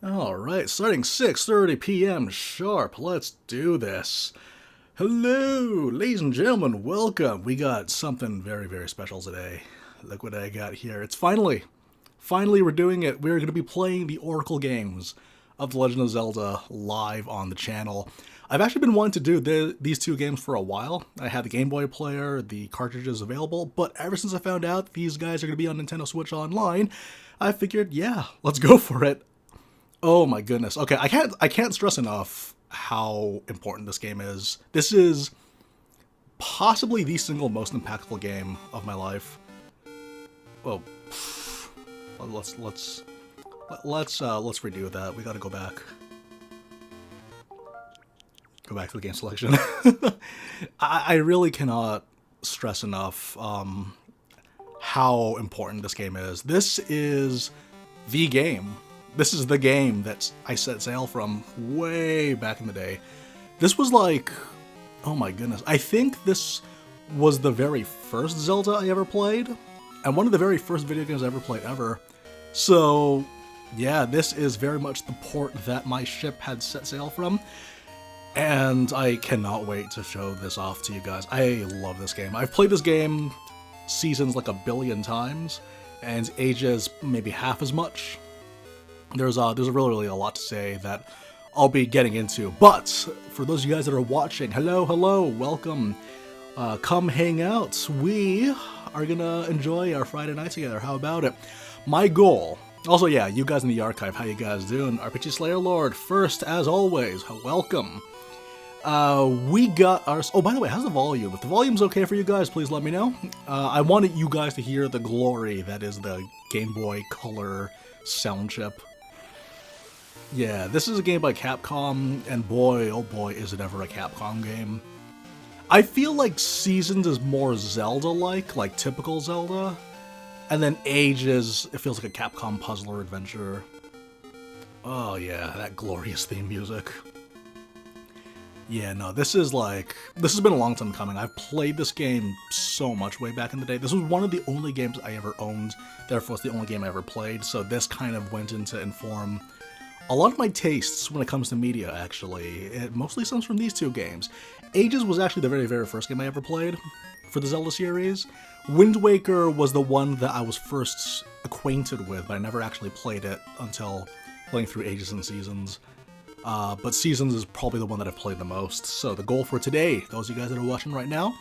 Alright, starting 6:30 p.m. sharp. Let's do this. Hello, ladies and gentlemen, welcome. We got something very, very special today. Look what I got here. It's finally we're doing it. We're going to be playing the Oracle games of The Legend of Zelda live on the channel. I've actually been wanting to do these two games for a while. I had the Gameboy player, the cartridges available, but ever since I found out these guys are going to be on Nintendo Switch Online, I figured, yeah, let's go for it. Oh my goodness. Okay, I can't stress enough how important this game is. This is possibly the single most impactful game of my life. Well, let's redo that. We gotta go back. Go back to the game selection. I really cannot stress enough how important this game is. This is the game. This is the game that I set sail from way back in the day. This was like, oh my goodness. I think this was the very first Zelda I ever played, and one of the very first video games I ever played ever. So, yeah, this is very much the port that my ship had set sail from, and I cannot wait to show this off to you guys. I love this game. I've played this game seasons like a billion times, and ages maybe half as much. There's really a lot to say that I'll be getting into, but for those of you guys that are watching, hello, welcome. Come hang out. We are gonna enjoy our Friday night together. How about it? My goal. Also, yeah, you guys in the archive, how you guys doing? RPG Slayer Lord, first as always, welcome. We got our. Oh, by the way, how's the volume? If the volume's okay for you guys, please let me know. I wanted you guys to hear the glory that is the Game Boy Color sound chip. Yeah, this is a game by Capcom, and boy, oh boy, is it ever a Capcom game. I feel like Seasons is more Zelda-like typical Zelda, and then Ages, it feels like a Capcom puzzler adventure. Oh yeah, that glorious theme music. Yeah, no, this has been a long time coming. I've played this game so much way back in the day. This was one of the only games I ever owned, therefore it's the only game I ever played, so this kind of went in to inform a lot of my tastes when it comes to media, actually. It mostly stems from these two games. Ages was actually the very, very first game I ever played for the Zelda series. Wind Waker was the one that I was first acquainted with, but I never actually played it until playing through Ages and Seasons. But Seasons is probably the one that I've played the most. So the goal for today, those of you guys that are watching right now,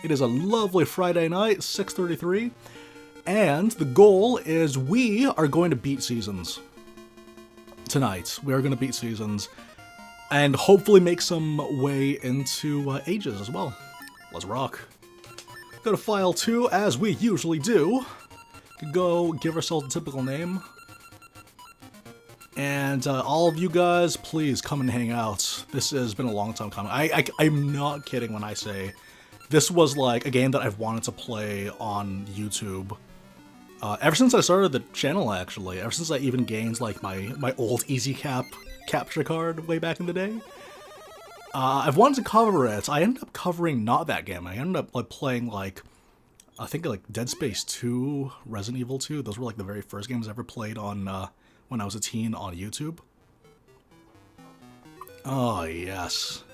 it is a lovely Friday night, 6:33, and the goal is we are going to beat Seasons. Tonight, we are going to beat Seasons, and hopefully make some way into Ages as well. Let's rock. Go to File 2, as we usually do. Go give ourselves a typical name. And all of you guys, please come and hang out. This has been a long time coming. I'm not kidding when I say this was like a game that I've wanted to play on YouTube. Ever since I started the channel, actually. Ever since I even gained, like, my old Easy Cap capture card way back in the day. I've wanted to cover it. I ended up covering not that game. I ended up, like, playing, like, I think, like, Dead Space 2, Resident Evil 2. Those were, like, the very first games I ever played on, when I was a teen on YouTube. Oh, yes.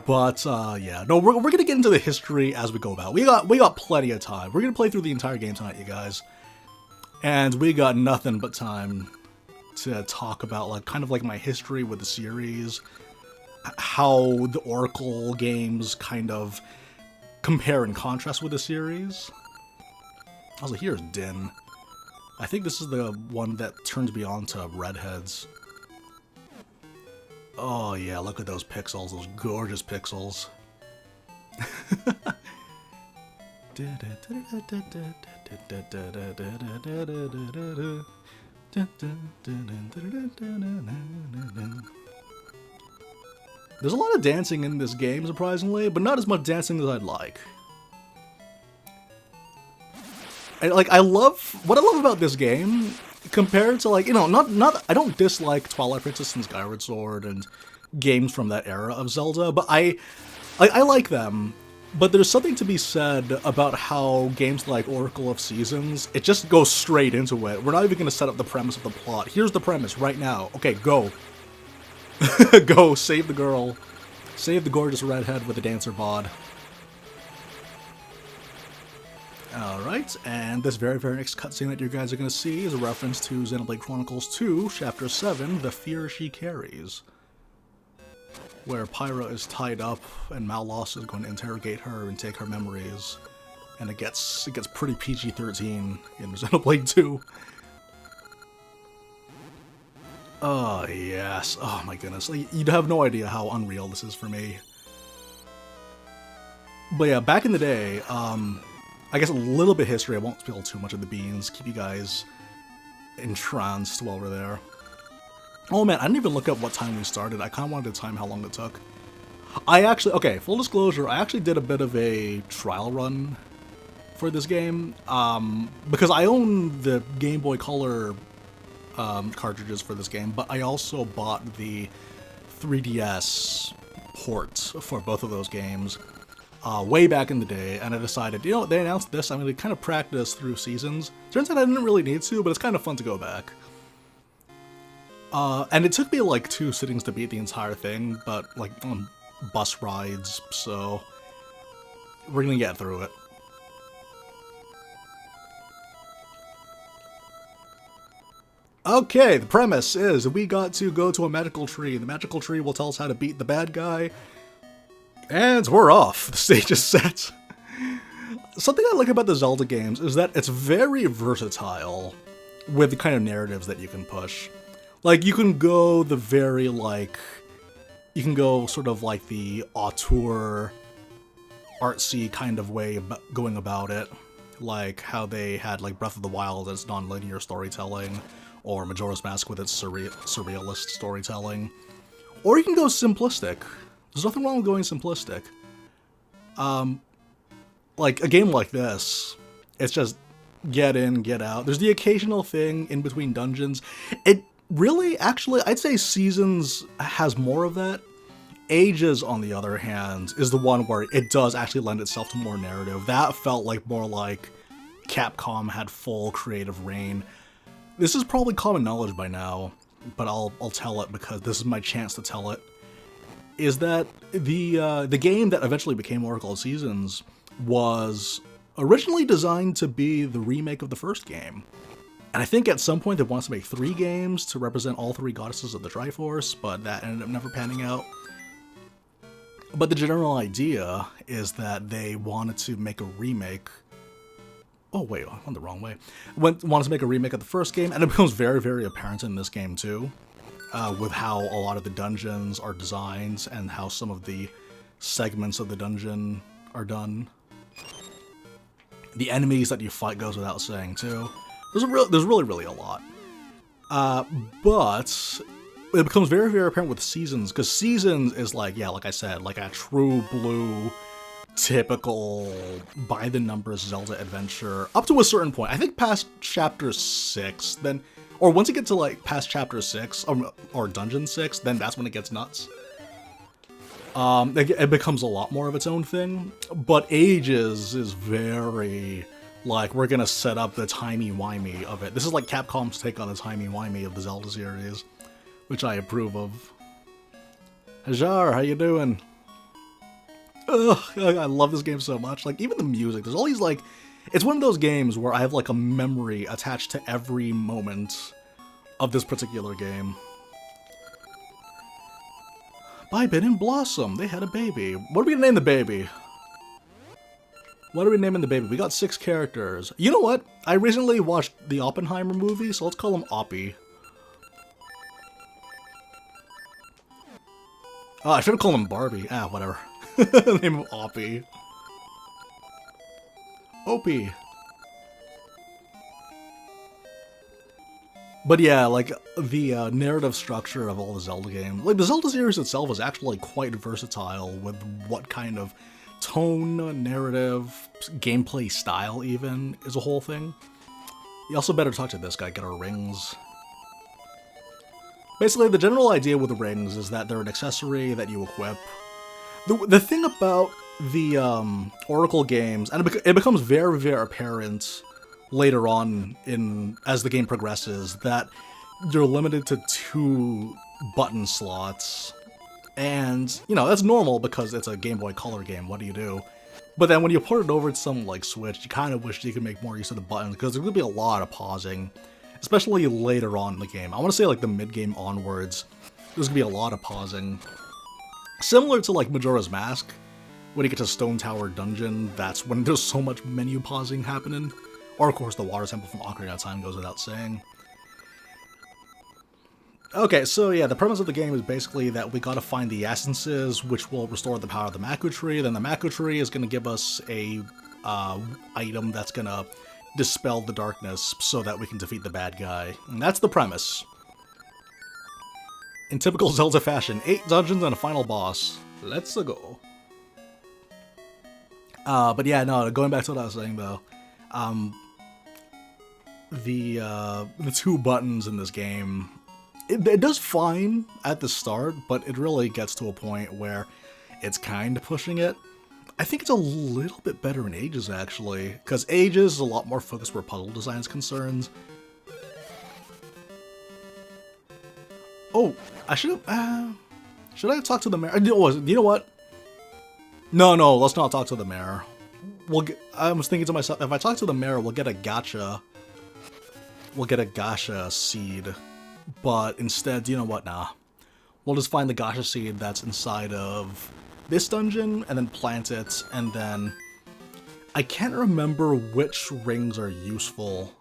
But, yeah, no, we're gonna get into the history as we go about. We got plenty of time. We're gonna play through the entire game tonight, you guys. And we got nothing but time to talk about, like, kind of like my history with the series, how the Oracle games kind of compare and contrast with the series. Also, here's Din. I think this is the one that turns me on to redheads. Oh yeah, look at those pixels, those gorgeous pixels. There's a lot of dancing in this game, surprisingly, but not as much dancing as I'd like. And, like, what I love about this game, compared to, like, you know, I don't dislike Twilight Princess and Skyward Sword and games from that era of Zelda, but I like them. But there's something to be said about how games like Oracle of Seasons, it just goes straight into it. We're not even going to set up the premise of the plot. Here's the premise right now. Okay, go. Go, save the girl. Save the gorgeous redhead with the dancer bod. Alright, and this very next cutscene that you guys are going to see is a reference to Xenoblade Chronicles 2, Chapter 7, The Fear She Carries, where Pyra is tied up and Malos is going to interrogate her and take her memories, and it gets pretty PG-13 in Xenoblade 2. Oh, yes. Oh, my goodness. You'd have no idea how unreal this is for me. But yeah, back in the day, I guess a little bit of history. I won't spill too much of the beans. Keep you guys entranced while we're there. Oh man, I didn't even look up what time we started. I kind of wanted to time how long it took. Okay, full disclosure, I actually did a bit of a trial run for this game. Because I own the Game Boy Color cartridges for this game, but I also bought the 3DS port for both of those games. Way back in the day, and I decided, you know, they announced this, I'm going to kind of practice through Seasons. Turns out I didn't really need to, but it's kind of fun to go back. And it took me like 2 sittings to beat the entire thing, but like on bus rides, so we're going to get through it. Okay, the premise is we got to go to a magical tree. The magical tree will tell us how to beat the bad guy. And we're off. The stage is set. Something I like about the Zelda games is that it's very versatile with the kind of narratives that you can push. Like, you can go the very, like... You can go sort of like the auteur, artsy kind of way of going about it. Like how they had, like, Breath of the Wild as non-linear storytelling, or Majora's Mask with its surrealist storytelling. Or you can go simplistic. There's nothing wrong with going simplistic. Like, a game like this, it's just get in, get out. There's the occasional thing in between dungeons. It really, actually, I'd say Seasons has more of that. Ages, on the other hand, is the one where it does actually lend itself to more narrative. That felt like more like Capcom had full creative reign. This is probably common knowledge by now, but I'll tell it because this is my chance to tell it. Is that the game that eventually became Oracle of Seasons was originally designed to be the remake of the first game. And I think at some point they wanted to make 3 games to represent all 3 goddesses of the Triforce, but that ended up never panning out. But the general idea is that they wanted to make a remake. Oh wait, I went the wrong way. Wanted to make a remake of the first game, and it becomes very apparent in this game too. With how a lot of the dungeons are designed and how some of the segments of the dungeon are done. The enemies that you fight goes without saying too. There's really a lot. But it becomes very apparent with Seasons, because Seasons is like, yeah, like I said, like a true blue, typical, by-the-numbers Zelda adventure, up to a certain point. I think past Chapter 6, then... Or once you get to, like, past Chapter 6, or Dungeon 6, then that's when it gets nuts. It becomes a lot more of its own thing, but Ages is very, like, we're gonna set up the timey-wimey of it. This is like Capcom's take on the timey-wimey of the Zelda series, which I approve of. Hajar, how you doing? Ugh, I love this game so much. Like, even the music, there's all these, like... It's one of those games where I have, like, a memory attached to every moment of this particular game. Bybin and Blossom, they had a baby. What are we gonna name the baby? What are we naming the baby? We got 6 characters. You know what? I recently watched the Oppenheimer movie, so let's call him Oppie. Oh, I should have called him Barbie. Ah, whatever. Name him Oppie. Opie. But yeah, like, the narrative structure of all the Zelda games, like, the Zelda series itself is actually quite versatile with what kind of tone, narrative, gameplay style even is a whole thing. You also better talk to this guy, get our rings. Basically, the general idea with the rings is that they're an accessory that you equip. The thing about the Oracle games, and it becomes very, very apparent later on as the game progresses that you're limited to 2 button slots. And, you know, that's normal because it's a Game Boy Color game, what do you do? But then when you put it over to something like Switch, you kind of wish you could make more use of the buttons, because there's going to be a lot of pausing, especially later on in the game. I want to say, like, the mid-game onwards, there's going to be a lot of pausing. Similar to, like, Majora's Mask, when you get to Stone Tower Dungeon, that's when there's so much menu pausing happening. Or, of course, the Water Temple from Ocarina of Time goes without saying. Okay, so yeah, the premise of the game is basically that we gotta find the essences, which will restore the power of the Maku Tree. Then the Maku Tree is gonna give us a item that's gonna dispel the darkness so that we can defeat the bad guy. And that's the premise. In typical Zelda fashion, 8 dungeons and a final boss. Let's go. But yeah, no, going back to what I was saying though, the 2 buttons in this game, it does fine at the start, but it really gets to a point where it's kind of pushing it. I think it's a little bit better in Ages, actually, because Ages is a lot more focused where puzzle design is concerned. Oh, I should I talk to the mayor? You know what? No, let's not talk to the mayor. I was thinking to myself, if I talk to the mayor, we'll get a gacha. We'll get a gacha seed. But instead, you know what, nah. We'll just find the gacha seed that's inside of this dungeon, and then plant it, and then... I can't remember which rings are useful.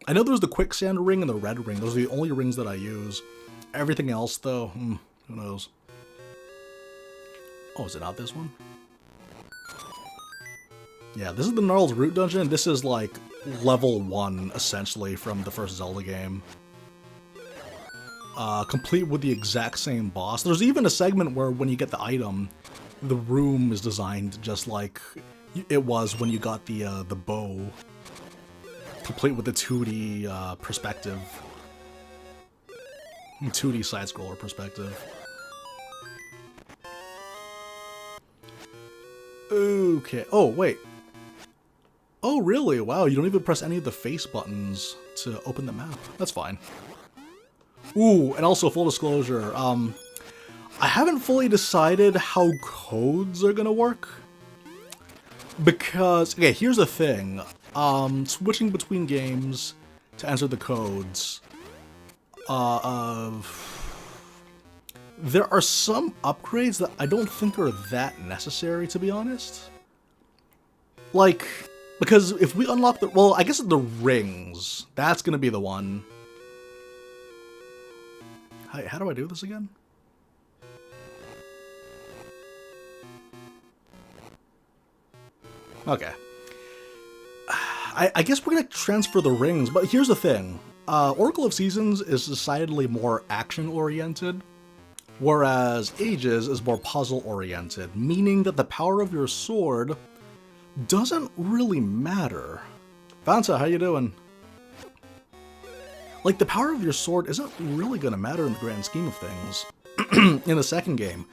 I know there's the quicksand ring and the red ring. Those are the only rings that I use. Everything else, though, who knows. Oh, is it not this one? Yeah, this is the Gnarled Root dungeon. This is, like, level 1, essentially, from the first Zelda game. Complete with the exact same boss. There's even a segment where when you get the item, the room is designed just like it was when you got the bow. Complete with the 2D perspective. 2D side-scroller perspective. Okay. Oh, wait. Oh, really? Wow, you don't even press any of the face buttons to open the map. That's fine. Ooh, and also full disclosure, I haven't fully decided how codes are gonna work. Because, okay, here's the thing. Switching between games to enter the codes. There are some upgrades that I don't think are that necessary, to be honest. Like, because if we unlock well, I guess the rings, that's gonna be the one. How do I do this again? Okay. I guess we're gonna transfer the rings, but here's the thing. Oracle of Seasons is decidedly more action-oriented, whereas Ages is more puzzle-oriented, meaning that the power of your sword doesn't really matter. Vanta, how you doing? Like, the power of your sword isn't really going to matter in the grand scheme of things in the second game.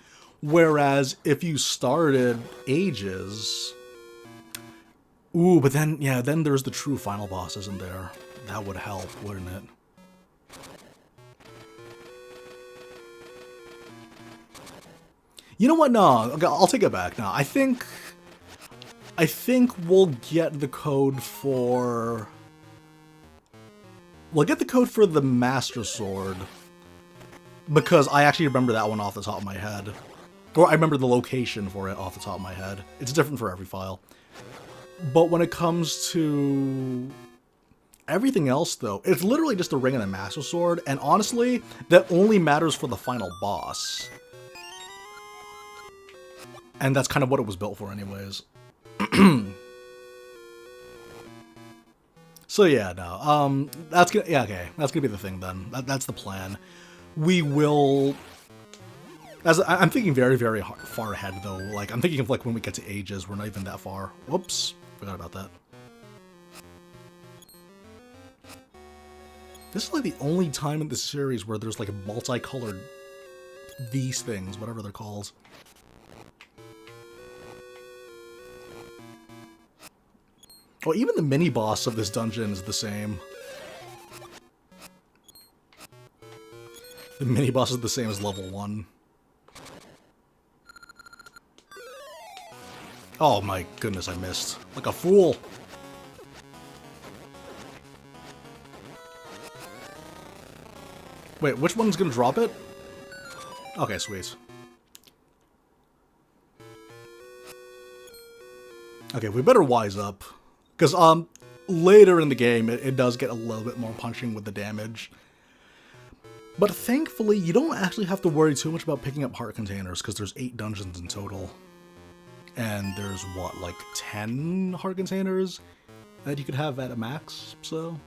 Whereas, if you started Ages... Ooh, but then, yeah, then there's the true final boss, isn't there? That would help, wouldn't it? You know what? No, okay, I'll take it back now. I think we'll get the code for... We'll get the code for the Master Sword, because I actually remember that one off the top of my head. Or I remember the location for it off the top of my head. It's different for every file. But when it comes to everything else, though, it's literally just a ring and a Master Sword, and honestly, that only matters for the final boss. And that's kind of what it was built for anyways. So yeah, no, that's gonna, yeah, okay, that's gonna be the thing then. That's the plan. We will, I'm thinking very, very far ahead though. Like, I'm thinking of like when we get to Ages, we're not even that far. Whoops, forgot about that. This is like the only time in this series where there's like multicolored these things, whatever they're called. Oh, even the mini-boss of this dungeon is the same. The mini-boss is the same as level 1. Oh my goodness, I missed. Like a fool! Wait, which one's gonna drop it? Okay, sweet. Okay, we better wise up. Because, later in the game, it does get a little bit more punching with the damage. But thankfully, you don't actually have to worry too much about picking up heart containers, because there's 8 dungeons in total. And there's, what, like 10 heart containers that you could have at a max, so...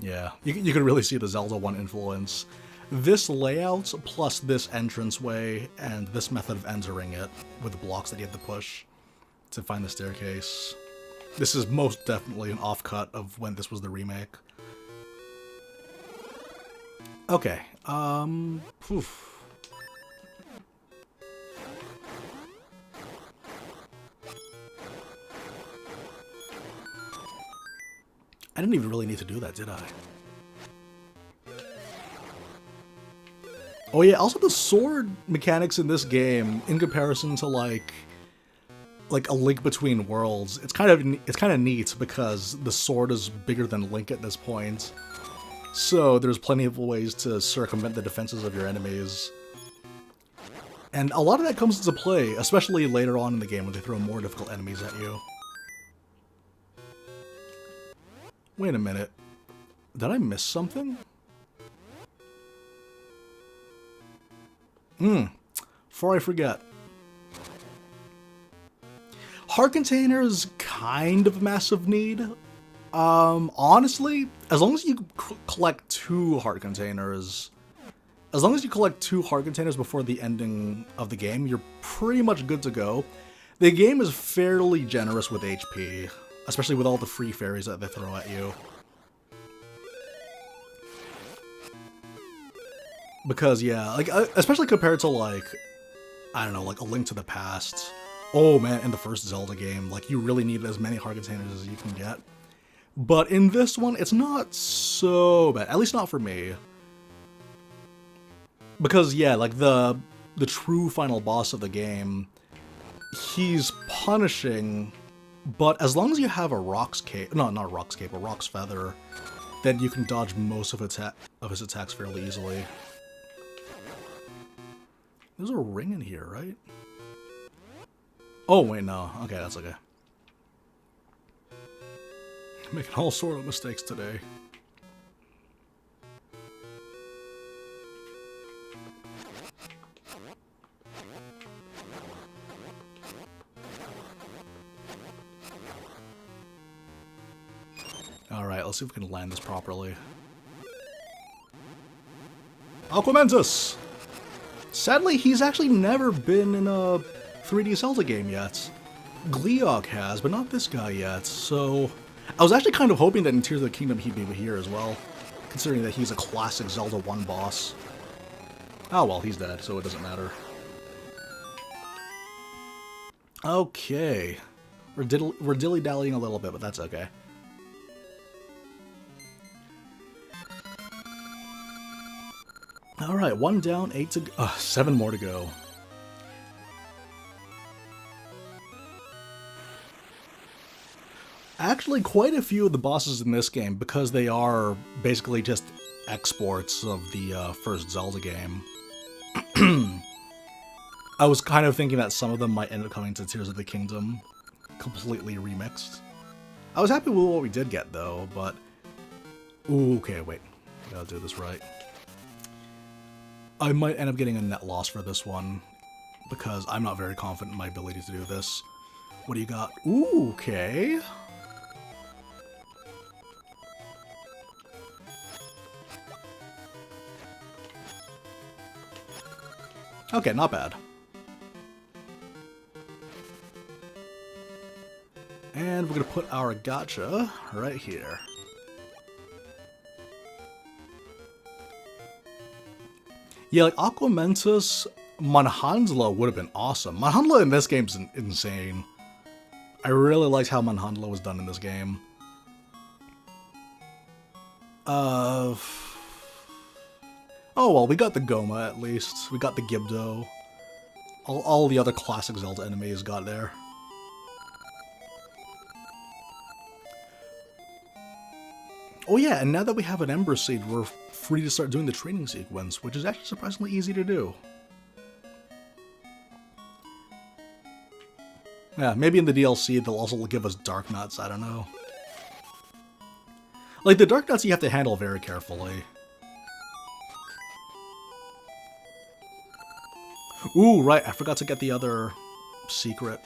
Yeah, you can really see the Zelda 1 influence. This layout, plus this entranceway, and this method of entering it, with the blocks that you have to push to find the staircase. This is most definitely an offcut of when this was the remake. Okay, oof. I didn't even really need to do that, did I? Oh yeah, also the sword mechanics in this game, in comparison to like A Link Between Worlds, it's kind of neat because the sword is bigger than Link at this point. So there's plenty of ways to circumvent the defenses of your enemies. And a lot of that comes into play, especially later on in the game when they throw more difficult enemies at you. Wait a minute. Did I miss something? Before I forget. Heart containers, kind of massive need. Honestly, as long as you collect 2 heart containers, before the ending of the game, you're pretty much good to go. The game is fairly generous with HP, especially with all the free fairies that they throw at you. Because, yeah, like, especially compared to, like, I don't know, like A Link to the Past. Oh man, in the first Zelda game, like, you really need as many heart containers as you can get. But in this one, it's not so bad, at least not for me. Because, yeah, like, the true final boss of the game, he's punishing, but as long as you have a Rock's Cape, no, not a Rock's Cape, a Rock's Feather, then you can dodge most of his attacks fairly easily. There's a ring in here, right? Oh, wait, no. Okay, that's okay. Making all sort of mistakes today. Alright, let's see if we can land this properly. Aquamentus! Sadly, he's actually never been in a 3D Zelda game yet. Gleeok has, but not this guy yet, so... I was actually kind of hoping that in Tears of the Kingdom he'd be here as well, considering that he's a classic Zelda 1 boss. Oh well, he's dead, so it doesn't matter. Okay. We're dilly-dallying a little bit, but that's okay. Alright, 1 down, 8 to go. 7 more to go. Actually, quite a few of the bosses in this game, because they are basically just exports of the first Zelda game. I was kind of thinking that some of them might end up coming to Tears of the Kingdom, completely remixed. I was happy with what we did get, though, but... Ooh, okay, wait. I gotta do this right. I might end up getting a net loss for this one, because I'm not very confident in my ability to do this. What do you got? Ooh, okay. Okay, not bad. And we're gonna put our gacha right here. Yeah, like Aquamentus, Manhandla would have been awesome. Manhandla in this game's insane. I really liked how Manhandla was done in this game. Oh well, we got the Goma at least. We got the Gibdo. All the other classic Zelda enemies got there. Oh yeah, and now that we have an Ember Seed, we're free to start doing the training sequence, which is actually surprisingly easy to do. Yeah, maybe in the DLC they'll also give us Dark Nuts, I don't know. Like, the Dark Nuts you have to handle very carefully. Ooh, right, I forgot to get the other secret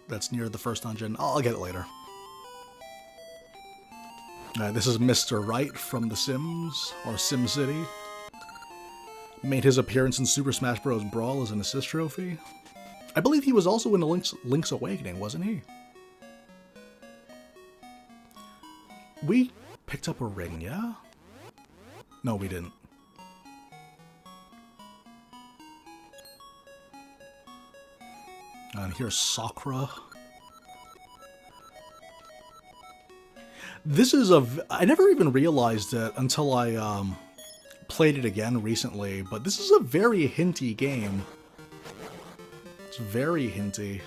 that's near the first dungeon. I'll get it later. This is Mr. Right from The Sims, or SimCity. Made his appearance in Super Smash Bros. Brawl as an assist trophy. I believe he was also in Link's Awakening, wasn't he? We picked up a ring, yeah? No, we didn't. And here's Sakura. This is I never even realized it until I played it again recently, but this is a very hinty game. It's very hinty.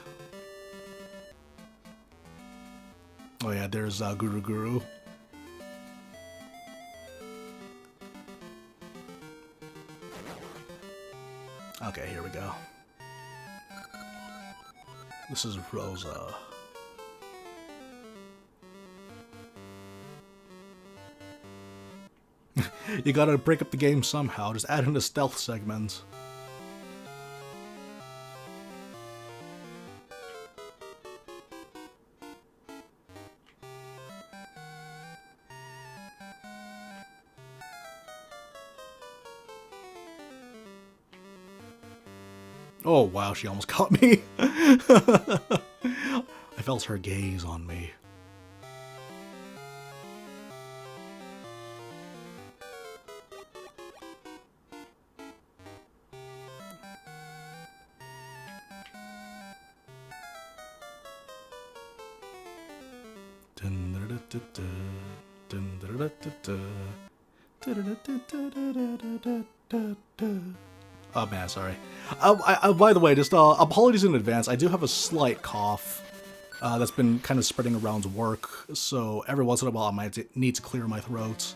Oh yeah, there's Guru Guru. Okay, here we go. This is Rosa. You gotta break up the game somehow, just add in a stealth segment. Oh wow, she almost caught me. I felt her gaze on me. Oh man, sorry. By the way, just apologies in advance. I do have a slight cough that's been kind of spreading around work, so every once in a while I might need to clear my throat.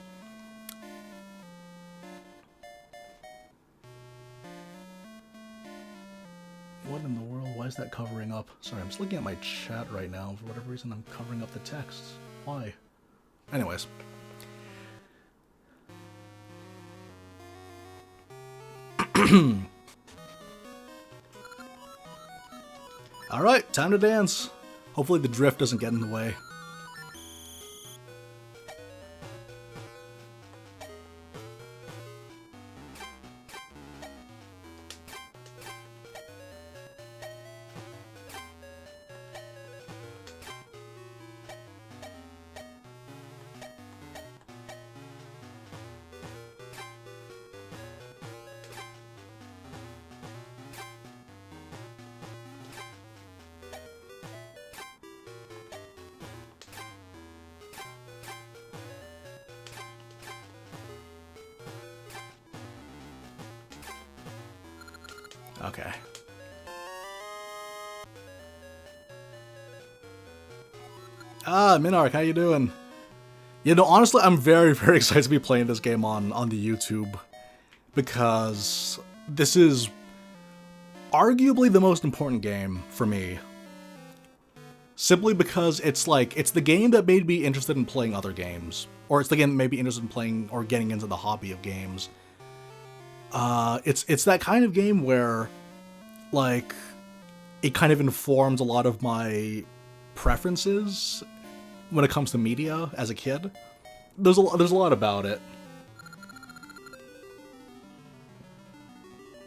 What in the world? Why is that covering up? Sorry, I'm just looking at my chat right now. For whatever reason, I'm covering up the text. Why? Anyways. Alright, time to dance. Hopefully the drift doesn't get in the way. Okay. Minark, how you doing? You know, honestly, I'm very, very excited to be playing this game on the YouTube, because this is arguably the most important game for me. Simply because it's the game that made me interested in playing other games. Or it's the game that made me interested in playing or getting into the hobby of games. It's that kind of game where, like, it kind of informs a lot of my preferences when it comes to media as a kid. There's a lot about it.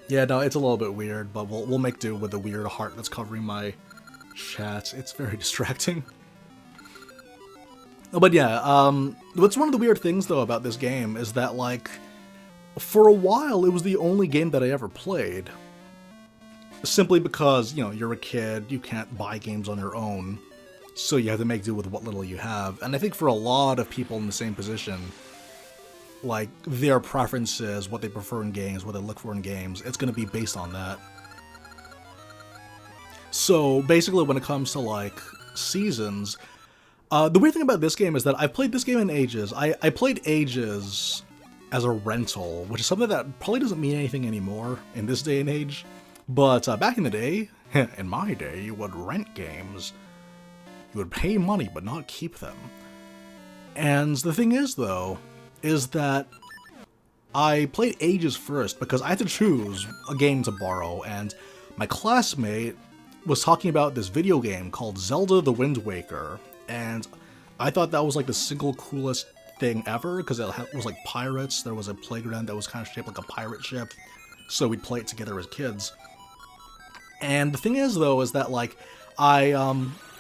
Yeah, no, it's a little bit weird, but we'll make do with the weird heart that's covering my chat. It's very distracting. But yeah, what's one of the weird things though about this game is that, like, for a while, it was the only game that I ever played. simply because, you know, you're a kid, you can't buy games on your own, so you have to make do with what little you have. And I think for a lot of people in the same position, like, their preferences, what they prefer in games, what they look for in games, it's going to be based on that. So basically, when it comes to, like, seasons, the weird thing about this game is that I've played this game in Ages. I played Ages as a rental, which is something that probably doesn't mean anything anymore in this day and age. But back in the day, in my day, you would rent games. You would pay money, but not keep them. And the thing is, though, is that I played Ages first because I had to choose a game to borrow, and my classmate was talking about this video game called Zelda the Wind Waker, and I thought that was like the single coolest thing ever because it was like pirates. There was a playground that was kind of shaped like a pirate ship, so we'd play it together as kids. And the thing is, though, is that like I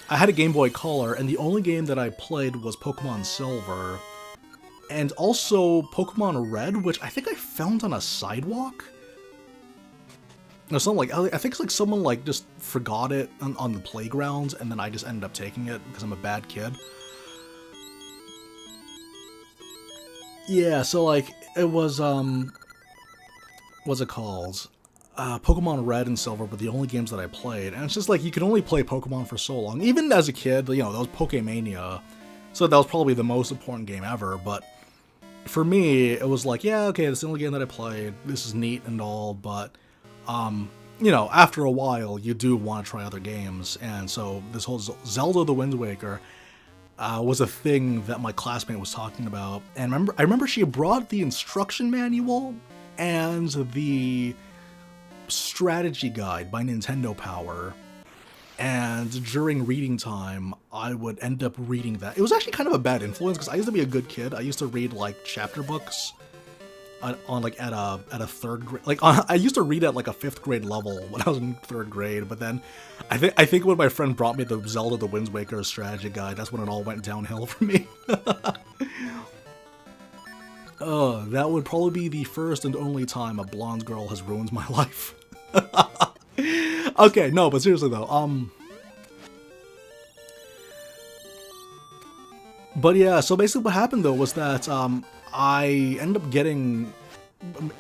had a Game Boy Color, and the only game that I played was Pokemon Silver, and also Pokemon Red, which I think I found on a sidewalk. No, something like, I think it's like someone like just forgot it on the playground, and then I just ended up taking it because I'm a bad kid. Yeah, so like it was what's it called? Pokemon Red and Silver were the only games that I played, and it's just like you could only play Pokemon for so long. Even as a kid, you know, that was Pokemania, so that was probably the most important game ever. But for me, it was like, yeah, okay, this is the only game that I played. This is neat and all, but you know, after a while, you do want to try other games, and so this whole Zelda the Wind Waker was a thing that my classmate was talking about. And I remember she brought the instruction manual and the strategy guide by Nintendo Power, and during reading time, I would end up reading that. It was actually kind of a bad influence because I used to be a good kid. I used to read like chapter books on like at a third grade, like I used to read at like a 5th grade level when I was in 3rd grade. But then I think when my friend brought me the Zelda the Wind Waker strategy guide, that's when it all went downhill for me. That would probably be the first and only time a blonde girl has ruined my life. Okay, no, but seriously though, but yeah, so basically what happened though was that, I ended up getting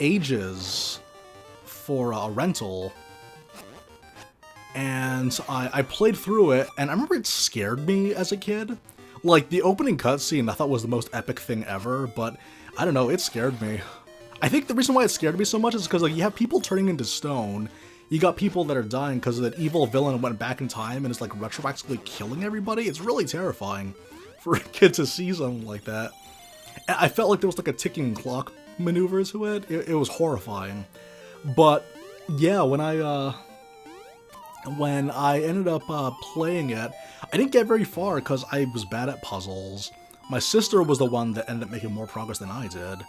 Ages for a rental, and I played through it, and I remember it scared me as a kid. Like, the opening cutscene I thought was the most epic thing ever, but I don't know, it scared me. I think the reason why it scared me so much is because, like, you have people turning into stone, you got people that are dying because that evil villain went back in time and is, like, retroactively killing everybody. It's really terrifying for a kid to see something like that. I felt like there was, like, a ticking clock maneuver to it. It was horrifying. But, yeah, when I ended up playing it, I didn't get very far because I was bad at puzzles. My sister was the one that ended up making more progress than I did.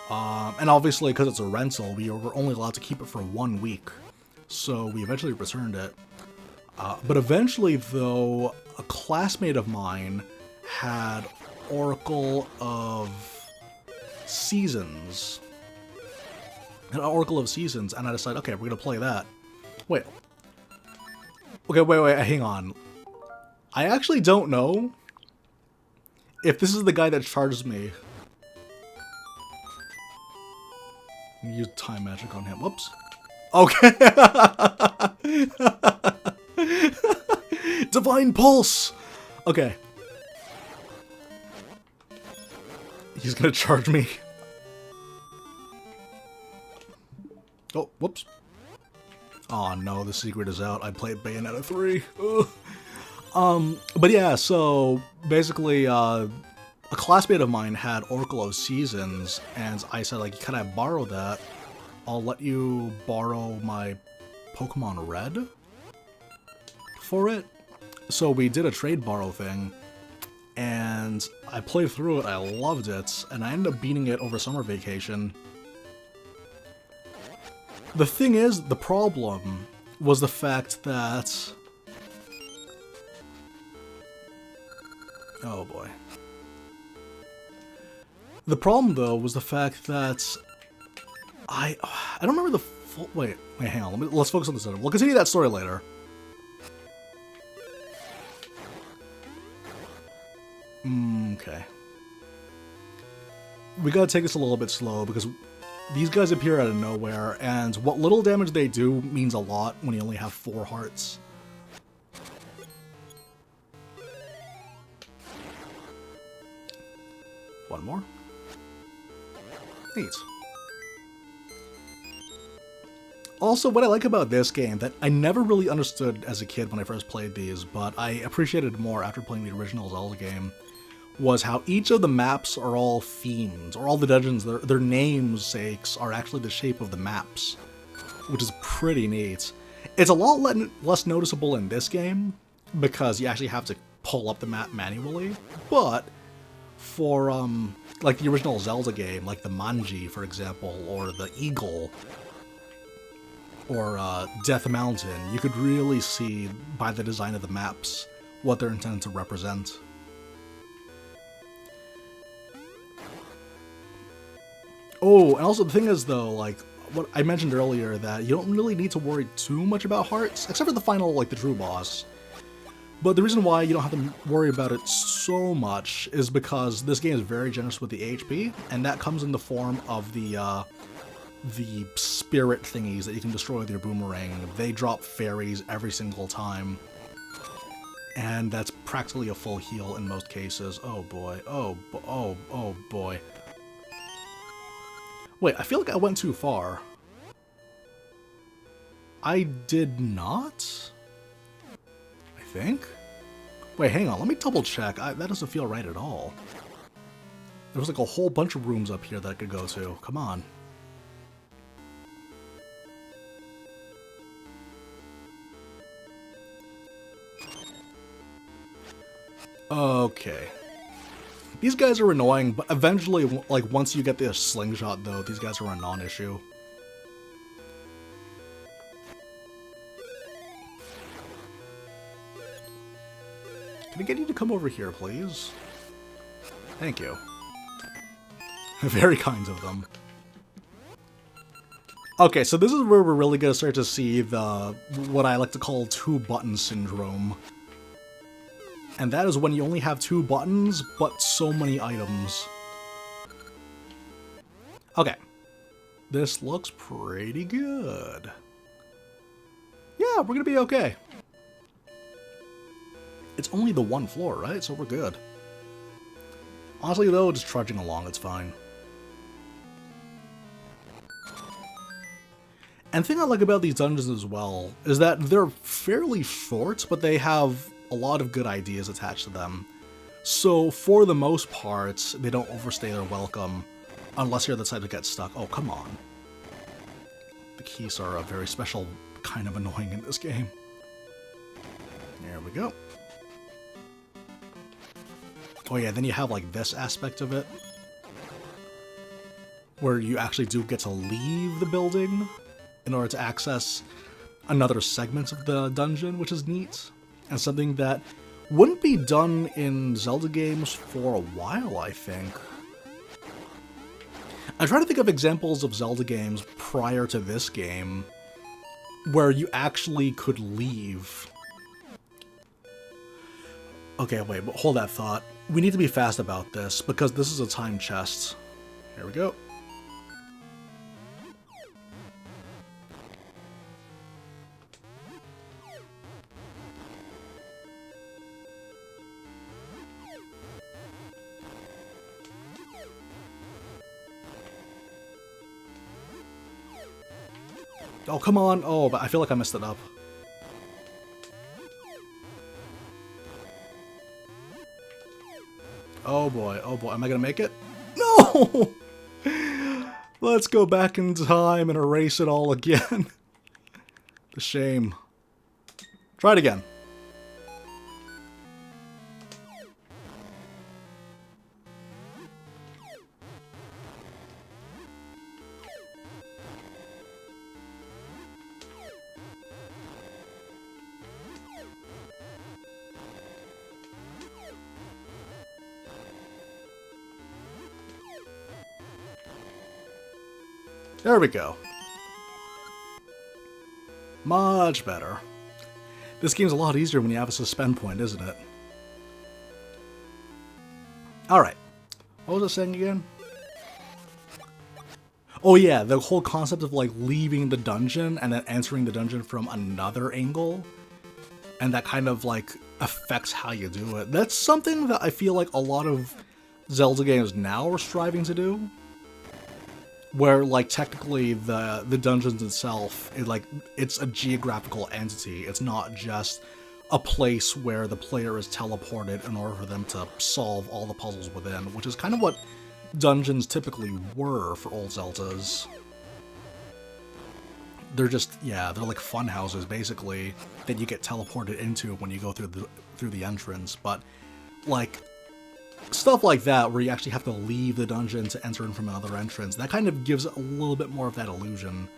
And obviously, because it's a rental, we were only allowed to keep it for 1 week. So we eventually returned it. But eventually, though, a classmate of mine had Oracle of Seasons. An Oracle of Seasons, and I decided, okay, we're gonna play that. Wait. Okay, wait, hang on. I actually don't know if this is the guy that charged me. Use time magic on him. Whoops. Okay. Divine Pulse! Okay. He's gonna charge me. Oh, whoops. Oh no, the secret is out. I played Bayonetta 3. But yeah, so basically, a classmate of mine had Oracle of Seasons, and I said, like, can I borrow that? I'll let you borrow my Pokemon Red for it. So we did a trade borrow thing, and I played through it, I loved it, and I ended up beating it over summer vacation. The thing is, the problem was the fact that... Oh boy. The problem, though, was the fact that I don't remember the full... Wait, Wait, hang on. Let's focus on this later. We'll continue that story later. Okay. We gotta take this a little bit slow because these guys appear out of nowhere, and what little damage they do means a lot when you only have 4 hearts. One more. Neat. Also, what I like about this game that I never really understood as a kid when I first played these, but I appreciated more after playing the original Zelda game, was how each of the maps are all themed, or all the dungeons, their namesakes are actually the shape of the maps, which is pretty neat. It's a lot less noticeable in this game, because you actually have to pull up the map manually, but for, like the original Zelda game, like the Manji, for example, or the Eagle, or Death Mountain, you could really see by the design of the maps what they're intended to represent. Oh, and also the thing is though, like what I mentioned earlier, that you don't really need to worry too much about hearts, except for the final, like the true boss. But the reason why you don't have to worry about it so much is because this game is very generous with the HP, and that comes in the form of the spirit thingies that you can destroy with your boomerang. They drop fairies every single time, and that's practically a full heal in most cases. Oh boy, oh boy. Wait, I feel like I went too far. I did not? I think? Wait, hang on, let me double check. That doesn't feel right at all. There was like a whole bunch of rooms up here that I could go to. Come on. Okay. These guys are annoying, but eventually, like, once you get the slingshot, though, these guys are a non-issue. Can I get you to come over here, please? Thank you. Very kind of them. Okay, so this is where we're really gonna start to see what I like to call two-button syndrome. And that is when you only have 2 buttons, but so many items. Okay. This looks pretty good. Yeah, we're gonna be okay. It's only the 1 floor, right? So we're good. Honestly, though, just trudging along, it's fine. And the thing I like about these dungeons as well is that they're fairly short, but they have a lot of good ideas attached to them. So, for the most part, they don't overstay their welcome, unless you're the type to get stuck. Oh, come on. The keys are a very special kind of annoying in this game. There we go. Oh yeah, then you have like this aspect of it, where you actually do get to leave the building in order to access another segment of the dungeon, which is neat. And something that wouldn't be done in Zelda games for a while, I think. I'm trying to think of examples of Zelda games prior to this game where you actually could leave. Okay, wait, but hold that thought. We need to be fast about this, because this is a time chest. Here we go. Oh, come on. Oh, but I feel like I messed it up. Oh boy, am I gonna make it? No! Let's go back in time and erase it all again. The shame. Try it again. There we go. Much better. This game's a lot easier when you have a suspend point, isn't it? Alright. What was I saying again? Oh yeah, the whole concept of like leaving the dungeon and then entering the dungeon from another angle. And that kind of like affects how you do it. That's something that I feel like a lot of Zelda games now are striving to do. Where like technically the dungeons itself, it's a geographical entity. It's not just a place where the player is teleported in order for them to solve all the puzzles within, which is kind of what dungeons typically were for old Zeldas. They're just, yeah, they're like fun houses basically that you get teleported into when you go through the entrance. But like stuff like that where you actually have to leave the dungeon to enter in from another entrance, that kind of gives a little bit more of that illusion.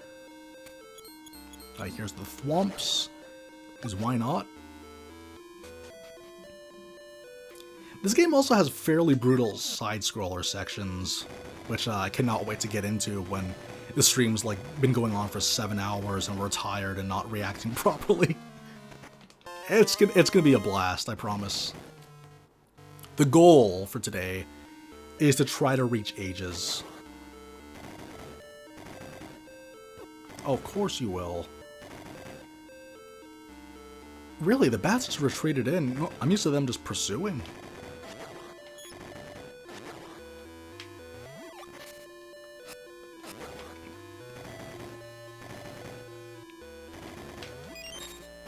Alright, here's the thwomps, because why not? This game also has fairly brutal side-scroller sections, which I cannot wait to get into when the stream's like been going on for 7 hours and we're tired and not reacting properly. It's gonna be a blast, I promise. The goal for today is to try to reach Ages. Oh, of course you will. Really, the bats just retreated in. I'm used to them just pursuing.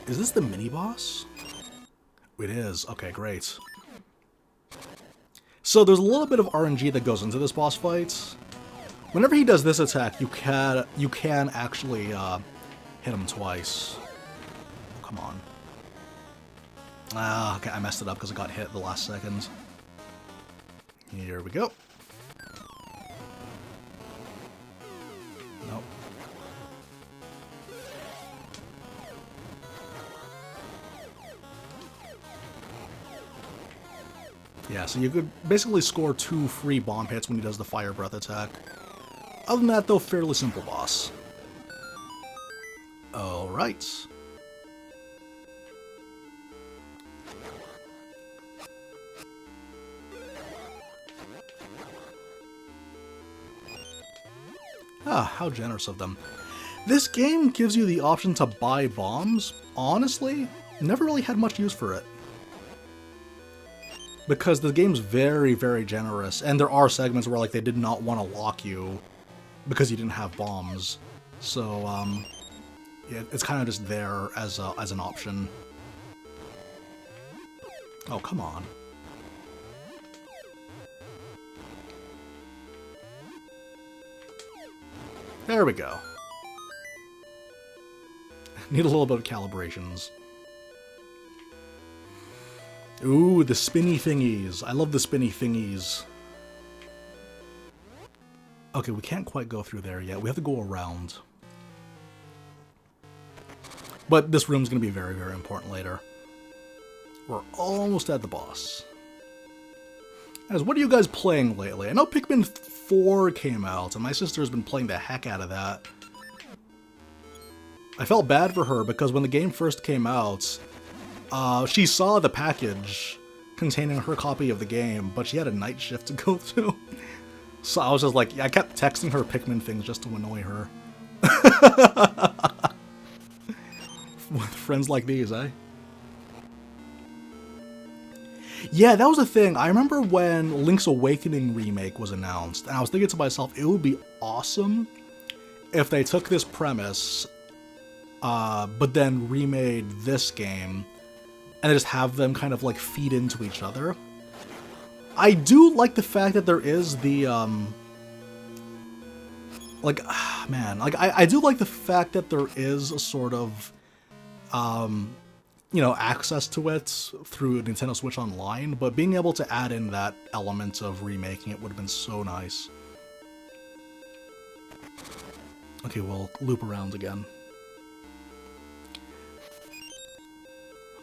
Is this the mini-boss? It is. Okay, great. So there's a little bit of RNG that goes into this boss fight. Whenever he does this attack, you can actually hit him twice. Oh, come on. Ah, okay, I messed it up because I got hit at the last second. Here we go. Nope. Yeah, so you could basically score 2 free bomb hits when he does the fire breath attack. Other than that, though, fairly simple boss. Alright. Ah, how generous of them. This game gives you the option to buy bombs. Honestly, never really had much use for it. Because the game's very, very generous, and there are segments where like they did not want to lock you because you didn't have bombs. So, yeah, it's kind of just there as an option. Oh, come on. There we go. Need a little bit of calibrations. Ooh, the spinny thingies. I love the spinny thingies. Okay, we can't quite go through there yet. We have to go around. But this room's going to be very, very important later. We're almost at the boss. As what are you guys playing lately? I know Pikmin 4 came out, and my sister's been playing the heck out of that. I felt bad for her because when the game first came out, she saw the package containing her copy of the game, but she had a night shift to go through. So I was just like, I kept texting her Pikmin things just to annoy her. With friends like these, eh? Yeah, that was a thing. I remember when Link's Awakening remake was announced, and I was thinking to myself, it would be awesome if they took this premise, but then remade this game, and just have them kind of like feed into each other. I do like the fact that there is the, I do like the fact that there is a sort of, you know, access to it through Nintendo Switch Online, but being able to add in that element of remaking it would have been so nice. Okay, we'll loop around again.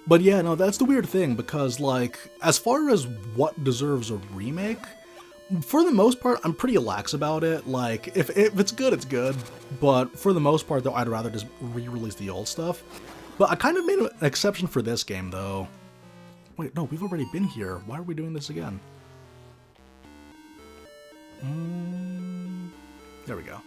But yeah, no, that's the weird thing, because, like, as far as what deserves a remake, For the most part, I'm pretty lax about it. Like, if it's good, it's good. But for the most part, though, I'd rather just re-release the old stuff. But I kind of made an exception for this game, though. Wait, no, we've already been here. Why are we doing this again? There we go.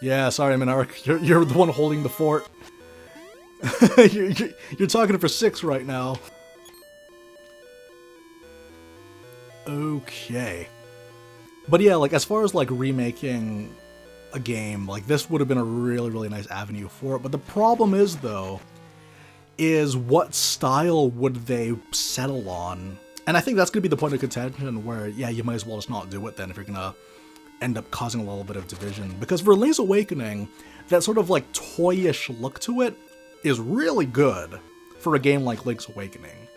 Yeah, sorry, Minark. You're the one holding the fort. you're talking for 6 right now. Okay. But yeah, like, as far as, like, remaking a game, like, this would have been a really, really nice avenue for it. But the problem is, though, is what style would they settle on? And I think that's going to be the point of contention where, yeah, you might as well just not do it then if you're going to end up causing a little bit of division. Because for Link's Awakening, that sort of, like, toyish look to it is really good for a game like Link's Awakening.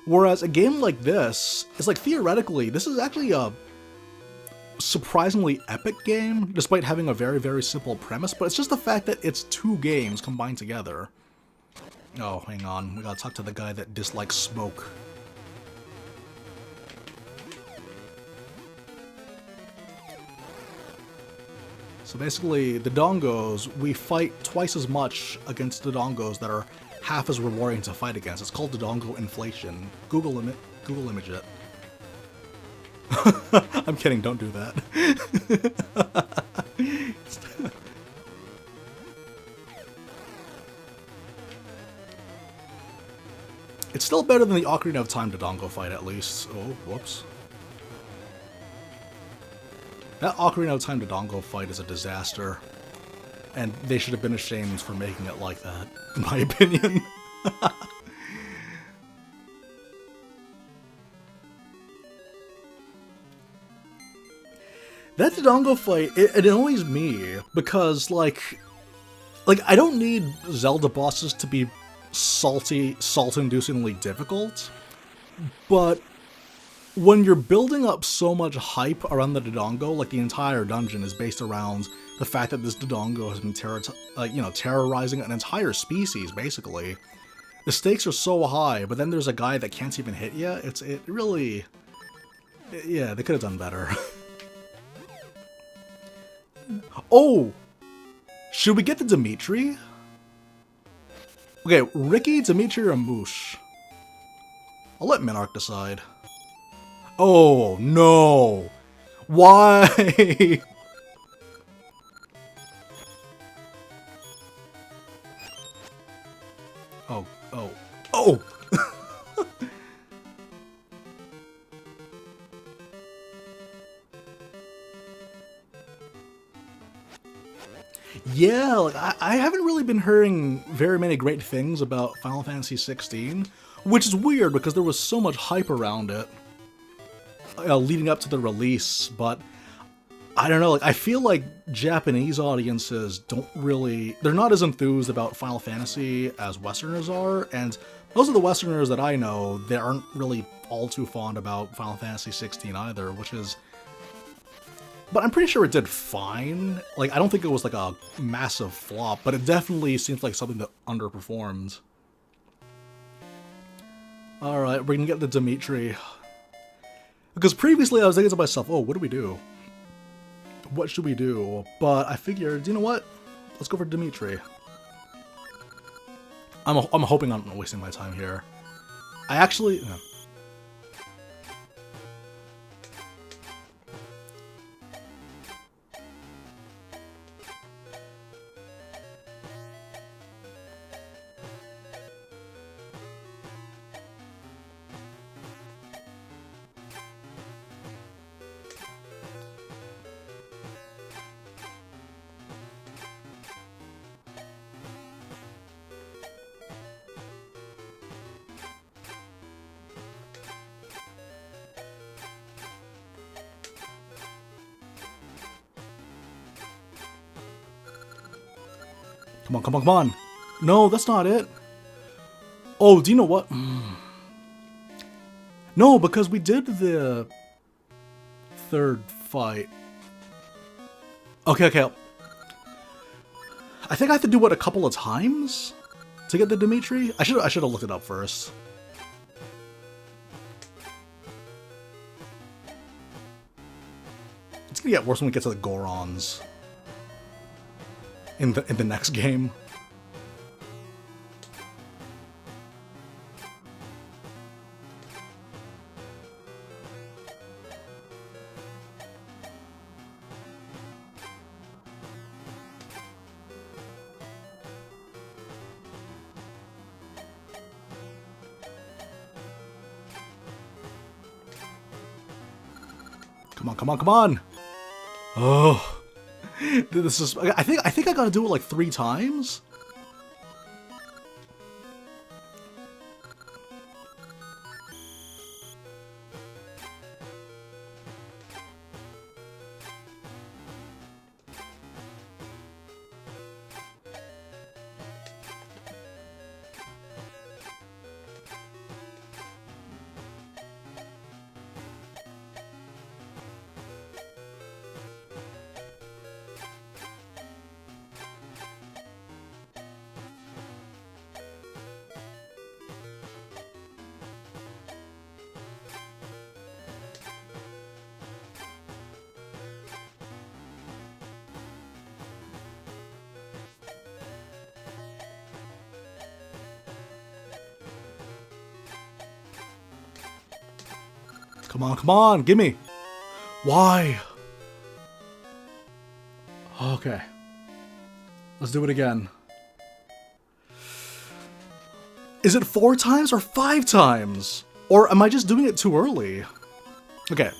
Whereas a game like this, it's like, theoretically, this is actually a surprisingly epic game, despite having a very, very simple premise, but it's just the fact that it's 2 games combined together. Oh, hang on, we gotta talk to the guy that dislikes smoke. So basically, the Dongos, we fight twice as much against the Dongos that are half as rewarding to fight against. It's called the Dongo inflation. Google image it. I'm kidding, don't do that. It's still better than the Ocarina of Time to Dongo fight, at least. Oh, whoops. That Ocarina of Time to Dongo fight is a disaster. And they should have been ashamed for making it like that, in my opinion. That Dodongo fight, it annoys me, because, like, I don't need Zelda bosses to be salt-inducingly difficult, but when you're building up so much hype around the Dodongo, like, the entire dungeon is based around the fact that this Dodongo has been terrorizing an entire species, basically. The stakes are so high, but then there's a guy that can't even hit you. It really... Yeah, they could have done better. Oh! Should we get the Dimitri? Okay, Ricky, Dimitri, or Moosh? I'll let Minark decide. Oh, no! Why? Oh! Yeah, like, I haven't really been hearing very many great things about Final Fantasy 16, which is weird because there was so much hype around it leading up to the release, but I don't know, like, I feel like Japanese audiences they're not as enthused about Final Fantasy as Westerners are, and those are the Westerners that I know that aren't really all too fond about Final Fantasy 16 either, which is... But I'm pretty sure it did fine. Like, I don't think it was like a massive flop, but it definitely seems like something that underperformed. Alright, we're gonna get the Dimitri. Because previously I was thinking to myself, oh, what do we do? What should we do? But I figured, you know what? Let's go for Dimitri. I'm hoping I'm not wasting my time here. I actually... Come on, come on, come on! No, that's not it! Oh, do you know what? No, because we did the... third fight. Okay. I think I have to do it a couple of times? to get the Dimitri? I should have looked it up first. It's gonna get worse when we get to the Gorons in the next game. Come on, come on, come on! Oh, this is. I think I gotta do it like 3 times. Come on, gimme! Why? Okay. Let's do it again. Is it 4 times or 5 times? Or am I just doing it too early? Okay.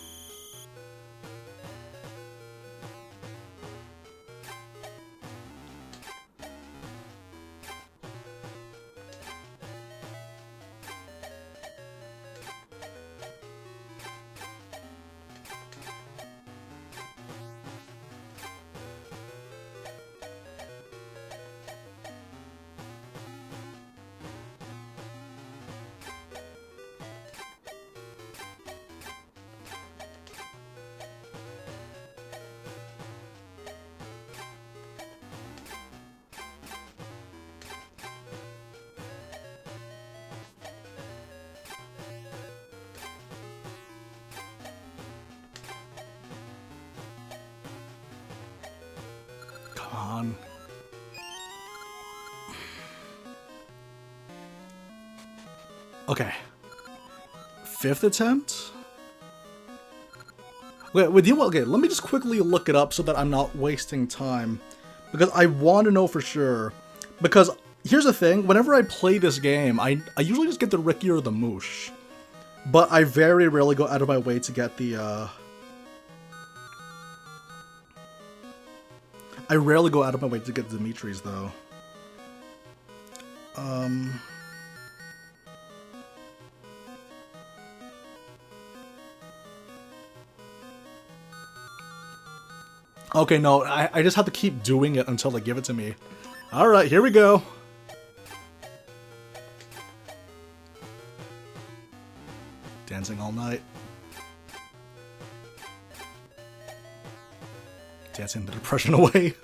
Come on. Okay. 5th attempt? Wait, with you, okay, let me just quickly look it up so that I'm not wasting time. Because I want to know for sure. Because here's the thing, whenever I play this game, I usually just get the Ricky or the Moosh. But I very rarely go out of my way to get the, I rarely go out of my way to get the Dimitri's, though. Okay, no, I just have to keep doing it until they give it to me. Alright, here we go. Dancing all night. Dancing the depression away.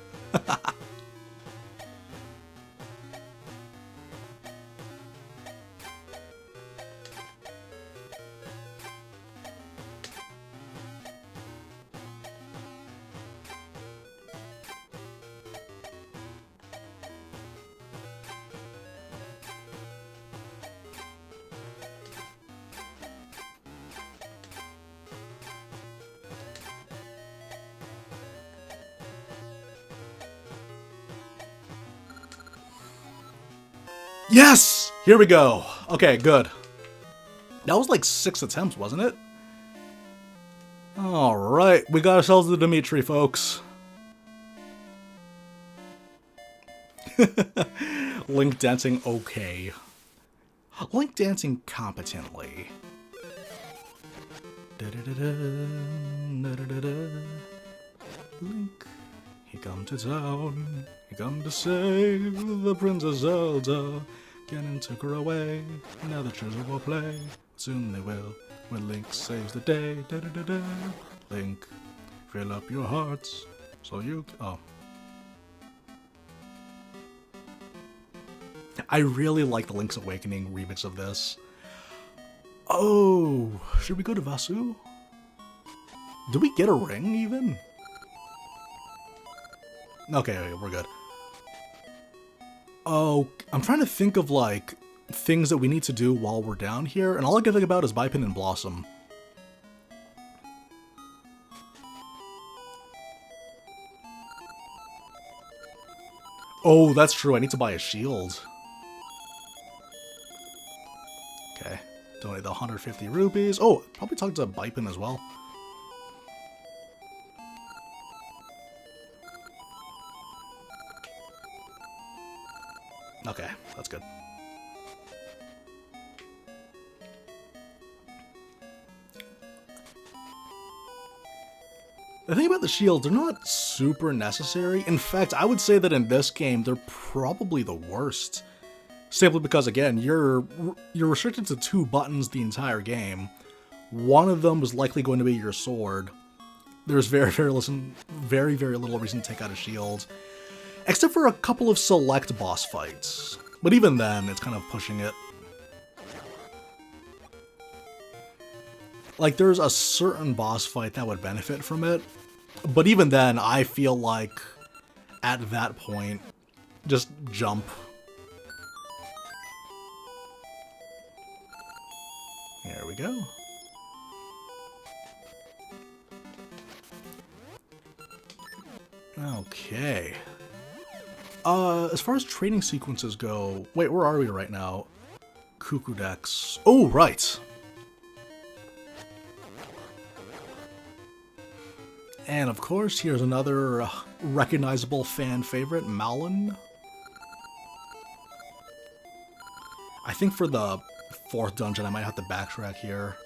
Yes! Here we go. Okay, good. That was like 6 attempts, wasn't it? Alright, we got ourselves the Dimitri, folks. Link dancing okay. Link dancing competently. Link, he come to town. He come to save the Princess Zelda. Getting took her away. Now the children will play. Soon they will. When Link saves the day. Link, fill up your hearts. So you. Oh. I really like the Link's Awakening remix of this. Oh, should we go to Vasu? Did we get a ring, even? Okay, we're good. Oh, I'm trying to think of, like, things that we need to do while we're down here, and all I can think about is Bipin and Blossom. Oh, that's true, I need to buy a shield. Okay, donate the 150 rupees. Oh, probably talk to Bipin as well. Okay, that's good. The thing about the shields, they're not super necessary. In fact, I would say that in this game, they're probably the worst. Simply because, again, you're restricted to 2 buttons the entire game. One of them is likely going to be your sword. There's very, very little reason to take out a shield. Except for a couple of select boss fights. But even then, it's kind of pushing it. Like, there's a certain boss fight that would benefit from it. But even then, I feel like, at that point, just jump. There we go. Okay. As far as training sequences go... Wait, where are we right now? Kukudex. Oh, right! And of course, here's another recognizable fan favorite, Malin. I think for the 4th dungeon, I might have to backtrack here.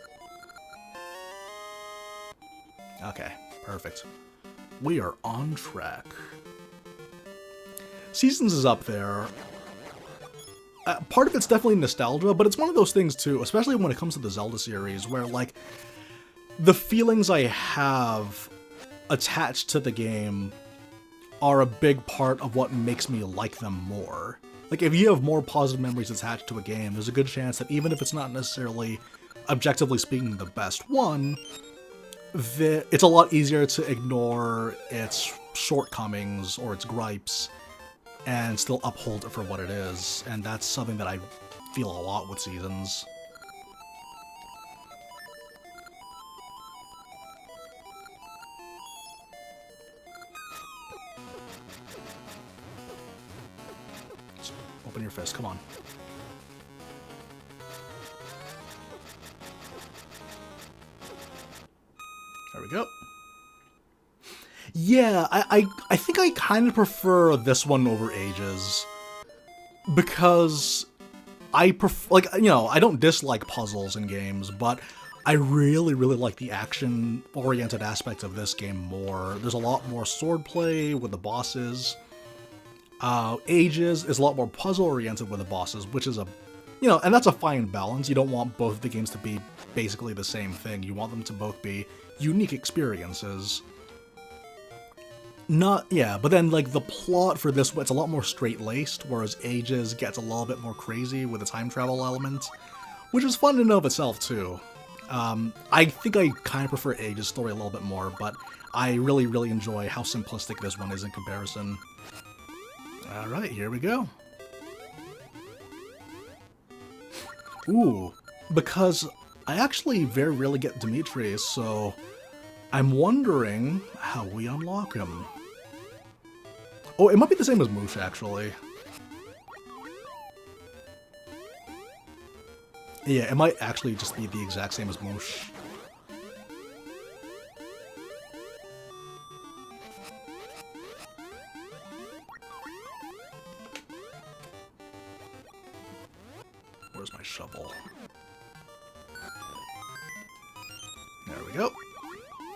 Okay, perfect. We are on track. Seasons is up there. Part of it's definitely nostalgia, but it's one of those things too, especially when it comes to the Zelda series, where, like, the feelings I have attached to the game are a big part of what makes me like them more. Like, if you have more positive memories attached to a game, there's a good chance that even if it's not necessarily, objectively speaking, the best one, it's a lot easier to ignore its shortcomings or its gripes and still uphold it for what it is. And that's something that I feel a lot with Seasons. Open your fist, come on. There we go. Yeah, I think I kind of prefer this one over Ages. Because I prefer, like, you know, I don't dislike puzzles in games, but I really like the action-oriented aspects of this game more. There's a lot more swordplay with the bosses. Ages is a lot more puzzle-oriented with the bosses, which is you know, and that's a fine balance. You don't want both the games to be basically the same thing. You want them to both be unique experiences. But then, like, the plot for this, it's a lot more straight-laced, whereas Ages gets a little bit more crazy with the time travel element, which is fun in and of itself, too. I think I kind of prefer Ages' story a little bit more, but I really enjoy how simplistic this one is in comparison. Alright, here we go. Ooh, because I actually very rarely get Dimitri, so I'm wondering how we unlock him. Oh, it might be the same as Moosh, actually. Yeah, it might actually just be the exact same as Moosh. Where's my shovel? There we go.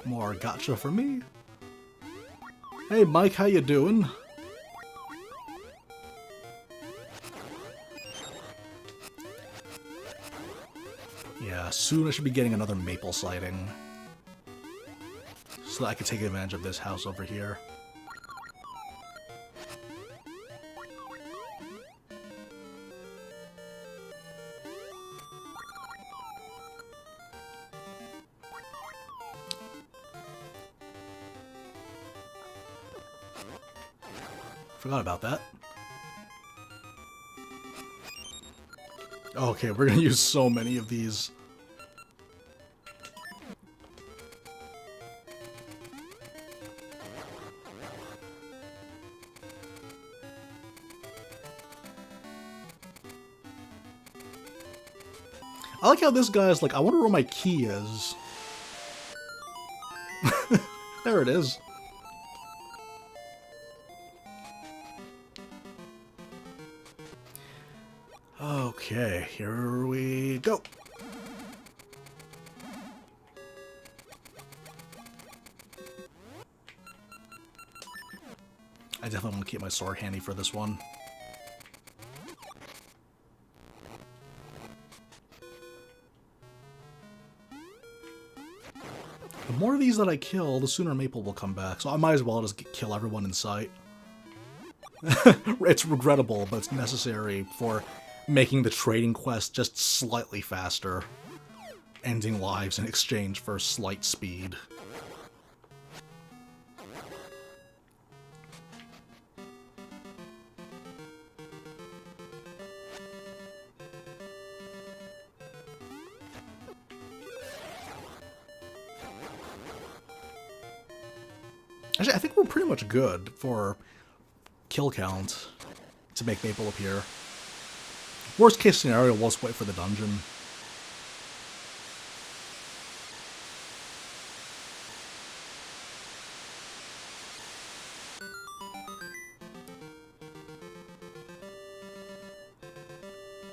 More gotcha for me. Hey Mike, how you doing? Yeah, soon I should be getting another maple sighting. So that I can take advantage of this house over here. Forgot about that. Okay, we're gonna use so many of these. I like how this guy's like, I wonder where my key is. There it is. Okay, here we go. I definitely want to keep my sword handy for this one. The more of these that I kill, the sooner Maple will come back, so I might as well just kill everyone in sight. It's regrettable, but it's necessary for making the trading quest just slightly faster, ending lives in exchange for slight speed. Actually, I think we're pretty much good for kill count to make Maple appear. Worst case scenario, we'll just wait for the dungeon.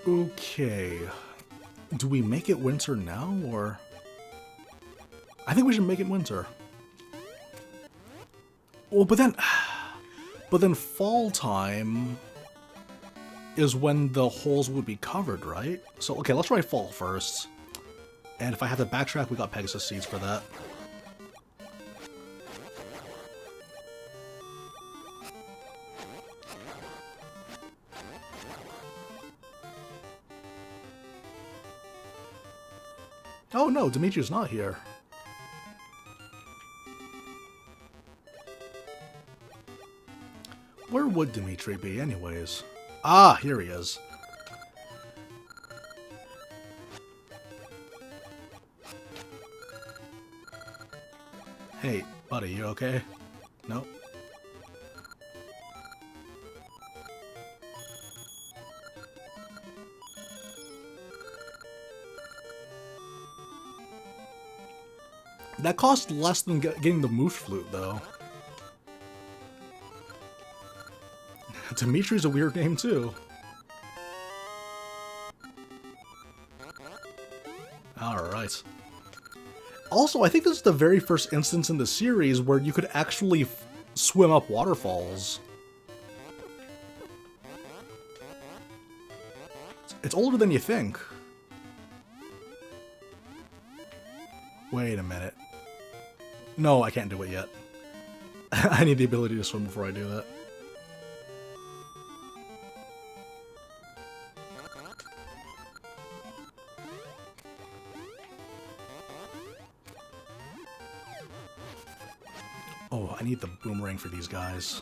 Okay. Do we make it winter now, or... I think we should make it winter. Well, but then fall time is when the holes would be covered, right? So, okay, let's try fall first. And if I have to backtrack, we got Pegasus Seeds for that. Oh no, Dimitri's not here. Where would Dimitri be, anyways? Ah, here he is. Hey, buddy, you okay? No? That cost less than getting the Moosh Flute, though. Dimitri's a weird name, too. Alright. Also, I think this is the very first instance in the series where you could actually swim up waterfalls. It's older than you think. Wait a minute. No, I can't do it yet. I need the ability to swim before I do that. Oh, I need the boomerang for these guys.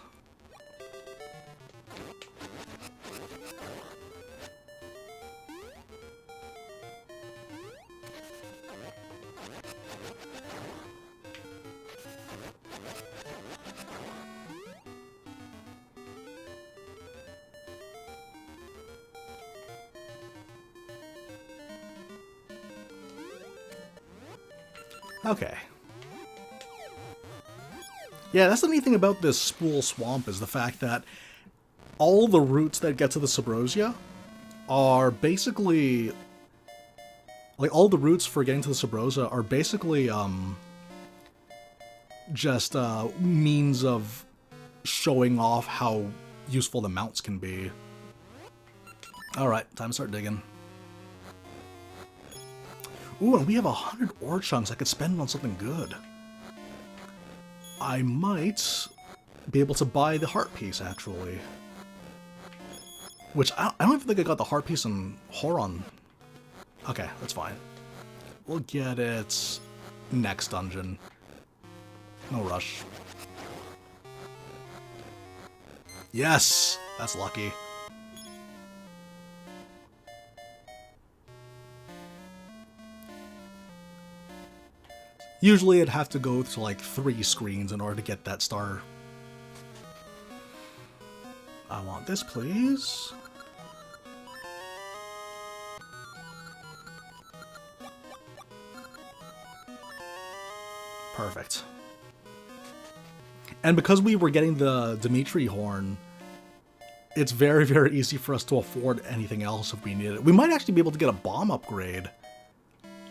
Okay. Yeah, that's the neat thing about this Spool Swamp is the fact that all the routes that get to the Subrosia are basically... Like, all the routes for getting to the Subrosia are basically, just, means of showing off how useful the mounts can be. Alright, time to start digging. Ooh, and we have 100 ore chunks I could spend on something good. I might be able to buy the heart piece, actually. Which, I don't even think I got the heart piece in Horon. Okay, that's fine. We'll get it next dungeon. No rush. Yes! That's lucky. Usually I'd have to go to like 3 screens in order to get that star. I want this, please. Perfect. And because we were getting the Dimitri horn, it's very, very easy for us to afford anything else if we need it. We might actually be able to get a bomb upgrade.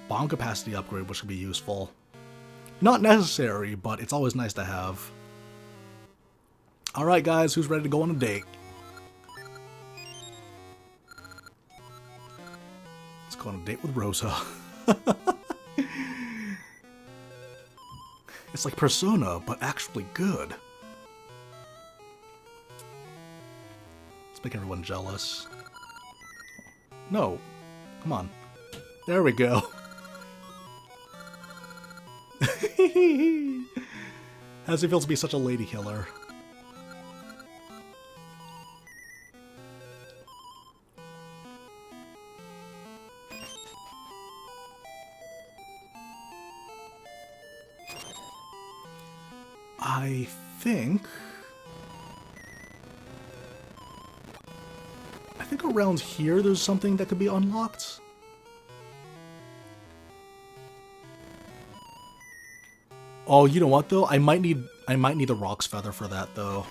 Bomb capacity upgrade, which would be useful. Not necessary, but it's always nice to have. Alright guys, who's ready to go on a date? Let's go on a date with Rosa. It's like Persona, but actually good. Let's make everyone jealous. No. Come on. There we go. How does it feel to be such a lady killer? I think around here there's something that could be unlocked. Oh, you know what though? I might need the Rock's Feather for that though.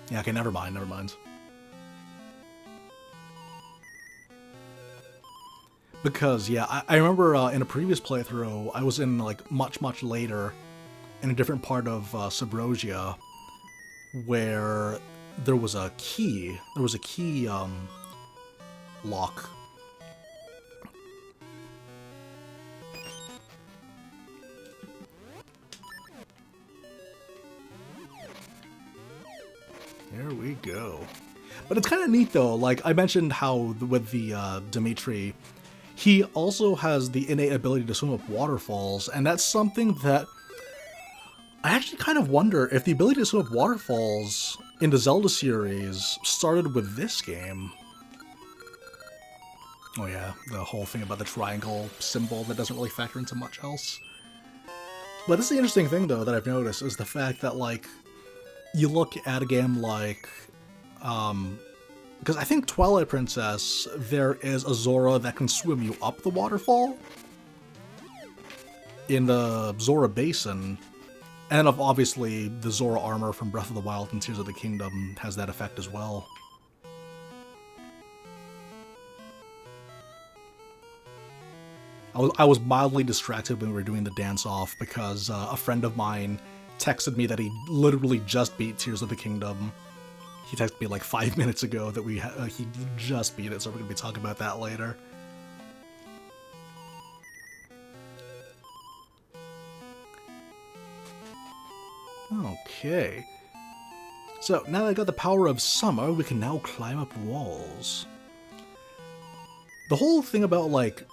Yeah, okay, never mind. Because, yeah, I remember in a previous playthrough, I was in, like, much later, in a different part of Subrosia, where there was a key. There was a key, lock. There we go. But it's kind of neat, though. Like, I mentioned how with the Dimitri, he also has the innate ability to swim up waterfalls, and that's something that I actually kind of wonder if the ability to swim up waterfalls in the Zelda series started with this game. Oh yeah, the whole thing about the triangle symbol that doesn't really factor into much else. But this is the interesting thing, though, that I've noticed, is the fact that, like, you look at a game like, because I think Twilight Princess, there is a Zora that can swim you up the waterfall in the Zora Basin, and obviously the Zora armor from Breath of the Wild and Tears of the Kingdom has that effect as well. I was mildly distracted when we were doing the dance-off because a friend of mine texted me that he literally just beat Tears of the Kingdom. He texted me like 5 minutes ago that he just beat it, so we're going to be talking about that later. Okay. So, now that I got the power of summer, we can now climb up walls. The whole thing about, like,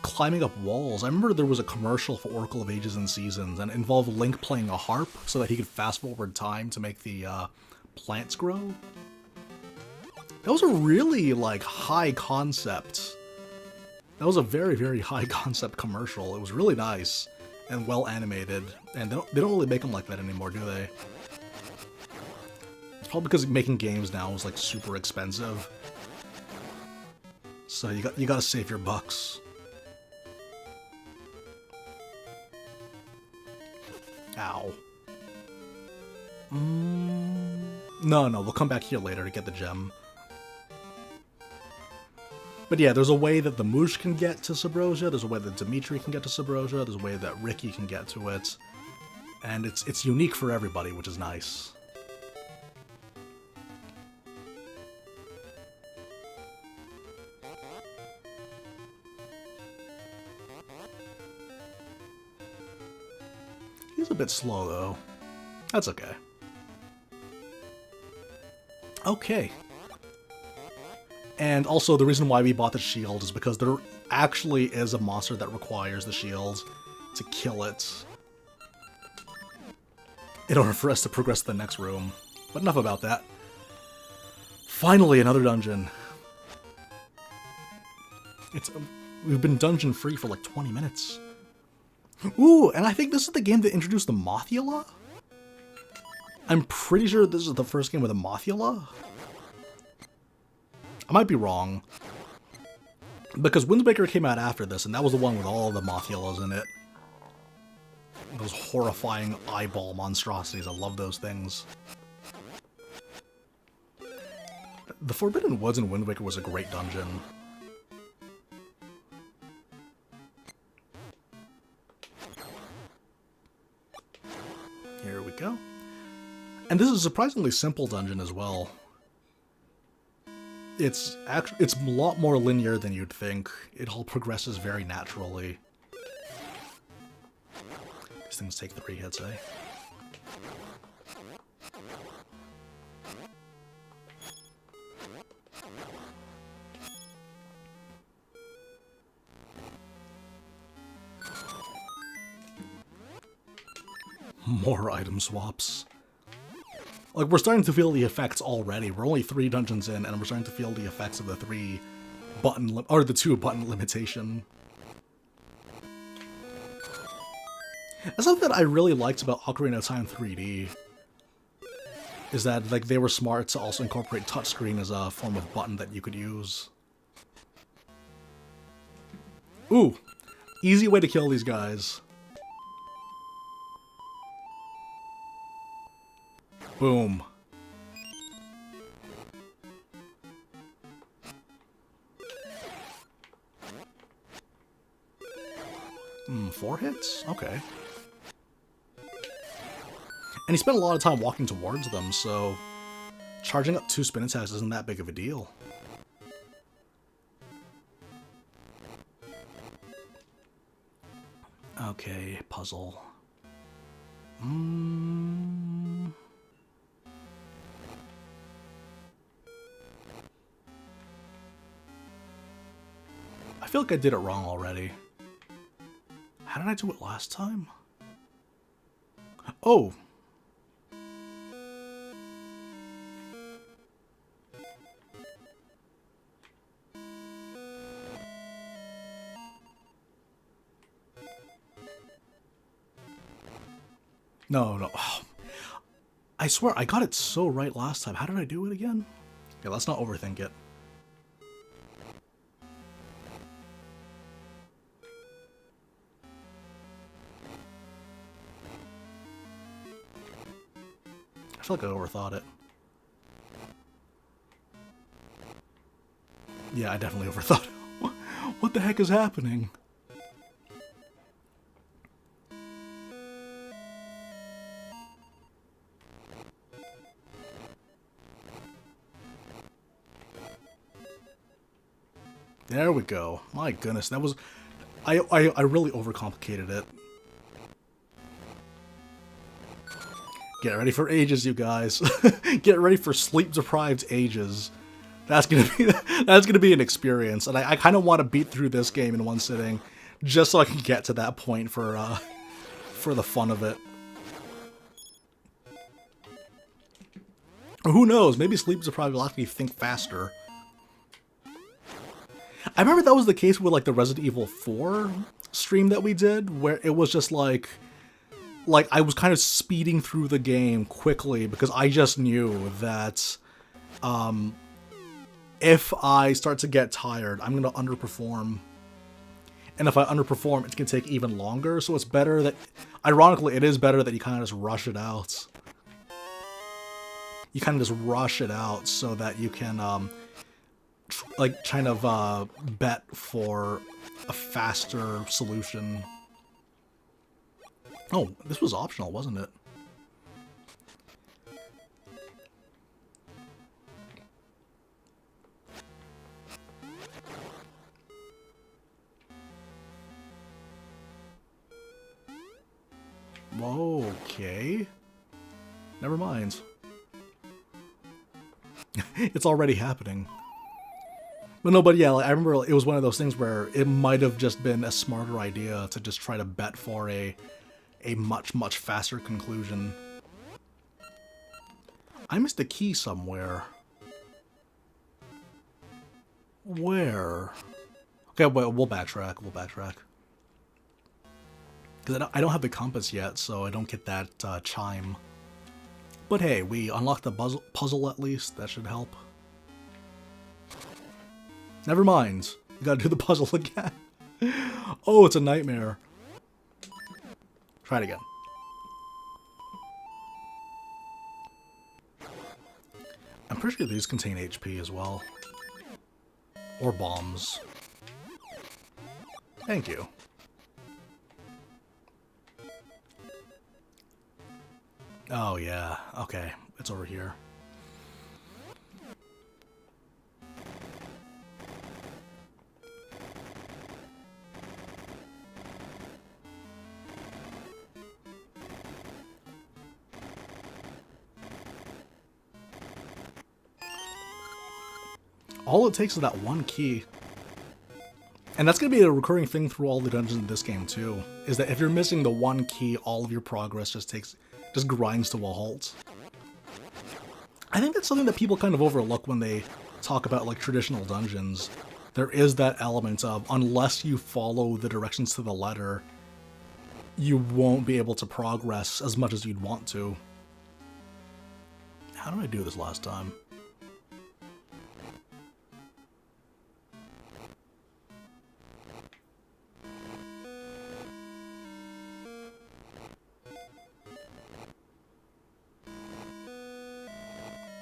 climbing up walls, I remember there was a commercial for Oracle of Ages and Seasons, and it involved Link playing a harp so that he could fast-forward time to make the, plants grow. That was a really, like, high concept. That was a very, very high concept commercial. It was really nice and well animated, and they don't really make them like that anymore, do they? It's probably because making games now is, like, super expensive. So you gotta save your bucks. Ow. No, we'll come back here later to get the gem. But yeah, there's a way that the Moosh can get to Subrosia, there's a way that Dimitri can get to Subrosia, there's a way that Ricky can get to it. And it's unique for everybody, which is nice. He's a bit slow, though. That's okay. Okay. And also, the reason why we bought the shield is because there actually is a monster that requires the shield to kill it. in order for us to progress to the next room. But enough about that. Finally, another dungeon. We've been dungeon free for like 20 minutes. Ooh, and I think this is the game that introduced the Mothula? I'm pretty sure this is the first game with a Mothula. I might be wrong. Because Windsbaker came out after this, and that was the one with all the Mothulas in it. Those horrifying eyeball monstrosities. I love those things. The Forbidden Woods in Wind Waker was a great dungeon. Here we go. And this is a surprisingly simple dungeon as well. It's a lot more linear than you'd think. It all progresses very naturally. These things take 3 hits, eh? More item swaps. Like, we're starting to feel the effects already. We're only 3 dungeons in, and we're starting to feel the effects of the 2 button limitation. That's something that I really liked about Ocarina of Time 3D. Is that, like, they were smart to also incorporate touchscreen as a form of button that you could use. Ooh! Easy way to kill these guys. Boom. 4 hits? Okay. And he spent a lot of time walking towards them, so charging up 2 spin attacks isn't that big of a deal. Okay, puzzle. I feel like I did it wrong already. How did I do it last time? Oh! No. Oh. I swear, I got it so right last time. How did I do it again? Okay, let's not overthink it. I feel like I overthought it. Yeah, I definitely overthought it. What the heck is happening? There we go. My goodness, that was... I really overcomplicated it. Get ready for ages, you guys. Get ready for sleep-deprived ages. That's gonna be an experience, and I kind of want to beat through this game in one sitting, just so I can get to that point for the fun of it. Or who knows? Maybe sleep-deprived will actually think faster. I remember that was the case with like the Resident Evil 4 stream that we did, where it was just like I was kind of speeding through the game quickly because I just knew that if I start to get tired, I'm going to underperform. And if I underperform, it's going to take even longer, so it's better that... Ironically, it is better that you kind of just rush it out. You kind of just rush it out so that you can... like, kind of bet for a faster solution. Oh, this was optional, wasn't it? Okay. Never mind. It's already happening. But no, but yeah, like, I remember it was one of those things where it might have just been a smarter idea to just try to bet for a much, much faster conclusion. I missed a key somewhere. Where? Okay, well, we'll backtrack. We'll backtrack. Because I don't have the compass yet, so I don't get that chime. But hey, we unlocked the puzzle at least. That should help. Never mind. You gotta do the puzzle again. Oh, it's a nightmare. Try it again. I'm pretty sure these contain HP as well. Or bombs. Thank you. Oh yeah, okay. It's over here. All it takes is that one key. And that's going to be a recurring thing through all the dungeons in this game too, is that if you're missing the one key, all of your progress just grinds to a halt. I think that's something that people kind of overlook when they talk about like traditional dungeons. There is that element of, unless you follow the directions to the letter, you won't be able to progress as much as you'd want to. How did I do this last time?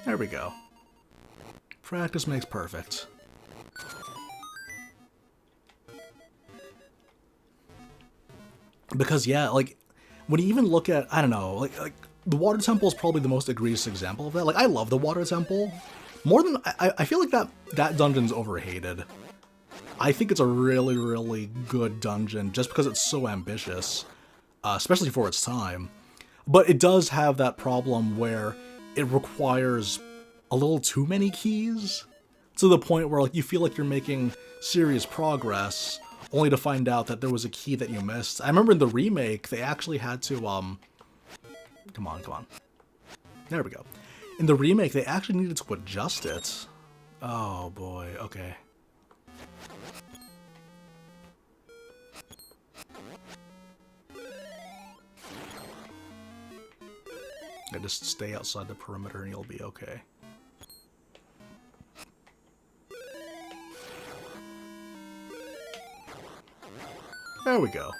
There we go. Practice makes perfect. Because yeah, like, when you even look at, I don't know, like the water temple is probably the most egregious example of that. Like, I love the water temple. More than, I feel like that dungeon's overhated. I think it's a really, really good dungeon just because it's so ambitious, especially for its time. But it does have that problem where it requires a little too many keys to the point where like you feel like you're making serious progress only to find out that there was a key that you missed. I remember in the remake they actually had to come on. There we go. In the remake they actually needed to adjust it. Oh boy, okay. Just stay outside the perimeter and you'll be okay. There we go.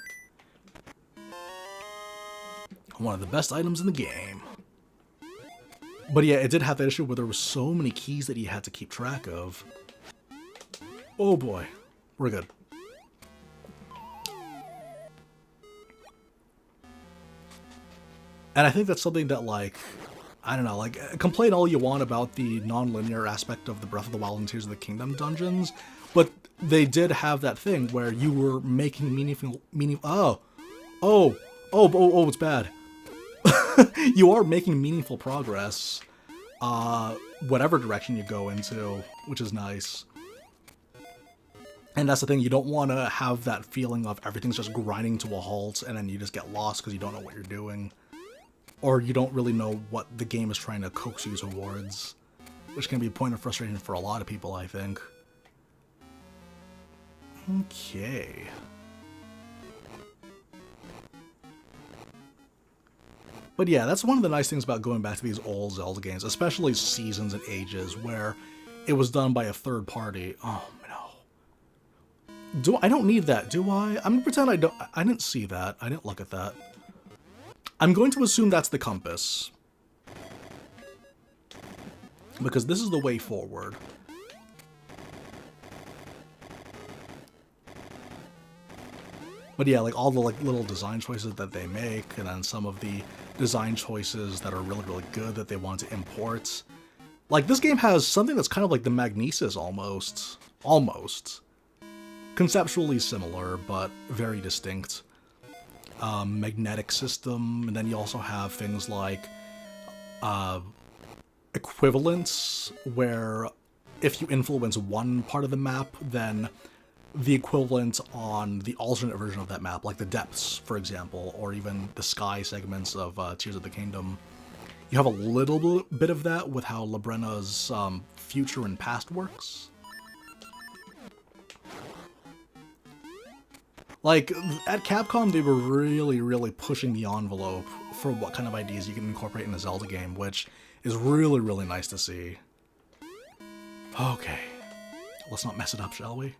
One of the best items in the game. But yeah, it did have that issue where there were so many keys that you had to keep track of. Oh boy, we're good. And I think that's something that, like, I don't know, like, complain all you want about the non-linear aspect of the Breath of the Wild and Tears of the Kingdom dungeons, but they did have that thing where you were making oh, it's bad. You are making meaningful progress, whatever direction you go into, which is nice. And that's the thing, you don't want to have that feeling of everything's just grinding to a halt and then you just get lost because you don't know what you're doing. Or you don't really know what the game is trying to coax you towards, which can be a point of frustration for a lot of people, I think. Okay. But yeah, that's one of the nice things about going back to these old Zelda games, especially Seasons and Ages, where it was done by a third party. Oh no. I don't need that, do I? I'm gonna pretend I didn't see that. I didn't look at that. I'm going to assume that's the compass. Because this is the way forward. But yeah, like all the like little design choices that they make, and then some of the design choices that are really, really good that they want to import. Like this game has something that's kind of like the Magnesis almost. Almost. Conceptually similar, but very distinct. Magnetic system, and then you also have things like equivalence, where if you influence one part of the map, then the equivalent on the alternate version of that map, like the depths, for example, or even the sky segments of Tears of the Kingdom, You have a little bit of that with how Labrenna's future and past works. Like, at Capcom, they were really pushing the envelope for what kind of ideas you can incorporate in a Zelda game, which is really nice to see. Okay, let's not mess it up, shall we?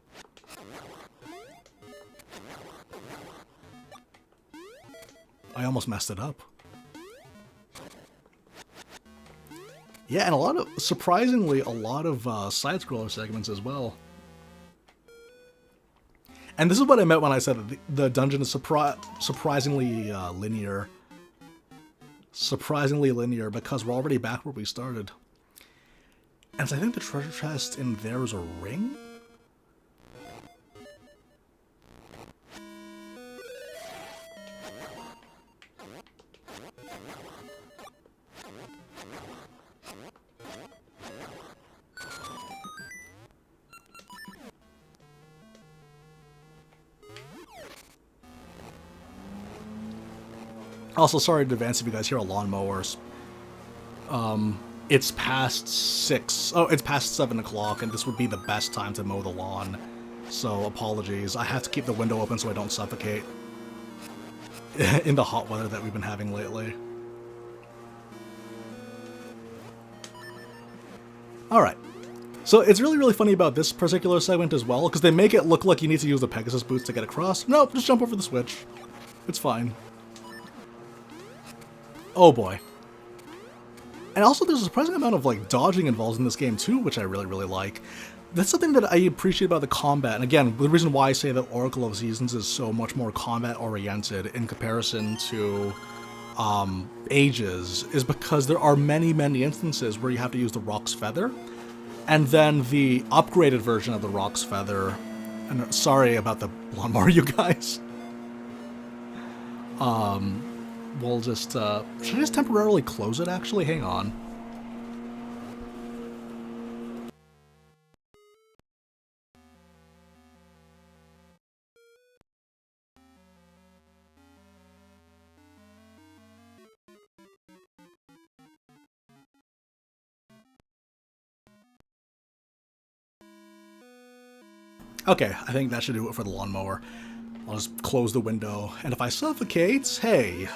I almost messed it up. Yeah, and surprisingly, a lot of side-scroller segments as well. And this is what I meant when I said that the dungeon is surprisingly linear. Surprisingly linear, because we're already back where we started. And so I think the treasure chest in there is a ring? Also, sorry in advance if you guys hear a lawnmowers. It's past 6. Oh, it's past 7 o'clock, and this would be the best time to mow the lawn. So, apologies. I have to keep the window open so I don't suffocate in the hot weather that we've been having lately. Alright. So, it's really funny about this particular segment as well, because they make it look like you need to use the Pegasus boots to get across. Nope, just jump over the switch. It's fine. Oh boy. And also there's a surprising amount of like dodging involved in this game too, which I really like. That's something that I appreciate about the combat. And again, the reason why I say that Oracle of Seasons is so much more combat oriented in comparison to Ages is because there are many instances where you have to use the Rock's Feather. And then the upgraded version of the Rock's Feather, and sorry about the lawnmower, you guys. We'll just, should I just temporarily close it, actually? Hang on. Okay, I think that should do it for the lawnmower. I'll just close the window, and if I suffocate, hey,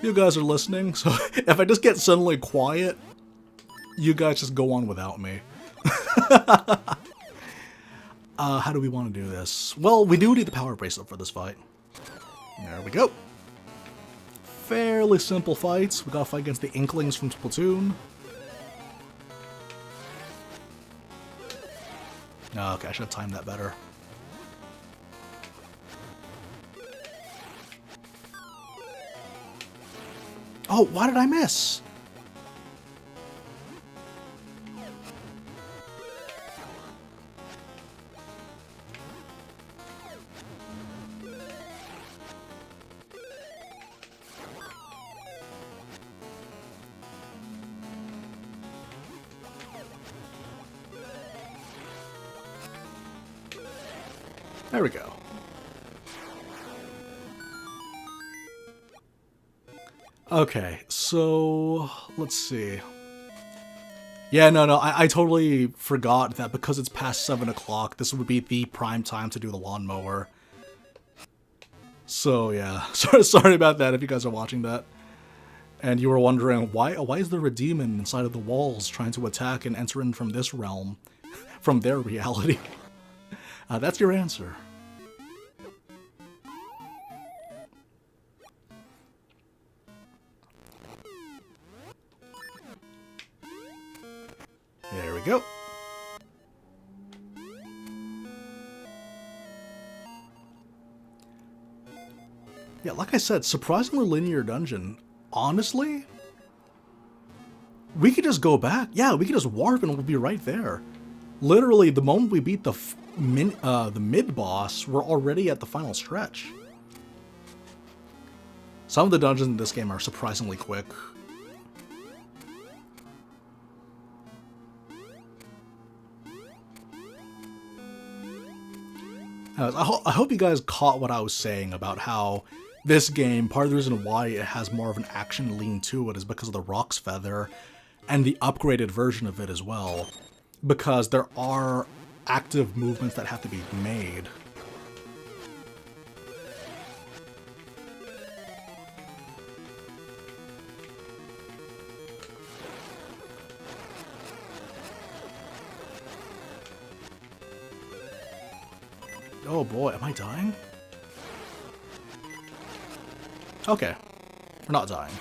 you guys are listening, so if I just get suddenly quiet, you guys just go on without me. How do we want to do this? Well, we do need the power bracelet for this fight. There we go. Fairly simple fights. We gotta fight against the Inklings from Splatoon. Okay, I should have timed that better. Oh, why did I miss? There we go. Okay, so let's see. Yeah, no, I totally forgot that because it's past 7 o'clock, this would be the prime time to do the lawnmower. So yeah, sorry about that if you guys are watching that. And you were wondering, why is there a demon inside of the walls trying to attack and enter in from this realm, from their reality? That's your answer. There we go. Yeah, like I said, surprisingly linear dungeon. Honestly, we could just go back. Yeah, we could just warp and we'll be right there. Literally, the moment we beat the mid-boss, we're already at the final stretch. Some of the dungeons in this game are surprisingly quick. I hope you guys caught what I was saying about how this game, part of the reason why it has more of an action lean to it is because of the Rock's Feather and the upgraded version of it as well. Because there are active movements that have to be made. Oh boy, am I dying? Okay, we're not dying.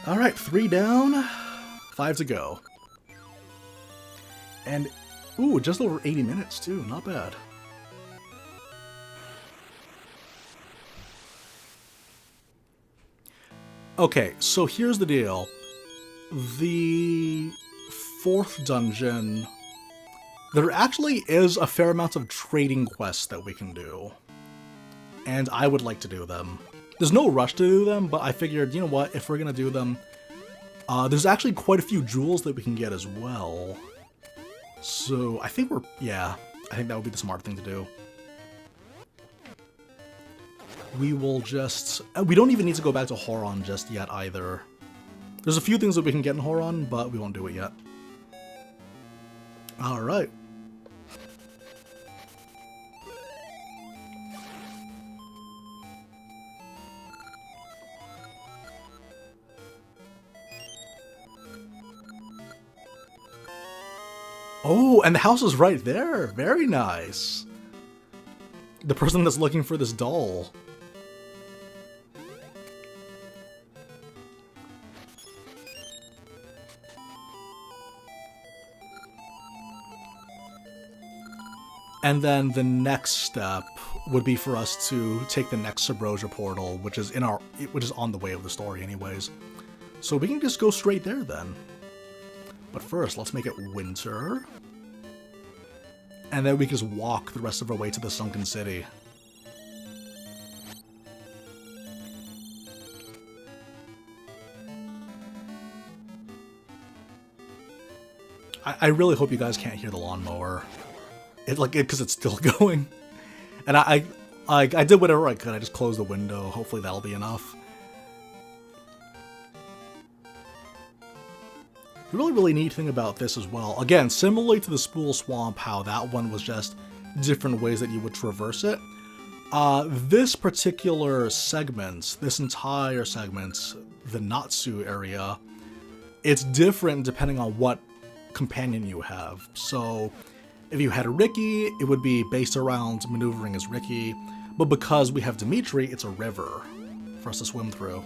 Alright, 3 down, 5 to go. And, ooh, just over 80 minutes too, not bad. Okay, so here's the deal. The 4th dungeon, there actually is a fair amount of trading quests that we can do. And I would like to do them. There's no rush to do them, but I figured, you know what, if we're gonna do them, there's actually quite a few jewels that we can get as well. So I think I think that would be the smart thing to do. We will just, we don't even need to go back to Horon just yet either. There's a few things that we can get in Horon, but we won't do it yet. Alright. Oh, and the house is right there. Very nice. The person that's looking for this doll. And then the next step would be for us to take the next Subrosia portal, which is on the way of the story anyways. So we can just go straight there then. But first, let's make it winter. And then we can just walk the rest of our way to the Sunken City. I really hope you guys can't hear the lawnmower. Because it's still going. And I did whatever I could. I just closed the window. Hopefully that'll be enough. The really neat thing about this as well, again, similarly to the Spool Swamp, how that one was just different ways that you would traverse it. This particular segment, this entire segment, the Natsu area, it's different depending on what companion you have. So if you had Ricky, it would be based around maneuvering as Ricky, but because we have Dimitri, it's a river for us to swim through.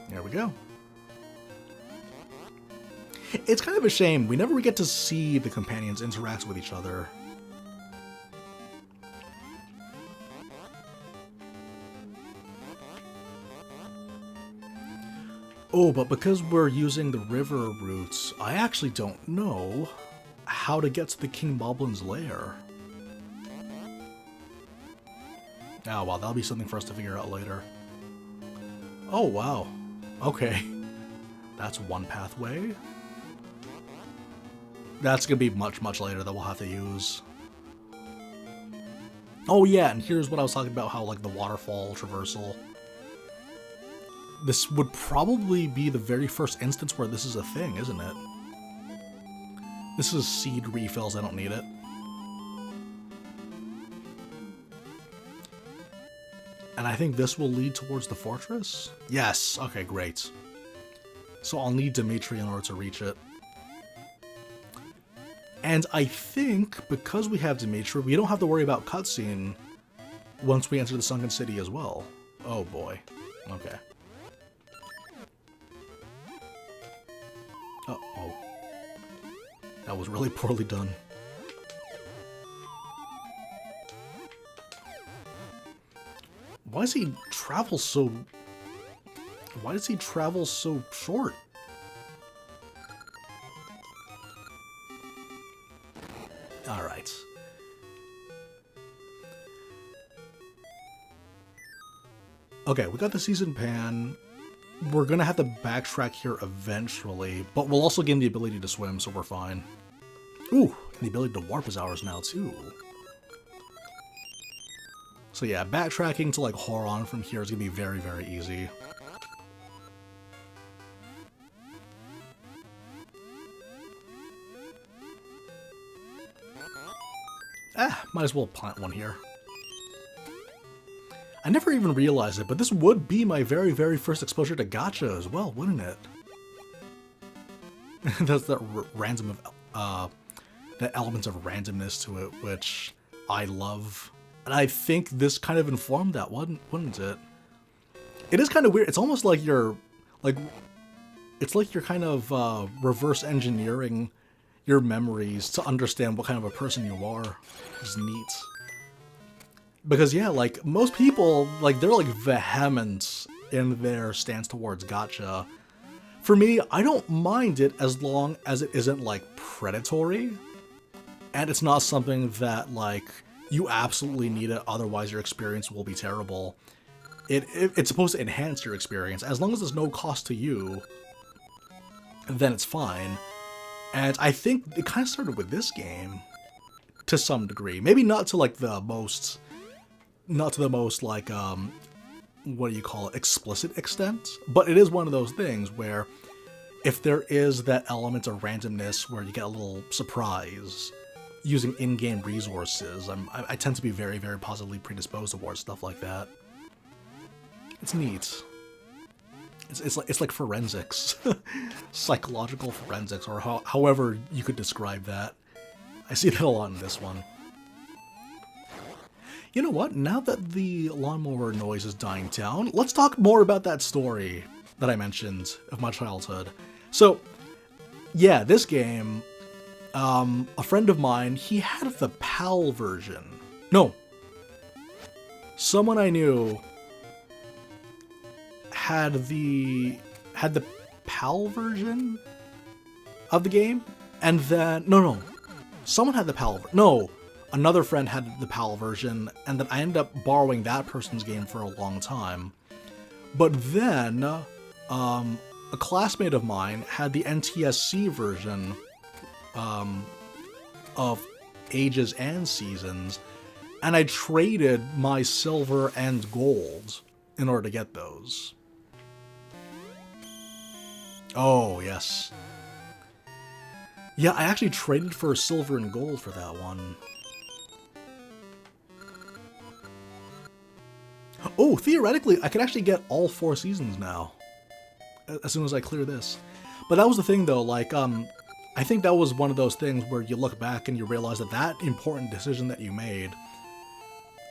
There we go. It's kind of a shame, we never get to see the companions interact with each other. Oh, but because we're using the river routes, I actually don't know how to get to the King Boblin's lair. Oh wow, that'll be something for us to figure out later. Oh wow, okay. That's one pathway. That's gonna be much later that we'll have to use. Oh yeah, and here's what I was talking about, how like the waterfall traversal. This would probably be the very first instance where this is a thing, isn't it? This is seed refills, I don't need it. And I think this will lead towards the fortress? Yes, okay, great. So I'll need Dimitri in order to reach it. And I think, because we have Dimitri, we don't have to worry about cutscene once we enter the Sunken City as well. Oh boy. Okay. Uh-oh. That was really poorly done. Why does he travel so... Why does he travel so short? Alright. Okay, we got the Seasoned Pan. we're gonna have to backtrack here eventually, but we'll also gain the ability to swim, so we're fine. Ooh, and the ability to warp is ours now, too. So yeah, backtracking to, like, Horon from here is gonna be very, very easy. Might as well plant one here. I never even realized it, but this would be my very, very first exposure to gacha as well, wouldn't it? There's that random that elements of randomness to it, which I love. And I think this kind of informed that, wouldn't it? It is kind of weird. It's almost like you're, like, it's like you're kind of reverse engineering your memories to understand what kind of a person you are. It's neat. Because yeah, like, most people, like, they're like vehement in their stance towards gacha. For me, I don't mind it as long as it isn't, like, predatory. And it's not something that, like, you absolutely need it, otherwise your experience will be terrible. It's supposed to enhance your experience. As long as there's no cost to you, then it's fine. And I think it kind of started with this game, to some degree. Maybe not to, like, the most, like, what do you call it, explicit extent, but it is one of those things where if there is that element of randomness where you get a little surprise using in-game resources, I tend to be very, very positively predisposed towards stuff like that. It's neat. It's like forensics. Psychological forensics, or however you could describe that. I see that a lot in this one. You know what? Now that the lawnmower noise is dying down, let's talk more about that story that I mentioned of my childhood. So, yeah, this game, a friend of mine, he had the PAL version. No. Someone I knew had the PAL version of the game, and then no, someone had the PAL. No, another friend had the PAL version, and then I ended up borrowing that person's game for a long time. But then, a classmate of mine had the NTSC version of Ages and Seasons, and I traded my silver and gold in order to get those. Oh, yes. Yeah, I actually traded for silver and gold for that one. Oh, theoretically, I could actually get all 4 seasons now, as soon as I clear this. But that was the thing, though, like, I think that was one of those things where you look back and you realize that important decision that you made,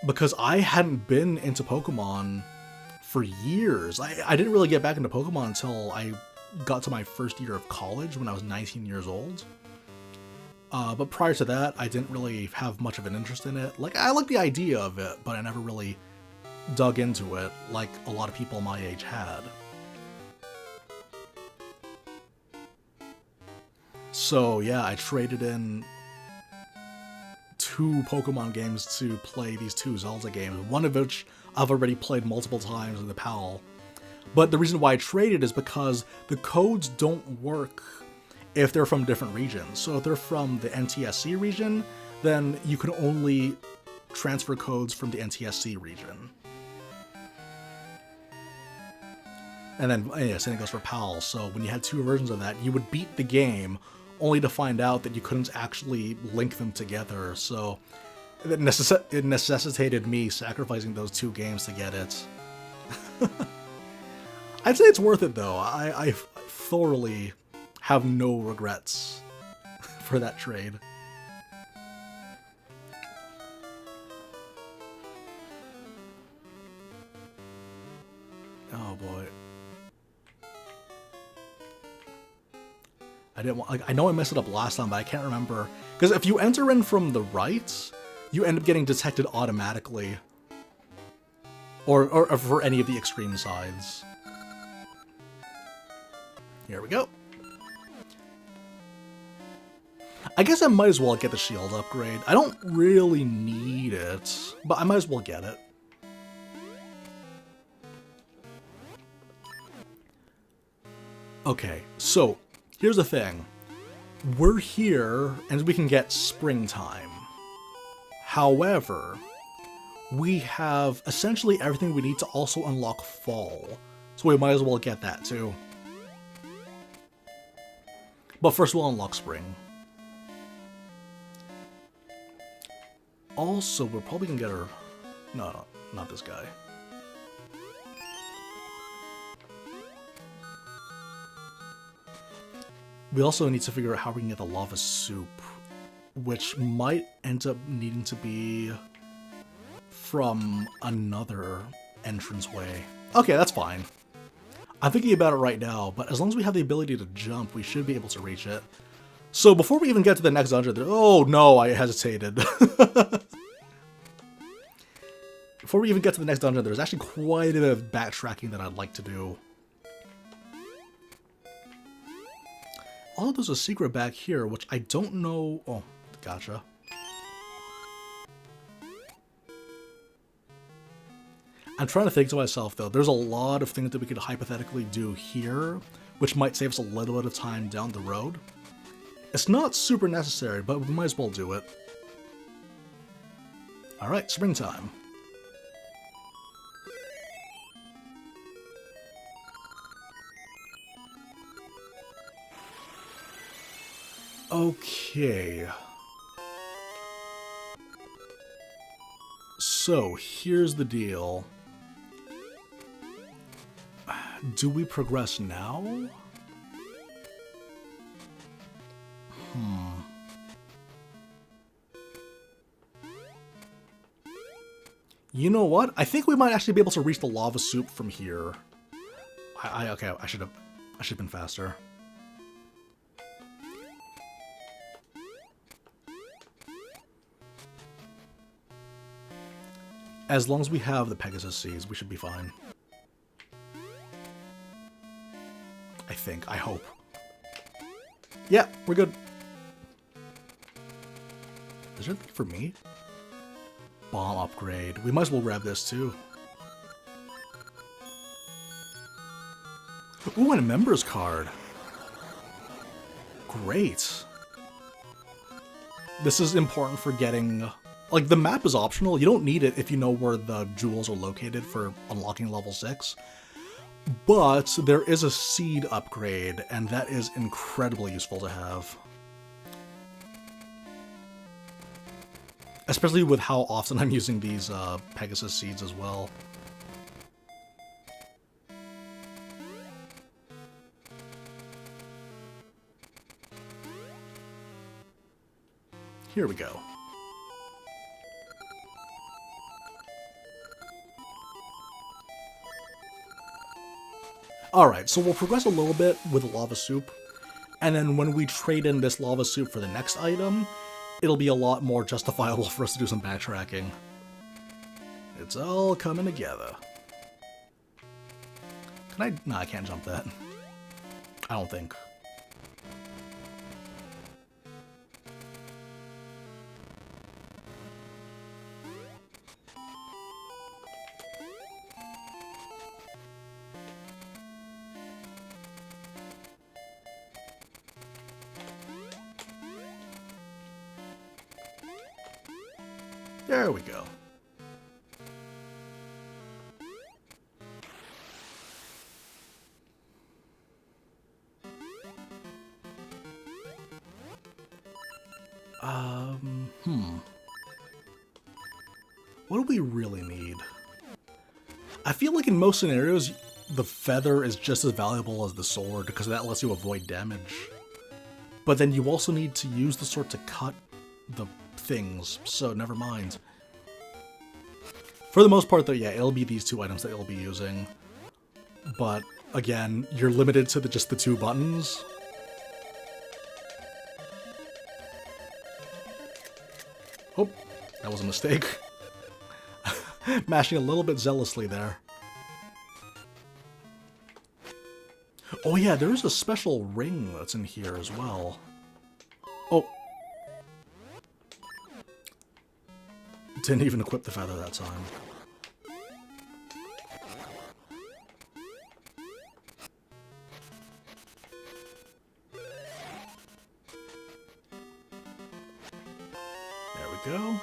because I hadn't been into Pokemon for years. I didn't really get back into Pokemon until I got to my first year of college when I was 19 years old. But prior to that, I didn't really have much of an interest in it. Like, I liked the idea of it, but I never really dug into it like a lot of people my age had. So yeah, I traded in 2 Pokemon games to play these 2 Zelda games, one of which I've already played multiple times in the PAL. But the reason why I traded is because the codes don't work if they're from different regions. So if they're from the NTSC region, then you can only transfer codes from the NTSC region. And then, yeah, same goes for PAL. So when you had 2 versions of that, you would beat the game only to find out that you couldn't actually link them together. So it necessitated me sacrificing those 2 games to get it. I'd say it's worth it, though. I thoroughly have no regrets for that trade. Oh boy. I didn't want, like, I know I messed it up last time, but I can't remember. Because if you enter in from the right, you end up getting detected automatically. Or for any of the extreme sides. Here we go. I guess I might as well get the shield upgrade. I don't really need it, but I might as well get it. Okay, so here's the thing. We're here and we can get springtime. However, we have essentially everything we need to also unlock fall. So we might as well get that too. But first we'll unlock spring. Also, we're probably gonna get her... No, not this guy. We also need to figure out how we can get the lava soup, which might end up needing to be from another entranceway. Okay, that's fine. I'm thinking about it right now, but as long as we have the ability to jump, we should be able to reach it. So before we even get to the next dungeon, oh no, I hesitated. Before we even get to the next dungeon, there's actually quite a bit of backtracking that I'd like to do. Oh, there's a secret back here, which I don't know... Oh, gotcha. I'm trying to think to myself, though, there's a lot of things that we could hypothetically do here, which might save us a little bit of time down the road. It's not super necessary, but we might as well do it. Alright, springtime. Okay. So, here's the deal. Do we progress now? You know what? I think we might actually be able to reach the lava soup from here. Okay, I should have been faster. As long as we have the Pegasus Seeds, we should be fine. I think. I hope. Yeah, we're good. Is there anything for me? Bomb upgrade. We might as well grab this too. Ooh, and a member's card. Great. This is important for getting... Like, the map is optional. You don't need it if you know where the jewels are located for unlocking level 6. But there is a seed upgrade, and that is incredibly useful to have. Especially with how often I'm using these Pegasus seeds as well. Here we go. Alright, so we'll progress a little bit with the lava soup, and then when we trade in this lava soup for the next item, it'll be a lot more justifiable for us to do some backtracking. It's all coming together. Can I? No, I can't jump that. I don't think. There we go. What do we really need? I feel like in most scenarios, the feather is just as valuable as the sword because that lets you avoid damage. But then you also need to use the sword to cut the things, so never mind. For the most part, though, yeah, it'll be these two items that you'll be using. But, again, you're limited to just the 2 buttons. Oh, that was a mistake. Mashing a little bit zealously there. Oh yeah, there's a special ring that's in here as well. Oh. Didn't even equip the feather that time. we go.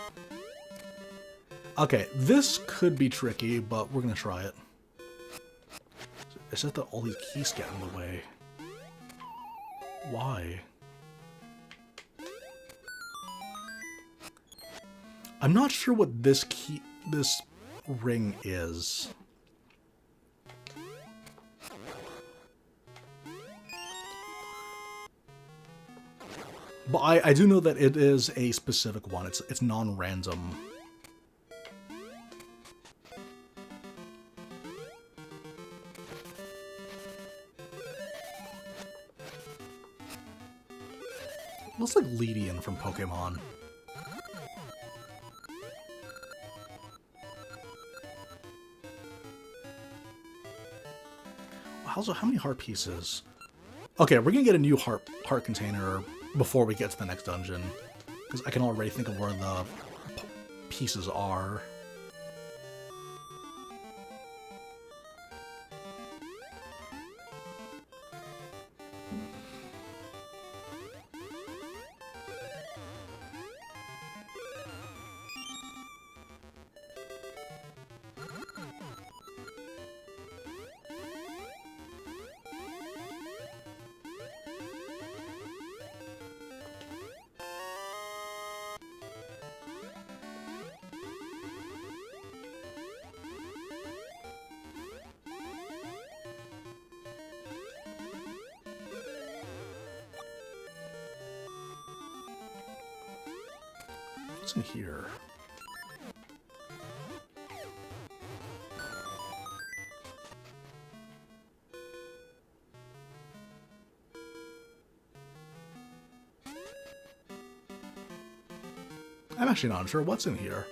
Okay, this could be tricky, but we're gonna try it. It's just that all these keys get in the way. Why? I'm not sure what this ring is. But I do know that it is a specific one. It's non-random. Looks like Ledian from Pokemon. Also, how many heart pieces? Okay, we're gonna get a new heart container before we get to the next dungeon, because I can already think of where the pieces are. What's in here? I'm actually not sure what's in here.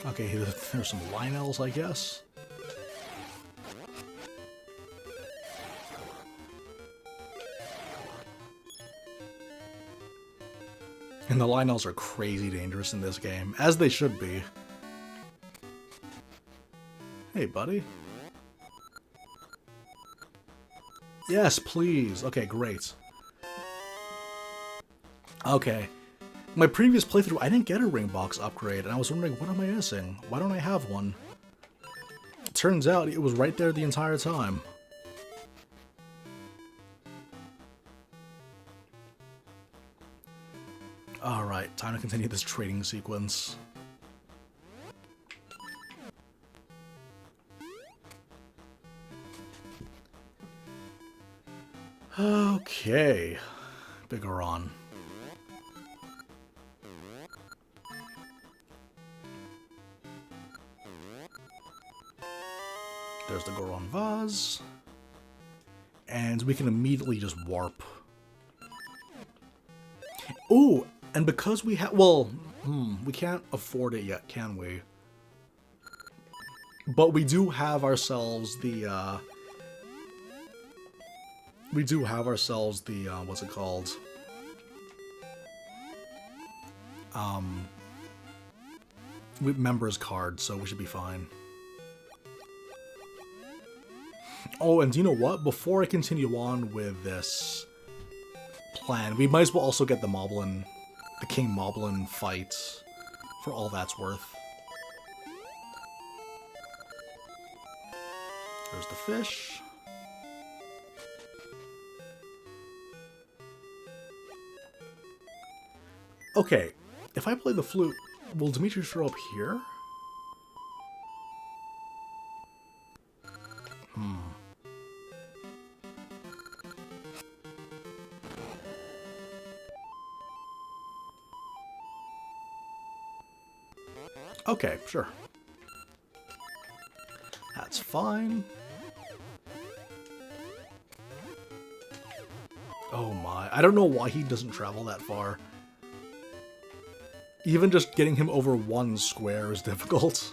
Okay, there's some Lionels, I guess. And the Lionels are crazy dangerous in this game, as they should be. Hey, buddy. Yes, please. Okay, great. Okay. My previous playthrough, I didn't get a ring box upgrade, and I was wondering, what am I missing? Why don't I have one? It turns out it was right there the entire time. Alright, time to continue this trading sequence. Okay. Bigoron. There's the Goron vase. And we can immediately just warp. Ooh, and because we have... Well, we can't afford it yet, can we? But we do have ourselves the, We do have ourselves the, what's it called? Members card, so we should be fine. Oh, and you know what? Before I continue on with this plan, we might as well also get the Moblin, the King Moblin fight, for all that's worth. There's the fish. Okay, if I play the flute, will Dimitri show up here? Okay, sure. That's fine. Oh my, I don't know why he doesn't travel that far. Even just getting him over one square is difficult.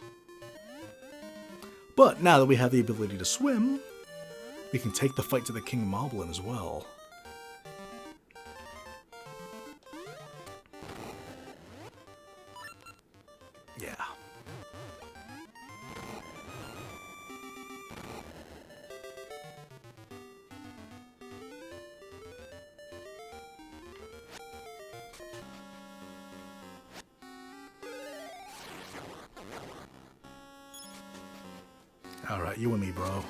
But now that we have the ability to swim, We can take the fight to the King Moblin as well. Yeah. Alright, you and me, bro.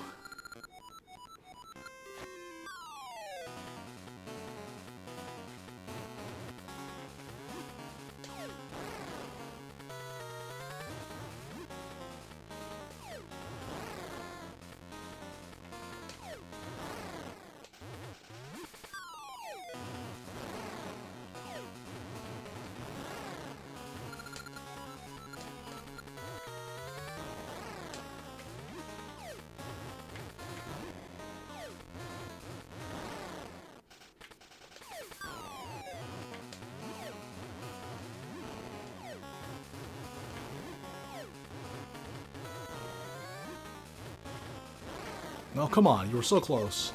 No, come on, you were so close.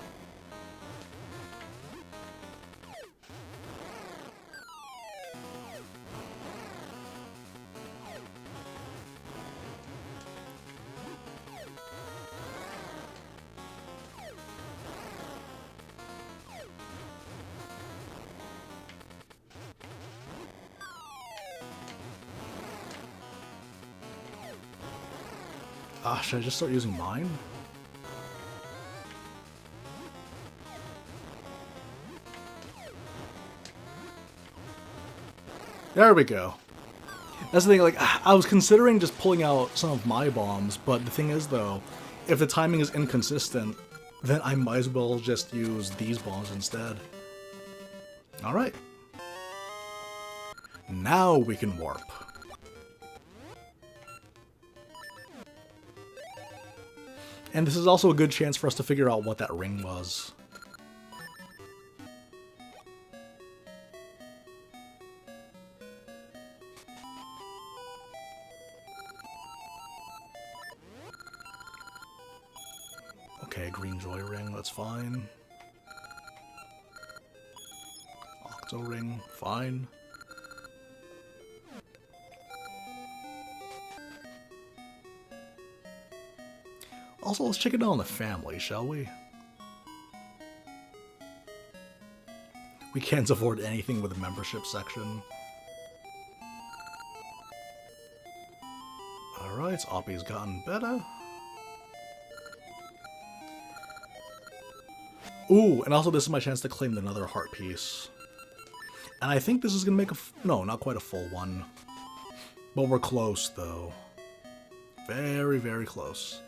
Ah, should I just start using mine? There we go. That's the thing, like, I was considering just pulling out some of my bombs, but the thing is, though, if the timing is inconsistent, then I might as well just use these bombs instead. Alright. Now we can warp. And this is also a good chance for us to figure out what that ring was. Okay, green joy ring, that's fine. Octo ring, fine. Also, let's check it out on the family, shall we? We can't afford anything with a membership section. Alright, Oppie's gotten better. Ooh, and also this is my chance to claim another heart piece. And I think this is gonna make a... no, not quite a full one. But we're close, though. Very, very close.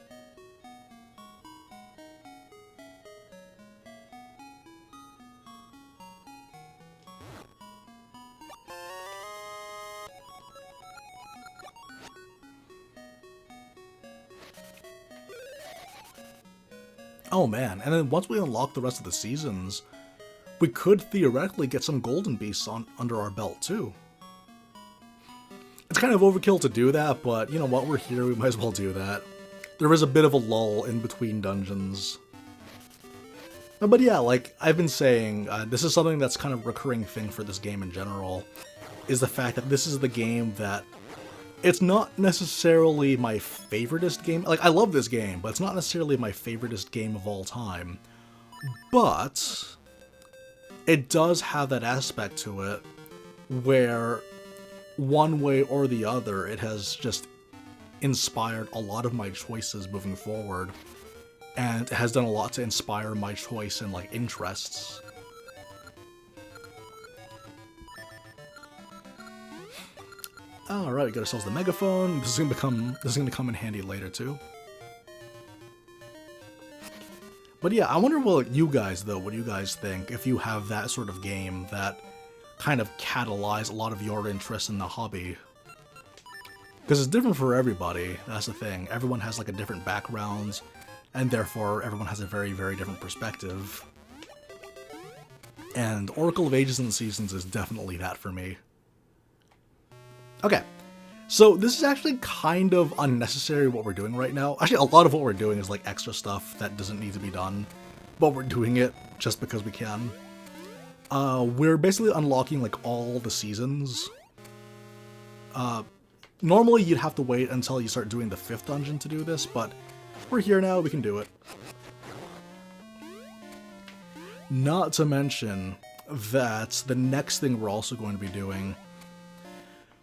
Oh man, and then once we unlock the rest of the seasons, we could theoretically get some golden beasts under our belt too. It's kind of overkill to do that, but you know what, we're here, we might as well do that. There is a bit of a lull in between dungeons. But yeah, like I've been saying, this is something that's kind of a recurring thing for this game in general, is the fact that this is the game that it's not necessarily my favoritist game. Like, I love this game, but it's not necessarily my favoritist game of all time. But it does have that aspect to it where one way or the other, it has just inspired a lot of my choices moving forward. And it has done a lot to inspire my choice and, like, interests. Alright, we got ourselves the megaphone. This is gonna come in handy later too. But yeah, I wonder what you guys think if you have that sort of game that kind of catalyzed a lot of your interest in the hobby. Because it's different for everybody, that's the thing. Everyone has like a different background, and therefore everyone has a very, very different perspective. And Oracle of Ages and Seasons is definitely that for me. Okay, So this is actually kind of unnecessary what we're doing right now. Actually, a lot of what we're doing is like extra stuff that doesn't need to be done, but we're doing it just because we can. We're basically unlocking like all the seasons. Normally you'd have to wait until you start doing the 5th dungeon to do this, but we're here now, we can do it. Not to mention that the next thing we're also going to be doing,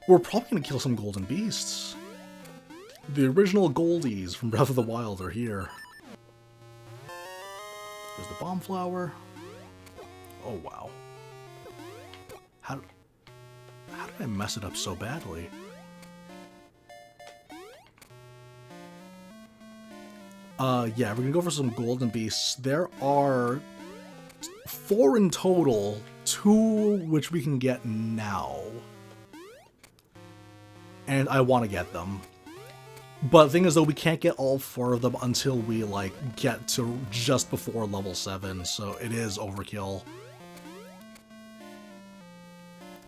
we're probably going to kill some golden beasts. The original goldies from Breath of the Wild are here. There's the bomb flower. Oh wow. How did I mess it up so badly? Yeah, we're gonna go for some golden beasts. There are 4 in total, 2 which we can get now. And I want to get them. But the thing is though, we can't get all 4 of them until we like get to just before level 7, so it is overkill.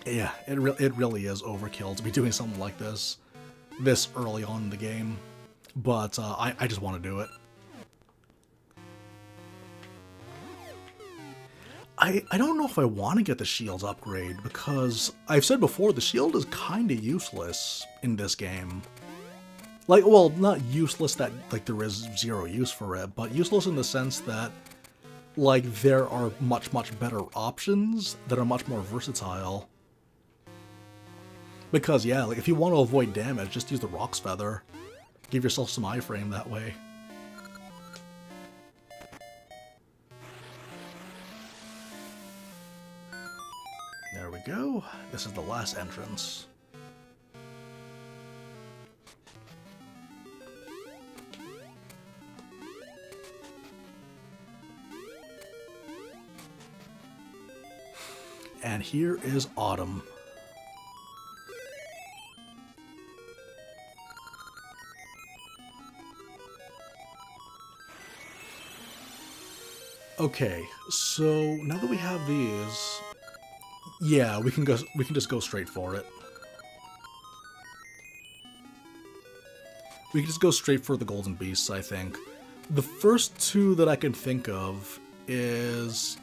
Yeah, it really is overkill to be doing something like this early on in the game. But I just want to do it. I don't know if I want to get the shields upgrade, because I've said before, the shield is kind of useless in this game. Like, well, not useless that, like, there is 0 use for it, but useless in the sense that, like, there are much, much better options that are much more versatile. Because, yeah, like, if you want to avoid damage, just use the Rock's Feather. Give yourself some iframe that way. There we go. This is the last entrance. And here is Autumn. Okay, so now that we have these, yeah, we can just go straight for it. We can just go straight for the golden beasts, I think. The first 2 that I can think of is...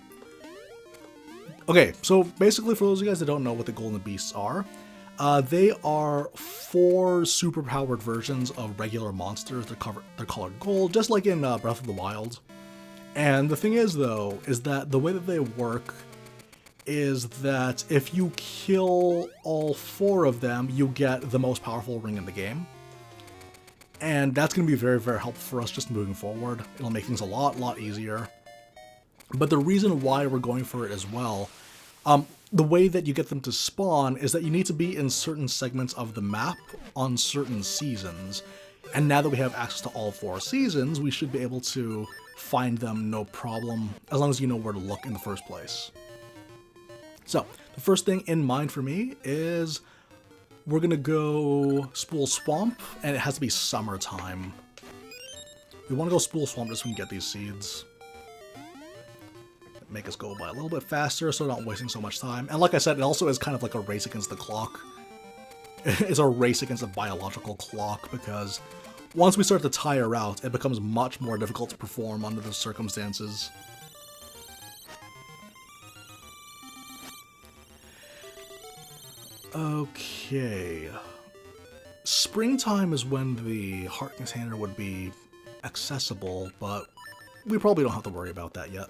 Okay, so basically for those of you guys that don't know what the golden beasts are, they are 4 superpowered versions of regular monsters. They're colored gold, just like in Breath of the Wild. And the thing is, though, is that the way that they work is that if you kill all 4 of them, you get the most powerful ring in the game. And that's going to be very, very helpful for us just moving forward. It'll make things a lot easier. But the reason why we're going for it as well, the way that you get them to spawn is that you need to be in certain segments of the map on certain seasons. And now that we have access to all 4 seasons, we should be able to find them no problem, as long as you know where to look in the first place. So, the first thing in mind for me is we're gonna go Spool Swamp, and it has to be summertime. We want to go Spool Swamp just so we can get these seeds. Make us go by a little bit faster so we're not wasting so much time. And like I said, it also is kind of like a race against the clock. It's a race against a biological clock, because once we start to tire out, it becomes much more difficult to perform under the circumstances. Okay. Springtime is when the Heart Container would be accessible, but we probably don't have to worry about that yet.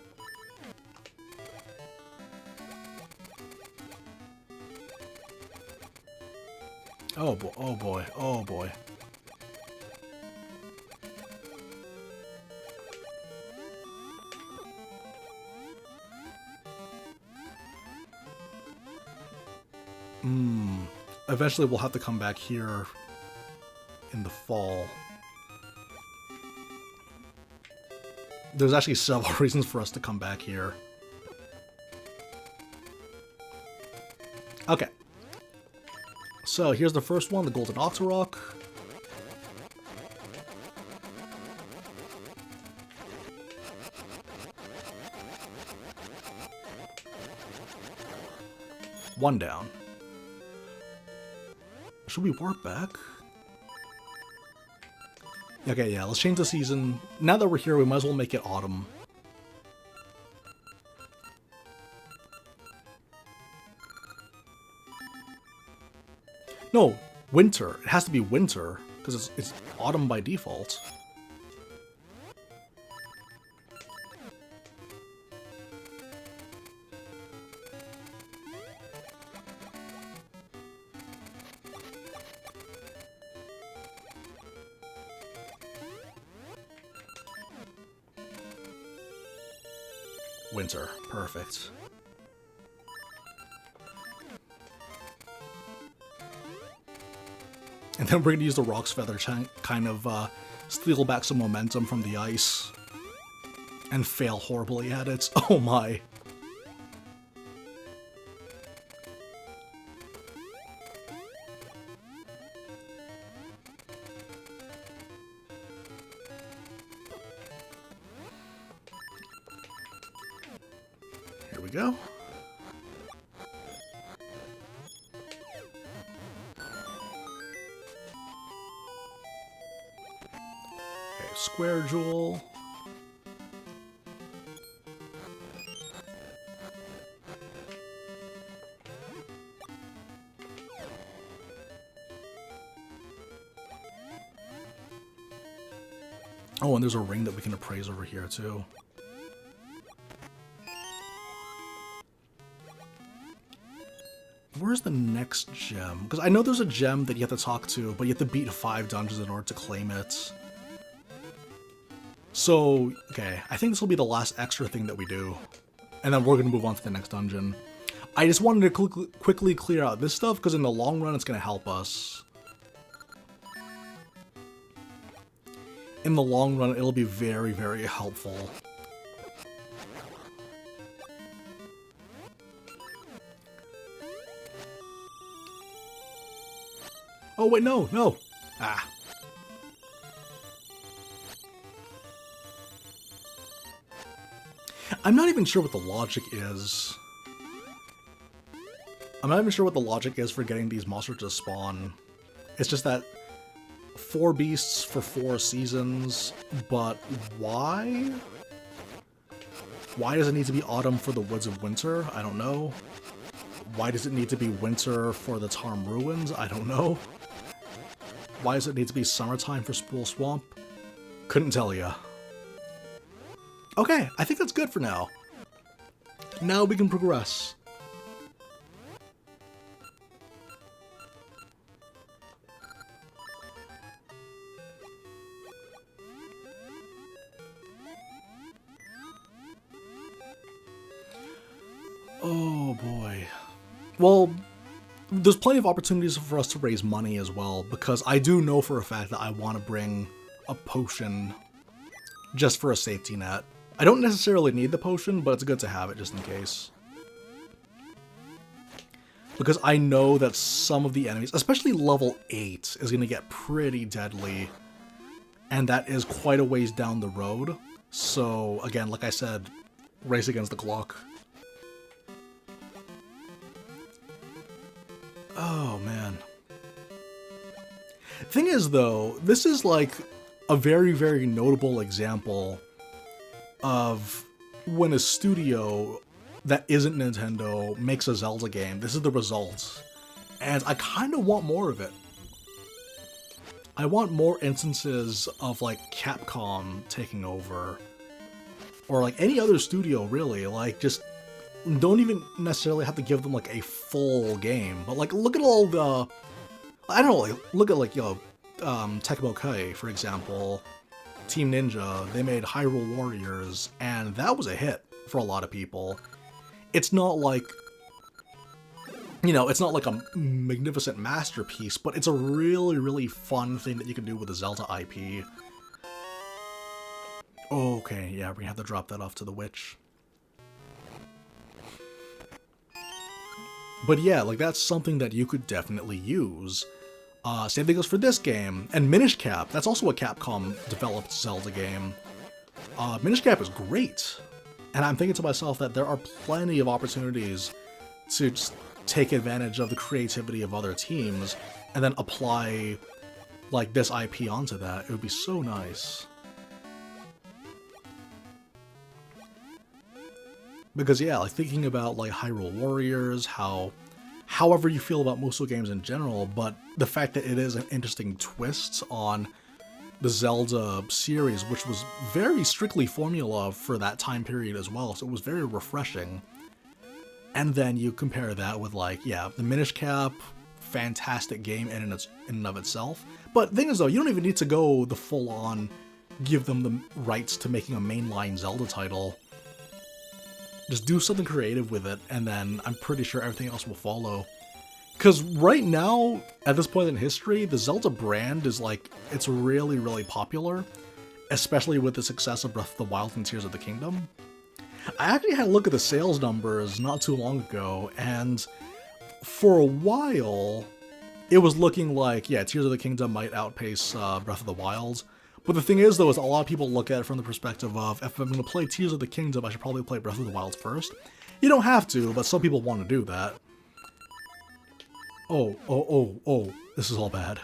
Oh boy, oh boy, oh boy. Eventually we'll have to come back here in the fall. There's actually several reasons for us to come back here. Okay. So here's the first one, the Golden Octorok. One down. Should we warp back? Okay, yeah, let's change the season. Now that we're here, we might as well make it autumn. No, winter. It has to be winter, because it's autumn by default. Winter. Perfect. And then we're going to use the Rock's Feather to kind of steal back some momentum from the ice. And fail horribly at it. Oh my. Here we go. Square Jewel. Oh, and there's a ring that we can appraise over here too. Where's the next gem? Because I know there's a gem that you have to talk to, but you have to beat 5 dungeons in order to claim it. So, okay, I think this will be the last extra thing that we do. And then we're going to move on to the next dungeon. I just wanted to quickly clear out this stuff, because in the long run, it's going to help us. In the long run, it'll be very, very helpful. Oh, wait, no, no. Ah. I'm not even sure what the logic is. I'm not even sure what the logic is for getting these monsters to spawn. It's just that 4 beasts for 4 seasons, but why? Why does it need to be autumn for the Woods of Winter? I don't know. Why does it need to be winter for the Tarm Ruins? I don't know. Why does it need to be summertime for Spool Swamp? Couldn't tell ya. Okay, I think that's good for now. Now we can progress. Oh boy. Well, there's plenty of opportunities for us to raise money as well, because I do know for a fact that I want to bring a potion just for a safety net. I don't necessarily need the potion, but it's good to have it just in case. Because I know that some of the enemies, especially level 8, is going to get pretty deadly. And that is quite a ways down the road. So, again, like I said, race against the clock. Oh, man. Thing is, though, this is like a very, very notable example of when a studio that isn't Nintendo makes a Zelda game. This is the result. And I kind of want more of it. I want more instances of, like, Capcom taking over. Or, like, any other studio, really. Like, just don't even necessarily have to give them, like, a full game. But, like, look at all the... I don't know, like, look at, like, you know, Tecmo Kai, for example. Team Ninja, they made Hyrule Warriors, and that was a hit for a lot of people. It's not like, you know, it's not like a magnificent masterpiece, but it's a really, really fun thing that you can do with a Zelda IP. Okay, yeah, we have to drop that off to the witch. But yeah, like, that's something that you could definitely use. Same thing goes for this game. And Minish Cap, that's also a Capcom-developed Zelda game. Minish Cap is great. And I'm thinking to myself that there are plenty of opportunities to just take advantage of the creativity of other teams and then apply like this IP onto that. It would be so nice. Because yeah, like thinking about like Hyrule Warriors, however you feel about Musou games in general, but the fact that it is an interesting twist on the Zelda series, which was very strictly formula for that time period as well, so it was very refreshing. And then you compare that with like, yeah, the Minish Cap, fantastic game in and of itself. But the thing is though, you don't even need to go the full on, give them the rights to making a mainline Zelda title. Just do something creative with it, and then I'm pretty sure everything else will follow. Because right now, at this point in history, the Zelda brand is like, it's really, really popular, especially with the success of Breath of the Wild and Tears of the Kingdom. I actually had a look at the sales numbers not too long ago, and for a while, it was looking like, yeah, Tears of the Kingdom might outpace Breath of the Wild. But the thing is, though, is a lot of people look at it from the perspective of, if I'm going to play Tears of the Kingdom, I should probably play Breath of the Wild first. You don't have to, but some people want to do that. Oh, this is all bad.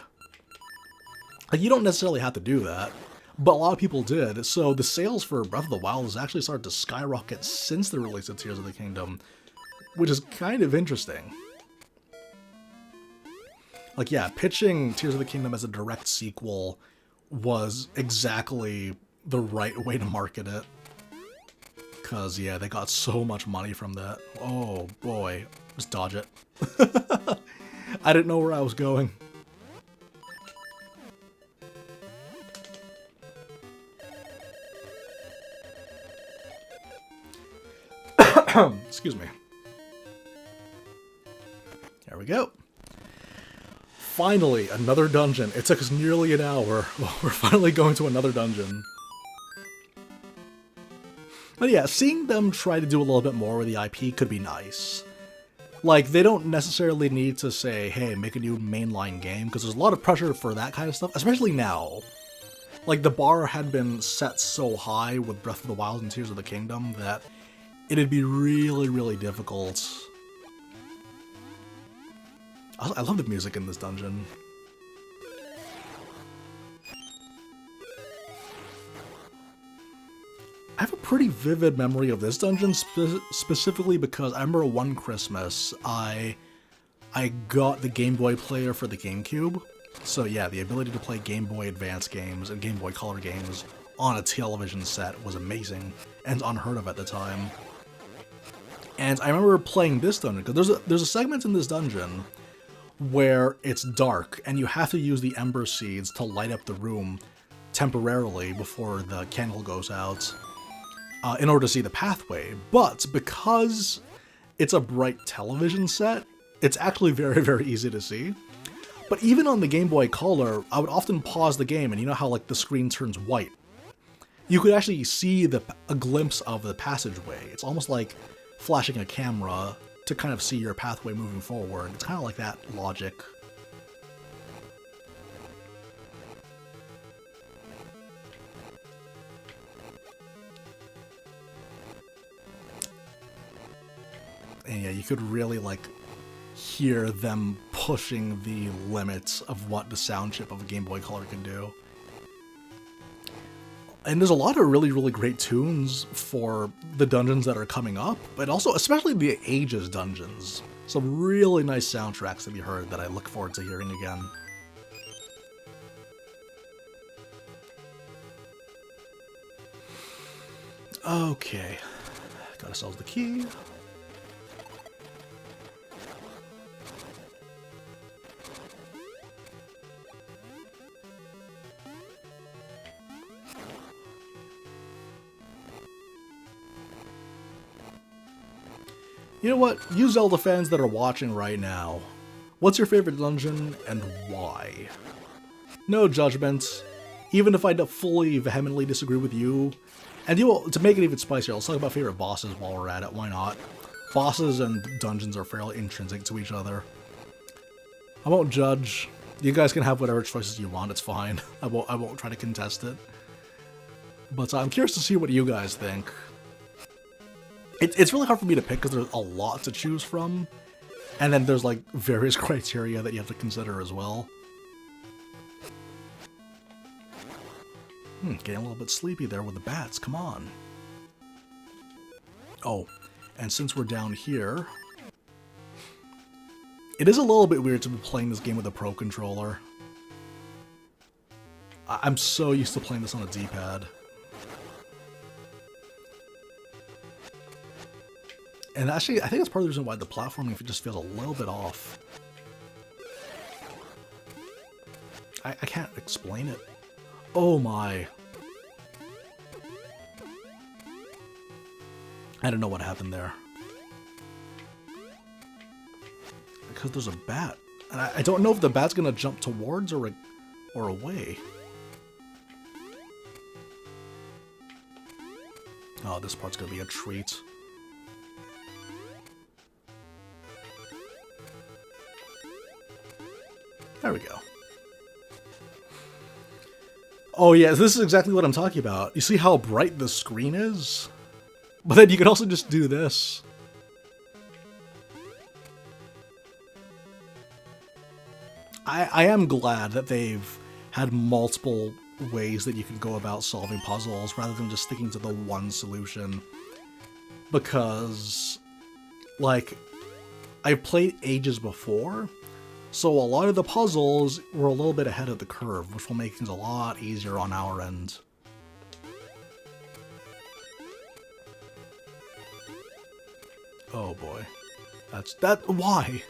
Like, you don't necessarily have to do that, but a lot of people did, so the sales for Breath of the Wild has actually started to skyrocket since the release of Tears of the Kingdom, which is kind of interesting. Like, yeah, pitching Tears of the Kingdom as a direct sequel was exactly the right way to market it. Because, yeah, they got so much money from that. Oh, boy. Just dodge it. I didn't know where I was going. Excuse me. There we go. Finally, another dungeon. It took us nearly an hour. We're finally going to another dungeon. But yeah, seeing them try to do a little bit more with the IP could be nice. Like, they don't necessarily need to say, hey, make a new mainline game, because there's a lot of pressure for that kind of stuff, especially now. Like, the bar had been set so high with Breath of the Wild and Tears of the Kingdom that it'd be really, really difficult. I love the music in this dungeon. I have a pretty vivid memory of this dungeon, specifically because I remember one Christmas, I got the Game Boy player for the GameCube. So yeah, the ability to play Game Boy Advance games and Game Boy Color games on a television set was amazing and unheard of at the time. And I remember playing this dungeon, because there's a segment in this dungeon where it's dark, and you have to use the Ember Seeds to light up the room temporarily before the candle goes out, in order to see the pathway. But because it's a bright television set, it's actually very, very easy to see. But even on the Game Boy Color, I would often pause the game, and you know how like the screen turns white? You could actually see a glimpse of the passageway. It's almost like flashing a camera to kind of see your pathway moving forward. It's kind of like that logic. And yeah, you could really like hear them pushing the limits of what the sound chip of a Game Boy Color can do. And there's a lot of really, really great tunes for the dungeons that are coming up, but also especially the Ages dungeons. Some really nice soundtracks to be heard that I look forward to hearing again. Okay, got ourselves the key. You know what? You Zelda fans that are watching right now, what's your favorite dungeon and why? No judgment, even if I fully vehemently disagree with you. And to make it even spicier, let's talk about favorite bosses while we're at it, why not? Bosses and dungeons are fairly intrinsic to each other. I won't judge. You guys can have whatever choices you want, it's fine. I won't try to contest it. But I'm curious to see what you guys think. It's really hard for me to pick because there's a lot to choose from. And then there's like various criteria that you have to consider as well. Getting a little bit sleepy there with the bats, come on. Oh, and since we're down here, it is a little bit weird to be playing this game with a Pro Controller. I'm so used to playing this on a D-pad. And actually, I think that's part of the reason why the platforming just feels a little bit off. I can't explain it. Oh my. I don't know what happened there. Because there's a bat. And I don't know if the bat's gonna jump towards or away. Oh, this part's gonna be a treat. There we go. Oh yeah, this is exactly what I'm talking about. You see how bright the screen is? But then you can also just do this. I am glad that they've had multiple ways that you can go about solving puzzles rather than just sticking to the one solution. Because, like, I've played ages before, so a lot of the puzzles were a little bit ahead of the curve, which will make things a lot easier on our end. Oh boy. Why?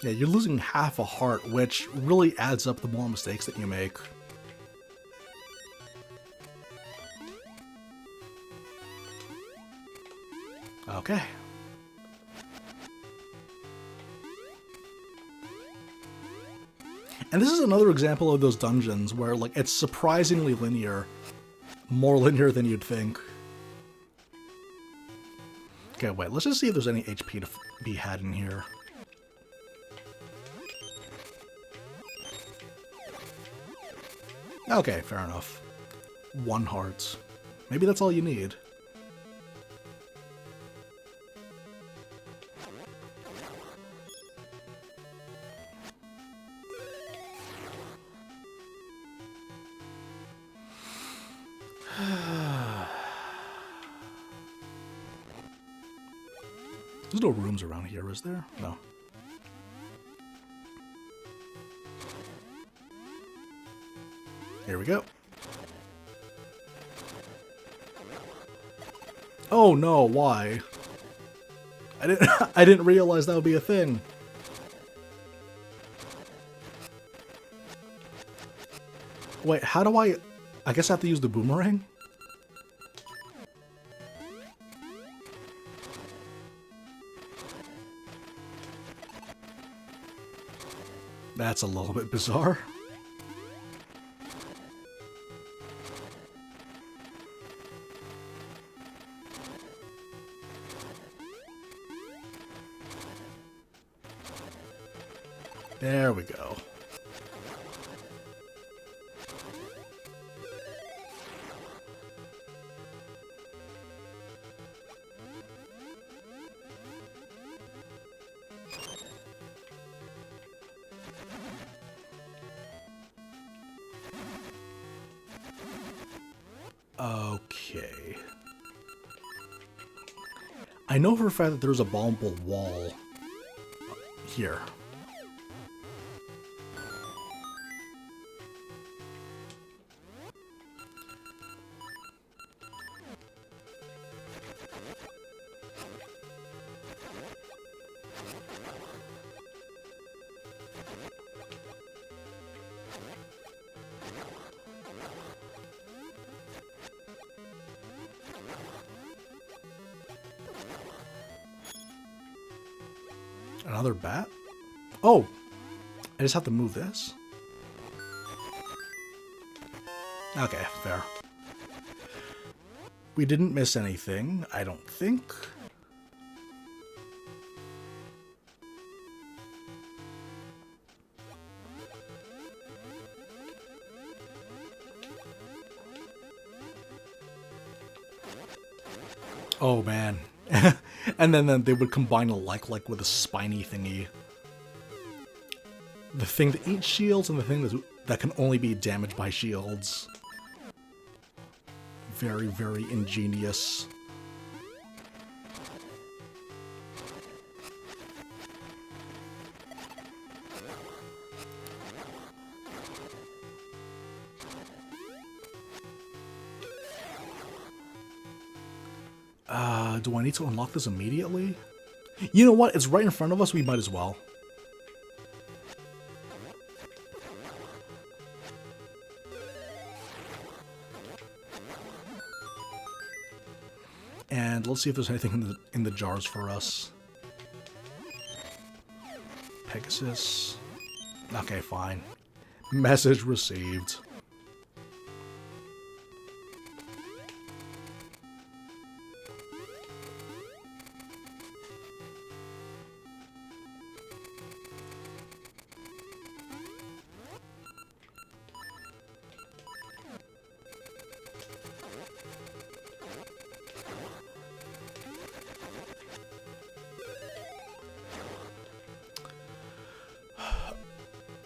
Yeah, you're losing half a heart, which really adds up the more mistakes that you make. Okay. And this is another example of those dungeons where, like, it's surprisingly linear. More linear than you'd think. Okay, wait, let's just see if there's any HP to be had in here. Okay, fair enough. 1 heart. Maybe that's all you need. There's no rooms around here, is there? No. Here we go. Oh no, why? I didn't realize that would be a thing. Wait, how do I guess I have to use the boomerang? That's a little bit bizarre. There we go. Okay. I know for a fact that there's a bombable wall here. Another bat? Oh! I just have to move this? Okay, fair. We didn't miss anything, I don't think. Oh man, And then they would combine a like with a spiny thingy. The thing that eats shields and the thing that can only be damaged by shields. Very, very ingenious. Do I need to unlock this immediately? You know what? It's right in front of us. We might as well. And let's see if there's anything in the jars for us. Pegasus. Okay, fine. Message received.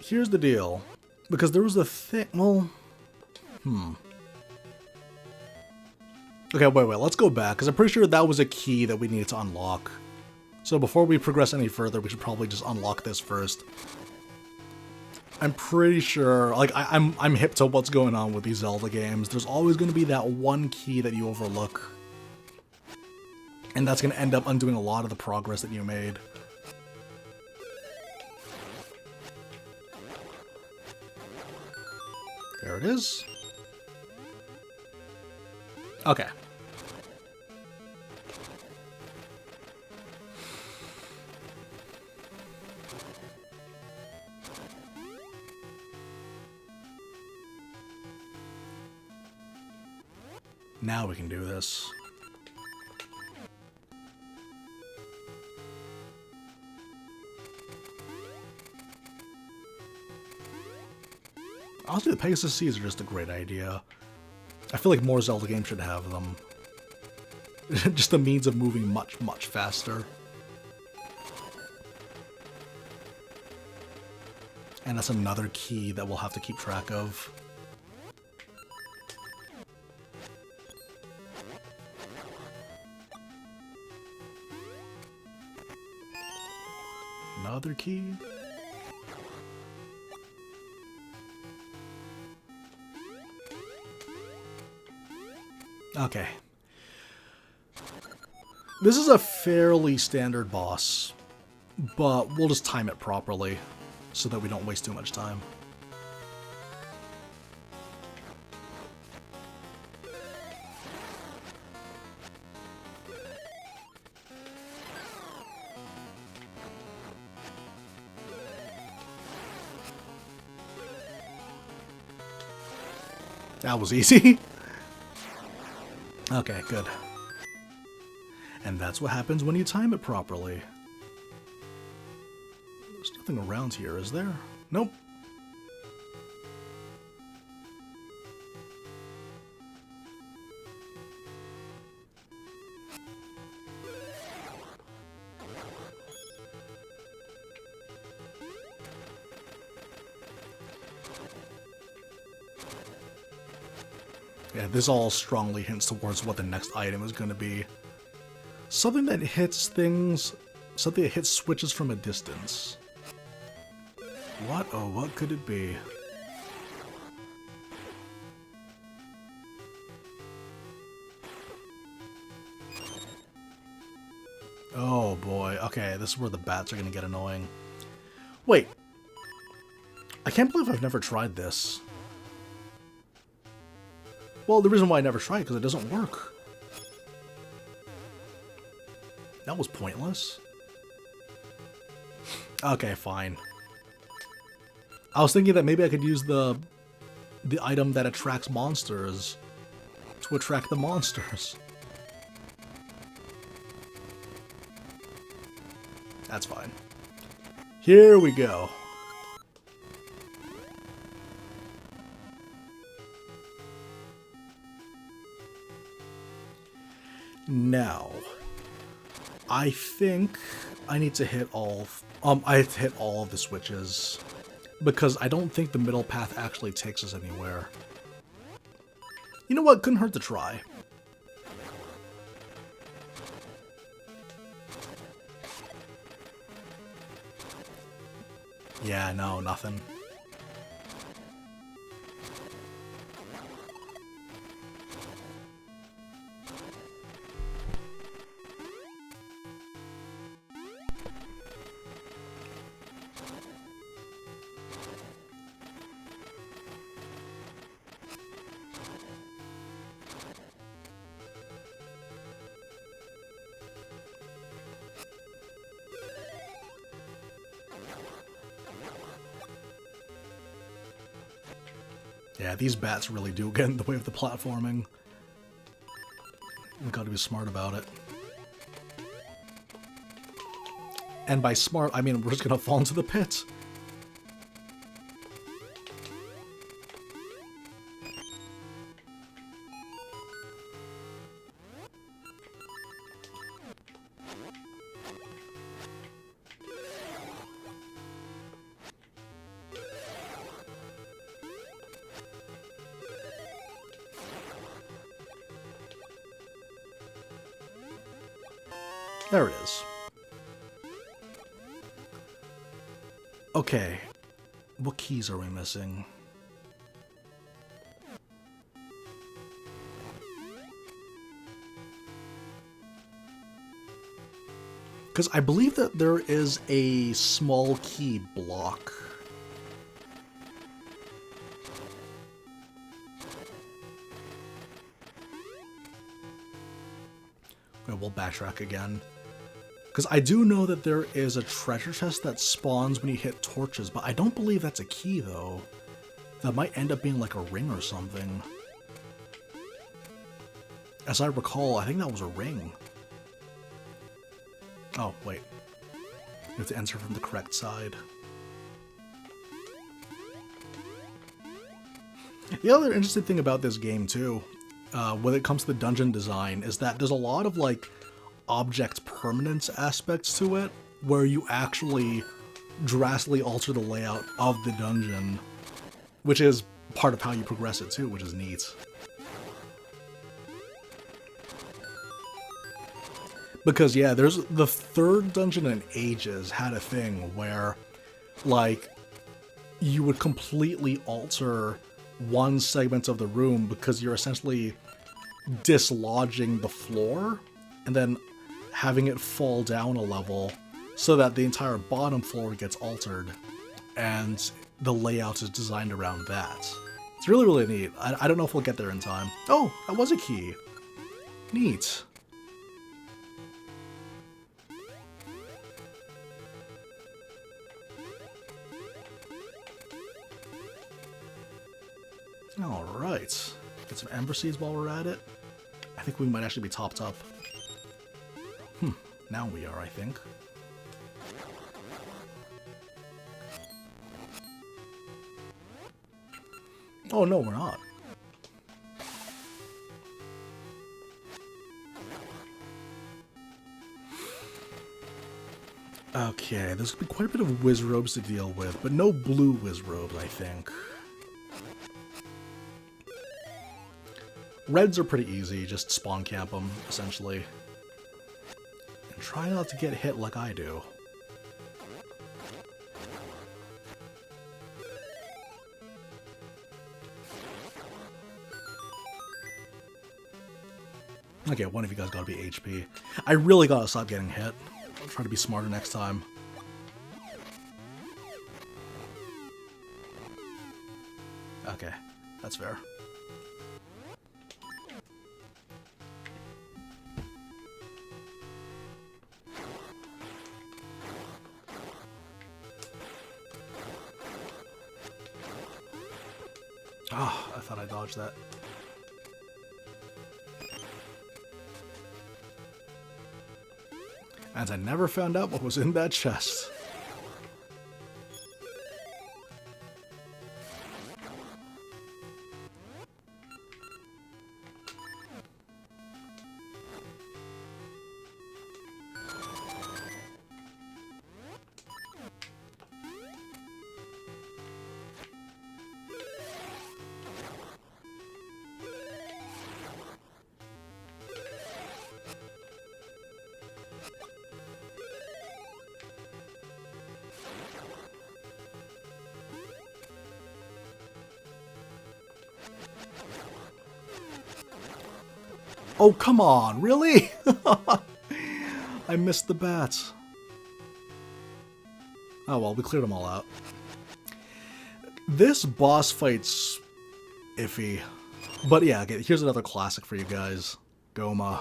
Here's the deal. Because there was a thing... Well... Okay, wait. Let's go back. Because I'm pretty sure that was a key that we needed to unlock. So before we progress any further, we should probably just unlock this first. I'm pretty sure... Like, I'm hip to what's going on with these Zelda games. There's always going to be that one key that you overlook. And that's going to end up undoing a lot of the progress that you made. There it is. Okay. Now we can do this. Honestly, the Pegasus Seas are just a great idea. I feel like more Zelda games should have them. Just the means of moving much, much faster. And that's another key that we'll have to keep track of. Another key. Okay. This is a fairly standard boss, but we'll just time it properly so that we don't waste too much time. That was easy. Okay, good. And that's what happens when you time it properly. There's nothing around here, is there? Nope. Yeah, this all strongly hints towards what the next item is going to be. Something that hits things... Something that hits switches from a distance. What? Oh, what could it be? Oh boy. Okay, this is where the bats are going to get annoying. Wait. I can't believe I've never tried this. Well, the reason why I never tried it is because it doesn't work. That was pointless. Okay, fine. I was thinking that maybe I could use the item that attracts monsters to attract the monsters. That's fine. Here we go. Now, I think I need to hit I have to hit all of the switches, because I don't think the middle path actually takes us anywhere. You know what? Couldn't hurt to try. Yeah, no, nothing. Yeah, these bats really do get in the way of the platforming. We've got to be smart about it. And by smart, I mean we're just gonna fall into the pit. There it is. Okay, what keys are we missing? Because I believe that there is a small key block. Okay, we'll backtrack again. Because I do know that there is a treasure chest that spawns when you hit torches, but I don't believe that's a key, though. That might end up being like a ring or something. As I recall, I think that was a ring. Oh, wait. You have to enter from the correct side. The other interesting thing about this game, too, when it comes to the dungeon design, is that there's a lot of, like, object permanence aspects to it, where you actually drastically alter the layout of the dungeon, which is part of how you progress it too, which is neat. Because yeah, there's the third dungeon in ages had a thing where, like, you would completely alter one segment of the room because you're essentially dislodging the floor and then having it fall down a level so that the entire bottom floor gets altered, and the layout is designed around that. It's really, really neat. I don't know if we'll get there in time. Oh, that was a key. Neat. Alright. Get some Ember Seeds while we're at it. I think we might actually be topped up. Now we are, I think. Oh no, we're not. Okay, there's gonna be quite a bit of Wizrobes to deal with, but no blue Wizrobes, I think. Reds are pretty easy, just spawn camp them, essentially. And try not to get hit like I do. Okay, one of you guys gotta be HP. I really gotta stop getting hit. I'll try to be smarter next time. Okay, that's fair. Ah, I thought I dodged that. And I never found out what was in that chest. Oh, come on, really? I missed the bats. Oh well, we cleared them all out. This boss fight's iffy. But yeah, okay, here's another classic for you guys. Goma.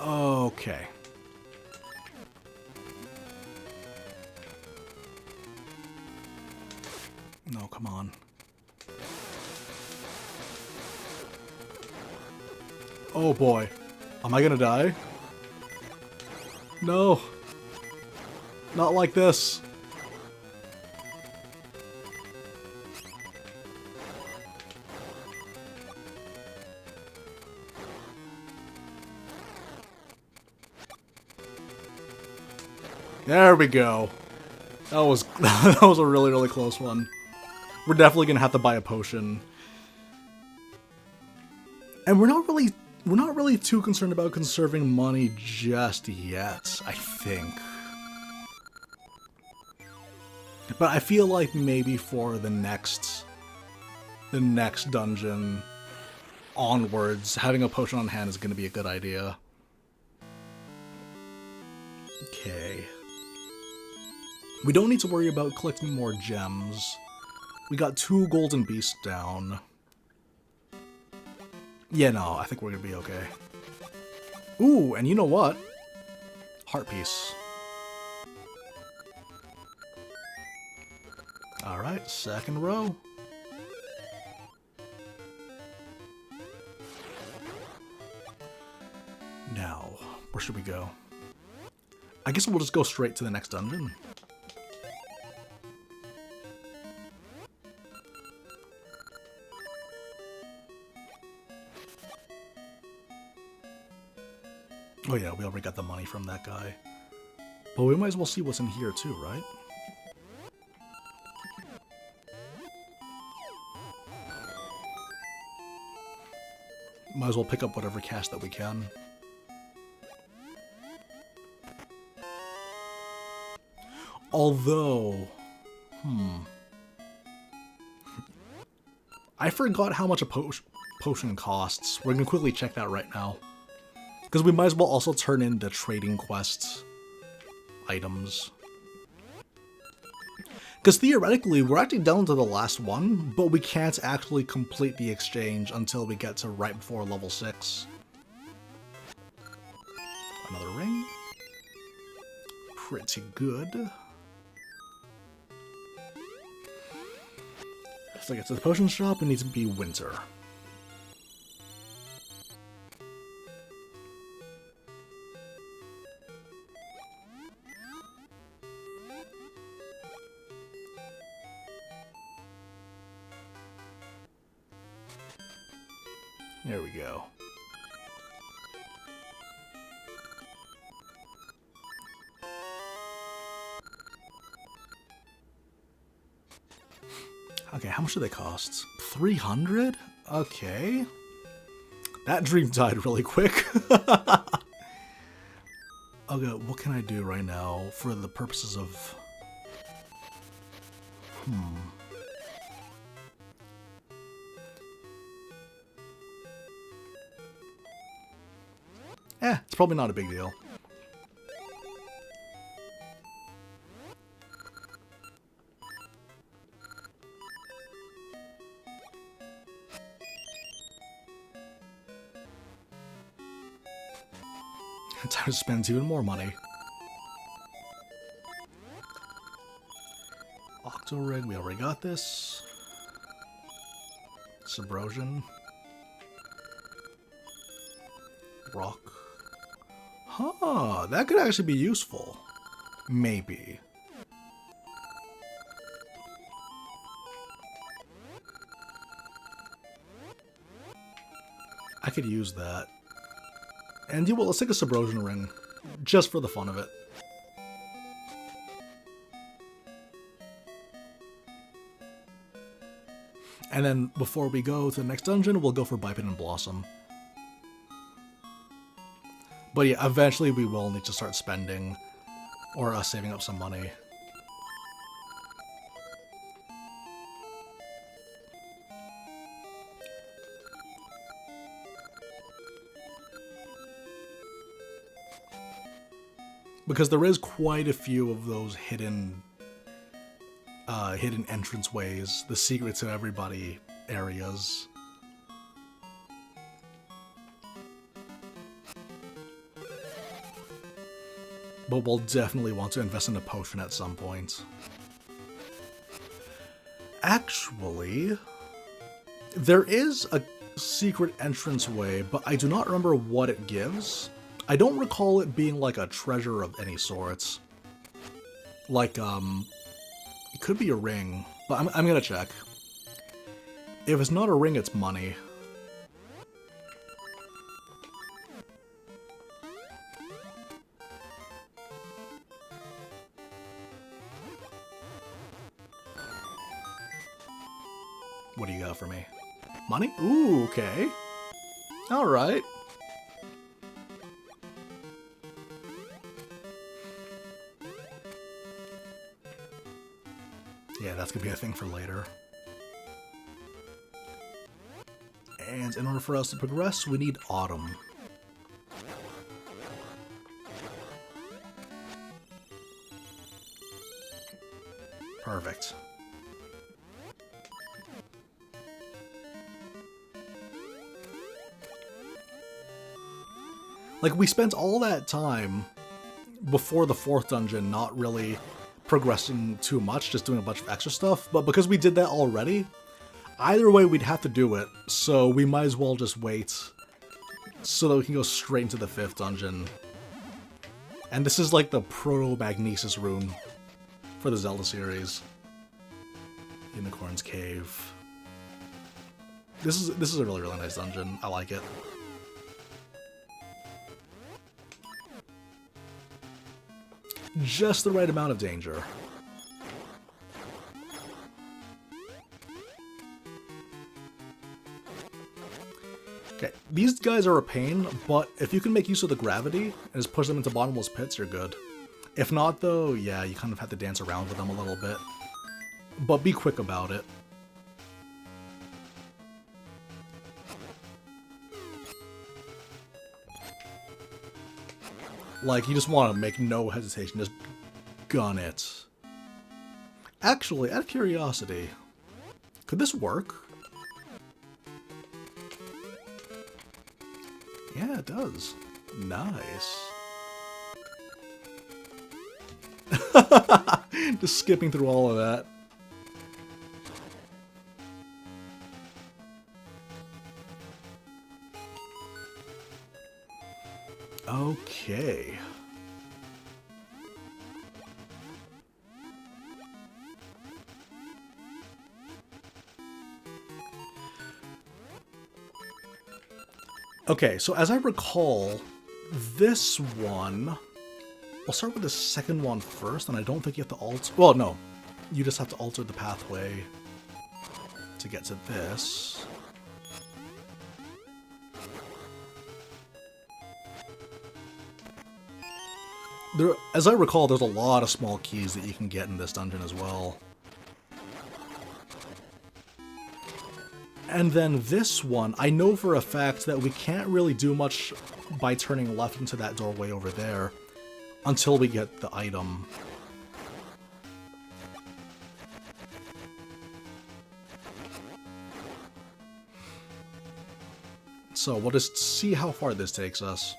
Okay. No, come on. Oh boy. Am I gonna die? No. Not like this. There we go. That was that was a really, really close one. We're definitely gonna have to buy a potion. And we're not really too concerned about conserving money just yet, I think. But I feel like maybe for the next dungeon onwards, having a potion on hand is gonna be a good idea. Okay. We don't need to worry about collecting more gems. We got 2 golden beasts down. Yeah, no, I think we're gonna be okay. Ooh, and you know what? Heart piece. Alright, second row. Now, where should we go? I guess we'll just go straight to the next dungeon. Oh yeah, we already got the money from that guy. But we might as well see what's in here too, right? Might as well pick up whatever cash that we can. Although, I forgot how much a potion costs. We're gonna quickly check that right now. Because we might as well also turn in the trading quest items. Because theoretically, we're actually down to the last one, but we can't actually complete the exchange until we get to right before level 6. Another ring. Pretty good. So to get to the potion shop, it needs to be winter. There we go. Okay, how much do they cost? 300? Okay. That dream died really quick. Okay, what can I do right now for the purposes of... it's probably not a big deal. Time to spend even more money. Octo-rig, we already got this. Subrosion. Rock. Huh, that could actually be useful. Maybe. I could use that. And well, let's take a Subrosion ring, just for the fun of it. And then before we go to the next dungeon, we'll go for Biped and Blossom. But yeah, eventually we will need to start spending or saving up some money. Because there is quite a few of those hidden entranceways, the secrets of everybody areas. But we'll definitely want to invest in a potion at some point. Actually, there is a secret entranceway, but I do not remember what it gives. I don't recall it being like a treasure of any sorts. Like, it could be a ring, but I'm gonna check. If it's not a ring, it's money. What do you got for me? Money? Ooh, okay. Alright. Yeah, that's gonna be a thing for later. And in order for us to progress, we need Autumn. Perfect. Like, we spent all that time before the 4th dungeon not really progressing too much, just doing a bunch of extra stuff, but because we did that already, either way we'd have to do it, so we might as well just wait so that we can go straight into the 5th dungeon. And this is like the proto-Magnesis rune for the Zelda series. Unicorn's Cave. This is a really, really nice dungeon. I like it. Just the right amount of danger. Okay, these guys are a pain, but if you can make use of the gravity and just push them into bottomless pits, you're good. If not, though, yeah, you kind of have to dance around with them a little bit. But be quick about it. Like, you just want to make no hesitation, just gun it. Actually, out of curiosity, could this work? Yeah, it does. Nice. Just skipping through all of that. Okay. Okay, so as I recall, this one... I'll start with the second one first, and I don't think you have to alter... Well, no. You just have to alter the pathway to get to this. As I recall, there's a lot of small keys that you can get in this dungeon as well. And then this one, I know for a fact that we can't really do much by turning left into that doorway over there until we get the item. So we'll just see how far this takes us.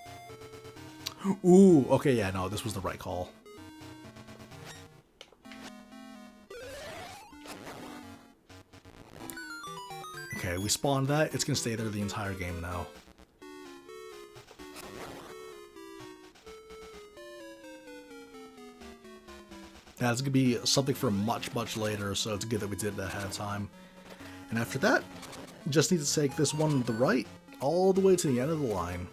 Ooh, okay, yeah, no, this was the right call. Okay, we spawned that. It's gonna stay there the entire game now. Yeah, it's gonna be something for much, much later, so it's good that we did that ahead of time. And after that, just need to take this one to the right, all the way to the end of the line.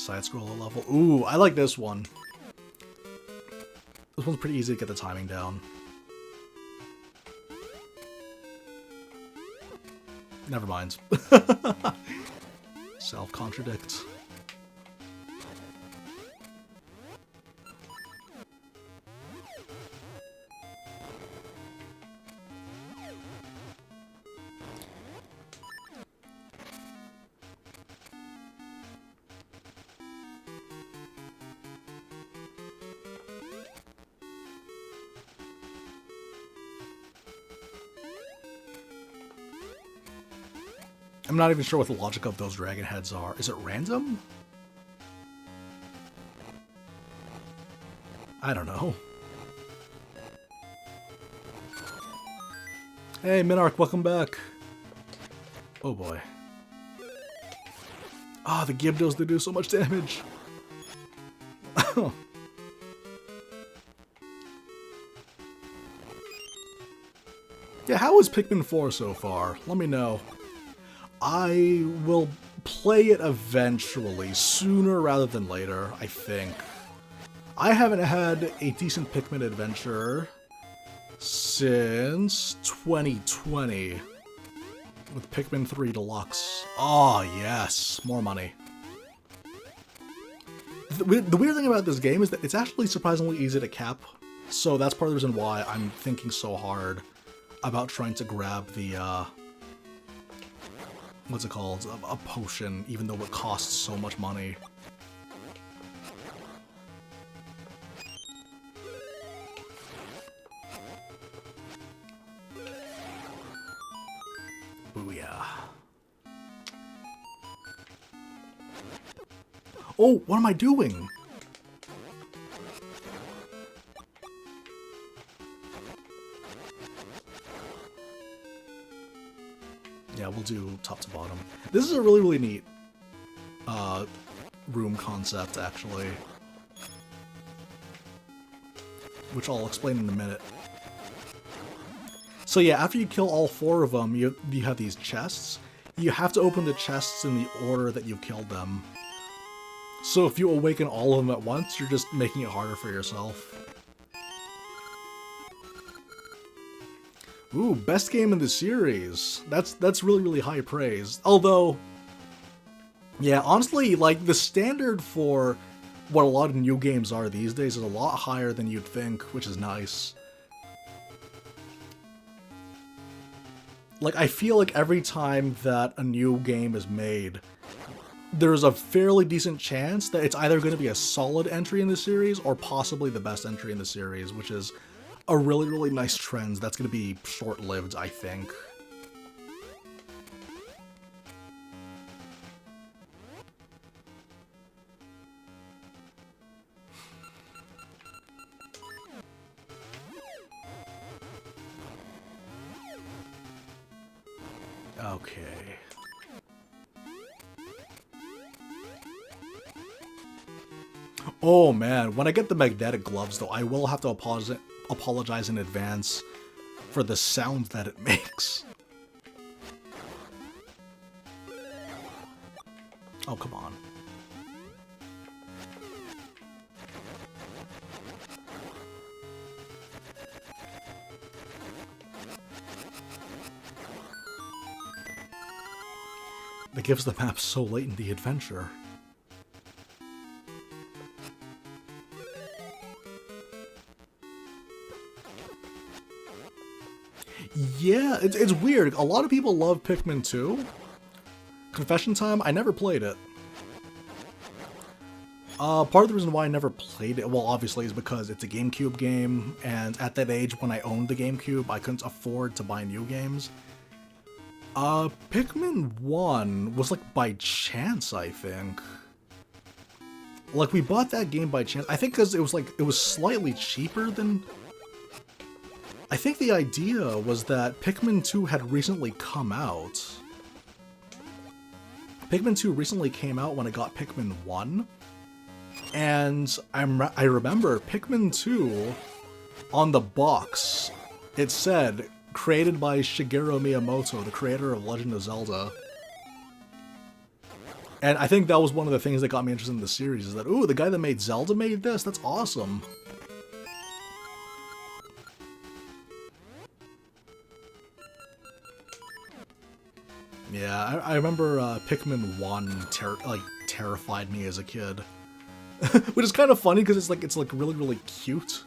side-scroller level. Ooh, I like this one. This one's pretty easy to get the timing down. Never mind. Self-contradict. I'm not even sure what the logic of those dragon heads are. Is it random? I don't know. Hey, Minarch, welcome back. Oh boy. Ah, the Gibdos, they do so much damage. Yeah, how is Pikmin 4 so far? Let me know. I will play it eventually, sooner rather than later, I think. I haven't had a decent Pikmin adventure since 2020 with Pikmin 3 Deluxe. Oh, yes, more money. The weird thing about this game is that it's actually surprisingly easy to cap, so that's part of the reason why I'm thinking so hard about trying to grab the, what's it called? A potion, even though it costs so much money. Booyah. Oh, what am I doing? Yeah, we'll do top to bottom. This is a really, really neat room concept, actually, which I'll explain in a minute. So yeah, after you kill all 4 of them, you have these chests. You have to open the chests in the order that you killed them. So if you awaken all of them at once, you're just making it harder for yourself. Ooh, best game in the series. That's really, really high praise. Although, yeah, honestly, like, the standard for what a lot of new games are these days is a lot higher than you'd think, which is nice. Like, I feel like every time that a new game is made, there's a fairly decent chance that it's either going to be a solid entry in the series or possibly the best entry in the series, which is a really, really nice trend that's going to be short-lived, I think. Okay. Oh man, when I get the magnetic gloves though, I will have to apologize in advance for the sound that it makes. Oh, come on. That gives the map so late in the adventure. Yeah, it's weird. A lot of people love Pikmin 2. Confession time, I never played it. Part of the reason why I never played it, well, obviously, is because it's a GameCube game, and at that age, when I owned the GameCube, I couldn't afford to buy new games. Pikmin 1 was, like, by chance, I think. Like, we bought that game by chance. I think because it was, like, it was slightly cheaper than... I think the idea was that Pikmin 2 had recently come out. Pikmin 2 recently came out when I got Pikmin 1. And I remember Pikmin 2, on the box, it said, created by Shigeru Miyamoto, the creator of Legend of Zelda. And I think that was one of the things that got me interested in the series, is that, ooh, the guy that made Zelda made this? That's awesome. Yeah, I remember Pikmin 1 terrified me as a kid. Which is kind of funny, because it's like really, really cute.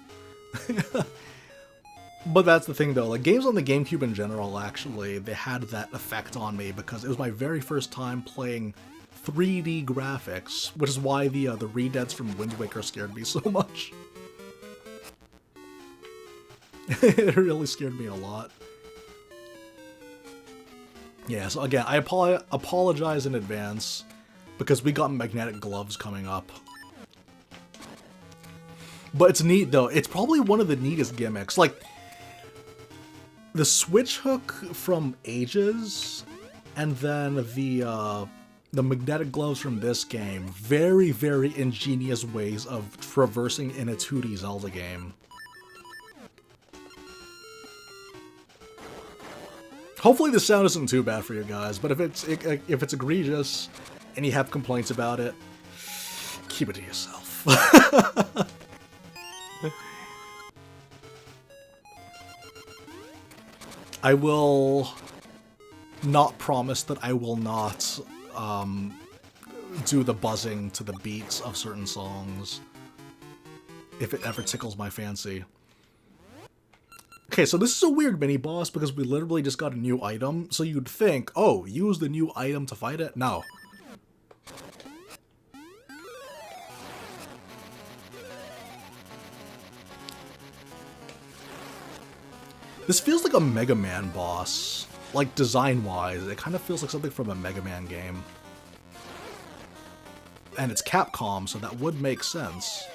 But that's the thing, though. Like, games on the GameCube in general, actually, they had that effect on me, because it was my very first time playing 3D graphics, which is why the re-deads from Wind Waker scared me so much. It really scared me a lot. Yeah, so again, I apologize in advance, because we got magnetic gloves coming up. But it's neat, though. It's probably one of the neatest gimmicks. Like, the switch hook from Ages, and then the magnetic gloves from this game. Very, very ingenious ways of traversing in a 2D Zelda game. Hopefully the sound isn't too bad for you guys, but if it's egregious and you have complaints about it, keep it to yourself. I will not promise that I will not do the buzzing to the beats of certain songs if it ever tickles my fancy. Okay, so this is a weird mini-boss because we literally just got a new item, so you'd think, oh, use the new item to fight it? No. This feels like a Mega Man boss. Like, design-wise, it kind of feels like something from a Mega Man game. And it's Capcom, so that would make sense.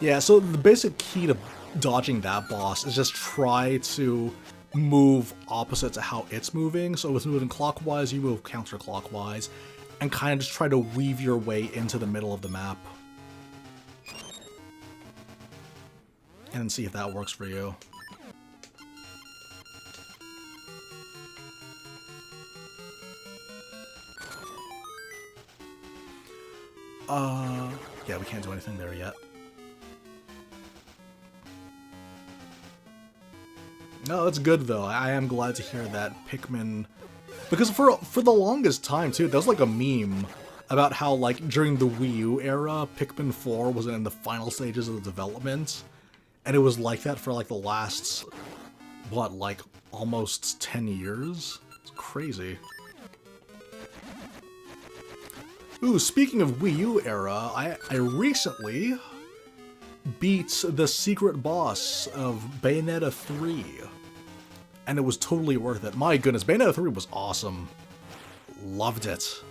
Yeah, so the basic key to dodging that boss is just try to move opposite to how it's moving. So if it's moving clockwise, you move counterclockwise, and kind of just try to weave your way into the middle of the map. And see if that works for you. Yeah, we can't do anything there yet. No, that's good though. I am glad to hear that Pikmin... Because for the longest time too, there was like a meme about how like during the Wii U era, Pikmin 4 was in the final stages of the development. And it was like that for like the last, what, like almost 10 years? It's crazy. Ooh, speaking of Wii U era, I recently beat the secret boss of Bayonetta 3. And it was totally worth it. My goodness, Bayonetta 3 was awesome. Loved it.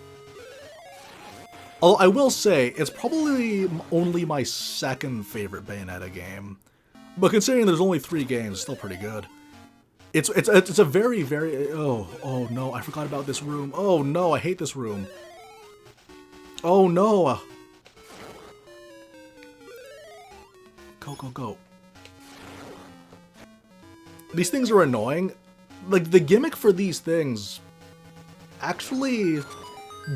Although I will say, it's probably only my second favorite Bayonetta game. But considering there's only 3 games, it's still pretty good. It's a very, very... Oh no, I forgot about this room. Oh no, I hate this room. Oh no! Go, go, go. These things are annoying. Like, the gimmick for these things actually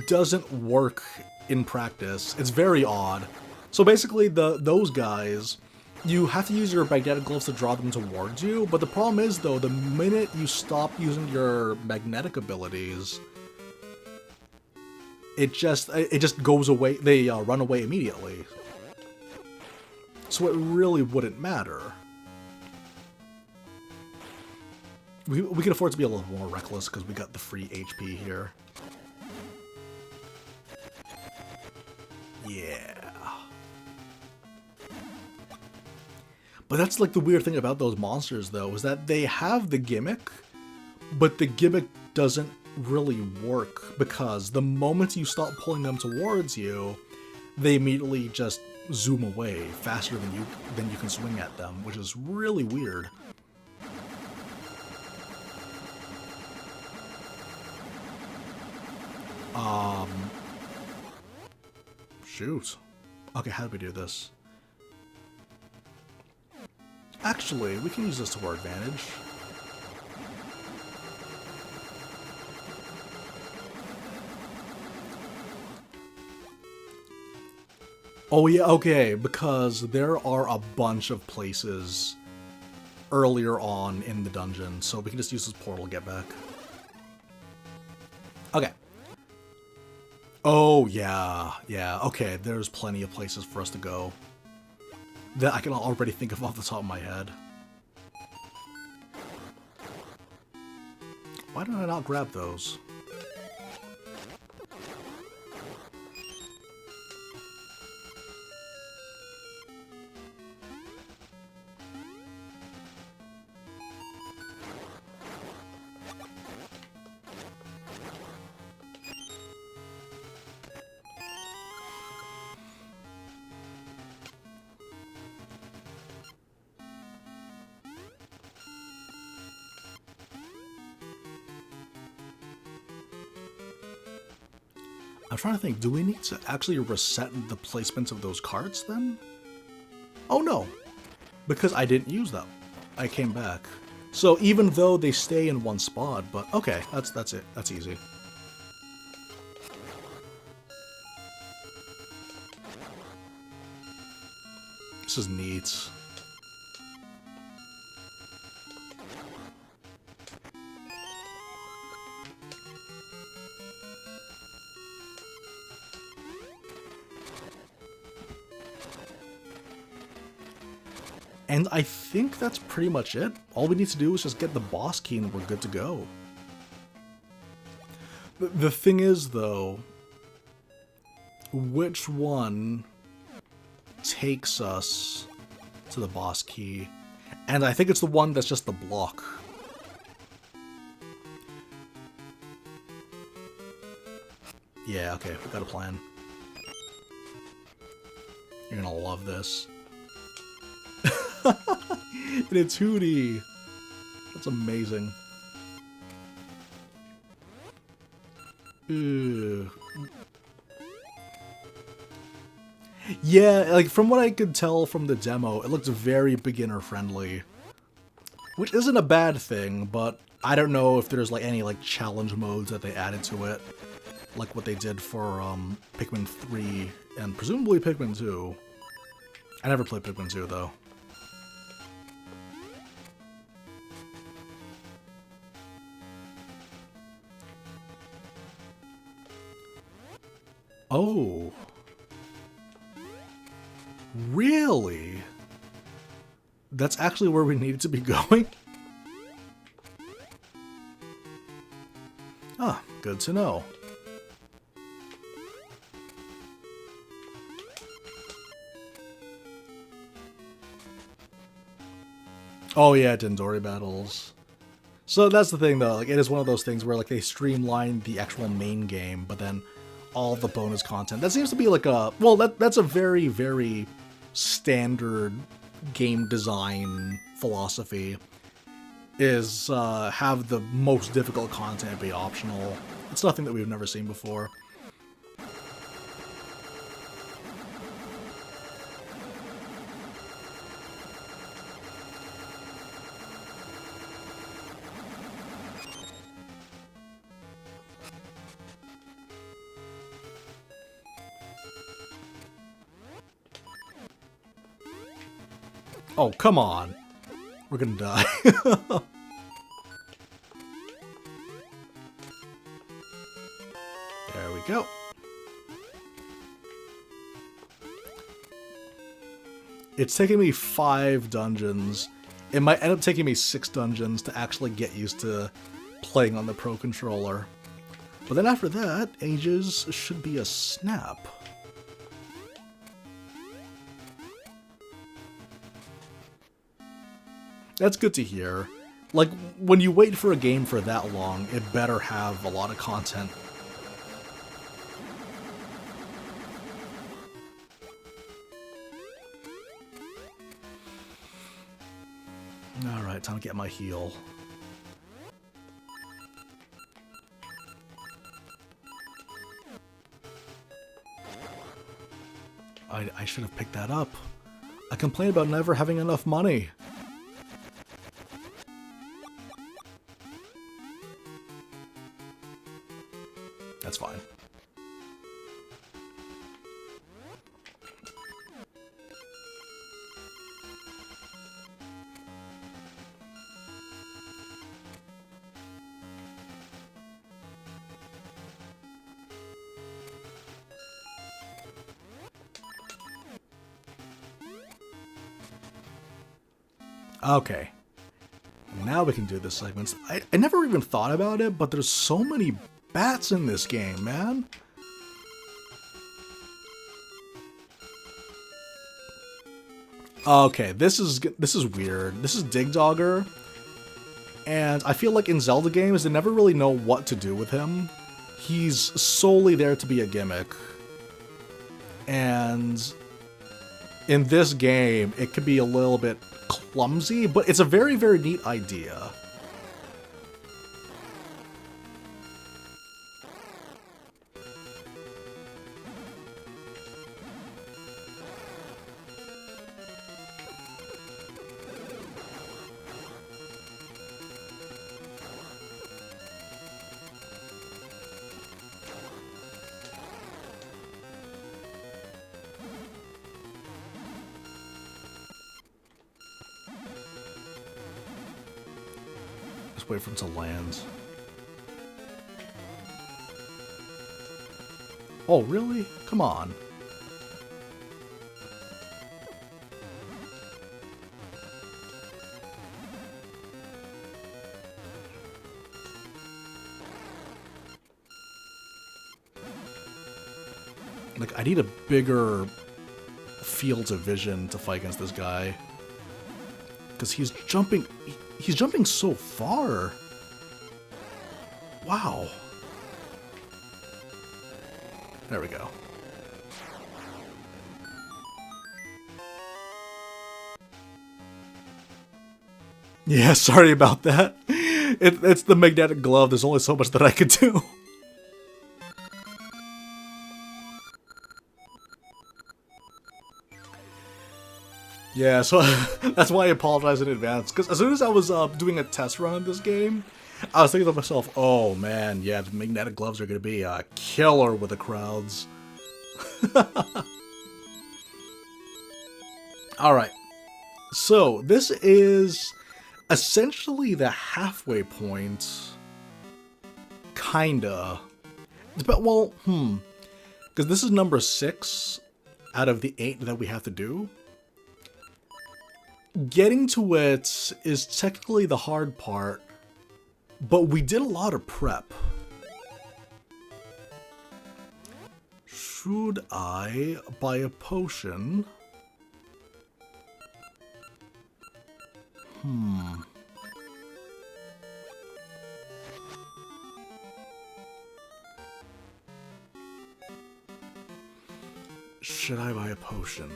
doesn't work in practice. It's very odd. So basically, those guys, you have to use your magnetic gloves to draw them towards you, but the problem is, though, the minute you stop using your magnetic abilities, it just goes away. They run away immediately. So it really wouldn't matter. We can afford to be a little more reckless because we got the free HP here. Yeah. But that's like the weird thing about those monsters, though, is that they have the gimmick, but the gimmick doesn't really work because the moment you stop pulling them towards you, they immediately just zoom away faster than you can swing at them, which is really weird. Shoot. Okay, how do we do this? Actually, we can use this to our advantage. Oh yeah, okay, because there are a bunch of places earlier on in the dungeon, so we can just use this portal to get back. Okay. Oh yeah, yeah, okay, there's plenty of places for us to go that I can already think of off the top of my head. Why did I not grab those? I'm trying to think, do we need to actually reset the placements of those cards then? Oh no, because I didn't use them. I came back. So even though they stay in one spot, but okay, that's it. That's easy. This is neat. And I think that's pretty much it. All we need to do is just get the boss key and we're good to go. The thing is, though, which one takes us to the boss key? And I think it's the one that's just the block. Yeah, okay, we got a plan. You're gonna love this. And it's Hootie. That's amazing. Ugh. Yeah, like from what I could tell from the demo, it looks very beginner friendly. Which isn't a bad thing, but I don't know if there's like any like challenge modes that they added to it. Like what they did for Pikmin 3 and presumably Pikmin 2. I never played Pikmin 2 though. Oh. Really? That's actually where we needed to be going? Ah, good to know. Oh yeah, Dendori battles. So that's the thing though, like it is one of those things where like they streamline the actual main game, but then all the bonus content. That seems to be like a, well, that's a very, very standard game design philosophy, is have the most difficult content be optional. It's nothing that we've never seen before. Oh, come on. We're gonna die. There we go. It's taking me 5 dungeons. It might end up taking me 6 dungeons to actually get used to playing on the Pro Controller. But then after that, ages should be a snap. That's good to hear. Like, when you wait for a game for that long, it better have a lot of content. Alright, time to get my heal. I should have picked that up. I complain about never having enough money. That's fine. Okay. Now we can do the segments. I never even thought about it, but there's so many bats in this game, man. Okay, this is weird. This is Dig Dogger, and I feel like in Zelda games they never really know what to do with him. He's solely there to be a gimmick, and in this game it could be a little bit clumsy, but it's a very, very neat idea. Just wait for him to land. Oh, really? Come on. Like, I need a bigger field of vision to fight against this guy. Because he's jumping so far. Wow. There we go. Yeah, sorry about that. It's the magnetic glove. There's only so much that I could do. Yeah, so that's why I apologize in advance. Because as soon as I was doing a test run of this game, I was thinking to myself, oh man, yeah, the magnetic gloves are going to be a killer with the crowds. Alright, so this is essentially the halfway point. Kinda. But, well, because this is number 6 out of the 8 that we have to do. Getting to it is technically the hard part, but we did a lot of prep. Should I buy a potion? Should I buy a potion?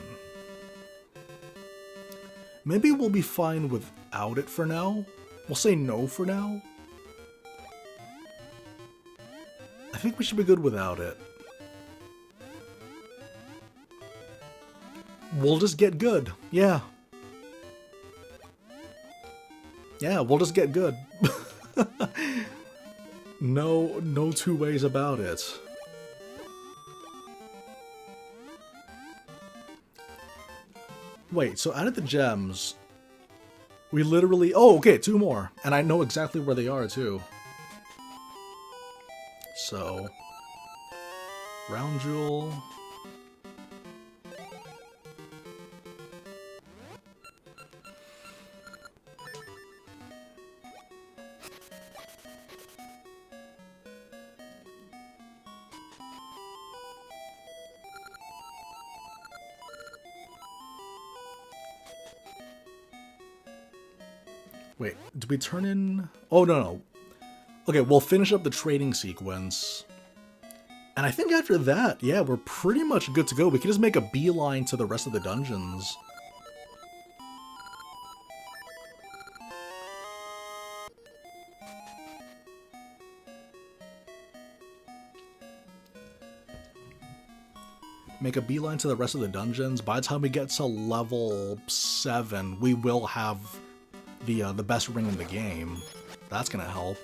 Maybe we'll be fine without it for now. We'll say no for now. I think we should be good without it. We'll just get good. Yeah. Yeah, we'll just get good. No two ways about it. Wait, so out of the gems, we literally... Oh, okay, 2 more. And I know exactly where they are, too. So... Round Jewel... Wait, did we turn in... Oh, no. Okay, we'll finish up the trading sequence. And I think after that, yeah, we're pretty much good to go. We can just make a beeline to the rest of the dungeons. Make a beeline to the rest of the dungeons. By the time we get to level 7, we will have the best ring in the game. That's gonna help.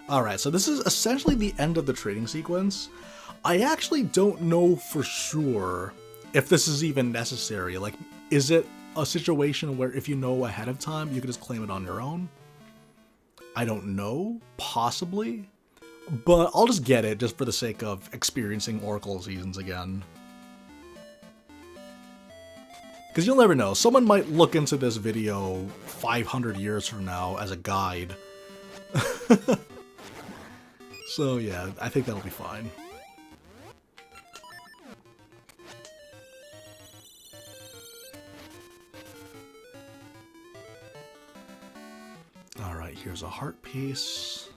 Alright, so this is essentially the end of the trading sequence. I actually don't know for sure if this is even necessary. Like, is it a situation where if you know ahead of time, you can just claim it on your own? I don't know. Possibly. But I'll just get it just for the sake of experiencing Oracle Seasons again. Because you'll never know. Someone might look into this video 500 years from now as a guide. So yeah, I think that'll be fine. Alright, here's a heart piece.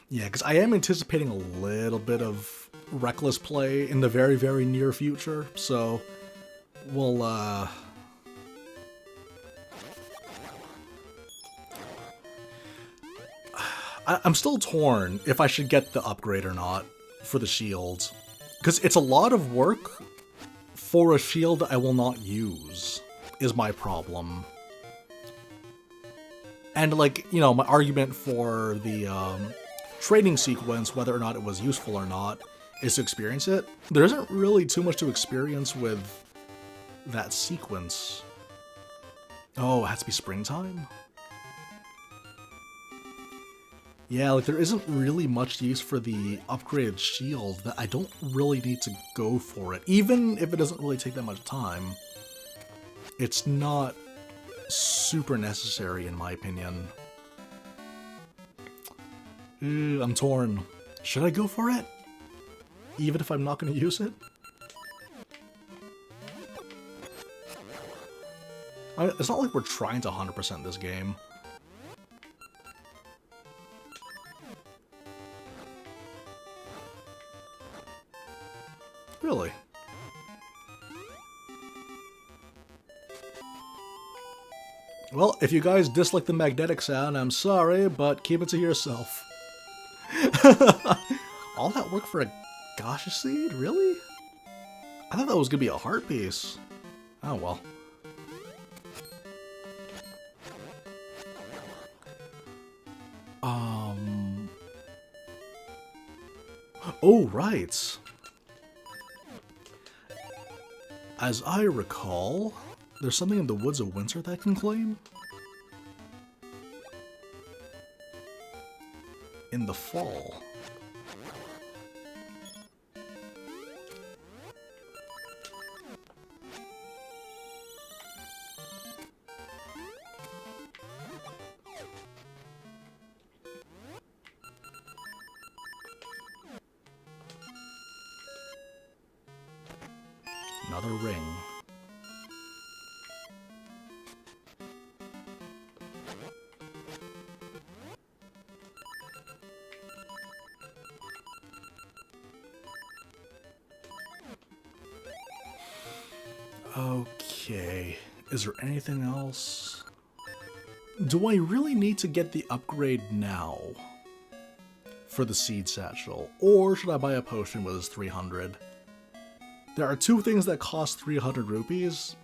Yeah, because I am anticipating a little bit of reckless play in the very, very near future, so we'll, I'm still torn if I should get the upgrade or not for the shield, because it's a lot of work for a shield I will not use, is my problem. And, like, you know, my argument for the, trading sequence, whether or not it was useful or not, is to experience it. There isn't really too much to experience with that sequence. Oh, it has to be springtime? Yeah, like there isn't really much use for the upgraded shield that I don't really need to go for it. Even if it doesn't really take that much time, it's not super necessary in my opinion. I'm torn. Should I go for it? Even if I'm not going to use it? It's not like we're trying to 100% this game. Really? Well, if you guys dislike the magnetic sound, I'm sorry, but keep it to yourself. All that work for a Gasha seed? Really? I thought that was gonna be a heart piece. Oh well. Oh, right. As I recall, there's something in the Woods of Winter that I can claim? In the fall. Another ring. Okay, is there anything else? Do I really need to get the upgrade now for the seed satchel, or should I buy a potion with 300? There are two things that cost 300 rupees,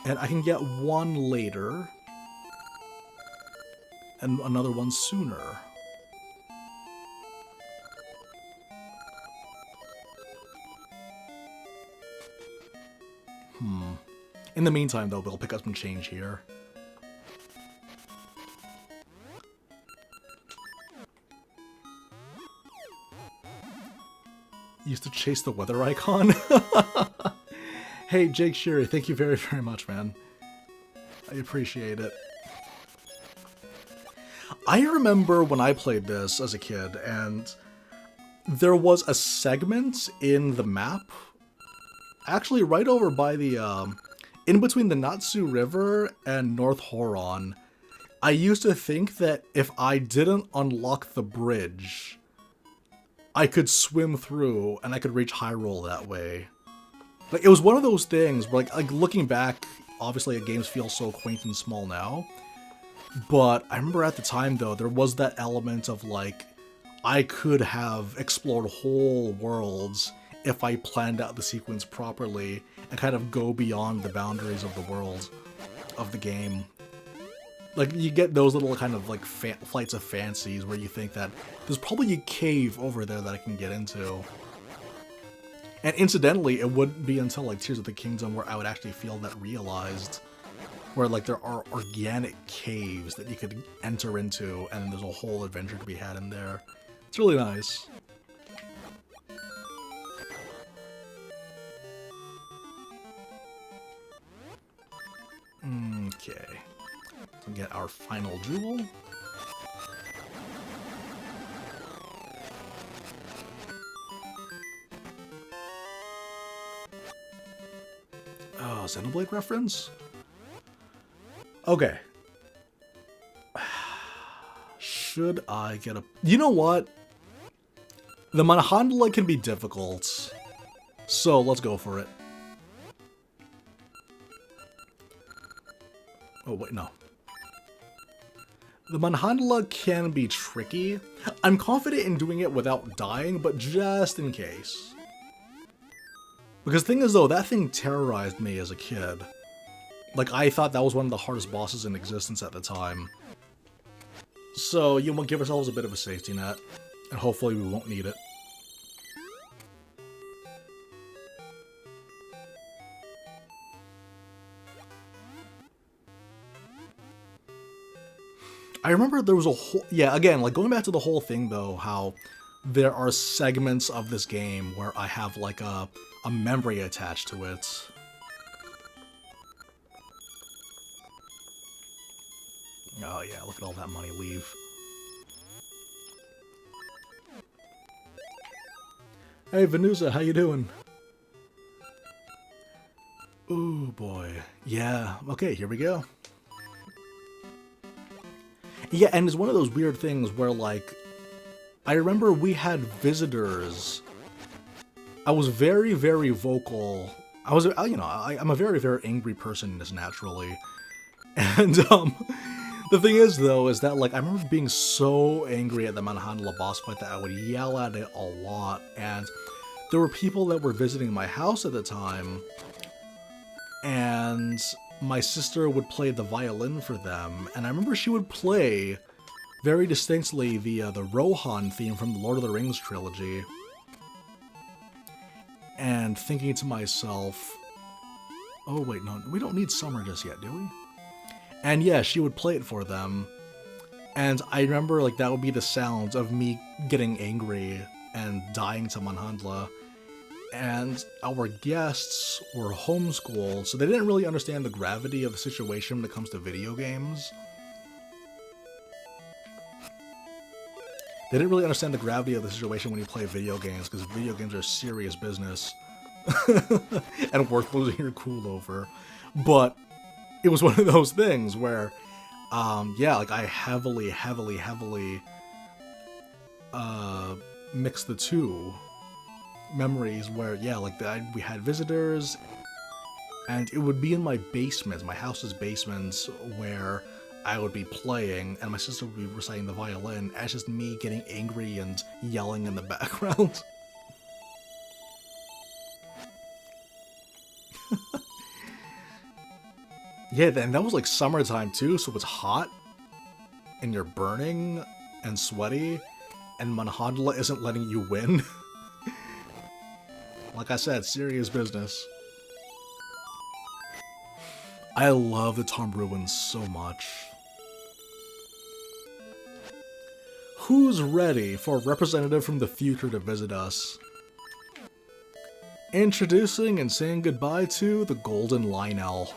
and I can get one later and another one sooner. In the meantime, though, we'll pick up some change here. Used to chase the weather icon? Hey, Jake Sherry, thank you very, very much, man. I appreciate it. I remember when I played this as a kid, and there was a segment in the map, actually right over by the, in between the Natsu River and North Horon. I used to think that if I didn't unlock the bridge, I could swim through and I could reach Hyrule that way. Like, it was one of those things where, like looking back, obviously games feel so quaint and small now. But I remember at the time, though, there was that element of, like, I could have explored whole worlds if I planned out the sequence properly and kind of go beyond the boundaries of the world of the game. Like, you get those little kind of, like, flights of fancies where you think that there's probably a cave over there that I can get into. And incidentally, it wouldn't be until, like, Tears of the Kingdom where I would actually feel that realized. Where, like, there are organic caves that you could enter into, and there's a whole adventure to be had in there. It's really nice. Okay. So get our final jewel. Oh, Xenoblade reference? Okay. Should I get a... You know what? The Manhandla can be difficult. So, let's go for it. Oh, wait, no. The Manhandla can be tricky. I'm confident in doing it without dying, but just in case. Because the thing is, though, that thing terrorized me as a kid. Like, I thought that was one of the hardest bosses in existence at the time. So, you want to give ourselves a bit of a safety net. And hopefully we won't need it. I remember there was a whole... Yeah, again, like, going back to the whole thing, though, how there are segments of this game where I have, like, a memory attached to it. Oh, yeah, look at all that money leave. Hey, Venusa, how you doing? Ooh, boy. Yeah, okay, here we go. Yeah, and it's one of those weird things where, like, I remember we had visitors. I was very, very vocal. You know, I'm a very, very angry person just naturally. And, the thing is, though, is that, like, I remember being so angry at the Manhandla boss fight that I would yell at it a lot, and there were people that were visiting my house at the time, and my sister would play the violin for them, and I remember she would play very distinctly the Rohan theme from the Lord of the Rings trilogy, and thinking to myself, oh wait, no, we don't need summer just yet, do we? And yeah, she would play it for them, and I remember, like, that would be the sounds of me getting angry and dying to Manhandla. And our guests were homeschooled, so they didn't really understand the gravity of the situation when it comes to video games. They didn't really understand the gravity of the situation when you play video games, because video games are serious business. And worth losing your cool over. But it was one of those things where, yeah, like, I heavily mixed the two memories where, yeah, like, we had visitors, and it would be in my basement, my house's basement, where I would be playing, and my sister would be reciting the violin, and it's just me getting angry and yelling in the background. Yeah, and that was, like, summertime, too, so it's hot, and you're burning and sweaty, and Manhandla isn't letting you win. Like I said, serious business. I love the Tom Ruins so much. Who's ready for a representative from the future to visit us? Introducing and saying goodbye to the Golden Lionel.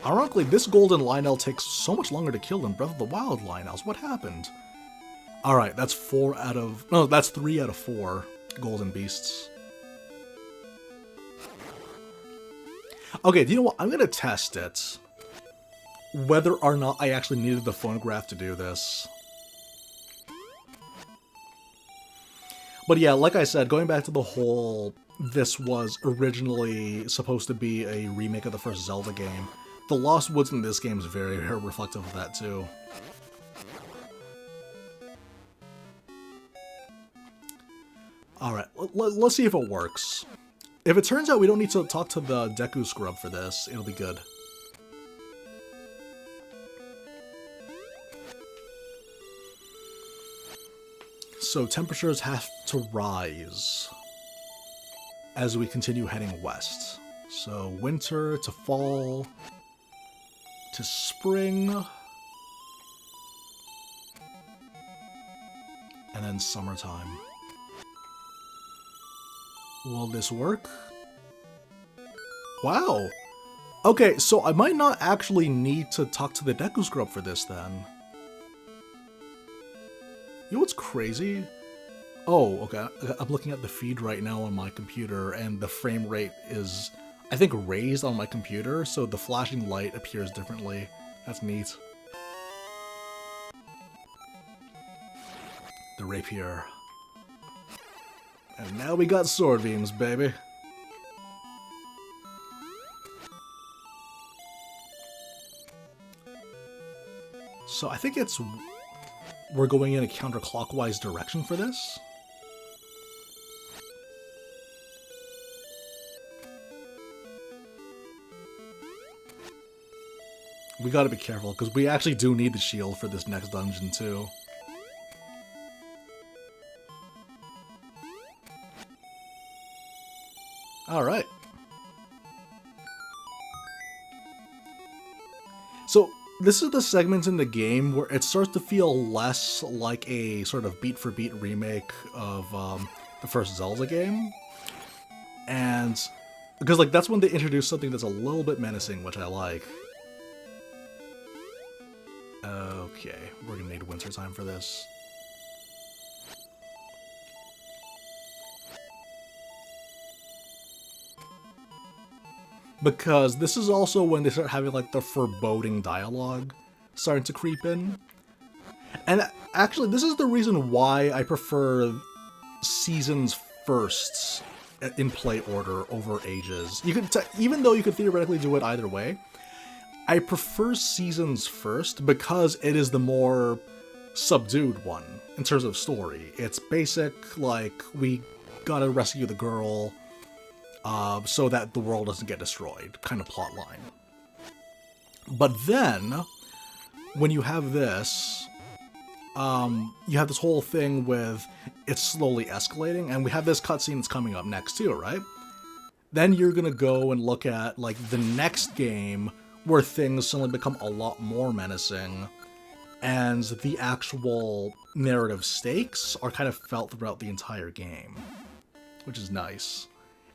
Ironically, this Golden Lionel takes so much longer to kill than Breath of the Wild Lionels. What happened? Alright, that's 3 out of 4 Golden Beasts. Okay, do you know what? I'm gonna test it. Whether or not I actually needed the phonograph to do this. But yeah, like I said, going back to the whole, this was originally supposed to be a remake of the first Zelda game. The Lost Woods in this game is very, very reflective of that too. Alright, let's see if it works. If it turns out we don't need to talk to the Deku Scrub for this, it'll be good. So temperatures have to rise as we continue heading west. So winter to fall to spring and then summertime. Will this work? Wow! Okay, so I might not actually need to talk to the Deku Scrub for this then. You know what's crazy? Oh, okay, I'm looking at the feed right now on my computer, and the frame rate is, I think, raised on my computer, so the flashing light appears differently. That's neat. The rapier. And now we got sword beams, baby. So I think we're going in a counterclockwise direction for this. We gotta be careful, because we actually do need the shield for this next dungeon, too. Alright. So, this is the segment in the game where it starts to feel less like a sort of beat-for-beat remake of the first Zelda game. And, because like that's when they introduce something that's a little bit menacing, which I like. Okay, we're gonna need winter time for this. Because this is also when they start having like the foreboding dialogue starting to creep in. And actually, this is the reason why I prefer seasons first in play order over ages. You could, even though you could theoretically do it either way, I prefer seasons first because it is the more subdued one in terms of story. It's basic, like, we gotta rescue the girl so that the world doesn't get destroyed, kind of plot line. But then, when you have this, you have this whole thing with it's slowly escalating, and we have this cutscene that's coming up next too, right? Then you're gonna go and look at, like, the next game where things suddenly become a lot more menacing, and the actual narrative stakes are kind of felt throughout the entire game, which is nice.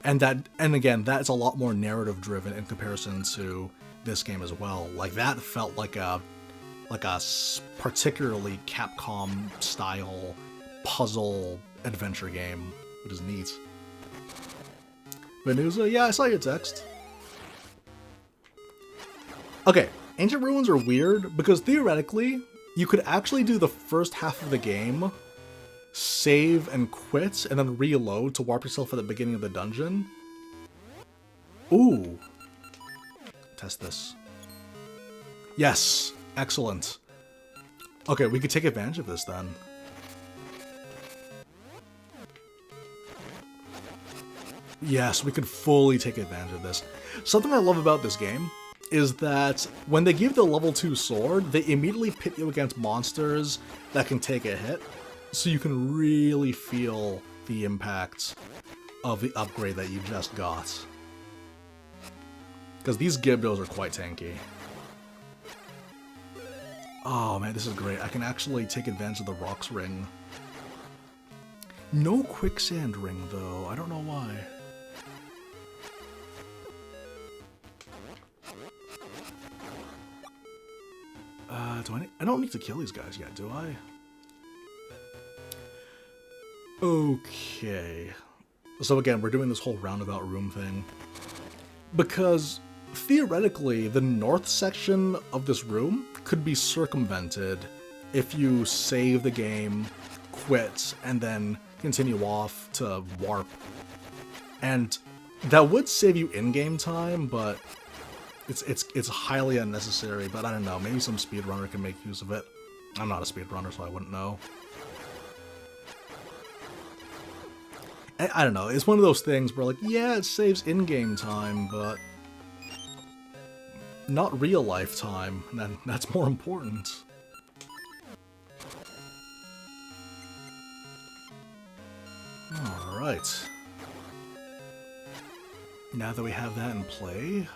And again, that's a lot more narrative driven in comparison to this game as well. Like, that felt like a particularly Capcom-style puzzle adventure game, which is neat. Venusa, yeah, I saw your text. Okay, Ancient Ruins are weird because theoretically, you could actually do the first half of the game, save and quit, and then reload to warp yourself at the beginning of the dungeon. Ooh. Test this. Yes! Excellent. Okay, we could take advantage of this then. Yes, we could fully take advantage of this. Something I love about this game is that when they give the level 2 sword, they immediately pit you against monsters that can take a hit, so you can really feel the impact of the upgrade that you just got. Because these Gibdos are quite tanky. Oh man, this is great. I can actually take advantage of the Rocks Ring. No Quicksand Ring, though. I don't know why. I don't need to kill these guys yet, do I? Okay. So again, we're doing this whole roundabout room thing. Because, theoretically, the north section of this room could be circumvented if you save the game, quit, and then continue off to warp. And that would save you in-game time, but it's highly unnecessary. But I don't know, maybe some speedrunner can make use of it. I'm not a speedrunner, so I wouldn't know. I don't know, it's one of those things where, like, yeah, it saves in-game time, but not real-life time, and that's more important. Alright. Now that we have that in play...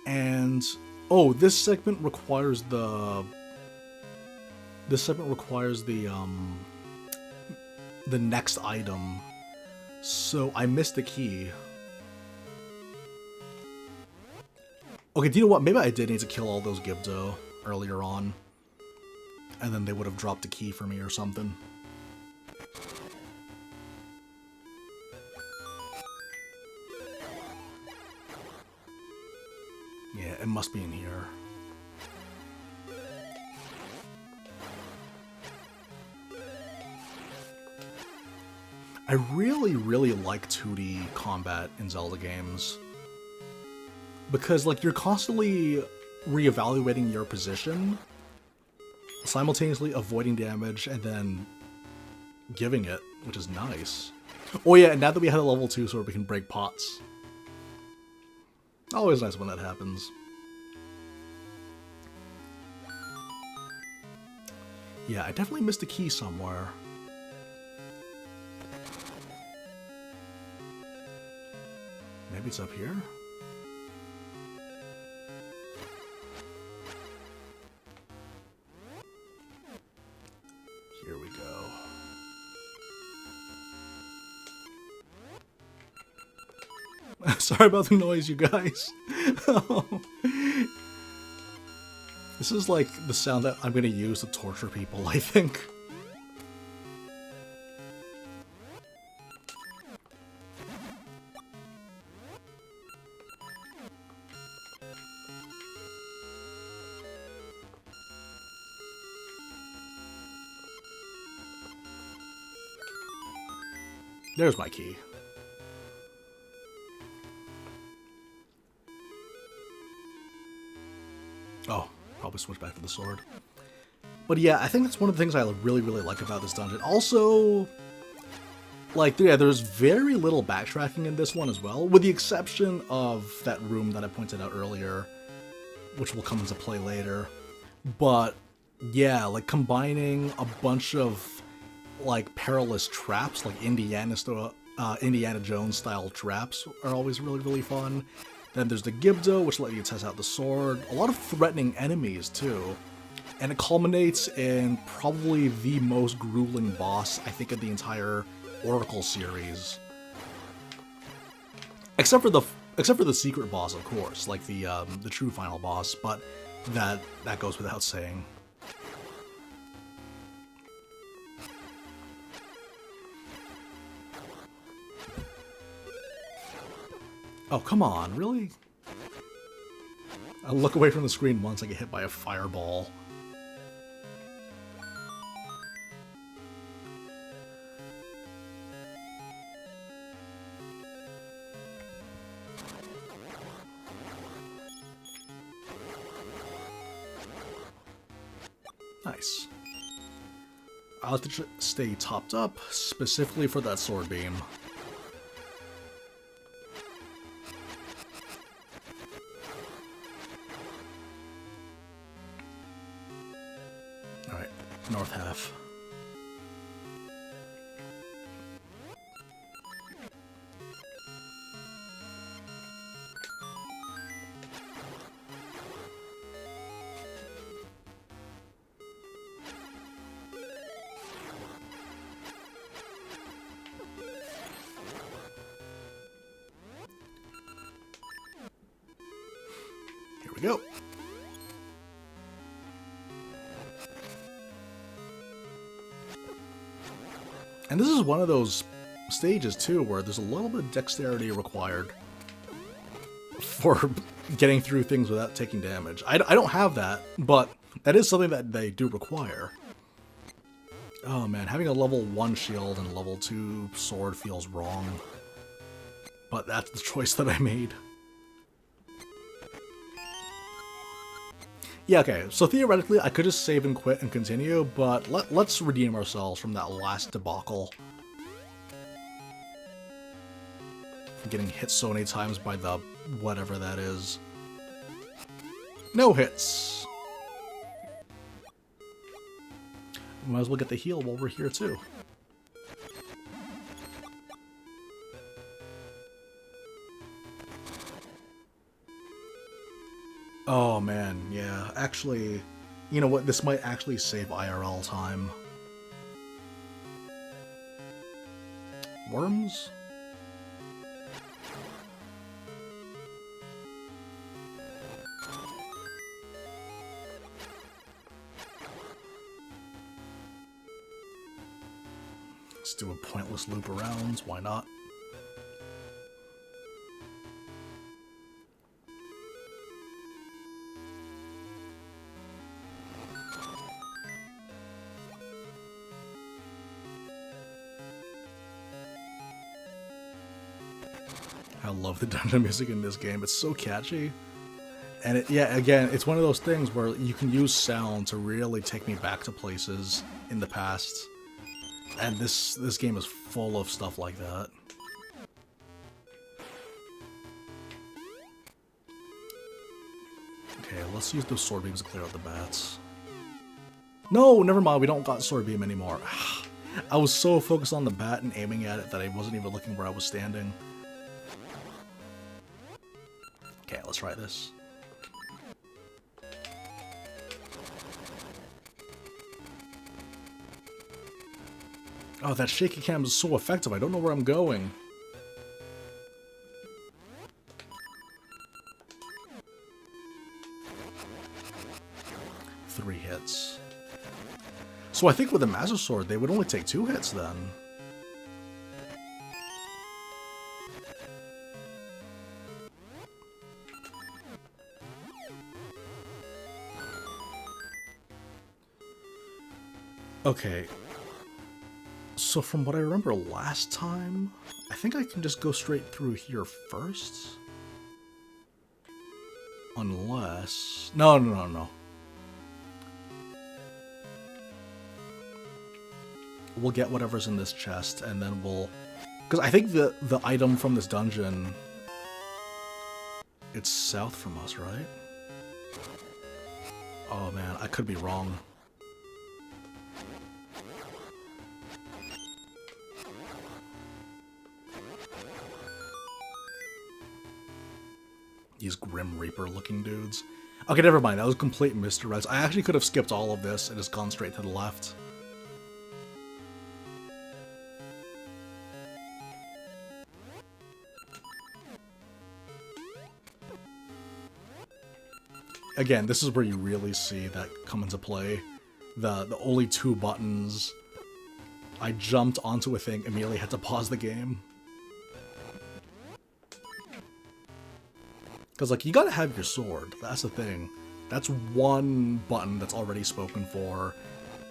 And... oh, this segment requires the... the next item. So I missed the key. Okay, do you know what? Maybe I did need to kill all those Gibdo earlier on. And then they would have dropped the key for me or something. Yeah, it must be in here. I really, really like 2D combat in Zelda games. Because, like, you're constantly reevaluating your position, simultaneously avoiding damage, and then giving it, which is nice. Oh yeah, and now that we have a level 2 sword, we can break pots. Always nice when that happens. Yeah, I definitely missed a key somewhere. Maybe it's up here? Here we go. Sorry about the noise, you guys. This is like the sound that I'm gonna use to torture people, I think. There's my key. Oh, probably switch back to the sword. But yeah, I think that's one of the things I really, really like about this dungeon. Also, like, yeah, there's very little backtracking in this one as well, with the exception of that room that I pointed out earlier, which will come into play later. But yeah, like, combining a bunch of like perilous traps, like Indiana Jones style traps, are always really, really fun. Then there's the Gibdo, which let you test out the sword. A lot of threatening enemies too, and it culminates in probably the most grueling boss I think of the entire Oracle series, except for the secret boss, of course, like the true final boss. But that goes without saying. Oh, come on, really? I look away from the screen once I get hit by a fireball. Nice. I'll have to stay topped up, specifically for that sword beam. Alright, north half. Here we go. And this is one of those stages too where there's a little bit of dexterity required for getting through things without taking damage. I don't have that, but that is something that they do require. Oh man, having a level 1 shield and a level 2 sword feels wrong. But that's the choice that I made. Yeah, okay, so theoretically I could just save and quit and continue, but let's redeem ourselves from that last debacle. From getting hit so many times by the whatever that is. No hits! Might as well get the heal while we're here too. Oh man, yeah, actually, you know what, this might actually save IRL time. Worms? Let's do a pointless loop around, why not? I love the dungeon music in this game. It's so catchy. And yeah, again, it's one of those things where you can use sound to really take me back to places in the past. And this game is full of stuff like that. Okay, let's use those sword beams to clear out the bats. No, never mind, we don't got sword beam anymore. I was so focused on the bat and aiming at it that I wasn't even looking where I was standing. Okay, let's try this. Oh, that shaky cam is so effective, I don't know where I'm going. Three hits. So I think with the Master Sword, they would only take 2 hits then. Okay, so from what I remember last time, I think I can just go straight through here first. Unless... No. We'll get whatever's in this chest, and then we'll... Because I think the item from this dungeon... It's south from us, right? Oh man, I could be wrong. These Grim Reaper looking dudes. Okay, never mind, that was complete misdirect. I actually could have skipped all of this and just gone straight to the left. Again, this is where you really see that come into play. The only 2 buttons. I jumped onto a thing, immediately had to pause the game. Because, like, you gotta have your sword. That's the thing. That's one button that's already spoken for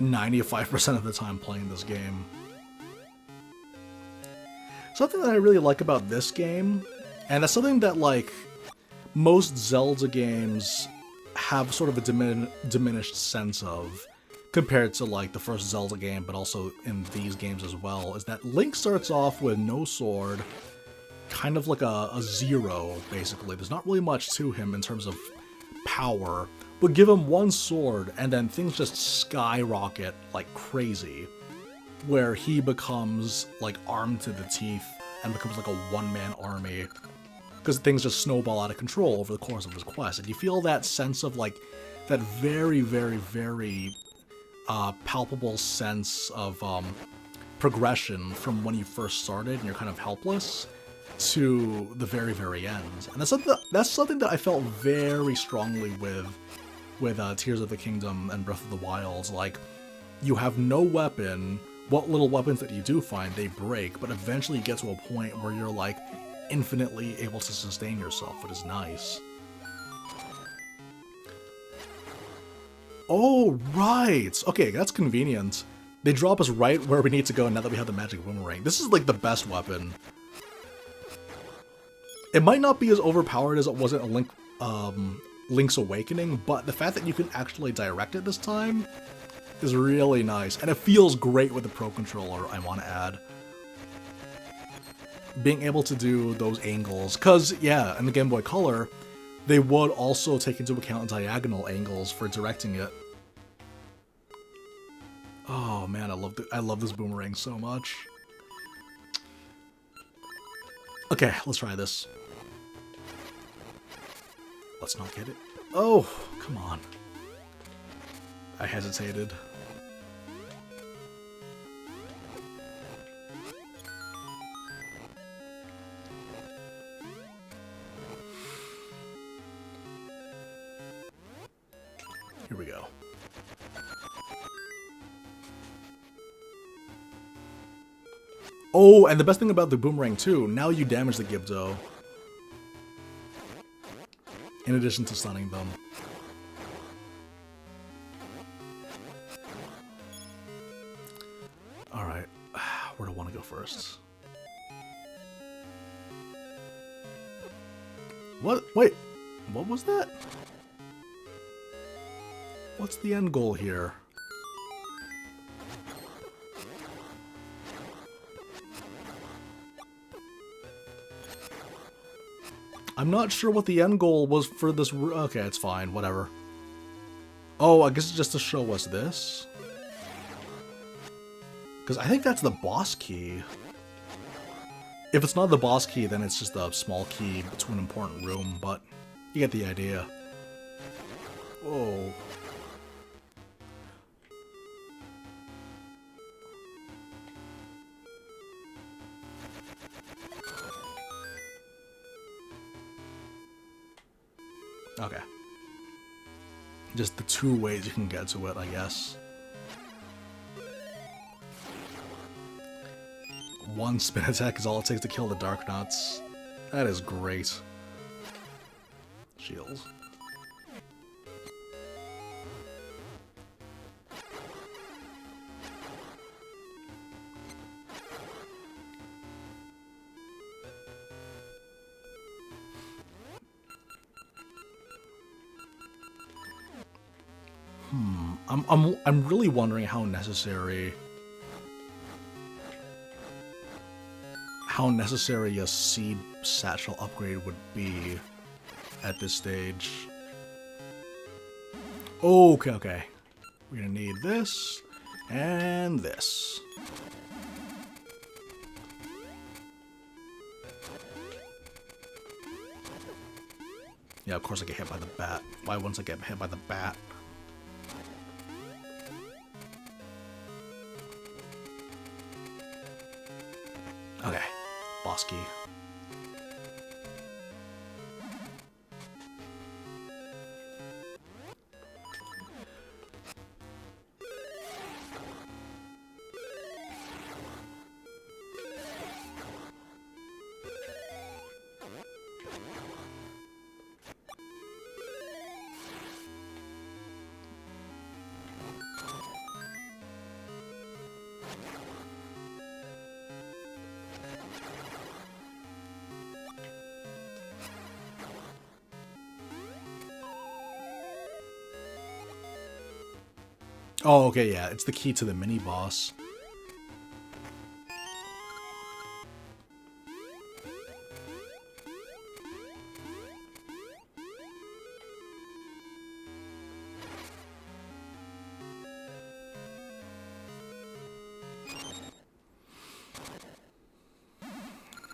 95% of the time playing this game. Something that I really like about this game, and that's something that, like, most Zelda games have sort of a diminished sense of, compared to, like, the first Zelda game, but also in these games as well, is that Link starts off with no sword, kind of like a 0, basically. There's not really much to him in terms of power, but give him 1 sword, and then things just skyrocket like crazy, where he becomes, like, armed to the teeth, and becomes like a one-man army, because things just snowball out of control over the course of his quest. And you feel that sense of, like, that very, very, very palpable sense of progression from when you first started and you're kind of helpless, to the very, very end. And that's something that I felt very strongly with Tears of the Kingdom and Breath of the Wild. Like, you have no weapon, what little weapons that you do find, they break, but eventually you get to a point where you're like infinitely able to sustain yourself, which is nice. Oh, right! Okay, that's convenient. They drop us right where we need to go now that we have the magic boomerang. This is like the best weapon. It might not be as overpowered as it was in Link's Awakening, but the fact that you can actually direct it this time is really nice. And it feels great with the Pro Controller, I want to add. Being able to do those angles, because, yeah, in the Game Boy Color, they would also take into account diagonal angles for directing it. Oh man, I love this boomerang so much. Okay, let's try this. Let's not get it. Oh, come on. I hesitated. Here we go. Oh, and the best thing about the boomerang too, now you damage the Gibdo. In addition to stunning them. Alright, where do I want to go first? What? Wait, what was that? What's the end goal here? I'm not sure what the end goal was for this. Okay, it's fine, whatever. Oh, I guess it's just to show us this. Because I think that's the boss key. If it's not the boss key, then it's just a small key to an important room, but you get the idea. Whoa. Okay. Just the two ways you can get to it, I guess. One spin attack is all it takes to kill the Dark Nuts. That is great. Shields. I'm really wondering how necessary a seed satchel upgrade would be at this stage. Okay. We're gonna need this and this. Yeah, of course I get hit by the bat. Why wouldn't I get hit by the bat? Okay, boss key. Oh, okay, yeah, it's the key to the mini-boss.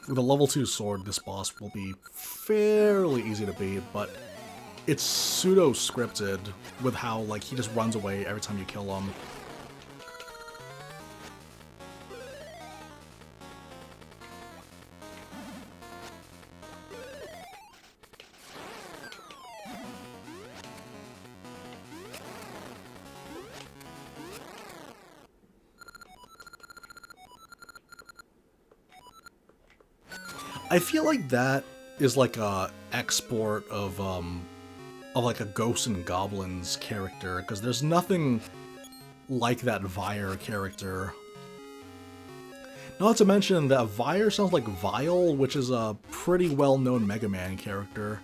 With a level 2 sword, this boss will be fairly easy to beat, but it's pseudo-scripted with how, like, he just runs away every time you kill him. I feel like that is like a export of like a Ghosts and Goblins character, because there's nothing like that Vire character. Not to mention that Vire sounds like Vile, which is a pretty well-known Mega Man character.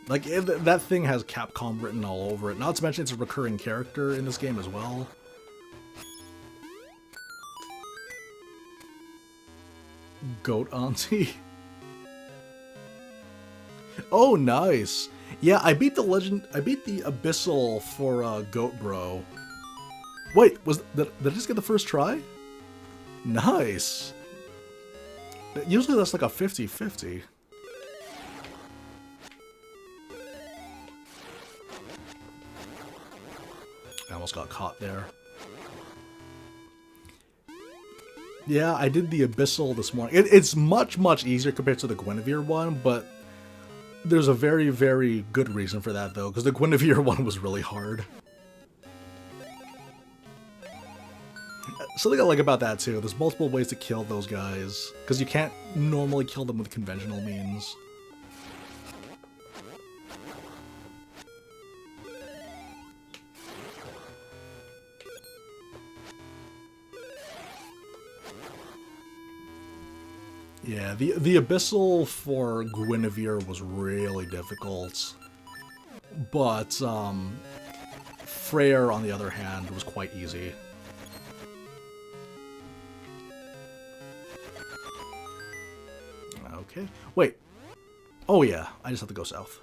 Like, that thing has Capcom written all over it. Not to mention it's a recurring character in this game as well. Goat Auntie. Oh, nice. Yeah, I beat the Abyssal for Goat Bro. Wait, did I just get the first try? Nice. Usually that's like a 50-50. I almost got caught there. Yeah, I did the Abyssal this morning. It's much, much easier compared to the Guinevere one, but there's a very, very good reason for that, though, because the Guinevere one was really hard. Something I like about that, too, there's multiple ways to kill those guys, because you can't normally kill them with conventional means. Yeah, the Abyssal for Guinevere was really difficult, but Flair, on the other hand, was quite easy. Okay, wait. Oh yeah, I just have to go south.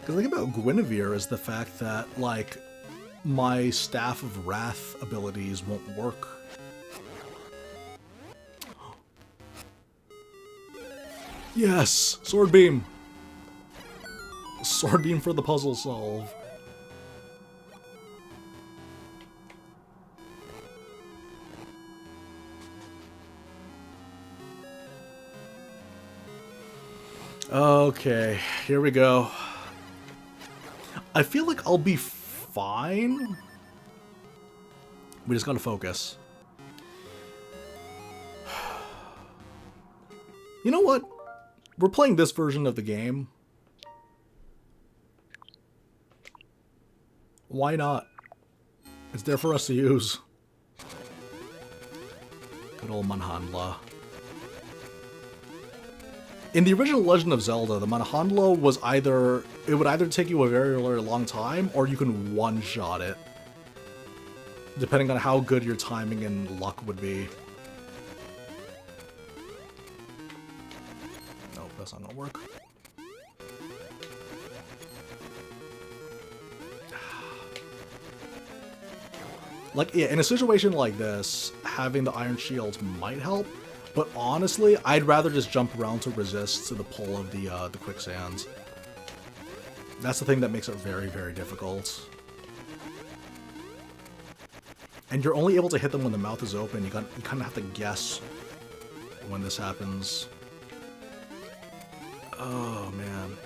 The thing about Guinevere is the fact that, like, my Staff of Wrath abilities won't work. Yes! Sword Beam! Sword Beam for the puzzle solve. Okay, here we go. I feel like I'll be fine. We just gotta focus. You know what? We're playing this version of the game. Why not? It's there for us to use. Good old Manhandla. In the original Legend of Zelda, the Manhandla was it would either take you a very, very long time, or you can one-shot it. Depending on how good your timing and luck would be. Nope, that's not gonna work. Like, yeah, in a situation like this, having the Iron Shield might help. But honestly, I'd rather just jump around to resist to the pull of the quicksand. That's the thing that makes it very, very difficult. And you're only able to hit them when the mouth is open. You kind of have to guess when this happens. Oh, man.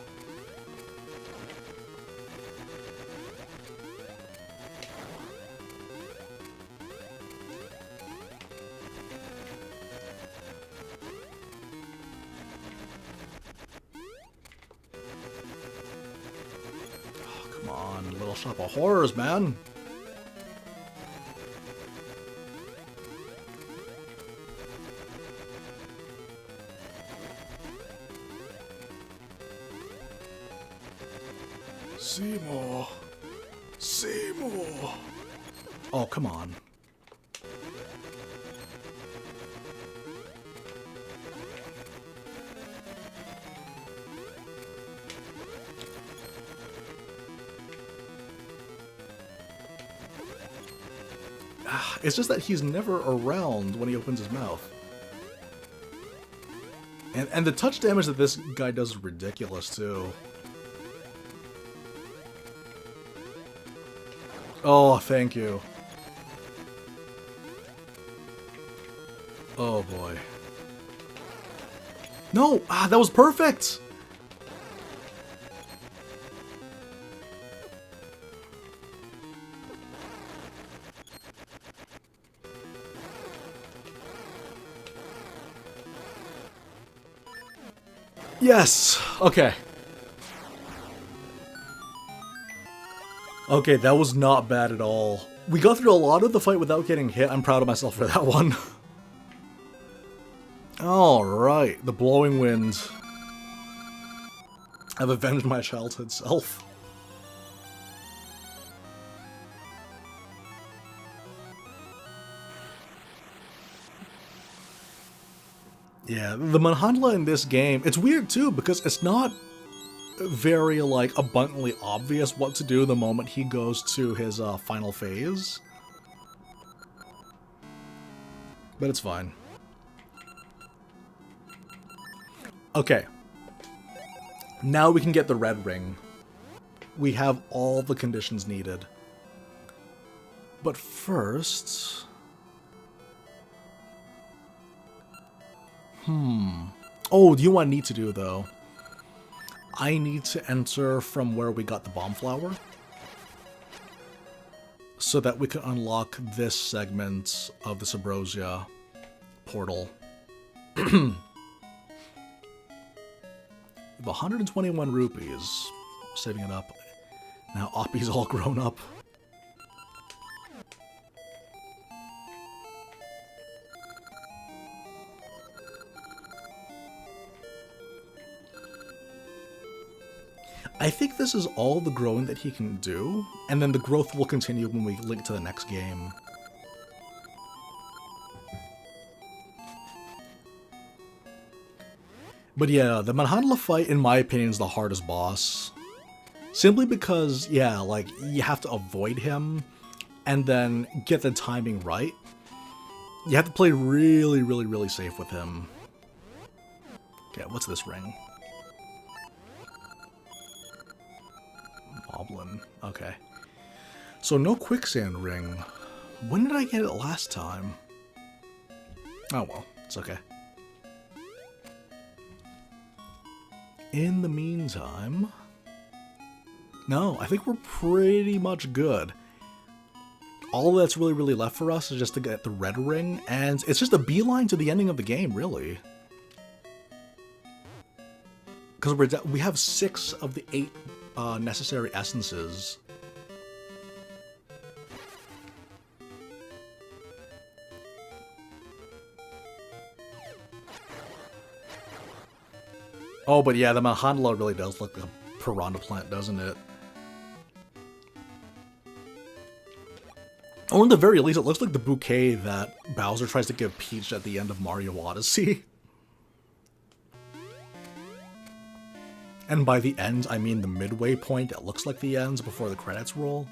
Little Shop of Horrors, man. Seymour. Seymour. Oh, come on. It's just that he's never around when he opens his mouth. And the touch damage that this guy does is ridiculous, too. Oh, thank you. Oh, boy. No! Ah, that was perfect! Yes! Okay. Okay, that was not bad at all. We got through a lot of the fight without getting hit. I'm proud of myself for that one. Alright, the blowing wind. I've avenged my childhood self. Yeah, the Manhandla in this game, it's weird too, because it's not very, like, abundantly obvious what to do the moment he goes to his final phase. But it's fine. Okay. Now we can get the red ring. We have all the conditions needed. But first... Oh, do you know what I need to do, though? I need to enter from where we got the bomb flower, so that we can unlock this segment of the Subrosia portal. The 121 rupees. Saving it up. Now Oppie's all grown up. I think this is all the growing that he can do, and then the growth will continue when we link to the next game. But yeah, the Manhandla fight, in my opinion, is the hardest boss. Simply because, yeah, like, you have to avoid him, and then get the timing right. You have to play really, really, really safe with him. Okay, what's this ring? Moblin. Okay. So no quicksand ring. When did I get it last time? Oh well, it's okay. In the meantime... No, I think we're pretty much good. All that's really, really left for us is just to get the red ring, and it's just a beeline to the ending of the game, really. Because we have 6 of the 8 necessary essences. Oh, but yeah, the Manhandla really does look like a piranha plant, doesn't it? Or at the very least, it looks like the bouquet that Bowser tries to give Peach at the end of Mario Odyssey. And by the end, I mean the midway point that looks like the ends before the credits roll.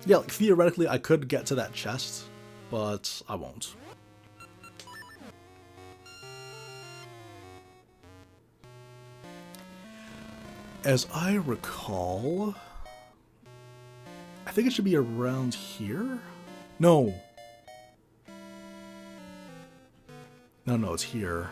Yeah, like, theoretically, I could get to that chest, but I won't. As I recall... I think it should be around here? No. No, it's here.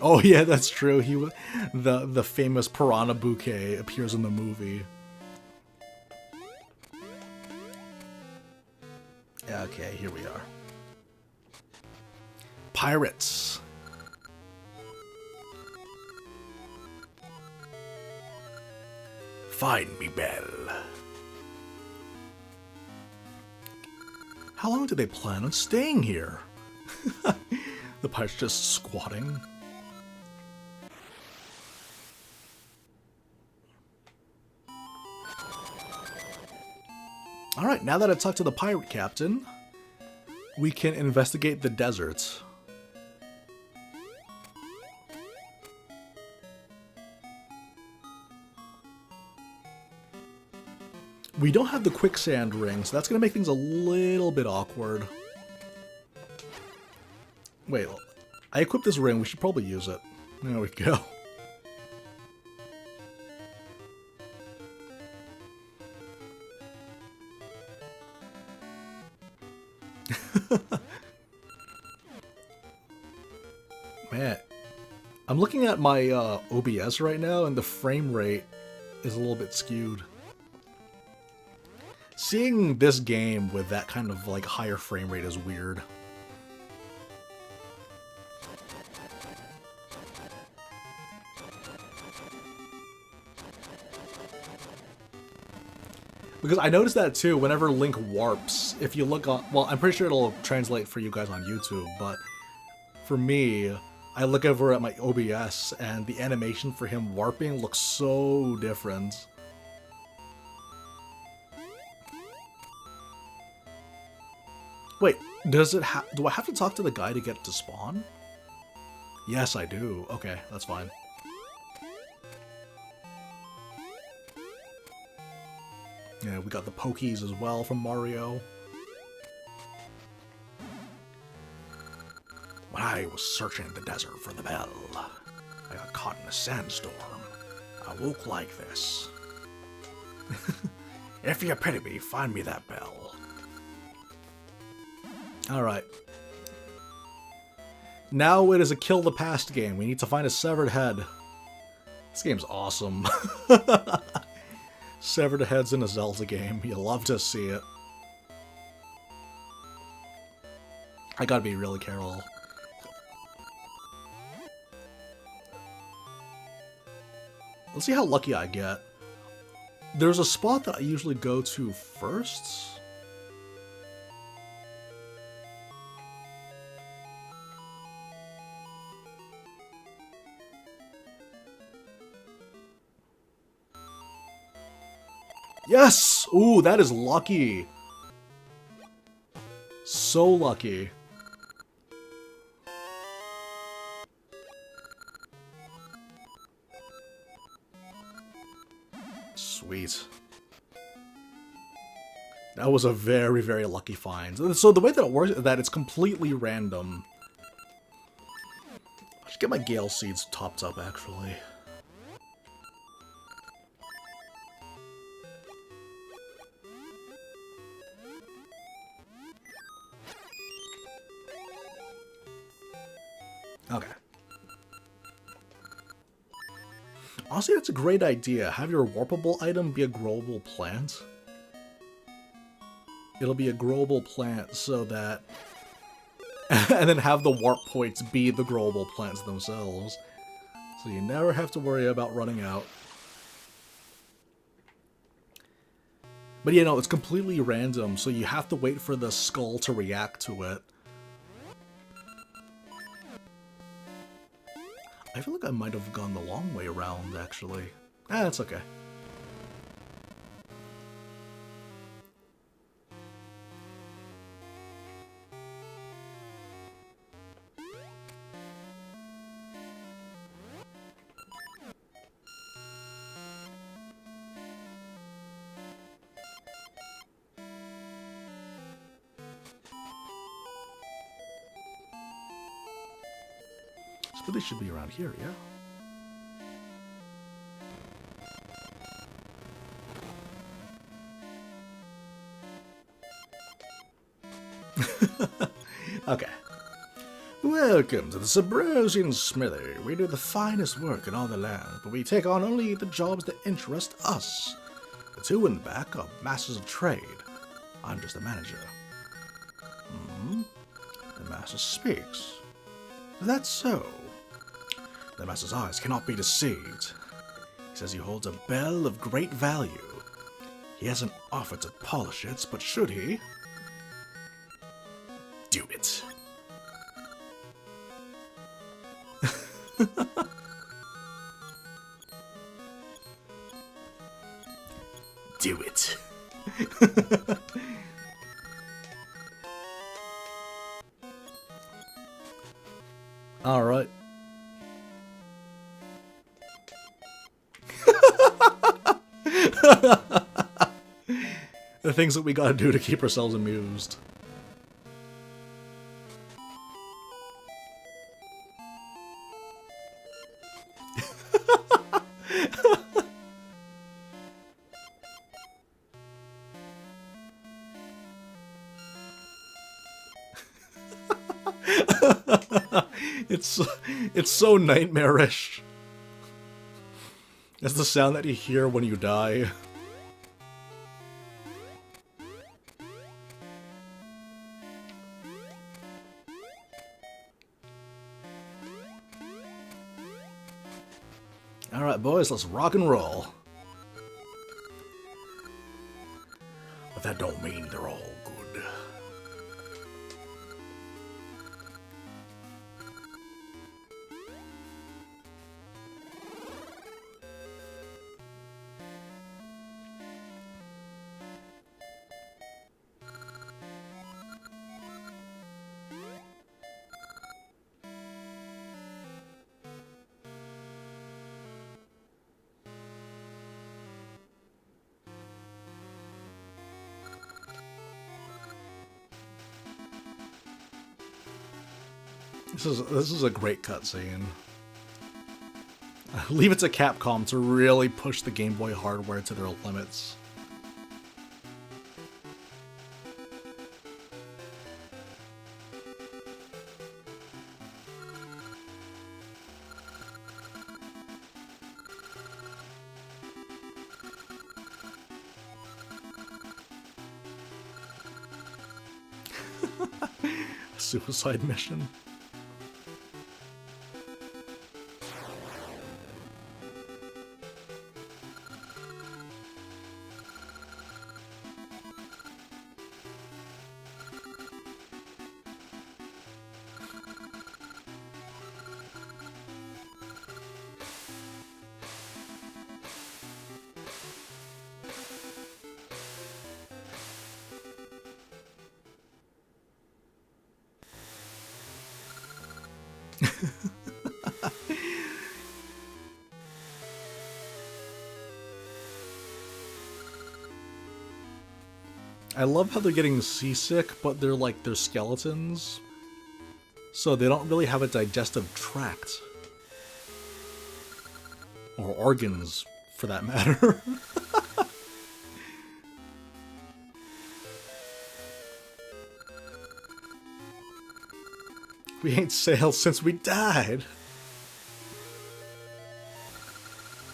Oh yeah, that's true. He was the famous piranha bouquet appears in the movie. Yeah, okay, here we are. Pirates. Find me, Belle. How long do they plan on staying here? The pirates just squatting. Alright, now that I've talked to the pirate captain, we can investigate the desert. We don't have the quicksand ring, so that's going to make things a little bit awkward. Wait, I equipped this ring, we should probably use it. There we go. Man, I'm looking at my OBS right now, and the frame rate is a little bit skewed. Seeing this game with that kind of like higher frame rate is weird. Because I noticed that too, whenever Link warps, if you look on, well, I'm pretty sure it'll translate for you guys on YouTube, but for me, I look over at my OBS and the animation for him warping looks so different. Wait, do I have to talk to the guy to get it to spawn? Yes, I do. Okay, that's fine. Yeah, we got the Pokies as well from Mario. When I was searching the desert for the bell, I got caught in a sandstorm. I woke like this. If you pity me, find me that bell. Alright. Now it is a kill the past game. We need to find a severed head. This game's awesome. Severed heads in a Zelda game. You love to see it. I gotta be really careful. Let's see how lucky I get. There's a spot that I usually go to first. Yes! Ooh, that is lucky. So lucky. Sweet. That was a very, very lucky find. So the way that it works is that it's completely random. I should get my Gale Seeds topped up, actually. Okay. Honestly, that's a great idea. Have your warpable item be a growable plant. It'll be a growable plant so that... and then have the warp points be the growable plants themselves. So you never have to worry about running out. But you know, it's completely random, so you have to wait for the skull to react to it. I feel like I might have gone the long way around, actually. That's okay. So they should be around here, yeah? Okay. Welcome to the Subrosian Smithy. We do the finest work in all the land, but we take on only the jobs that interest us. The two in the back are masters of trade. I'm just the manager. The master speaks. That's so. The master's eyes cannot be deceived. He says he holds a bell of great value. He hasn't offered to polish it, but should he? Do it. Do it. All right. The things that we gotta do to keep ourselves amused. It's it's so nightmarish. It's the sound that you hear when you die. Alright boys, let's rock and roll. But that don't mean they're all good. This is a great cutscene. Leave it to Capcom to really push the Game Boy hardware to their limits. Suicide mission. I love how they're getting seasick, but they're skeletons. So they don't really have a digestive tract. Or organs, for that matter. We ain't sailed since we died.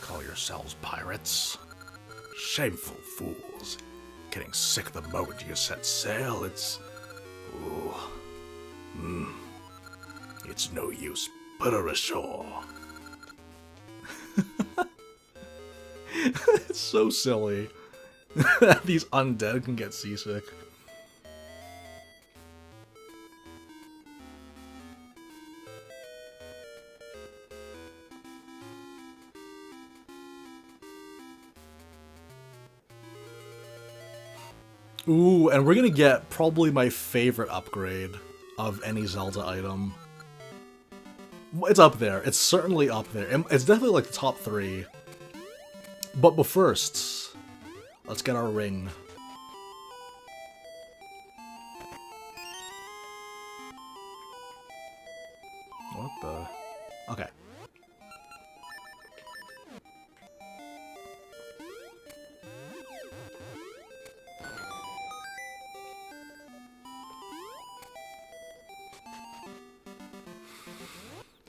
Call yourselves pirates? Shameful fools. Getting sick the moment you set sail, it's... Ooh. It's no use. Put her ashore. It's so silly. These undead can get seasick. Ooh, and we're gonna get probably my favorite upgrade of any Zelda item. It's up there. It's certainly up there. It's definitely like the top 3. But first, let's get our ring. What the? Okay.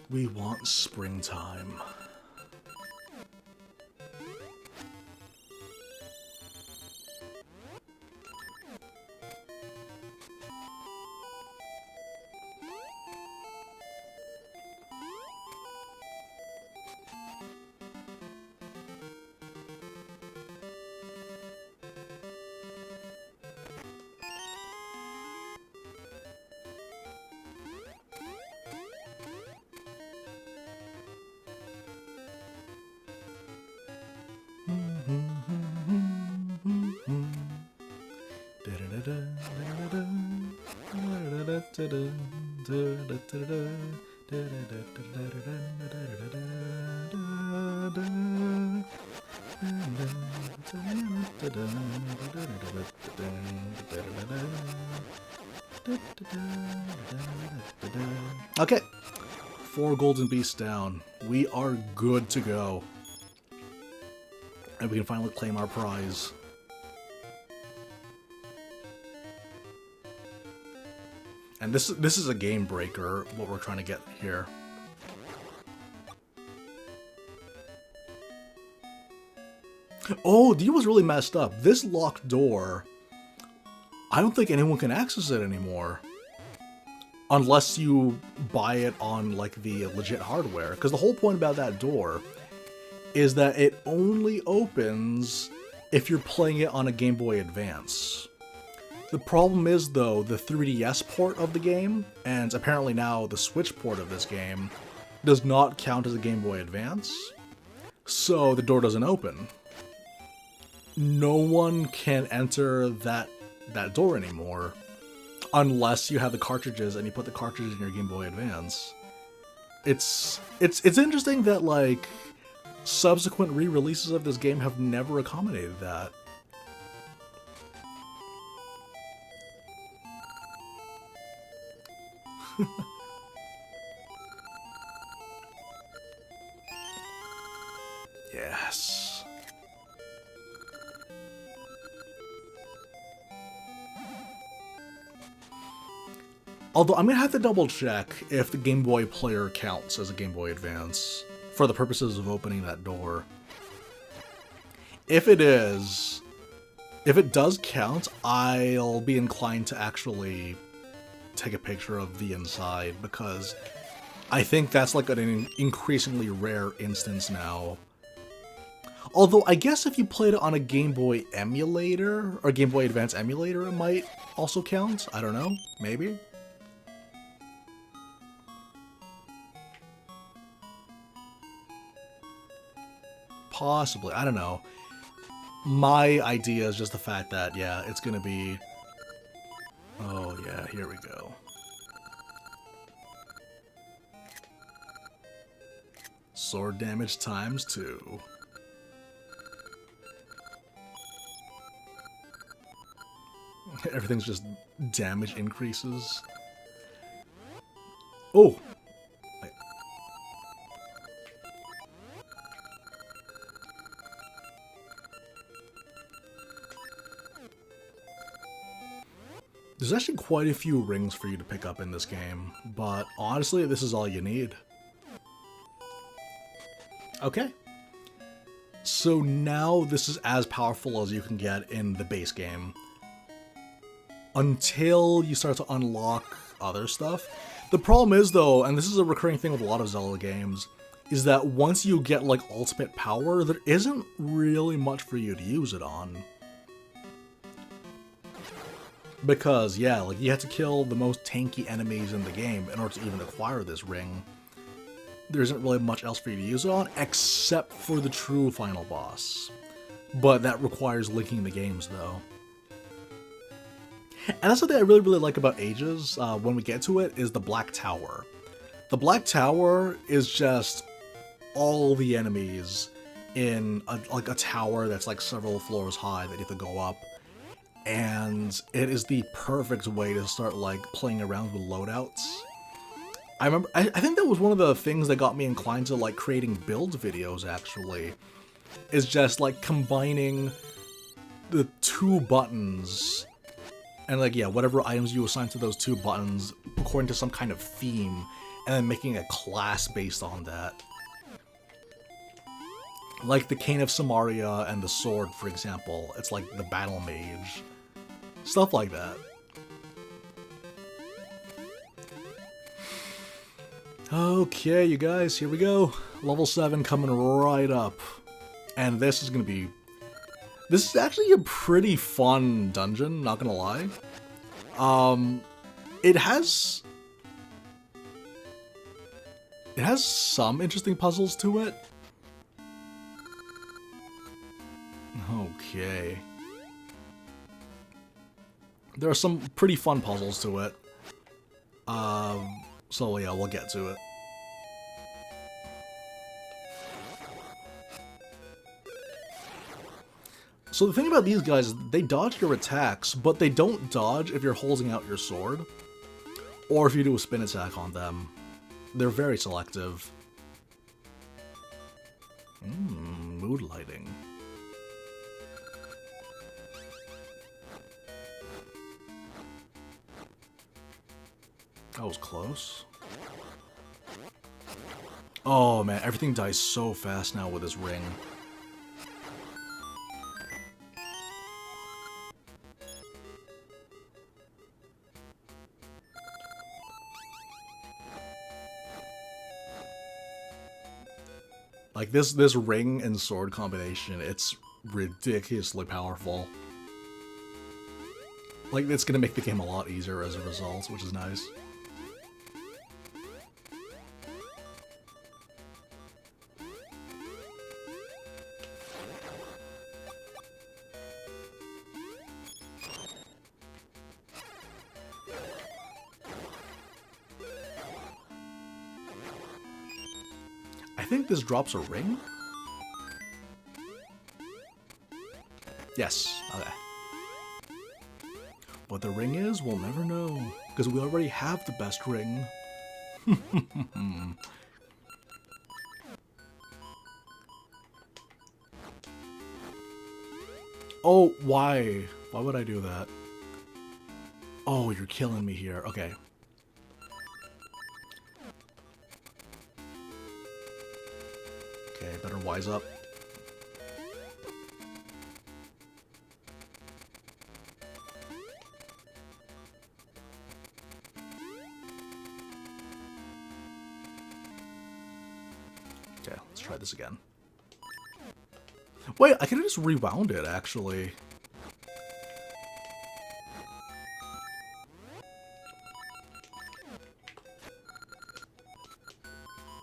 We want springtime. Okay, 4 golden beasts down. We are good to go. And we can finally claim our prize. And this is a game breaker, what we're trying to get here. Oh, the deal was really messed up. This locked door, I don't think anyone can access it anymore. Unless you buy it on, like, the legit hardware. Because the whole point about that door is that it only opens if you're playing it on a Game Boy Advance. The problem is, though, the 3DS port of the game, and apparently now the Switch port of this game, does not count as a Game Boy Advance. So the door doesn't open. No one can enter that door anymore. Unless you have the cartridges and you put the cartridges in your Game Boy Advance. It's interesting that, like, subsequent re-releases of this game have never accommodated that. Yes. Although I'm gonna have to double check if the Game Boy player counts as a Game Boy Advance for the purposes of opening that door. If it does count, I'll be inclined to actually take a picture of the inside, because I think that's like an increasingly rare instance now. Although I guess if you played it on a Game Boy emulator, or Game Boy Advance emulator, it might also count. I don't know, maybe? Possibly, I don't know. My idea is just the fact that, yeah, it's gonna be... Oh yeah, here we go. Sword damage times 2. Everything's just damage increases. Oh! There's actually quite a few rings for you to pick up in this game, but honestly, this is all you need. Okay. So now this is as powerful as you can get in the base game. Until you start to unlock other stuff. The problem is, though, and this is a recurring thing with a lot of Zelda games, is that once you get, like, ultimate power, there isn't really much for you to use it on. Because, yeah, like, you have to kill the most tanky enemies in the game in order to even acquire this ring. There isn't really much else for you to use it on, except for the true final boss. But that requires linking the games, though. And that's something I really, really like about Ages, when we get to it, is the Black Tower. The Black Tower is just all the enemies in, a tower that's, like, several floors high that you have to go up. And it is the perfect way to start, like, playing around with loadouts. I remember, I think that was one of the things that got me inclined to, like, creating build videos, actually. Is just, like, combining the 2 buttons, and, like, yeah, whatever items you assign to those 2 buttons, according to some kind of theme, and then making a class based on that. Like the Cane of Samaria and the sword, for example. It's like the Battle Mage. Stuff like that. Okay, you guys, here we go. Level 7 coming right up. And this is gonna be... This is actually a pretty fun dungeon, not gonna lie. It has some interesting puzzles to it. Okay. There are some pretty fun puzzles to it. So yeah, we'll get to it. So the thing about these guys is they dodge your attacks, but they don't dodge if you're holding out your sword, or if you do a spin attack on them. They're very selective. Mood lighting. That was close. Oh man, everything dies so fast now with this ring. Like this ring and sword combination, it's ridiculously powerful. Like, it's gonna make the game a lot easier as a result, which is nice. I think this drops a ring? Yes. Okay. What the ring is, we'll never know, because we already have the best ring. Oh, why? Why would I do that? Oh, you're killing me here. Okay. Okay, better wise up. Okay, let's try this again. Wait, I could have just rewound it, actually.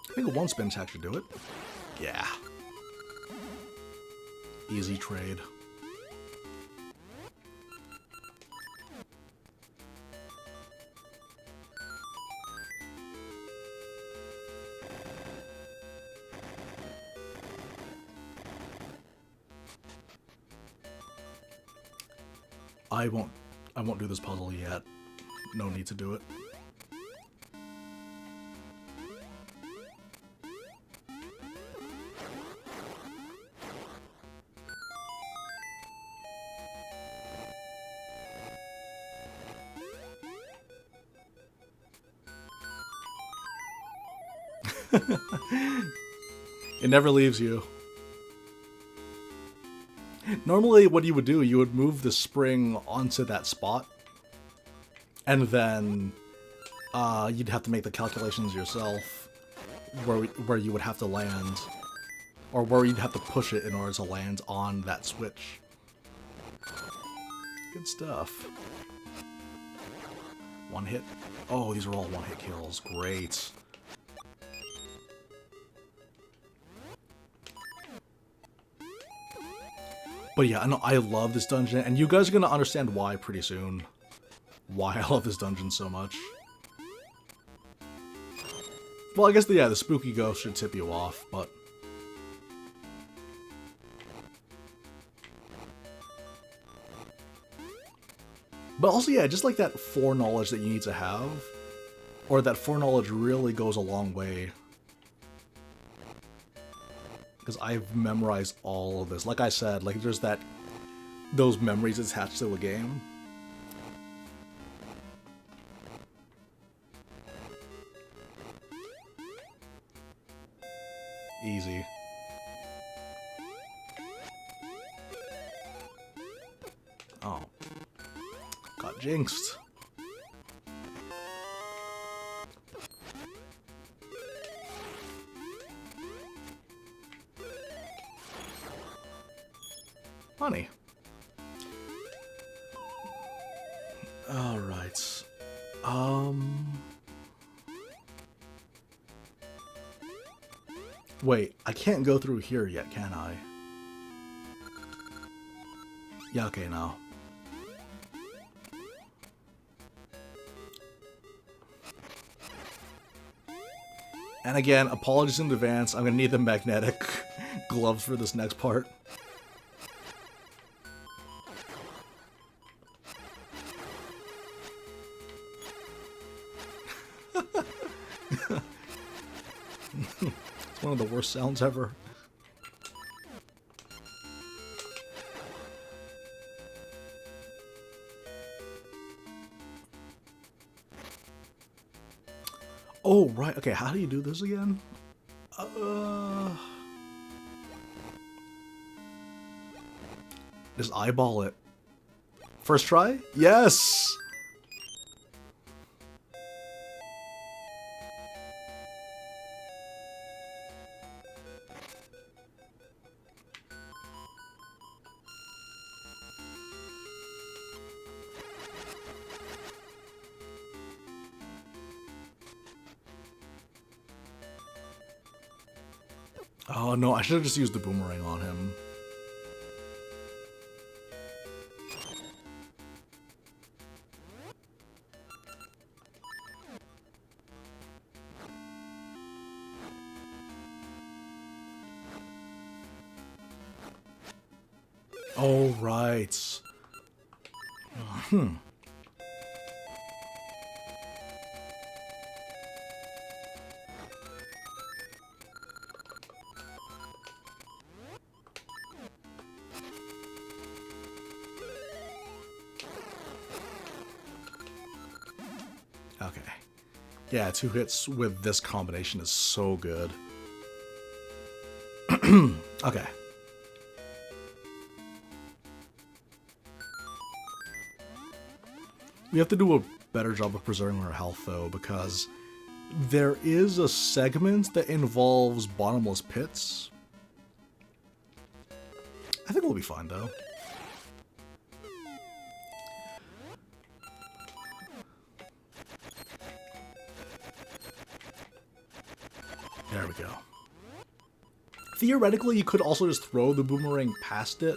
I think a one spin attack should do it. Yeah. Easy trade. I won't do this puzzle yet. No need to do it. It never leaves you. Normally what you would do, you would move the spring onto that spot, and then you'd have to make the calculations yourself where you would have to land, or where you'd have to push it in order to land on that switch. Good stuff. One hit. Oh, these are all one-hit kills. Great. But yeah, I love this dungeon, and you guys are going to understand why pretty soon. Why I love this dungeon so much. Well, I guess, the spooky ghost should tip you off, but... But also, yeah, just like that foreknowledge that you need to have, or that foreknowledge really goes a long way. Because I've memorized all of this. Like I said, like there's those memories attached to a game. Easy. Oh. Got jinxed. Money. Alright. Wait, I can't go through here yet, can I? Yeah, okay, now. And again, apologies in advance, I'm gonna need the magnetic gloves for this next part. It's one of the worst sounds ever. Oh, right. Okay, how do you do this again? Just eyeball it. First try? Yes! Oh no, I should have just used the boomerang on him. Oh, right. Okay. Yeah, 2 hits with this combination is so good. Okay. We have to do a better job of preserving our health, though, because there is a segment that involves bottomless pits. I think we'll be fine, though. There we go. Theoretically, you could also just throw the boomerang past it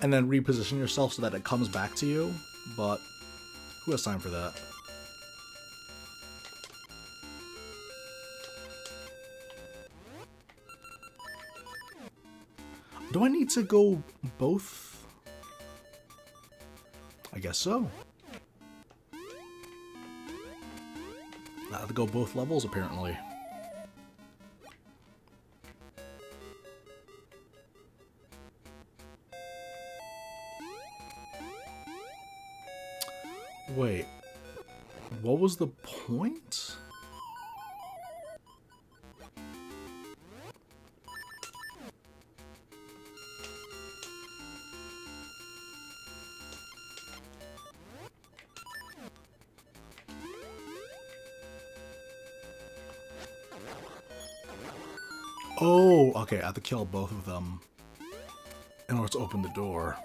and then reposition yourself so that it comes back to you, but who has time for that? Do I need to go both? I guess so. I have to go both levels, apparently. Wait, what was the point? Oh, okay, I have to kill both of them in order to open the door.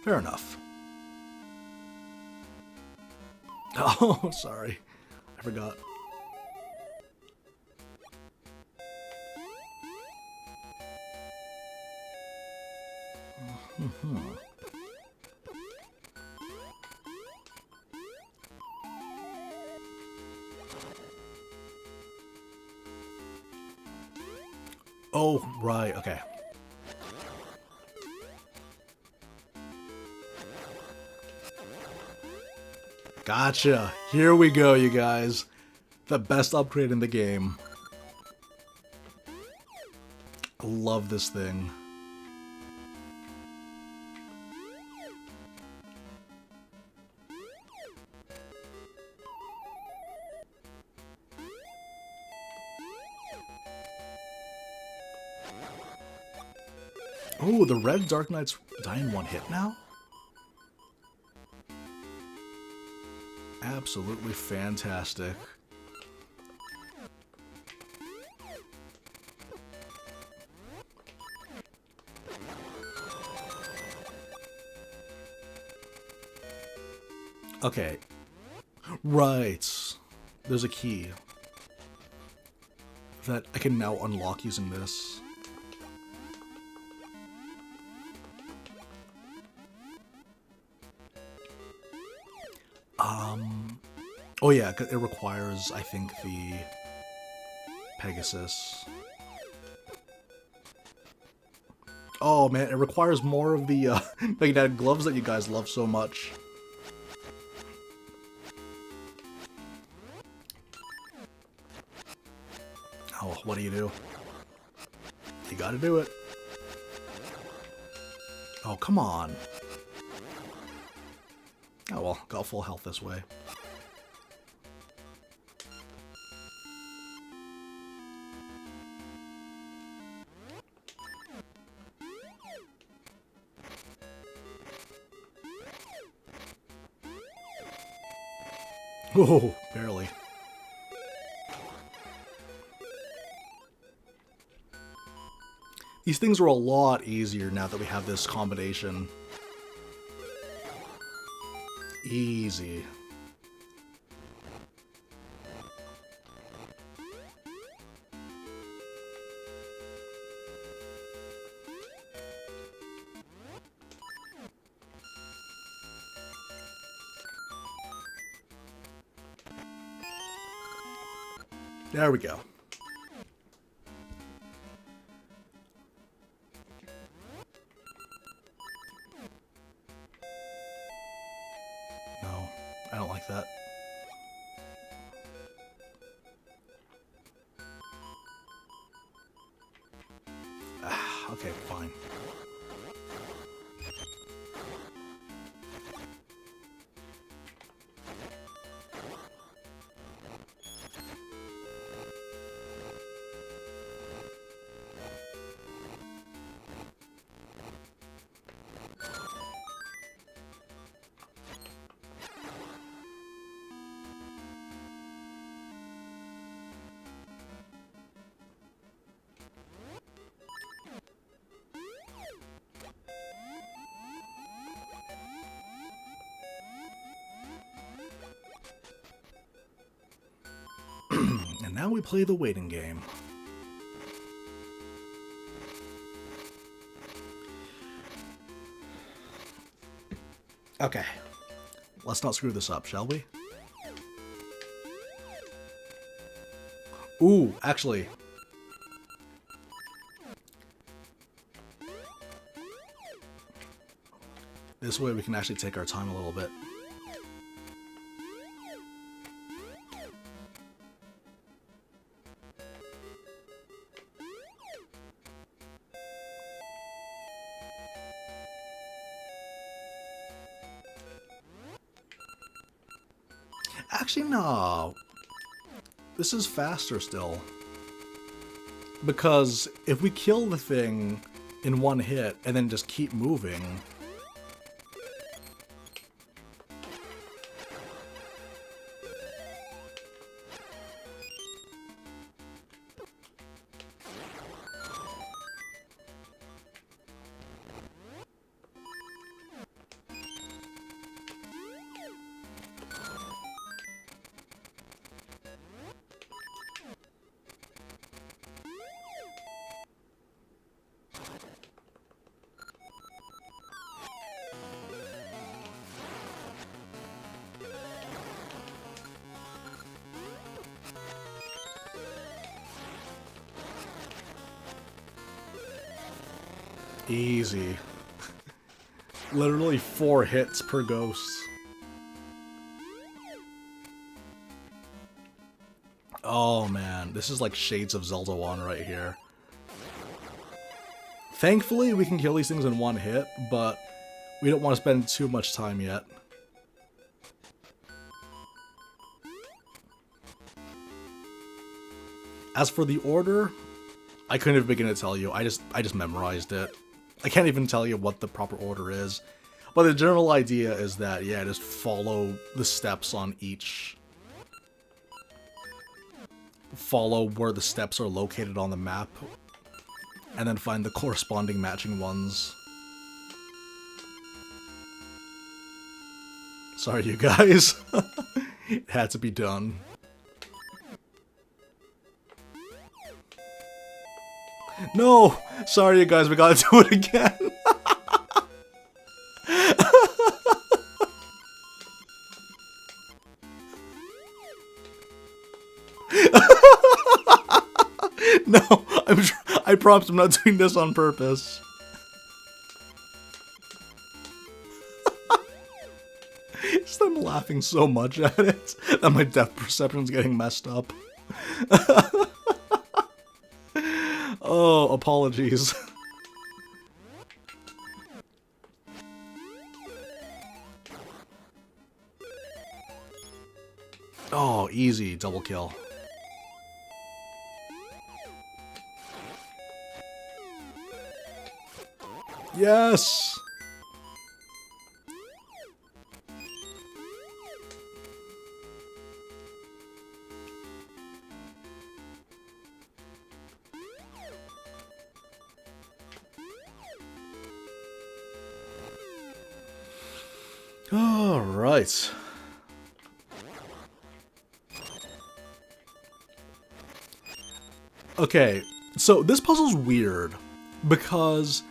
Fair enough. Oh, sorry. I forgot. Oh, right, okay. Gotcha. Here we go, you guys. The best upgrade in the game. I love this thing. Oh, the red Dark Knights die in 1 hit now? Absolutely fantastic. Okay. Right. There's a key that I can now unlock using this. Oh yeah, it requires, I think, the Pegasus. Oh man, it requires more of the magnetic gloves that you guys love so much. Oh, what do? You gotta do it. Oh, come on. Oh well, got full health this way. Oh, barely. These things are a lot easier now that we have this combination. Easy. There we go. No, I don't like that. Okay, fine. And now we play the waiting game. Okay. Let's not screw this up, shall we? Ooh, actually. This way we can actually take our time a little bit. Actually, no. This is faster still. Because if we kill the thing in one hit and then just keep moving... Easy. Literally 4 hits per ghost. Oh man, this is like Shades of Zelda 1 right here. Thankfully, we can kill these things in one hit, but we don't want to spend too much time yet. As for the order, I couldn't even begin to tell you. I just memorized it. I can't even tell you what the proper order is. But the general idea is that, yeah, just follow the steps on each. Follow where the steps are located on the map. And then find the corresponding matching ones. Sorry, you guys. It had to be done. No! Sorry, you guys, we gotta do it again. No, I promise I'm not doing this on purpose. Just I'm laughing so much at it that my depth perception's getting messed up. Oh, apologies. Oh, easy double kill. Yes! Alright. Okay, so this puzzle's weird because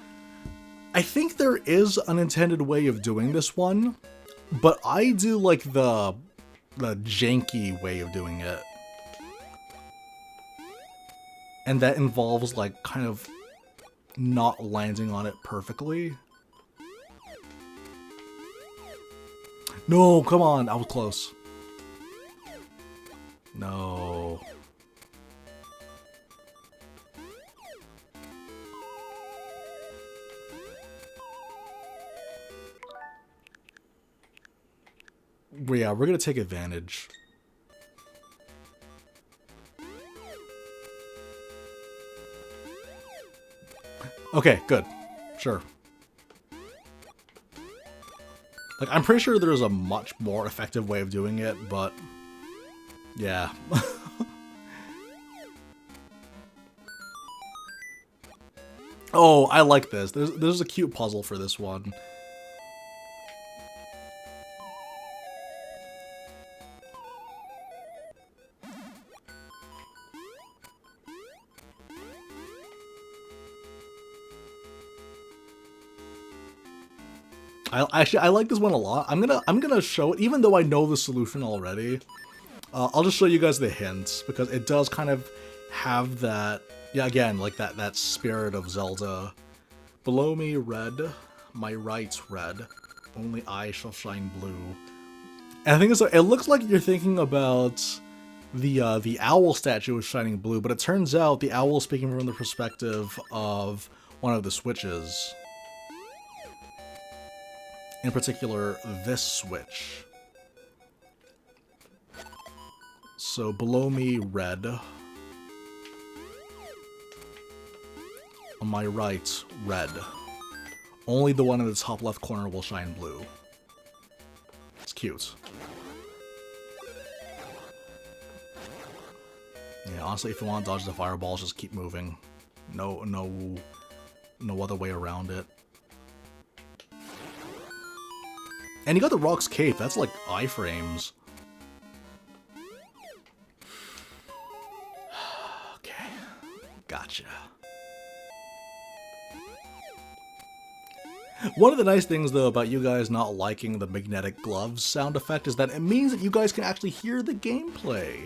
I think there is an intended way of doing this one, but I do like the janky way of doing it. And that involves like kind of not landing on it perfectly. No, come on, I was close. No. Yeah, we're gonna take advantage. Okay, good. Sure. Like, I'm pretty sure there's a much more effective way of doing it, but... yeah. Oh, I like this. There's a cute puzzle for this one. I like this one a lot. I'm gonna show it, even though I know the solution already. I'll just show you guys the hints because it does kind of have that. Yeah, again, like that spirit of Zelda. Below me, red. My right, red. Only I shall shine blue. And I think it's. It looks like you're thinking about the owl statue is shining blue, but it turns out the owl is speaking from the perspective of one of the switches. In particular, this switch. So below me, red. On my right, red. Only the one in the top left corner will shine blue. It's cute. Yeah, honestly, if you want to dodge the fireballs, just keep moving. No other way around it. And you got the Rock's Cape, that's like iframes. Okay, gotcha. One of the nice things, though, about you guys not liking the magnetic gloves sound effect is that it means that you guys can actually hear the gameplay.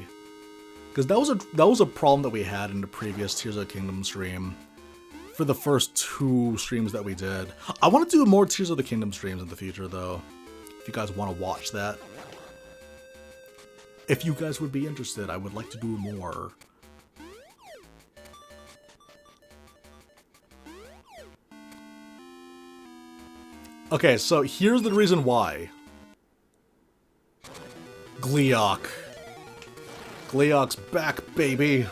Because that was a problem that we had in the previous Tears of the Kingdom stream. For the first 2 streams that we did. I want to do more Tears of the Kingdom streams in the future, though. If you guys want to watch that. If you guys would be interested, I would like to do more. Okay, so here's the reason why. Gleeok. Gleeok's back, baby.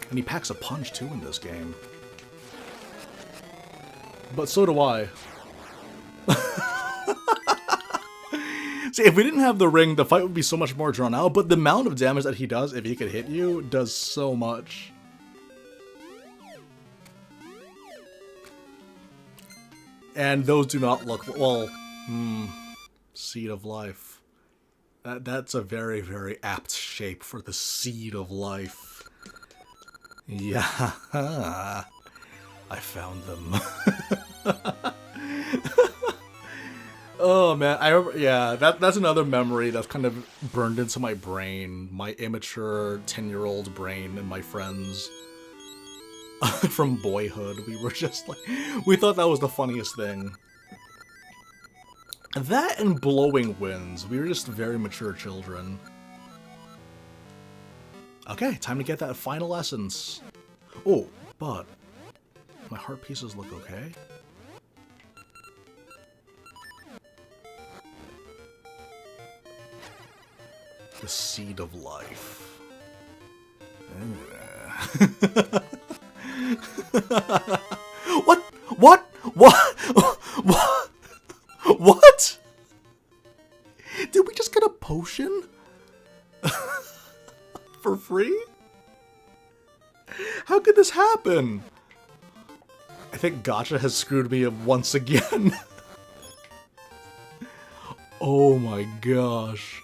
And he packs a punch, too, in this game. But so do I. See, if we didn't have the ring, the fight would be so much more drawn out, but the amount of damage that he does, if he could hit you, does so much. And those do not look... well, Seed of Life. That's a very, very apt shape for the Seed of Life. Yeah, I found them. Oh man, I remember, yeah, that's another memory that's kind of burned into my brain, my immature 10-year-old brain and my friends from boyhood. We were just like, we thought that was the funniest thing. That and blowing winds, we were just very mature children. Okay, time to get that final essence. Oh, but my heart pieces look okay. The Seed of Life. What? What? What? What? What? Did we just get a potion? For free? How could this happen? I think Gacha has screwed me once again. Oh my gosh.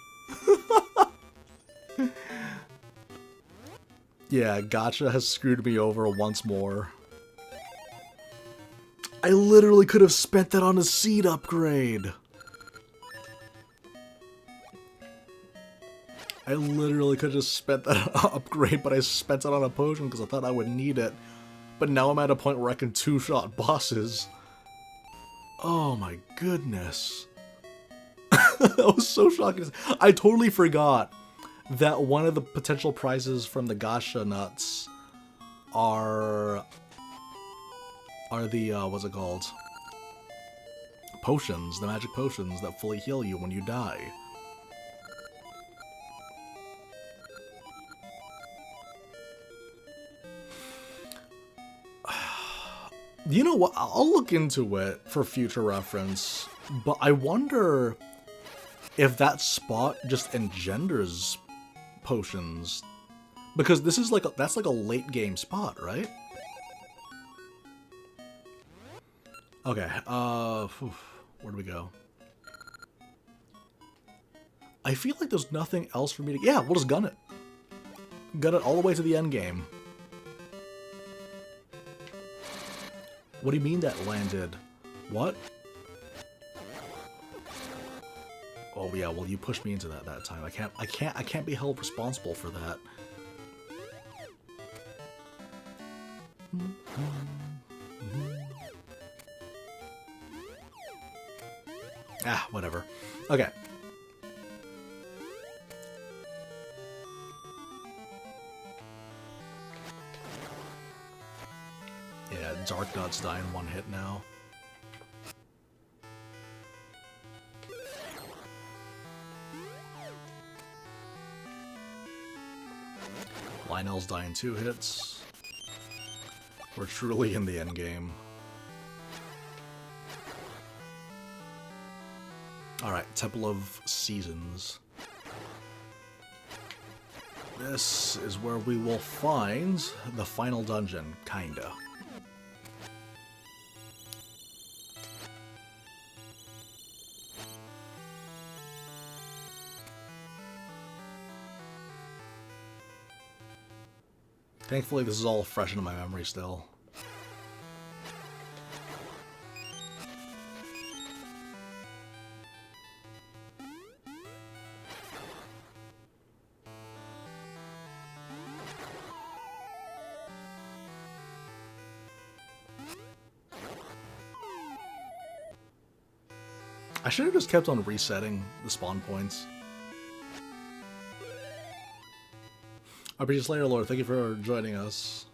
Yeah, Gacha has screwed me over once more. I literally could have spent that on a seed upgrade. I literally could have just spent that upgrade, but I spent it on a potion because I thought I would need it. But now I'm at a point where I can two-shot bosses. Oh my goodness. That was so shocking. I totally forgot that one of the potential prizes from the gacha nuts are the, what's it called? Potions, the magic potions that fully heal you when you die. You know what? I'll look into it for future reference, but I wonder if that spot just engenders potions, because this is like that's like a late game spot, right? Okay, where do we go? I feel like there's nothing else for me to... Yeah, we'll just gun it. Gun it all the way to the end game. What do you mean that landed? What? Oh yeah, well you pushed me into that time. I can't be held responsible for that. Ah, whatever. Okay. Yeah, Dark Nuts die in one hit now. Lionel's die in 2 hits. We're truly in the end game. Alright, Temple of Seasons. This is where we will find the final dungeon, kinda. Thankfully, this is all fresh into my memory still. I should have just kept on resetting the spawn points. RPG Slayer Lord, thank you for joining us.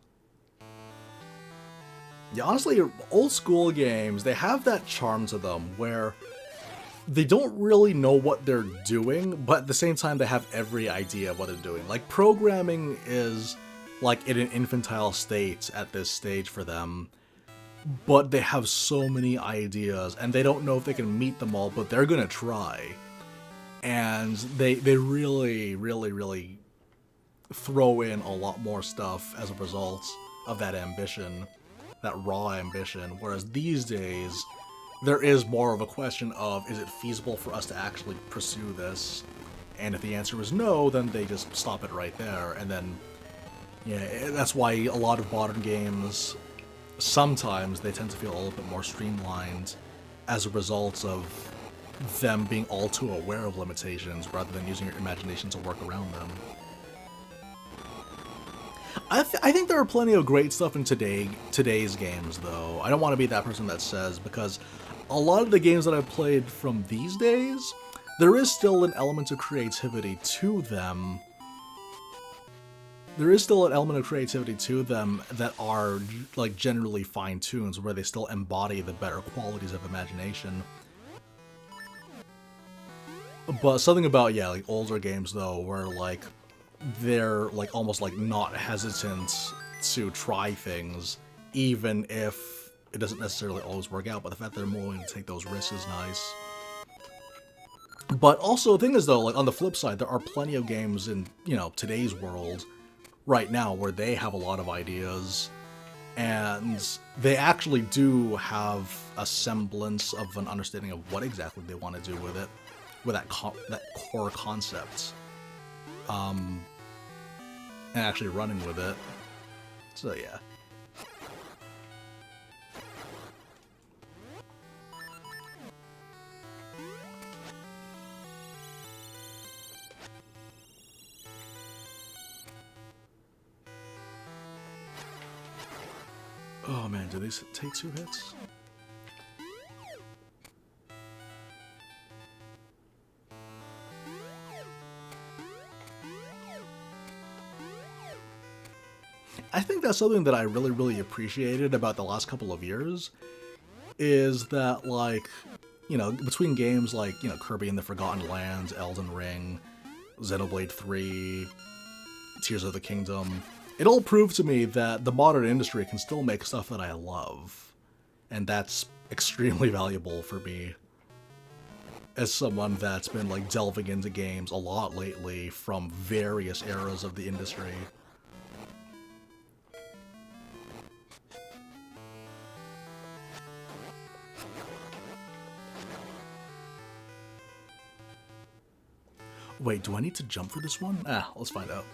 Yeah, honestly, old school games, they have that charm to them where they don't really know what they're doing, but at the same time they have every idea of what they're doing. Like, programming is like in an infantile state at this stage for them, but they have so many ideas and they don't know if they can meet them all, but they're gonna try. And they really, really, really throw in a lot more stuff as a result of that ambition, that raw ambition, whereas these days there is more of a question of, is it feasible for us to actually pursue this? And if the answer is no, then they just stop it right there. And then, yeah, that's why a lot of modern games, sometimes they tend to feel a little bit more streamlined as a result of them being all too aware of limitations rather than using your imagination to work around them. I think there are plenty of great stuff in today's games, though. I don't want to be that person that says, because a lot of the games that I've played from these days, there is still an element of creativity to them. There is still an element of creativity to them that are, like, generally fine-tuned, where they still embody the better qualities of imagination. But something about, yeah, like, older games, though, where, like, they're like almost like not hesitant to try things, even if it doesn't necessarily always work out, but the fact that they're more willing to take those risks is nice. But also, the thing is though, like on the flip side, there are plenty of games in, you know, today's world right now where they have a lot of ideas and they actually do have a semblance of an understanding of what exactly they want to do with it, with that that core concept, and actually running with it. So yeah. Oh man, do these take 2 hits? I think that's something that I really appreciated about the last couple of years, is that, like, you know, between games like, you know, Kirby and the Forgotten Lands, Elden Ring, Xenoblade 3, Tears of the Kingdom, it all proved to me that the modern industry can still make stuff that I love. And that's extremely valuable for me as someone that's been, like, delving into games a lot lately from various eras of the industry. Wait, do I need to jump for this one? Ah, let's find out.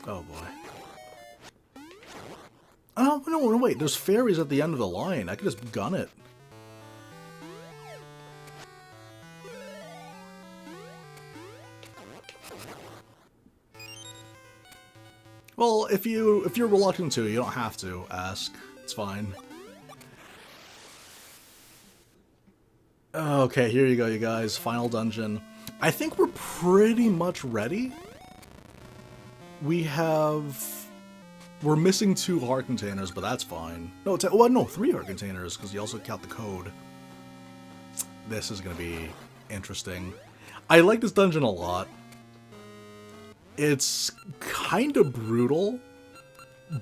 Oh boy. Oh, no, wait, there's fairies at the end of the line. I could just gun it. Well, if you're reluctant to, you don't have to ask. It's fine. Okay, here you go, you guys. Final dungeon. I think we're pretty much ready. We're missing 2 heart containers, but that's fine. No, well, no, 3 heart containers, because you also count the code. This is going to be interesting. I like this dungeon a lot. It's kind of brutal,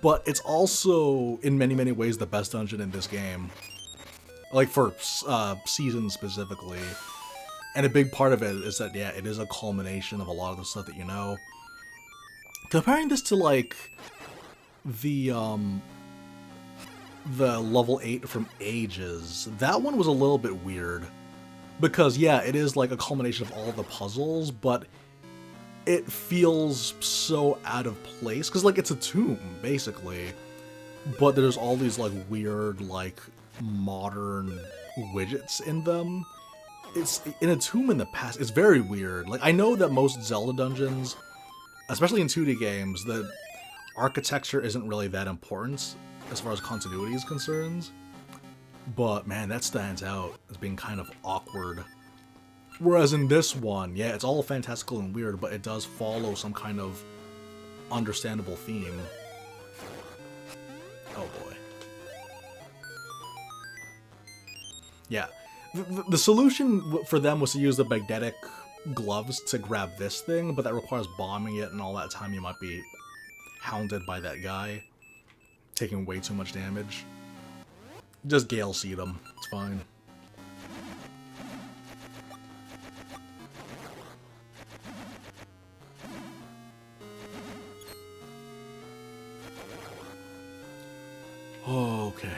but it's also, in many ways, the best dungeon in this game. Like, for Season specifically. And a big part of it is that, yeah, it is a culmination of a lot of the stuff that you know. Comparing this to, like, the level 8 from Ages, that one was a little bit weird. Because, yeah, it is, like, a culmination of all the puzzles, but it feels so out of place. Because, like, it's a tomb, basically. But there's all these, like, weird, like, modern widgets in them. It's in a tomb in the past. It's very weird. Like, I know that most Zelda dungeons, especially in 2D games, the architecture isn't really that important as far as continuity is concerned. But, man, that stands out as being kind of awkward. Whereas in this one, yeah, it's all fantastical and weird, but it does follow some kind of understandable theme. Oh boy. Yeah. The solution for them was to use the magnetic gloves to grab this thing, but that requires bombing it, and all that time you might be hounded by that guy, taking way too much damage. Just Gale Seed him. It's fine. Okay.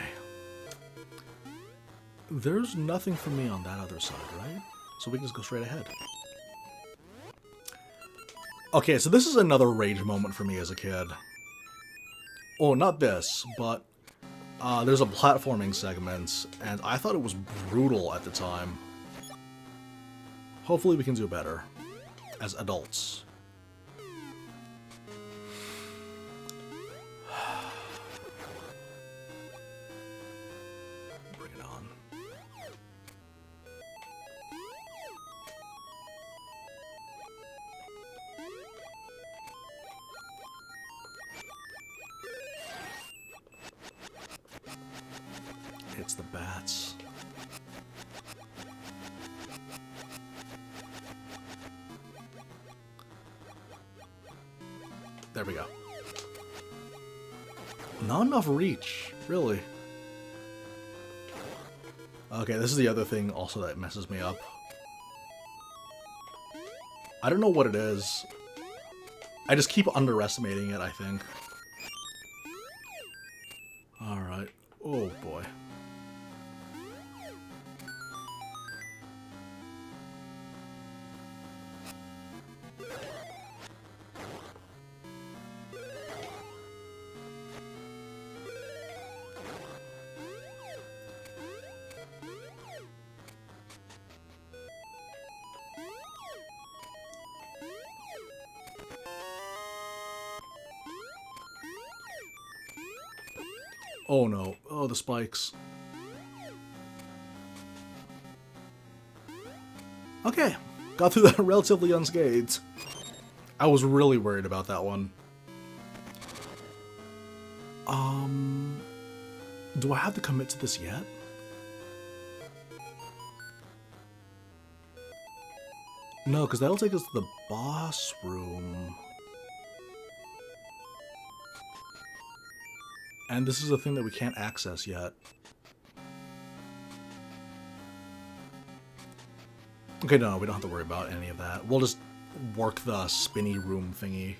There's nothing for me on that other side, right? So we can just go straight ahead. Okay, so this is another rage moment for me as a kid. Oh, not this, but there's a platforming segment, and I thought it was brutal at the time. Hopefully we can do better as adults. Bring it on. It's the bats. There we go. Not enough reach, really. Okay, this is the other thing also that messes me up. I don't know what it is. I just keep underestimating it, I think. Alright. Oh boy. Oh no. Oh, the spikes. Okay. Got through that relatively unscathed. I was really worried about that one. Do I have to commit to this yet? No, because that'll take us to the boss room. And this is a thing that we can't access yet. Okay, no, we don't have to worry about any of that. We'll just work the spinny room thingy.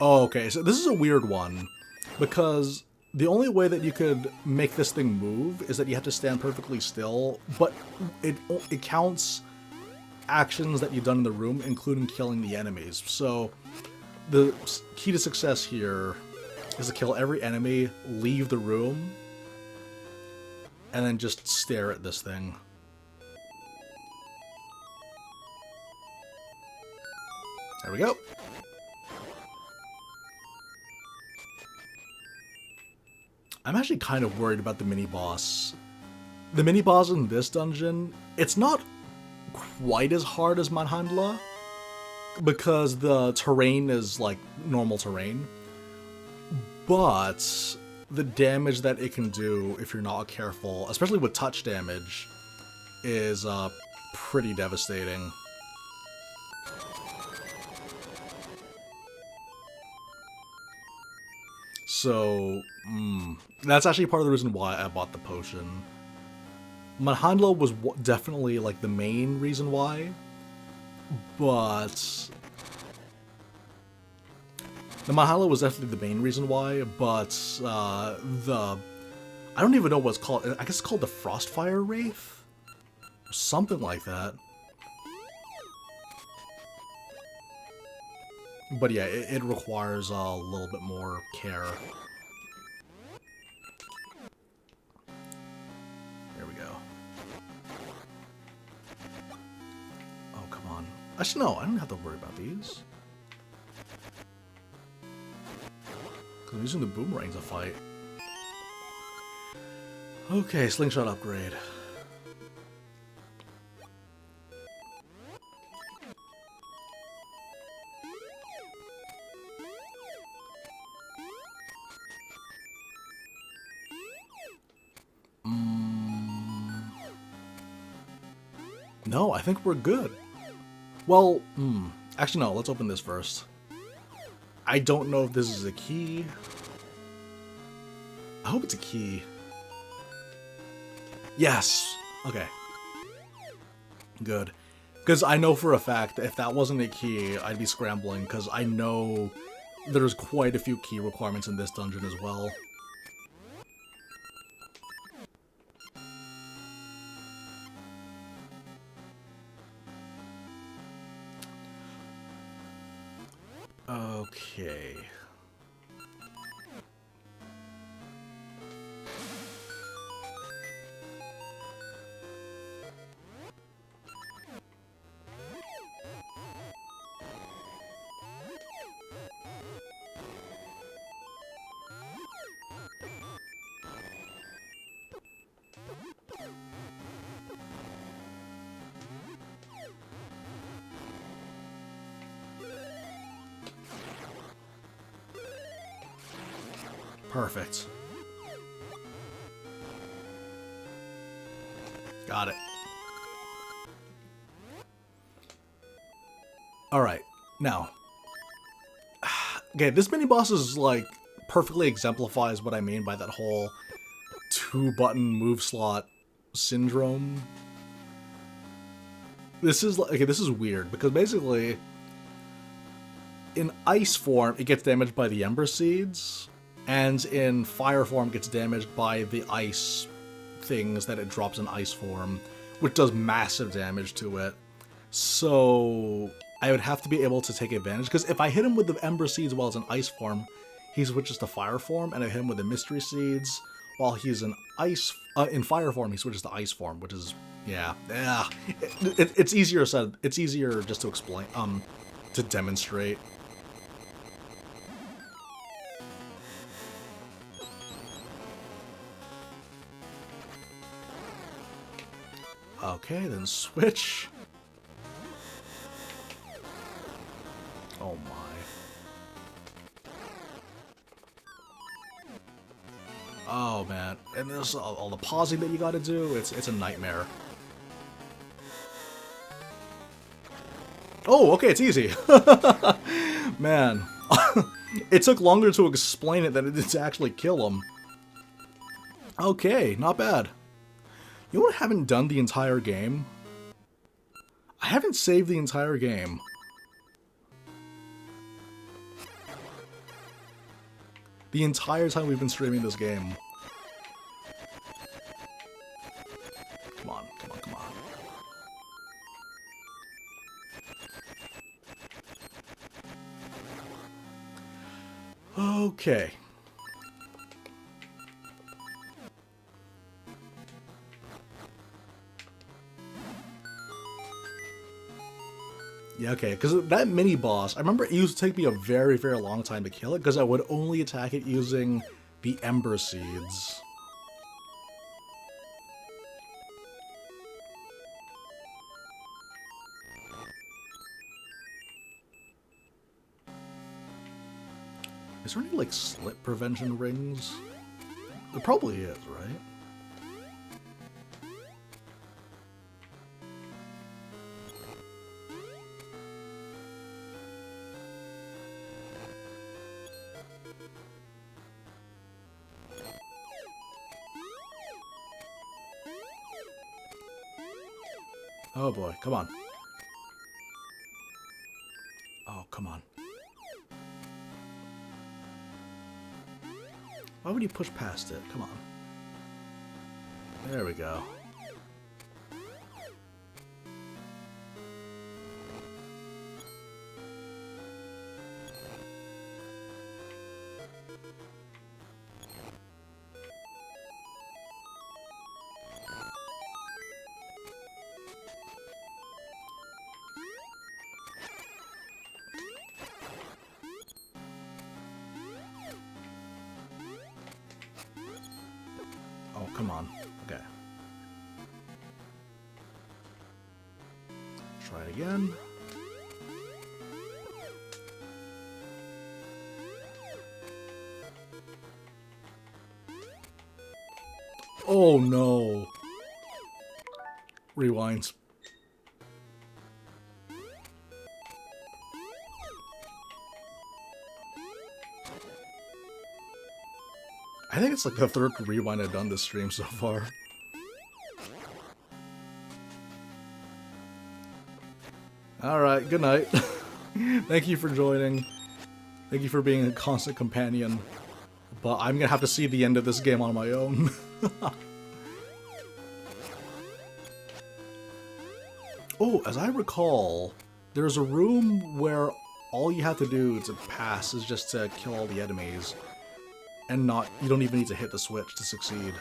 Oh, okay, so this is a weird one, because the only way that you could make this thing move is that you have to stand perfectly still, but it counts actions that you've done in the room, including killing the enemies. So the key to success here is to kill every enemy, leave the room, and then just stare at this thing. There we go. I'm actually kind of worried about the mini-boss. The mini-boss in this dungeon, it's not quite as hard as Manhandla, because the terrain is like normal terrain, but the damage that it can do if you're not careful, especially with touch damage, is pretty devastating. So, that's actually part of the reason why I bought the potion. Manhandla was definitely like the main reason why, but the Manhandla was definitely the main reason why, but I don't even know what it's called. I guess it's called the Frostfire Wraith? Something like that. But yeah, it requires a little bit more care. There we go. Oh, come on. Actually, no, I don't have to worry about these. Because I'm using the boomerang to fight. Okay, slingshot upgrade. No, I think we're good. Well, actually no, let's open this first. I don't know if this is a key. I hope it's a key. Yes! Okay. Good. Because I know for a fact that if that wasn't a key, I'd be scrambling, because I know there's quite a few key requirements in this dungeon as well. Okay. Perfect. Got it. Alright, now. Okay, this mini-boss is, like, perfectly exemplifies what I mean by that whole two-button move slot syndrome. This is, okay, this is weird, because basically, in ice form, it gets damaged by the Ember Seeds, and in fire form, it gets damaged by the ice things that it drops in ice form, which does massive damage to it. So I would have to be able to take advantage, because if I hit him with the Ember Seeds while he's in ice form, he switches to fire form, and I hit him with the Mystery Seeds while he's in in fire form, he switches to ice form, which is, yeah. It's easier said. It's easier just to explain, to demonstrate. Okay, then switch. Oh my. Oh man, and there's all the pausing that you gotta do, it's a nightmare. Oh, okay, it's easy. Man. It took longer to explain it than it did to actually kill him. Okay, not bad. You know what I haven't done the entire game? I haven't saved the entire game. The entire time we've been streaming this game. Come on, come on, come on. Okay. Yeah, okay, because that mini-boss, I remember it used to take me a very, very long time to kill it, because I would only attack it using the Ember Seeds. Is there any, like, slip prevention rings? There probably is, right? Oh boy, come on. Oh, come on. Why would you push past it? Come on. There we go. Oh, come on. Okay. Try it again. Oh no. Rewinds. I think it's like the third rewind I've done this stream so far. Alright, good night. Thank you for joining. Thank you for being a constant companion. But I'm gonna have to see the end of this game on my own. Oh, as I recall, there's a room where all you have to do to pass is just to kill all the enemies. And you don't even need to hit the switch to succeed.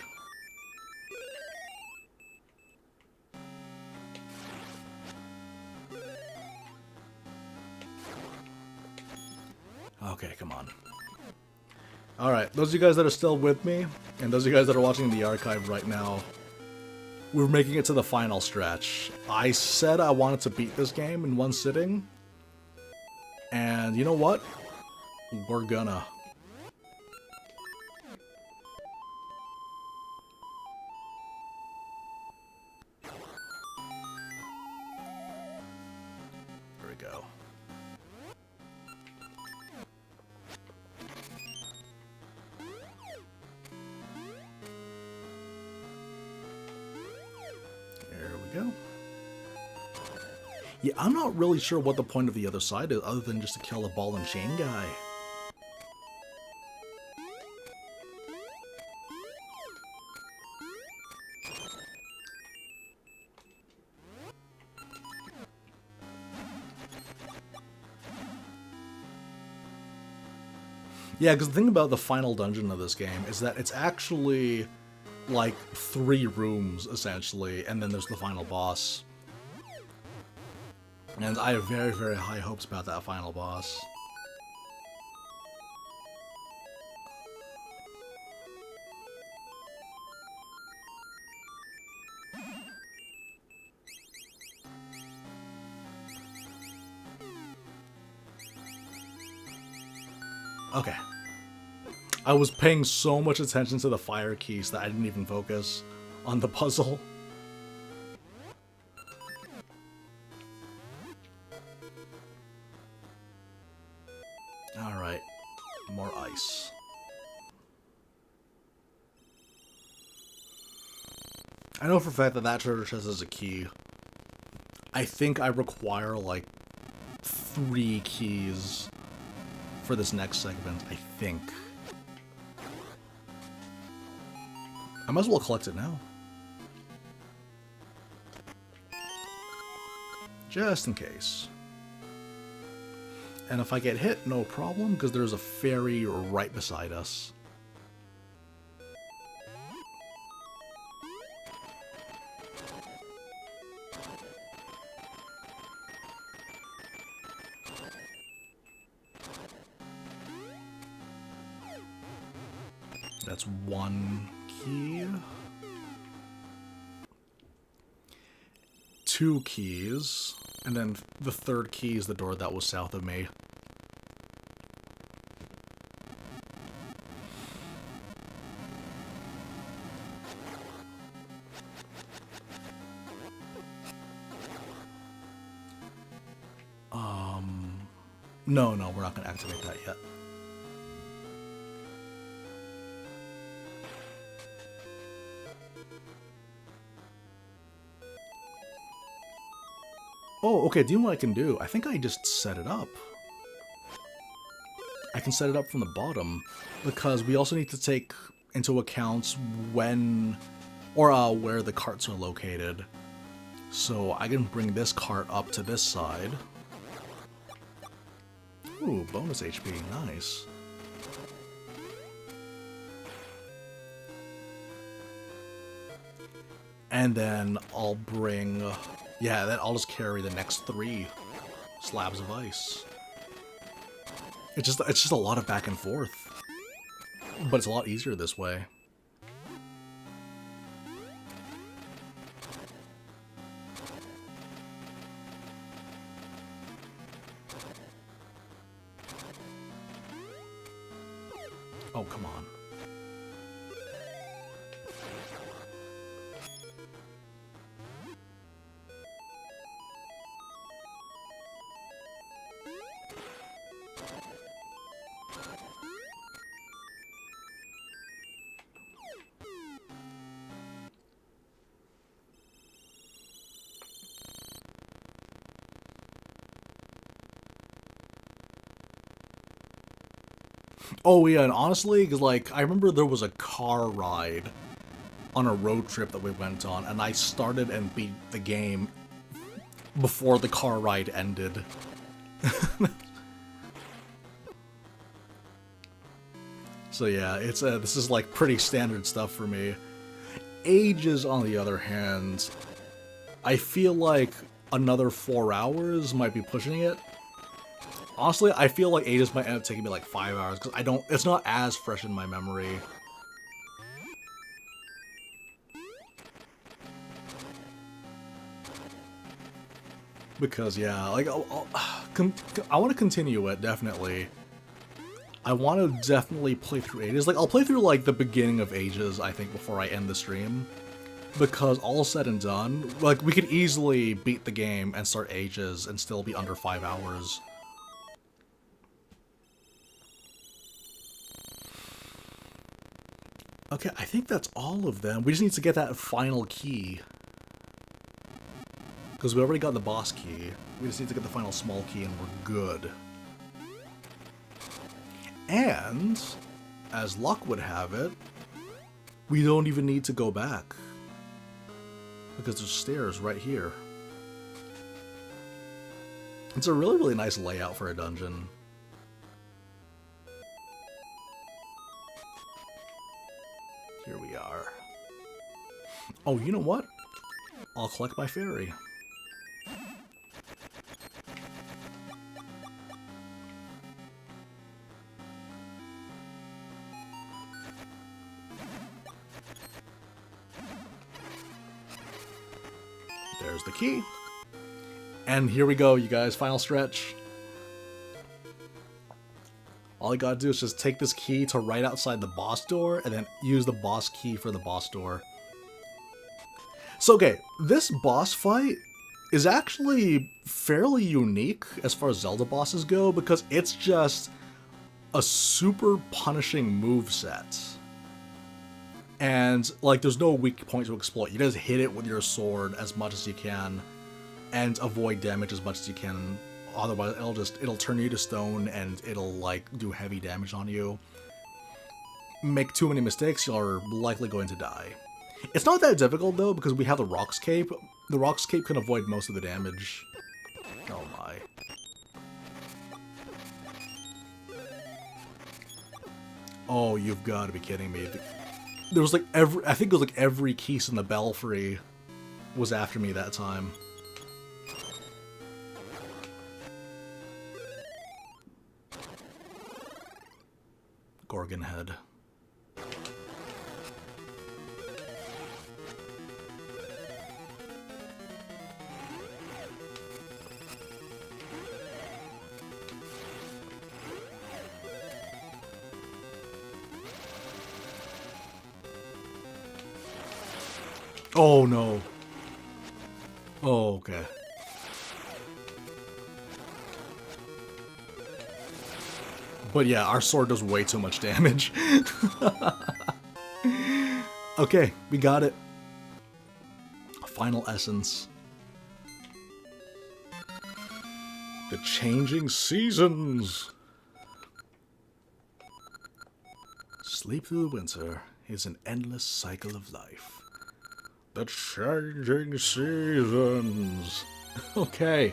Okay, come on. Alright, those of you guys that are still with me, and those of you guys that are watching the archive right now, we're making it to the final stretch. I said I wanted to beat this game in one sitting, and you know what? We're gonna. go. There we go. Yeah, I'm not really sure what the point of the other side is, other than just to kill a ball and chain guy. Yeah, because the thing about the final dungeon of this game is that it's actually like 3 rooms, essentially, and then there's the final boss. And I have very, very high hopes about that final boss. Okay. I was paying so much attention to the fire keys that I didn't even focus on the puzzle. Alright. More ice. I know for a fact that that treasure chest is a key. I think I require like 3 keys for this next segment, I think. I might as well collect it now. Just in case. And if I get hit, no problem, because there's a fairy right beside us. That's 1 key. 2 keys. And then the 3rd key is the door that was south of me. No, we're not going to activate that yet. Oh, okay, do you know what I can do? I think I just set it up. I can set it up from the bottom, because we also need to take into account when, or where the carts are located. So I can bring this cart up to this side. Ooh, bonus HP, nice. And then I'll bring... yeah, then I'll just carry the next 3 slabs of ice. It's just a lot of back and forth. But it's a lot easier this way. Oh, come on. Oh yeah, and honestly, because like, I remember there was a car ride on a road trip that we went on, and I started and beat the game before the car ride ended. So yeah, it's this is like pretty standard stuff for me. Ages, on the other hand, I feel like another 4 hours might be pushing it. Honestly, I feel like Ages might end up taking me like 5 hours, because it's not as fresh in my memory. Because, yeah, like, I want to continue it, definitely. I want to definitely play through Ages. Like, I'll play through, like, the beginning of Ages, I think, before I end the stream. because all said and done, like, we could easily beat the game and start Ages and still be under 5 hours. Okay, I think that's all of them. We just need to get that final key. Because we already got the boss key. We just need to get the final small key and we're good. And, as luck would have it, we don't even need to go back. Because there's stairs right here. It's a really, really nice layout for a dungeon. Here we are. Oh, you know what? I'll collect my fairy. There's the key. And here we go, you guys. Final stretch. All I gotta do is just take this key to right outside the boss door, and then use the boss key for the boss door. So, okay, this boss fight is actually fairly unique as far as Zelda bosses go, because it's just a super punishing moveset. And, like, there's no weak point to exploit. You just hit it with your sword as much as you can, and avoid damage as much as you can. Otherwise, it'll turn you to stone, and it'll, like, do heavy damage on you. Make too many mistakes, you're likely going to die. It's not that difficult, though, because we have the Rock's Cape. The Rock's Cape can avoid most of the damage. Oh my. Oh, you've got to be kidding me. There was like I think it was like every Keese in the Belfry was after me that time. Gorgon head. Oh no. Oh, okay. But yeah, our sword does way too much damage. Okay, we got it. Final essence. The changing seasons. Sleep through the winter is an endless cycle of life. The changing seasons. Okay.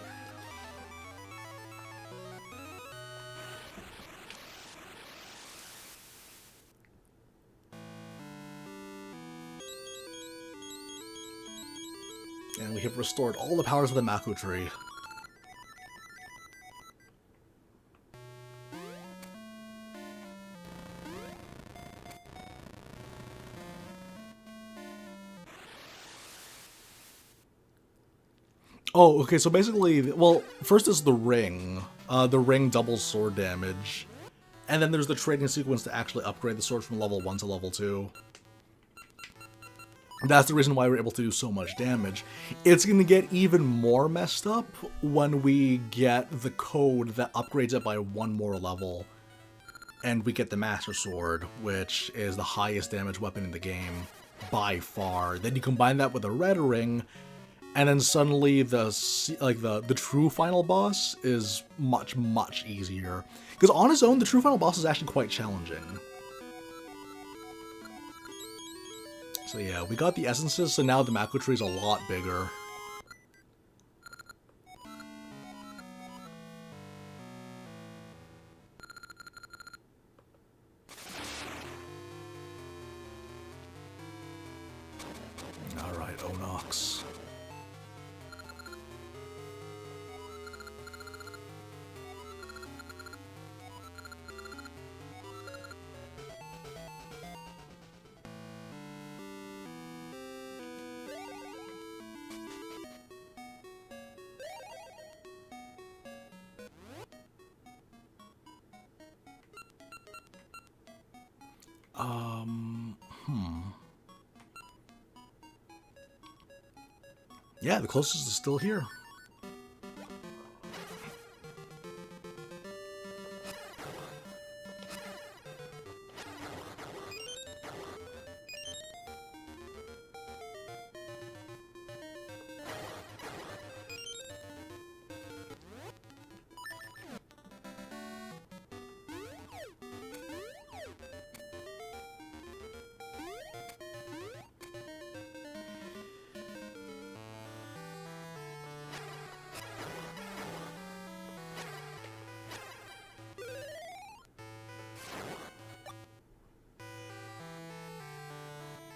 And we have restored all the powers of the Mako tree. Oh, okay, so basically, well, first is the ring. The ring doubles sword damage. And then there's the trading sequence to actually upgrade the sword from level 1 to level 2. That's the reason why we're able to do so much damage. It's going to get even more messed up when we get the code that upgrades it by 1 more level. And we get the Master Sword, which is the highest damage weapon in the game by far. Then you combine that with a red ring, and then suddenly the true final boss is much, much easier. Because on its own, the true final boss is actually quite challenging. So yeah, we got the essences, so now the Mako tree is a lot bigger. Alright, Onox. Yeah, the closest is still here.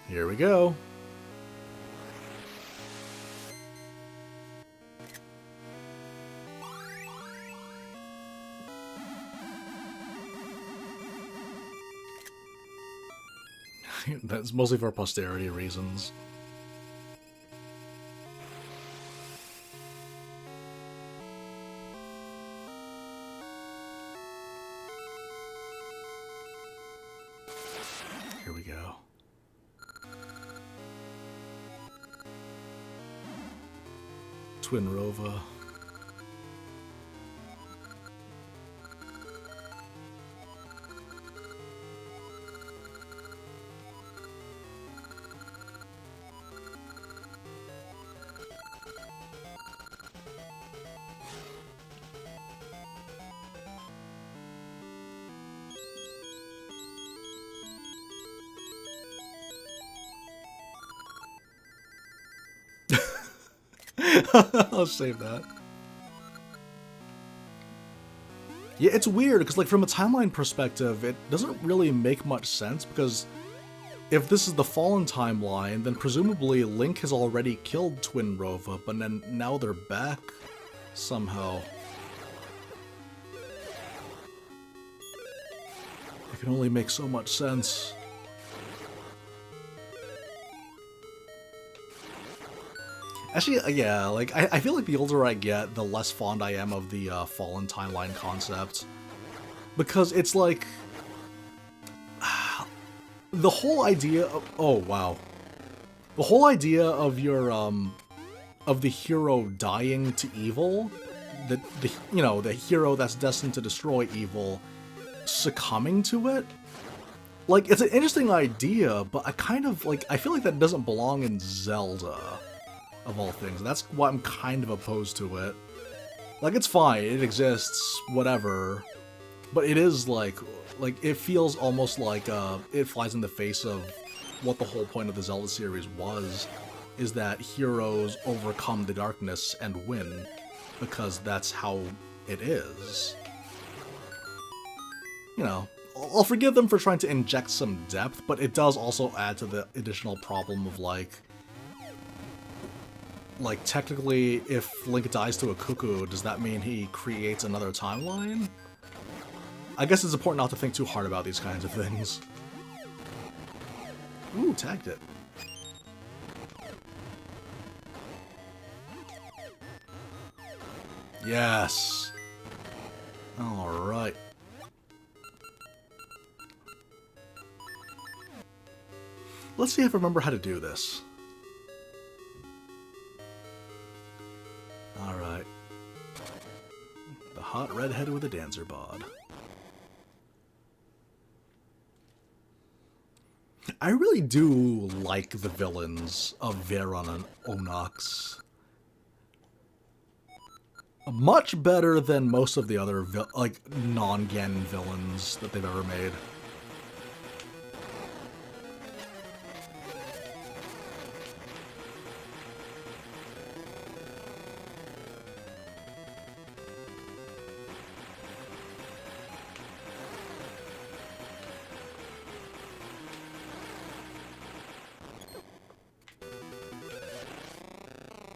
Here we go. That's mostly for posterity reasons. Here we go. Twin Rova. I'll save that. Yeah, it's weird, because like from a timeline perspective, it doesn't really make much sense, because if this is the Fallen timeline, then presumably Link has already killed Twin Rova, but then now they're back somehow. It can only make so much sense. Actually, yeah, like, I feel like the older I get, the less fond I am of the Fallen timeline concept. Because it's like... the whole idea of... Oh, wow. The whole idea of your, of the hero dying to evil, you know, the hero that's destined to destroy evil, succumbing to it? Like, it's an interesting idea, but I kind of, like, I feel like that doesn't belong in Zelda. Of all things. That's why I'm kind of opposed to it. Like, it's fine, it exists, whatever. But it is like it feels almost like it flies in the face of what the whole point of the Zelda series was, is that heroes overcome the darkness and win, because that's how it is. You know, I'll forgive them for trying to inject some depth, but it does also add to the additional problem of like, technically, if Link dies to a cuckoo, does that mean he creates another timeline? I guess it's important not to think too hard about these kinds of things. Ooh, tagged it. Yes! Alright. Let's see if I remember how to do this. Alright. The hot redhead with a dancer bod. I really do like the villains of Veron and Onox. Much better than most of the other, non-Ganon villains that they've ever made.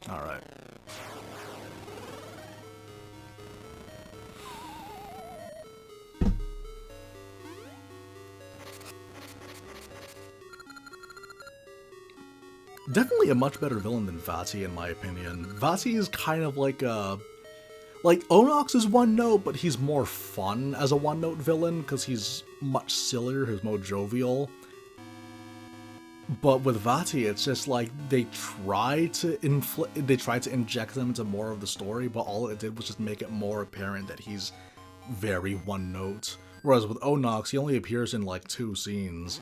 Alright. Definitely a much better villain than Vati, in my opinion. Vati is kind of like a... Like, Onox is one note, but he's more fun as a one-note villain, because he's much sillier, he's more jovial. But with Vati, it's just like they try to inject them into more of the story, but all it did was just make it more apparent that he's very one note. Whereas with Onox, he only appears in like 2 scenes,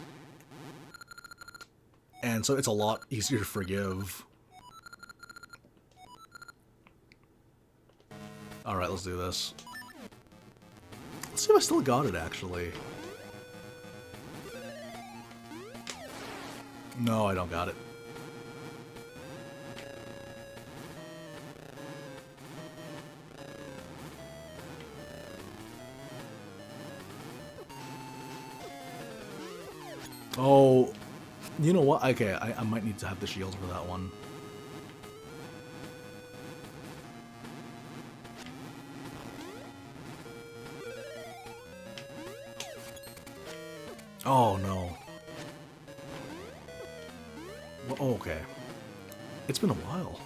and so it's a lot easier to forgive. All right, let's do this. Let's see if I still got it actually. No, I don't got it. Oh, you know what? Okay, I might need to have the shield for that one. Oh, no. Well, oh, okay. It's been a while.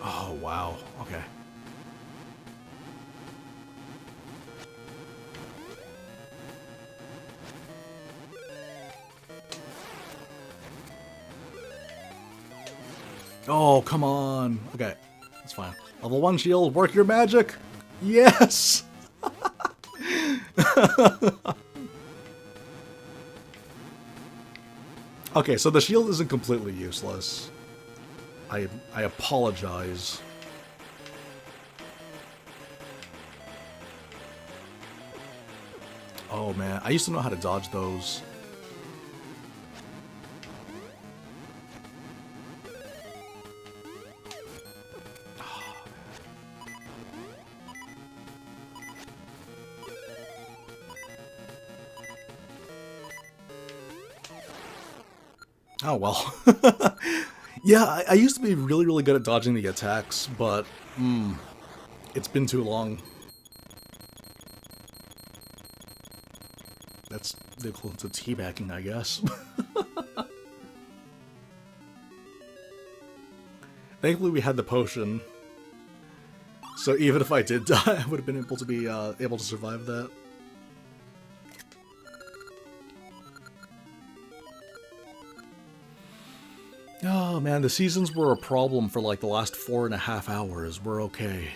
Oh, wow. Okay. Oh, come on. Okay, that's fine. Level 1 shield, work your magic! Yes! Okay, so the shield isn't completely useless. I apologize. Oh man, I used to know how to dodge those. Oh well. Yeah, I used to be really, really good at dodging the attacks, but it's been too long. That's the equivalent to teabagging, I guess. Thankfully, we had the potion, so even if I did die, I would have been able to be able to survive that. Oh man, the seasons were a problem for like the last 4.5 hours. We're okay.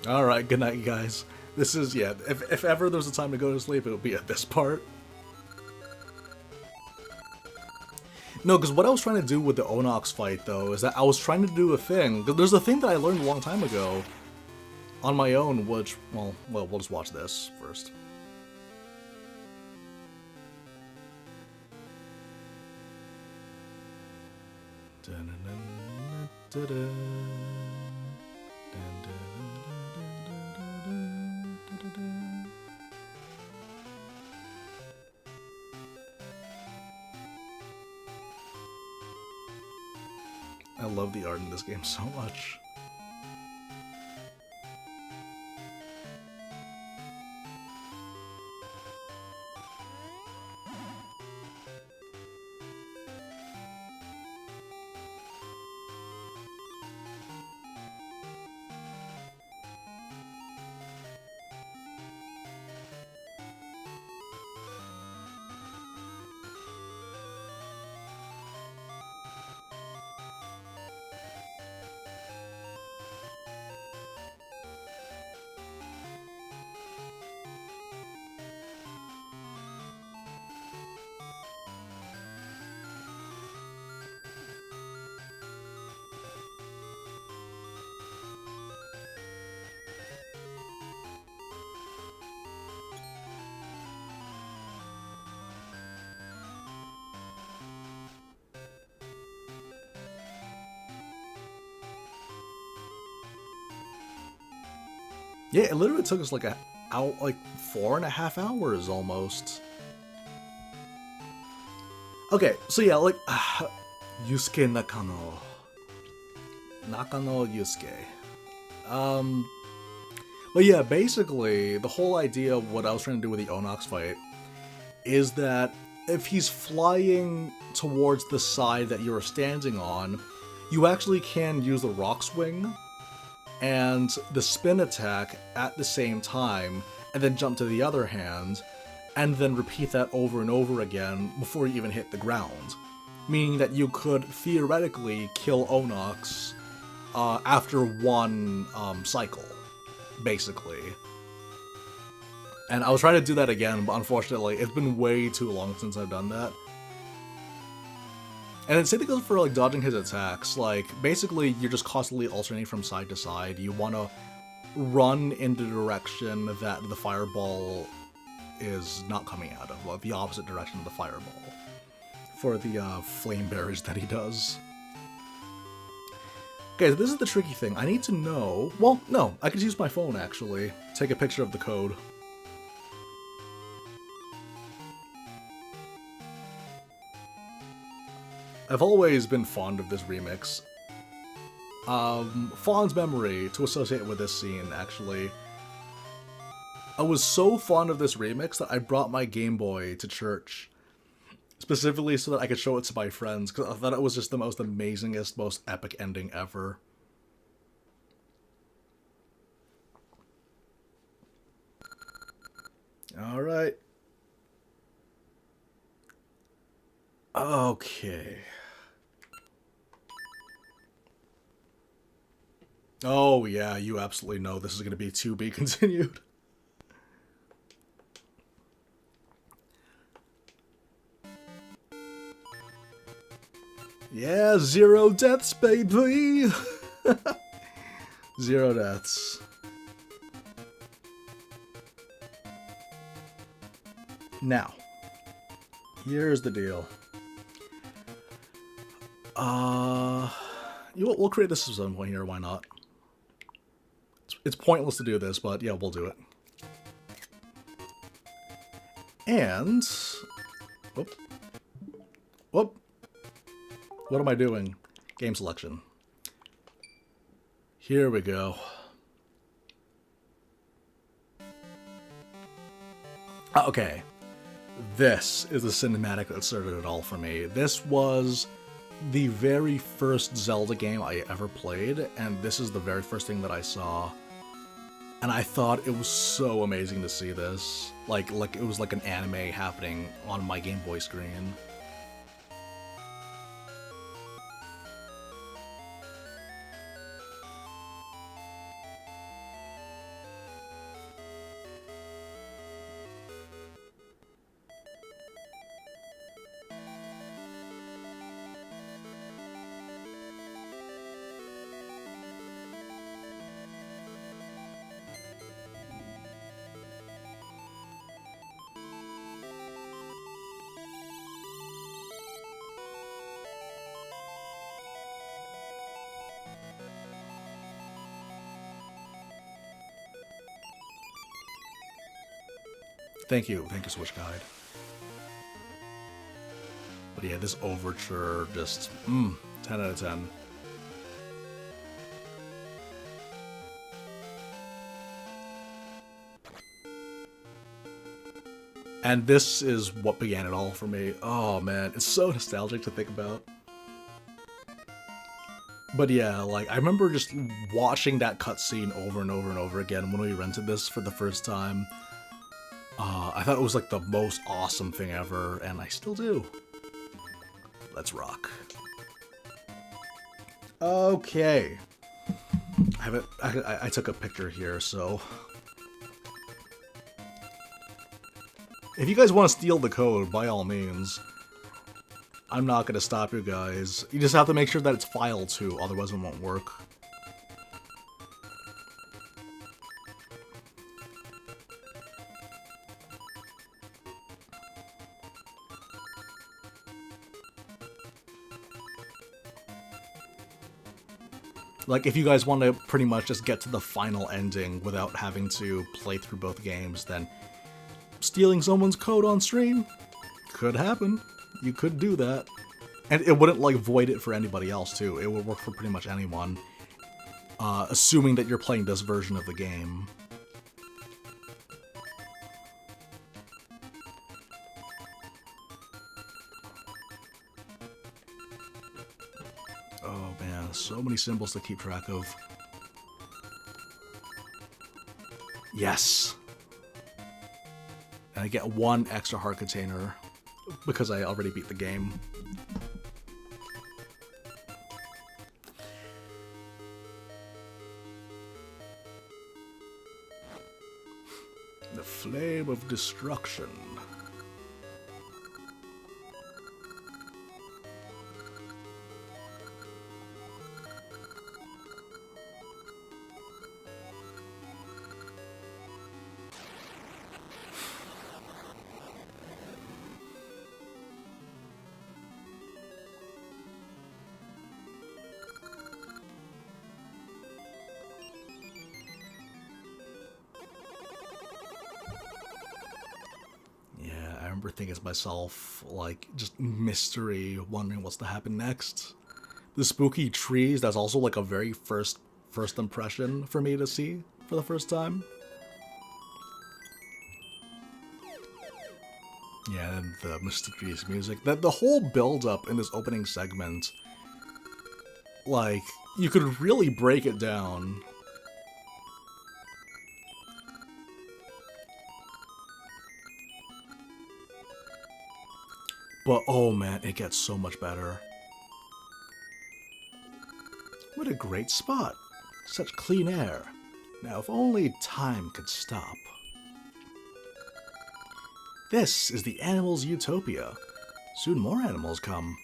Alright, good night, guys. This is, yeah, if ever there's a time to go to sleep, it would be at this part. No, because what I was trying to do with the Onox fight, though, is that I was trying to do a thing. There's a thing that I learned a long time ago on my own, which, well, we'll just watch this first. I love the art in this game so much. Yeah, it literally took us like like 4.5 hours almost. Okay, so yeah, like Yusuke Nakano. Nakano Yusuke. Um but yeah, basically the whole idea of what I was trying to do with the Onox fight is that if he's flying towards the side that you're standing on, you actually can use the rock swing and the spin attack at the same time, and then jump to the other hand, and then repeat that over and over again before you even hit the ground. Meaning that you could theoretically kill Onox after one cycle, basically. And I was trying to do that again, but unfortunately, it's been way too long since I've done that. And then same thing goes for like dodging his attacks. Like basically, you're just constantly alternating from side to side. You want to run in the direction that the fireball is not coming out of, like the opposite direction of the fireball, for the flame barrage that he does. Okay, so this is the tricky thing. I need to know. Well, no, I could use my phone actually. Take a picture of the code. I've always been fond of this remix. Fond's memory to associate with this scene, actually. I was so fond of this remix that I brought my Game Boy to church. Specifically so that I could show it to my friends, because I thought it was just the most amazingest, most epic ending ever. Alright. Okay. Oh yeah, you absolutely know this is going to be to be continued. Yeah, 0 deaths, baby! 0 deaths. Now, here's the deal. We'll create this at some point here, why not? It's pointless to do this, but yeah, we'll do it. And... Whoop. Whoop. What am I doing? Game selection. Here we go. Okay. This is the cinematic that started it all for me. This was the very first Zelda game I ever played, and this is the very first thing that I saw. And I thought it was so amazing to see this. Like it was like an anime happening on my Game Boy screen. Thank you, Switch Guide. But yeah, this overture, just, 10 out of 10. And this is what began it all for me. Oh man, it's so nostalgic to think about. But yeah, like, I remember just watching that cutscene over and over and over again when we rented this for the first time. I thought it was like the most awesome thing ever, and I still do. Let's rock. Okay. I took a picture here, so... If you guys want to steal the code, by all means. I'm not going to stop you guys. You just have to make sure that it's filed too, otherwise it won't work. Like, if you guys want to pretty much just get to the final ending without having to play through both games, then stealing someone's code on stream could happen. You could do that. And it wouldn't, like, void it for anybody else, too. It would work for pretty much anyone. Assuming that you're playing this version of the game. Oh man, so many symbols to keep track of. Yes! And I get one extra heart container because I already beat the game. The Flame of Destruction. I remember thinking to myself, like, just mystery, wondering what's to happen next. The spooky trees, that's also like a very first impression for me to see for the first time. Yeah, and the mysterious music. The whole build-up in this opening segment, like, you could really break it down. But, oh man, it gets so much better. What a great spot. Such clean air. Now, if only time could stop. This is the animals' utopia. Soon more animals come.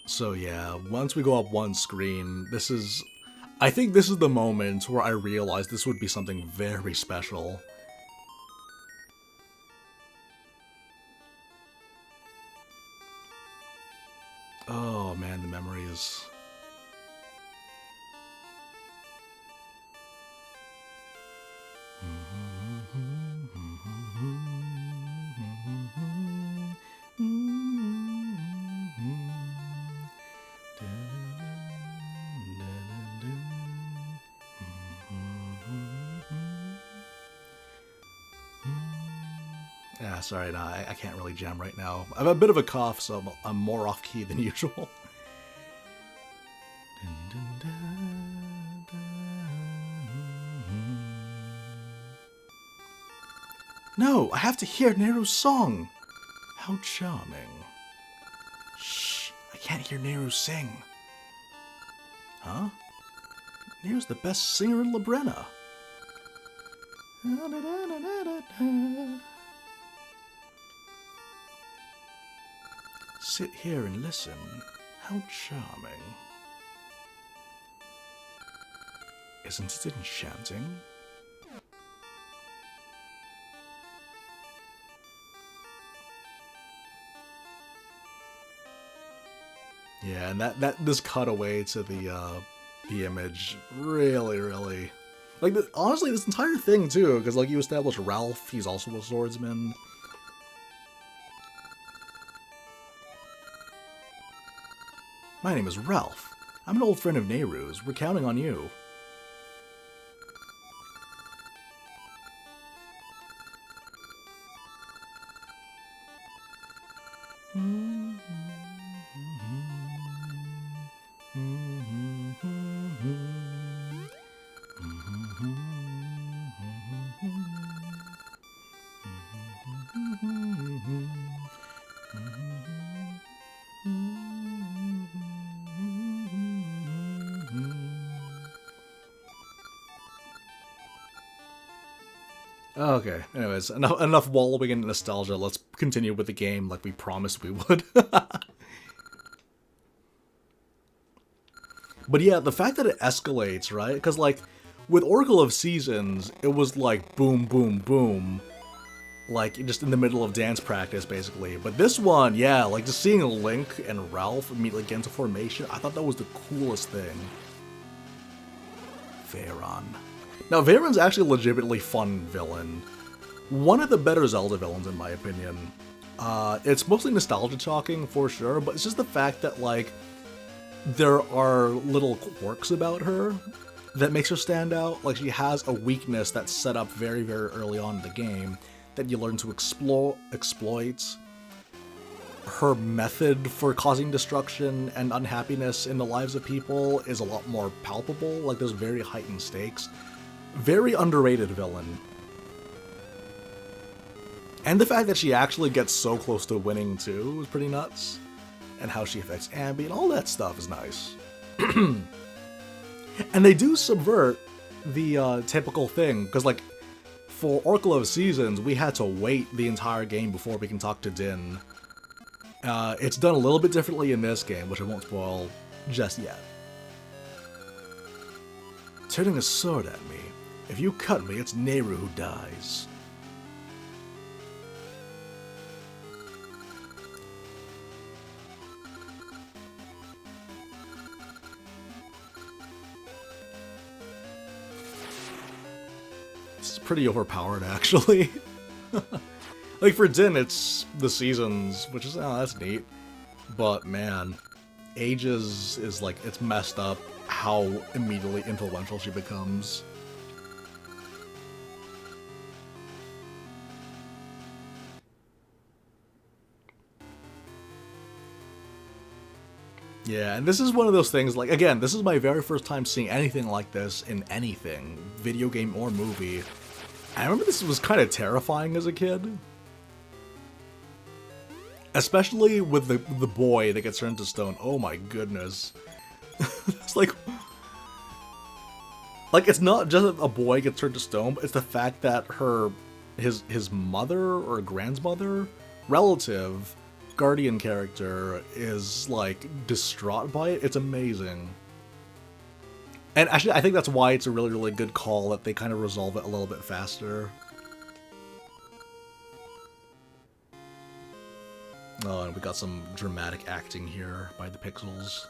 So yeah, once we go up one screen, I think this is the moment where I realized this would be something very special. Oh man, the memories. Yeah, sorry, no, I can't really jam right now. I have a bit of a cough, so I'm more off key than usual. No, I have to hear Neru's song. How charming. Shh, I can't hear Neru sing. Huh? Neru's the best singer in Labrena. Sit here and listen. How charming. Isn't it enchanting? Yeah, and this cutaway to the image really like honestly this entire thing too, because like you establish Ralph, he's also a swordsman. My name is Ralph. I'm an old friend of Neru's. We're counting on you. Okay, anyways, enough wallowing in nostalgia. Let's continue with the game like we promised we would. But yeah, the fact that it escalates, right? Because, like, with Oracle of Seasons, it was like boom, boom, boom. Like, just in the middle of dance practice, basically. But this one, yeah, like, just seeing Link and Ralph immediately get into formation, I thought that was the coolest thing. Veyron. Now, Veyron's actually a legitimately fun villain. One of the better Zelda villains, in my opinion. It's mostly nostalgia talking, for sure, but it's just the fact that, like, there are little quirks about her that makes her stand out. Like, she has a weakness that's set up very, very early on in the game that you learn to exploit. Her method for causing destruction and unhappiness in the lives of people is a lot more palpable. Like, there's very heightened stakes. Very underrated villain. And the fact that she actually gets so close to winning, too, is pretty nuts. And how she affects Ambi and all that stuff is nice. And they do subvert the typical thing, because, like, for Oracle of Seasons, we had to wait the entire game before we can talk to Din. It's done a little bit differently in this game, which I won't spoil just yet. Turning a sword at me. If you cut me, it's Nehru who dies. It's pretty overpowered, actually. Like, for Din, it's the seasons, which is, oh, that's neat. But, man, Ages is, like, it's messed up how immediately influential she becomes. Yeah, and this is one of those things, like, again, this is my very first time seeing anything like this in anything, video game or movie. I remember this was kind of terrifying as a kid. Especially with the boy that gets turned to stone. Oh my goodness. It's like, it's not just that a boy gets turned to stone, but it's the fact that his mother or grandmother, relative, guardian character is, like, distraught by it. It's amazing. And actually, I think that's why it's a really, really good call that they kind of resolve it a little bit faster. Oh, and we got some dramatic acting here by the pixels.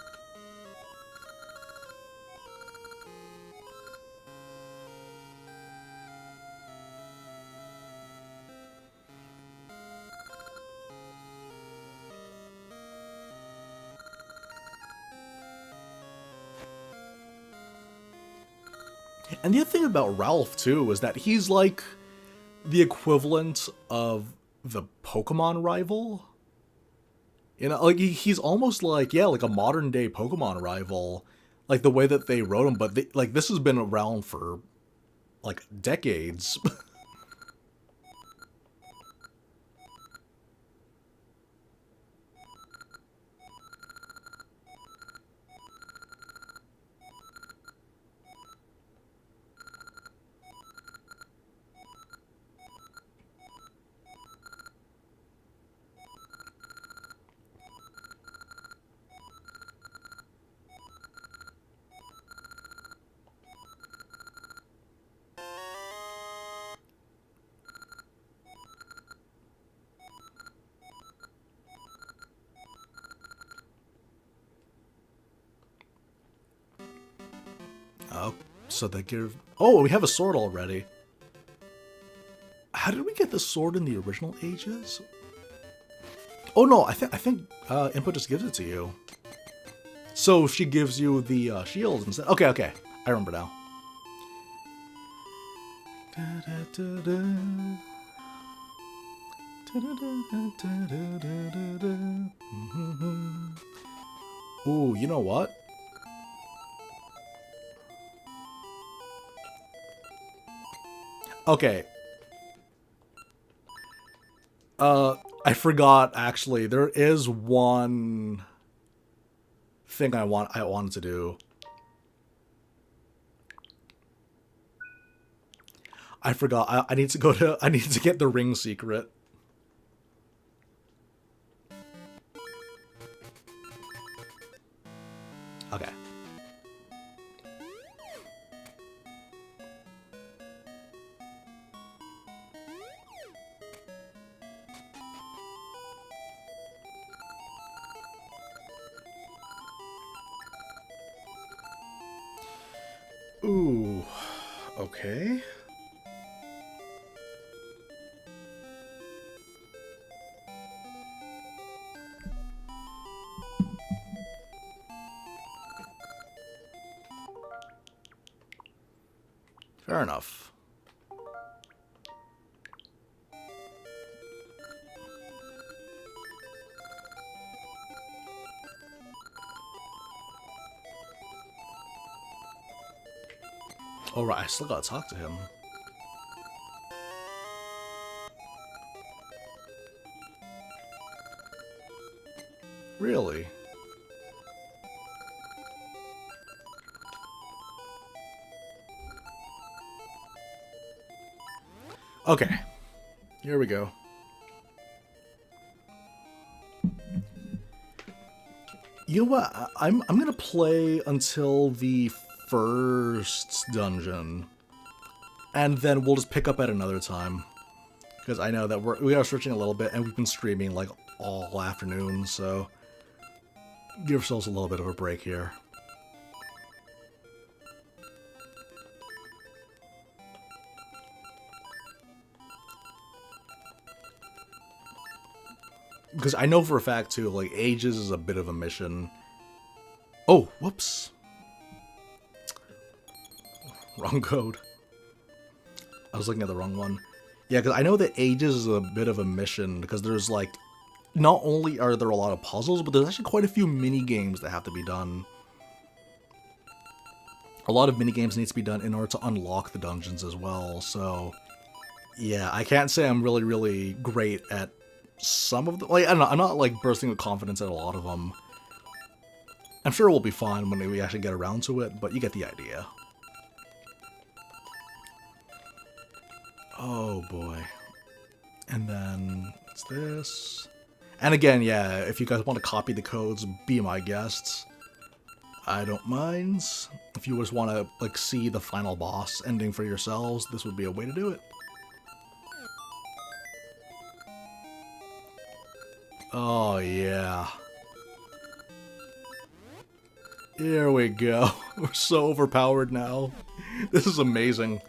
And the other thing about Ralph, too, is that he's, like, the equivalent of the Pokemon rival. You know, like, he's almost like, yeah, like a modern-day Pokemon rival. Like, the way that they wrote him, but, like, this has been around for, like, decades. Oh, so they give... Oh, we have a sword already. How did we get the sword in the original Ages? Oh no, I think Input just gives it to you. So she gives you the shield instead. Okay, okay, I remember now. Ooh, you know what? Okay. I forgot, actually. There is one thing I wanted to do. I forgot. I need to go to. I need to get the ring secret. Okay. Ooh. Okay. Fair enough. Alright, I still gotta talk to him. Really? Okay. Here we go. You know what? I'm gonna play until the first dungeon, and then we'll just pick up at another time. Because I know that we are switching a little bit, and we've been streaming like all afternoon, so give ourselves a little bit of a break here. Because I know for a fact too, like Ages is a bit of a mission. Oh, whoops. Wrong code. I was looking at the wrong one. Yeah, because I know that Ages is a bit of a mission, because there's like, not only are there a lot of puzzles, but there's actually quite a few mini games that have to be done. A lot of mini games need to be done in order to unlock the dungeons as well, so yeah, I can't say I'm really great at some of them. Like, I don't know, I'm not like bursting with confidence at a lot of them. I'm sure we'll be fine when we actually get around to it, but you get the idea. Oh boy. And then it's this. And again, yeah, if you guys want to copy the codes, be my guests. I don't mind. If you just want to like see the final boss ending for yourselves, this would be a way to do it. Oh yeah. Here we go. We're so overpowered now. This is amazing.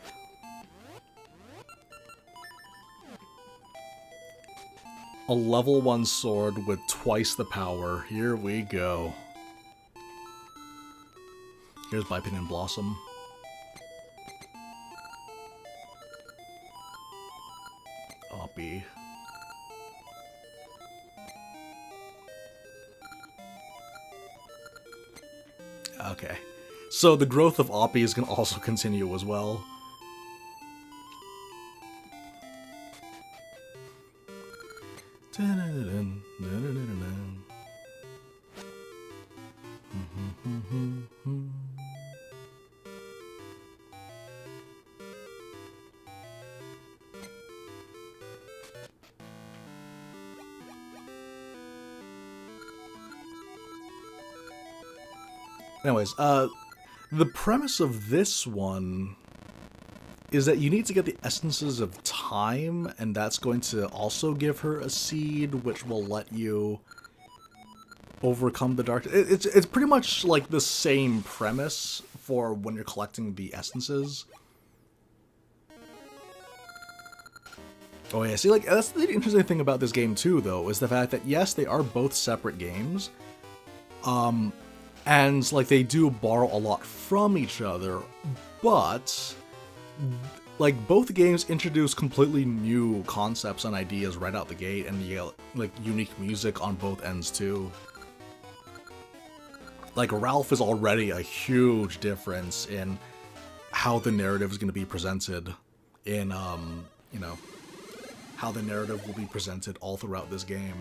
A level 1 sword with twice the power. Here we go. Here's my Pinion Blossom. Oppie. Okay. So the growth of Oppie is going to also continue as well. Anyways, the premise of this one is that you need to get the essences of time, and that's going to also give her a seed, which will let you overcome the dark. It's pretty much like the same premise for when you're collecting the essences. Oh yeah, see, like, that's the interesting thing about this game too, though, is the fact that yes, they are both separate games, and like they do borrow a lot from each other, but like both games introduce completely new concepts and ideas right out the gate, and you get like unique music on both ends too. Like Ralph is already a huge difference in how the narrative is going to be presented in you know, how the narrative will be presented all throughout this game.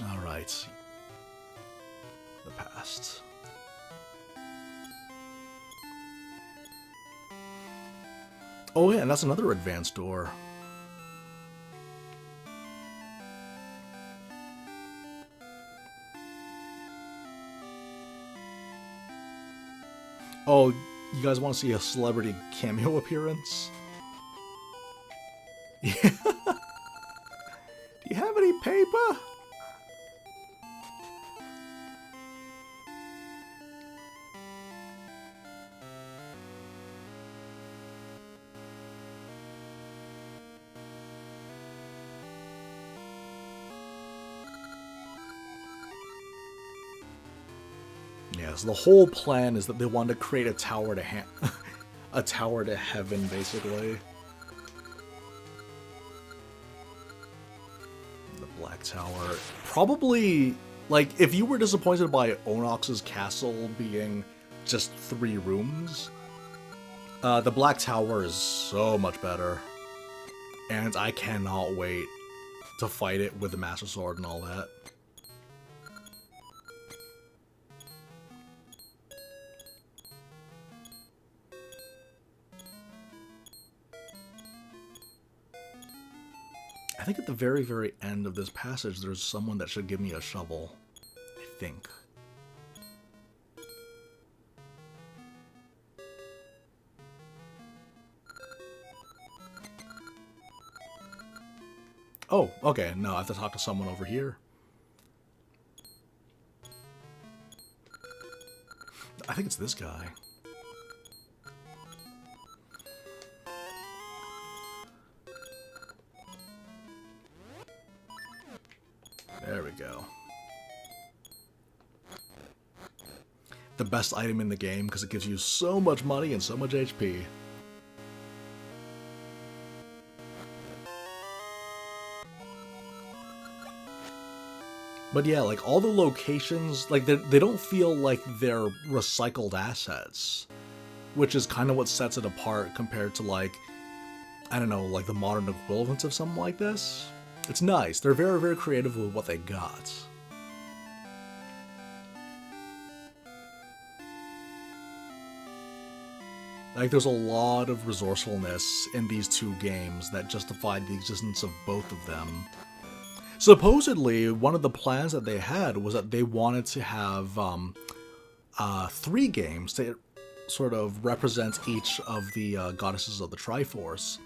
Alright. Oh yeah, and that's another advanced door. Oh, you guys want to see a celebrity cameo appearance? Yeah. Do you have any paper? Yeah, so the whole plan is that they want to create a tower to a tower to heaven, basically. The Black Tower. Probably, like, if you were disappointed by Onox's castle being just 3 rooms, the Black Tower is so much better. And I cannot wait to fight it with the Master Sword and all that. I think at the very, very end of this passage, there's someone that should give me a shovel. I think. Oh, okay. No, I have to talk to someone over here. I think it's this guy. There we go. The best item in the game because it gives you so much money and so much HP. But yeah, like all the locations, like they don't feel like they're recycled assets, which is kind of what sets it apart compared to like, I don't know, like the modern equivalents of something like this. It's nice. They're very, very creative with what they got. Like, there's a lot of resourcefulness in these 2 games that justified the existence of both of them. Supposedly, one of the plans that they had was that they wanted to have 3 games to sort of represent each of the goddesses of the Triforce.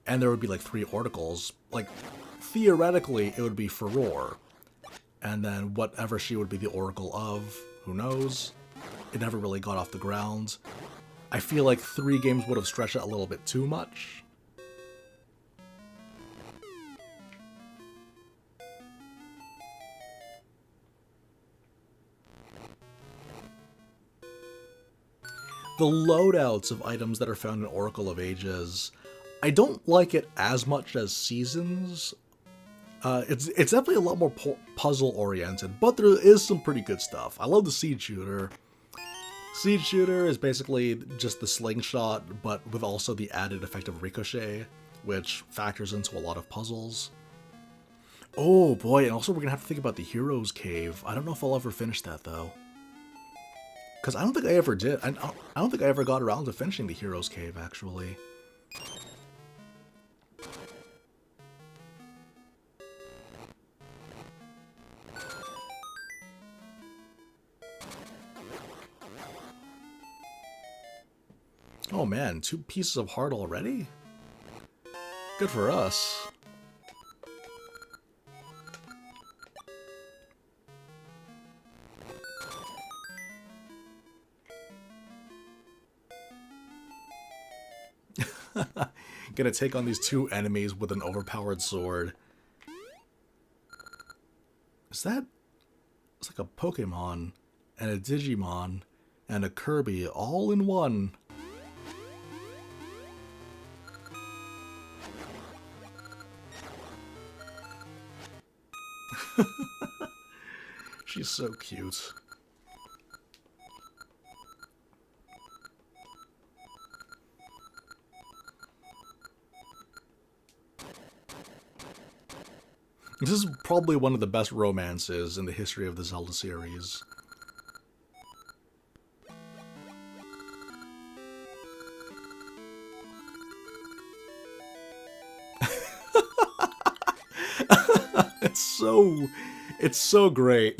And there would be like 3 oracles. Like, theoretically, it would be Furore. And then whatever she would be the oracle of, who knows? It never really got off the ground. I feel like 3 games would have stretched it a little bit too much. The loadouts of items that are found in Oracle of Ages, I don't like it as much as Seasons. It's definitely a lot more puzzle oriented, but there is some pretty good stuff. I love the Seed Shooter. Seed Shooter is basically just the slingshot, but with also the added effect of ricochet, which factors into a lot of puzzles. Oh boy, and also we're gonna have to think about the Hero's Cave. I don't know if I'll ever finish that though. Because I don't think I ever did. I don't think I ever got around to finishing the Hero's Cave, actually. Oh man, 2 pieces of heart already? Good for us. Gonna take on these 2 enemies with an overpowered sword. Is that... It's like a Pokemon, and a Digimon, and a Kirby all in one. She's so cute. This is probably one of the best romances in the history of the Zelda series. it's so great.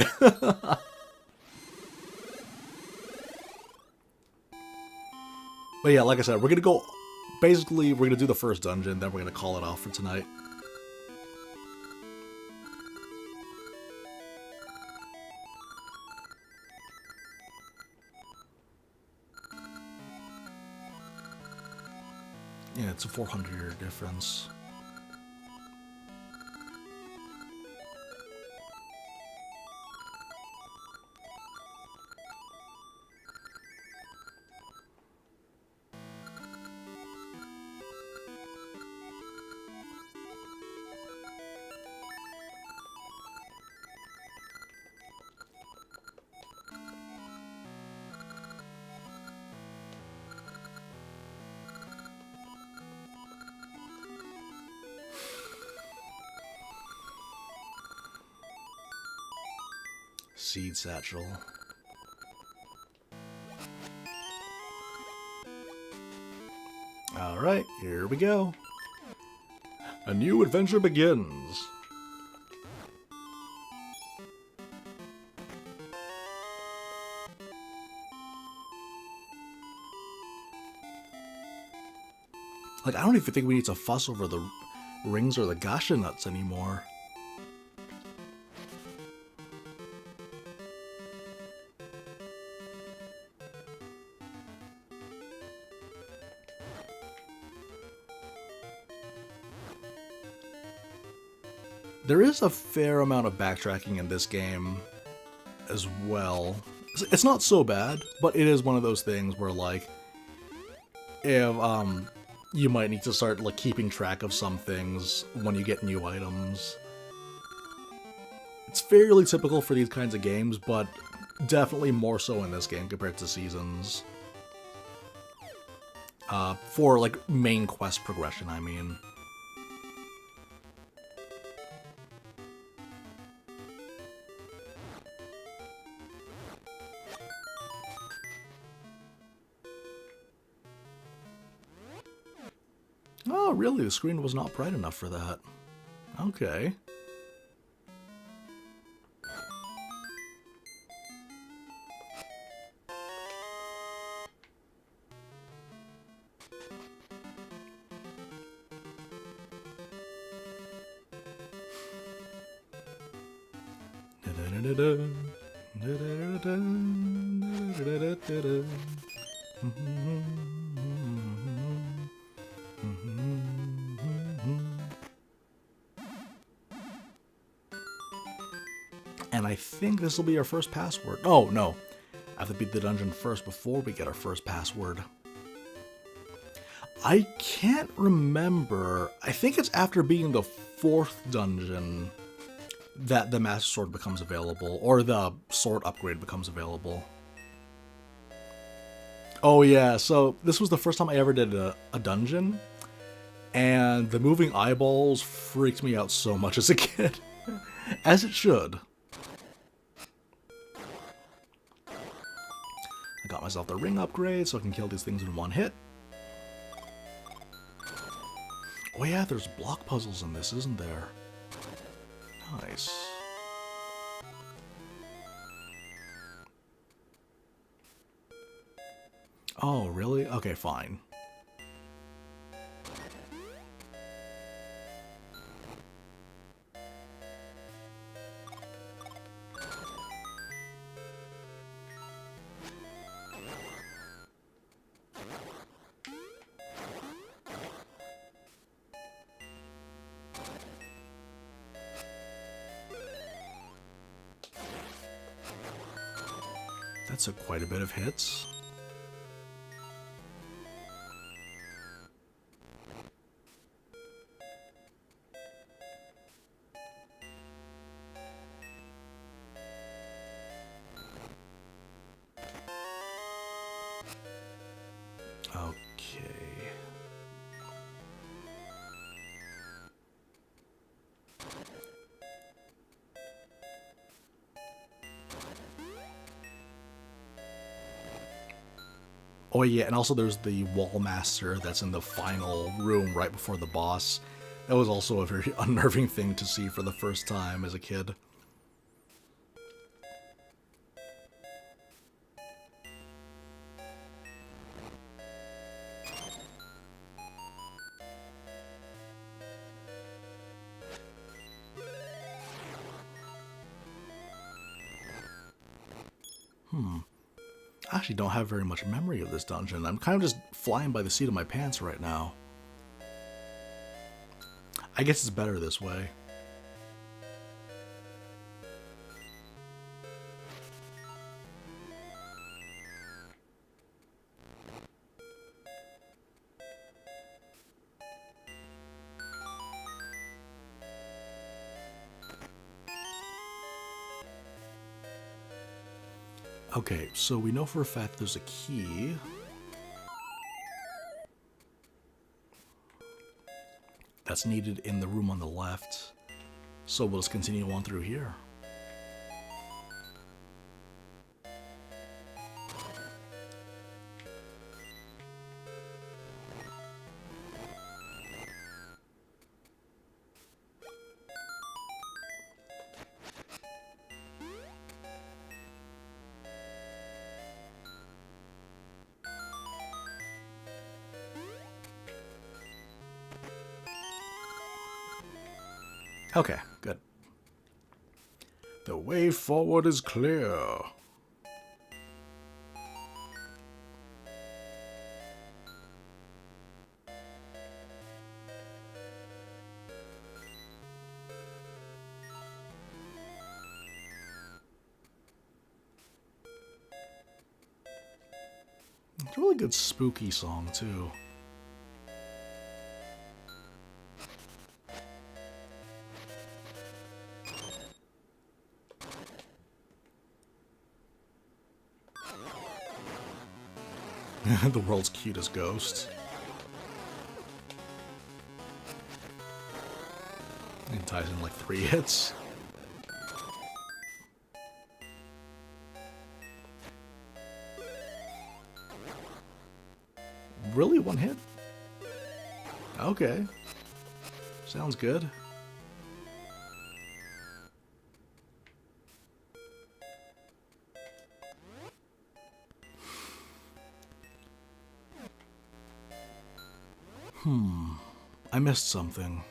But yeah, like I said, we're gonna go. Basically, we're gonna do the first dungeon, then we're gonna call it off for tonight. Yeah, it's a 400-year difference. Seed satchel. Alright, here we go. A new adventure begins. Like, I don't even think we need to fuss over the rings or the gacha nuts anymore. There is a fair amount of backtracking in this game as well. It's not so bad, but it is one of those things where, like, if you might need to start like keeping track of some things when you get new items. It's fairly typical for these kinds of games, but definitely more so in this game compared to Seasons. For like main quest progression, I mean. Oh, really? The screen was not bright enough for that. Okay. And I think this will be our first password. Oh, no. I have to beat the dungeon first before we get our first password. I can't remember. I think it's after beating the 4th dungeon that the Master Sword becomes available, or the sword upgrade becomes available. Oh yeah, so this was the first time I ever did a dungeon, and the moving eyeballs freaked me out so much as a kid. As it should. I got myself the ring upgrade so I can kill these things in one hit. Oh yeah, there's block puzzles in this, isn't there? Nice. Oh, really? Okay, fine. That's quite a bit of hits. Okay. Oh yeah, and also there's the Wall Master that's in the final room right before the boss. That was also a very unnerving thing to see for the first time as a kid. I actually don't have very much memory of this dungeon. I'm kind of just flying by the seat of my pants right now. I guess it's better this way. Okay, so we know for a fact there's a key. That's needed in the room on the left. So we'll just continue on through here. Okay, good. The way forward is clear. It's a really good spooky song, too. The world's cutest ghost. It ties in like 3 hits. Really? 1 hit? Okay. Sounds good. I missed something.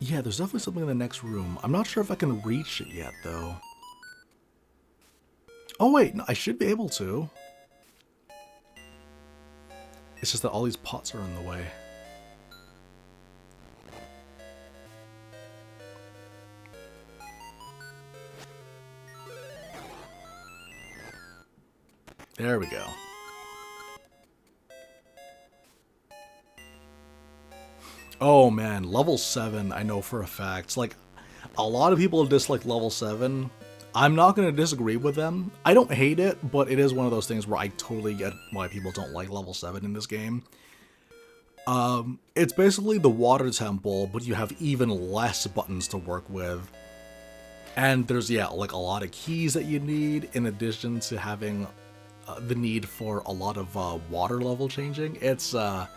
Yeah, there's definitely something in the next room. I'm not sure if I can reach it yet, though. Oh, wait, no, I should be able to. It's just that all these pots are in the way. There we go. Oh man, level 7, I know for a fact. Like, a lot of people dislike level 7. I'm not going to disagree with them. I don't hate it, but it is one of those things where I totally get why people don't like level 7 in this game. It's basically the water temple, but you have even less buttons to work with. And there's, yeah, like a lot of keys that you need, in addition to having the need for a lot of water level changing. It's a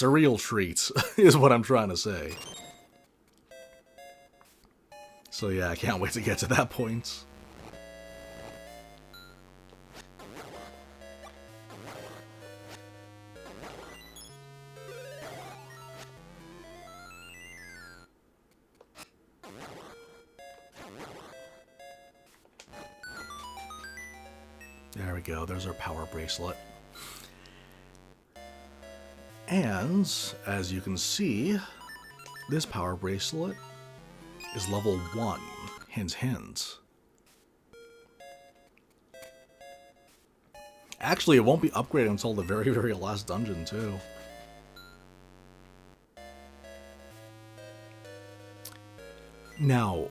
real treat, is what I'm trying to say. So yeah, I can't wait to get to that point. There we go, there's our power bracelet. And, as you can see, this power bracelet is level 1. Hint, hint. Actually, it won't be upgraded until the very, very last dungeon, too. Now,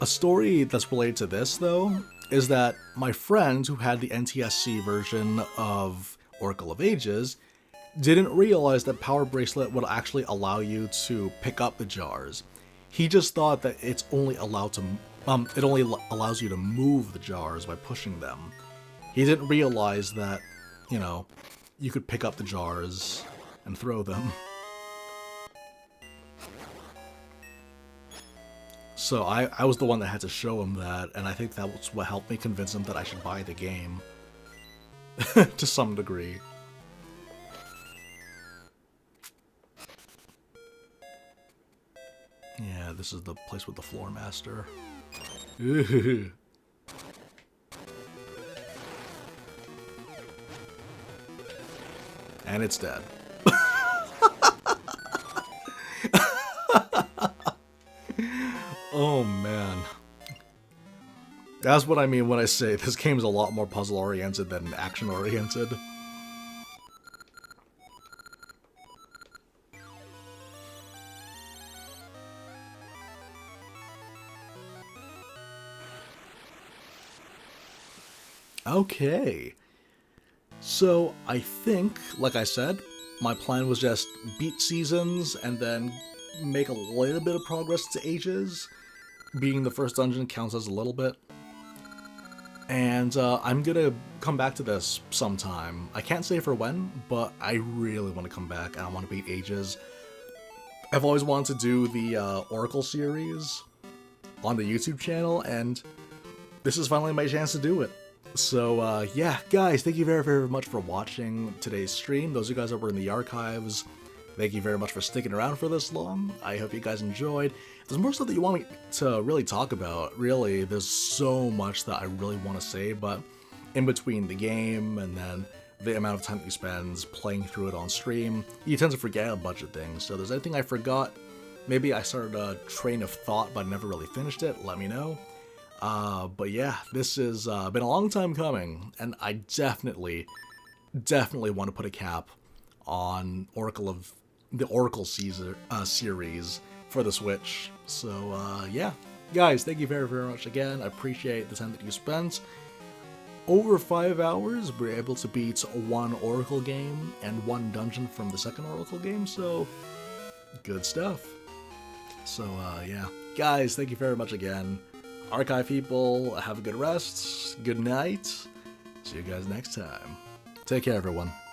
a story that's related to this, though, is that my friend who had the NTSC version of, Oracle of Ages, didn't realize that Power Bracelet would actually allow you to pick up the jars. He just thought that it's only allowed to, it only allows you to move the jars by pushing them. He didn't realize that, you know, you could pick up the jars and throw them. So I was the one that had to show him that, and I think that was what helped me convince him that I should buy the game. To some degree. Yeah, this is the place with the floor master. Ooh. And it's dead. Oh man. That's what I mean when I say this game's a lot more puzzle-oriented than action-oriented. Okay. So, I think, like I said, my plan was just beat seasons and then make a little bit of progress to ages. Being the first dungeon counts as a little bit. And I'm gonna come back to this sometime. I can't say for when, but I really want to come back and I want to beat ages. I've always wanted to do the Oracle series on the YouTube channel, and this is finally my chance to do it. So, yeah, guys, thank you very, very much for watching today's stream. Those of you guys that were in the archives, thank you very much for sticking around for this long. I hope you guys enjoyed. If there's more stuff that you want me to really talk about, really, there's so much that I really want to say, but in between the game and then the amount of time that you spend playing through it on stream, you tend to forget a bunch of things. So if there's anything I forgot, maybe I started a train of thought but never really finished it, let me know. But yeah, this has been a long time coming, and I definitely want to put a cap on the Oracle series for the Switch. So yeah, guys, thank you very, very much again. I appreciate the time that you spent. Over 5 hours, we're able to beat one Oracle game and one dungeon from the second Oracle game, so good stuff. So yeah, guys, thank you very much again. Archive people, have a good rest, good night, see you guys next time. Take care, everyone.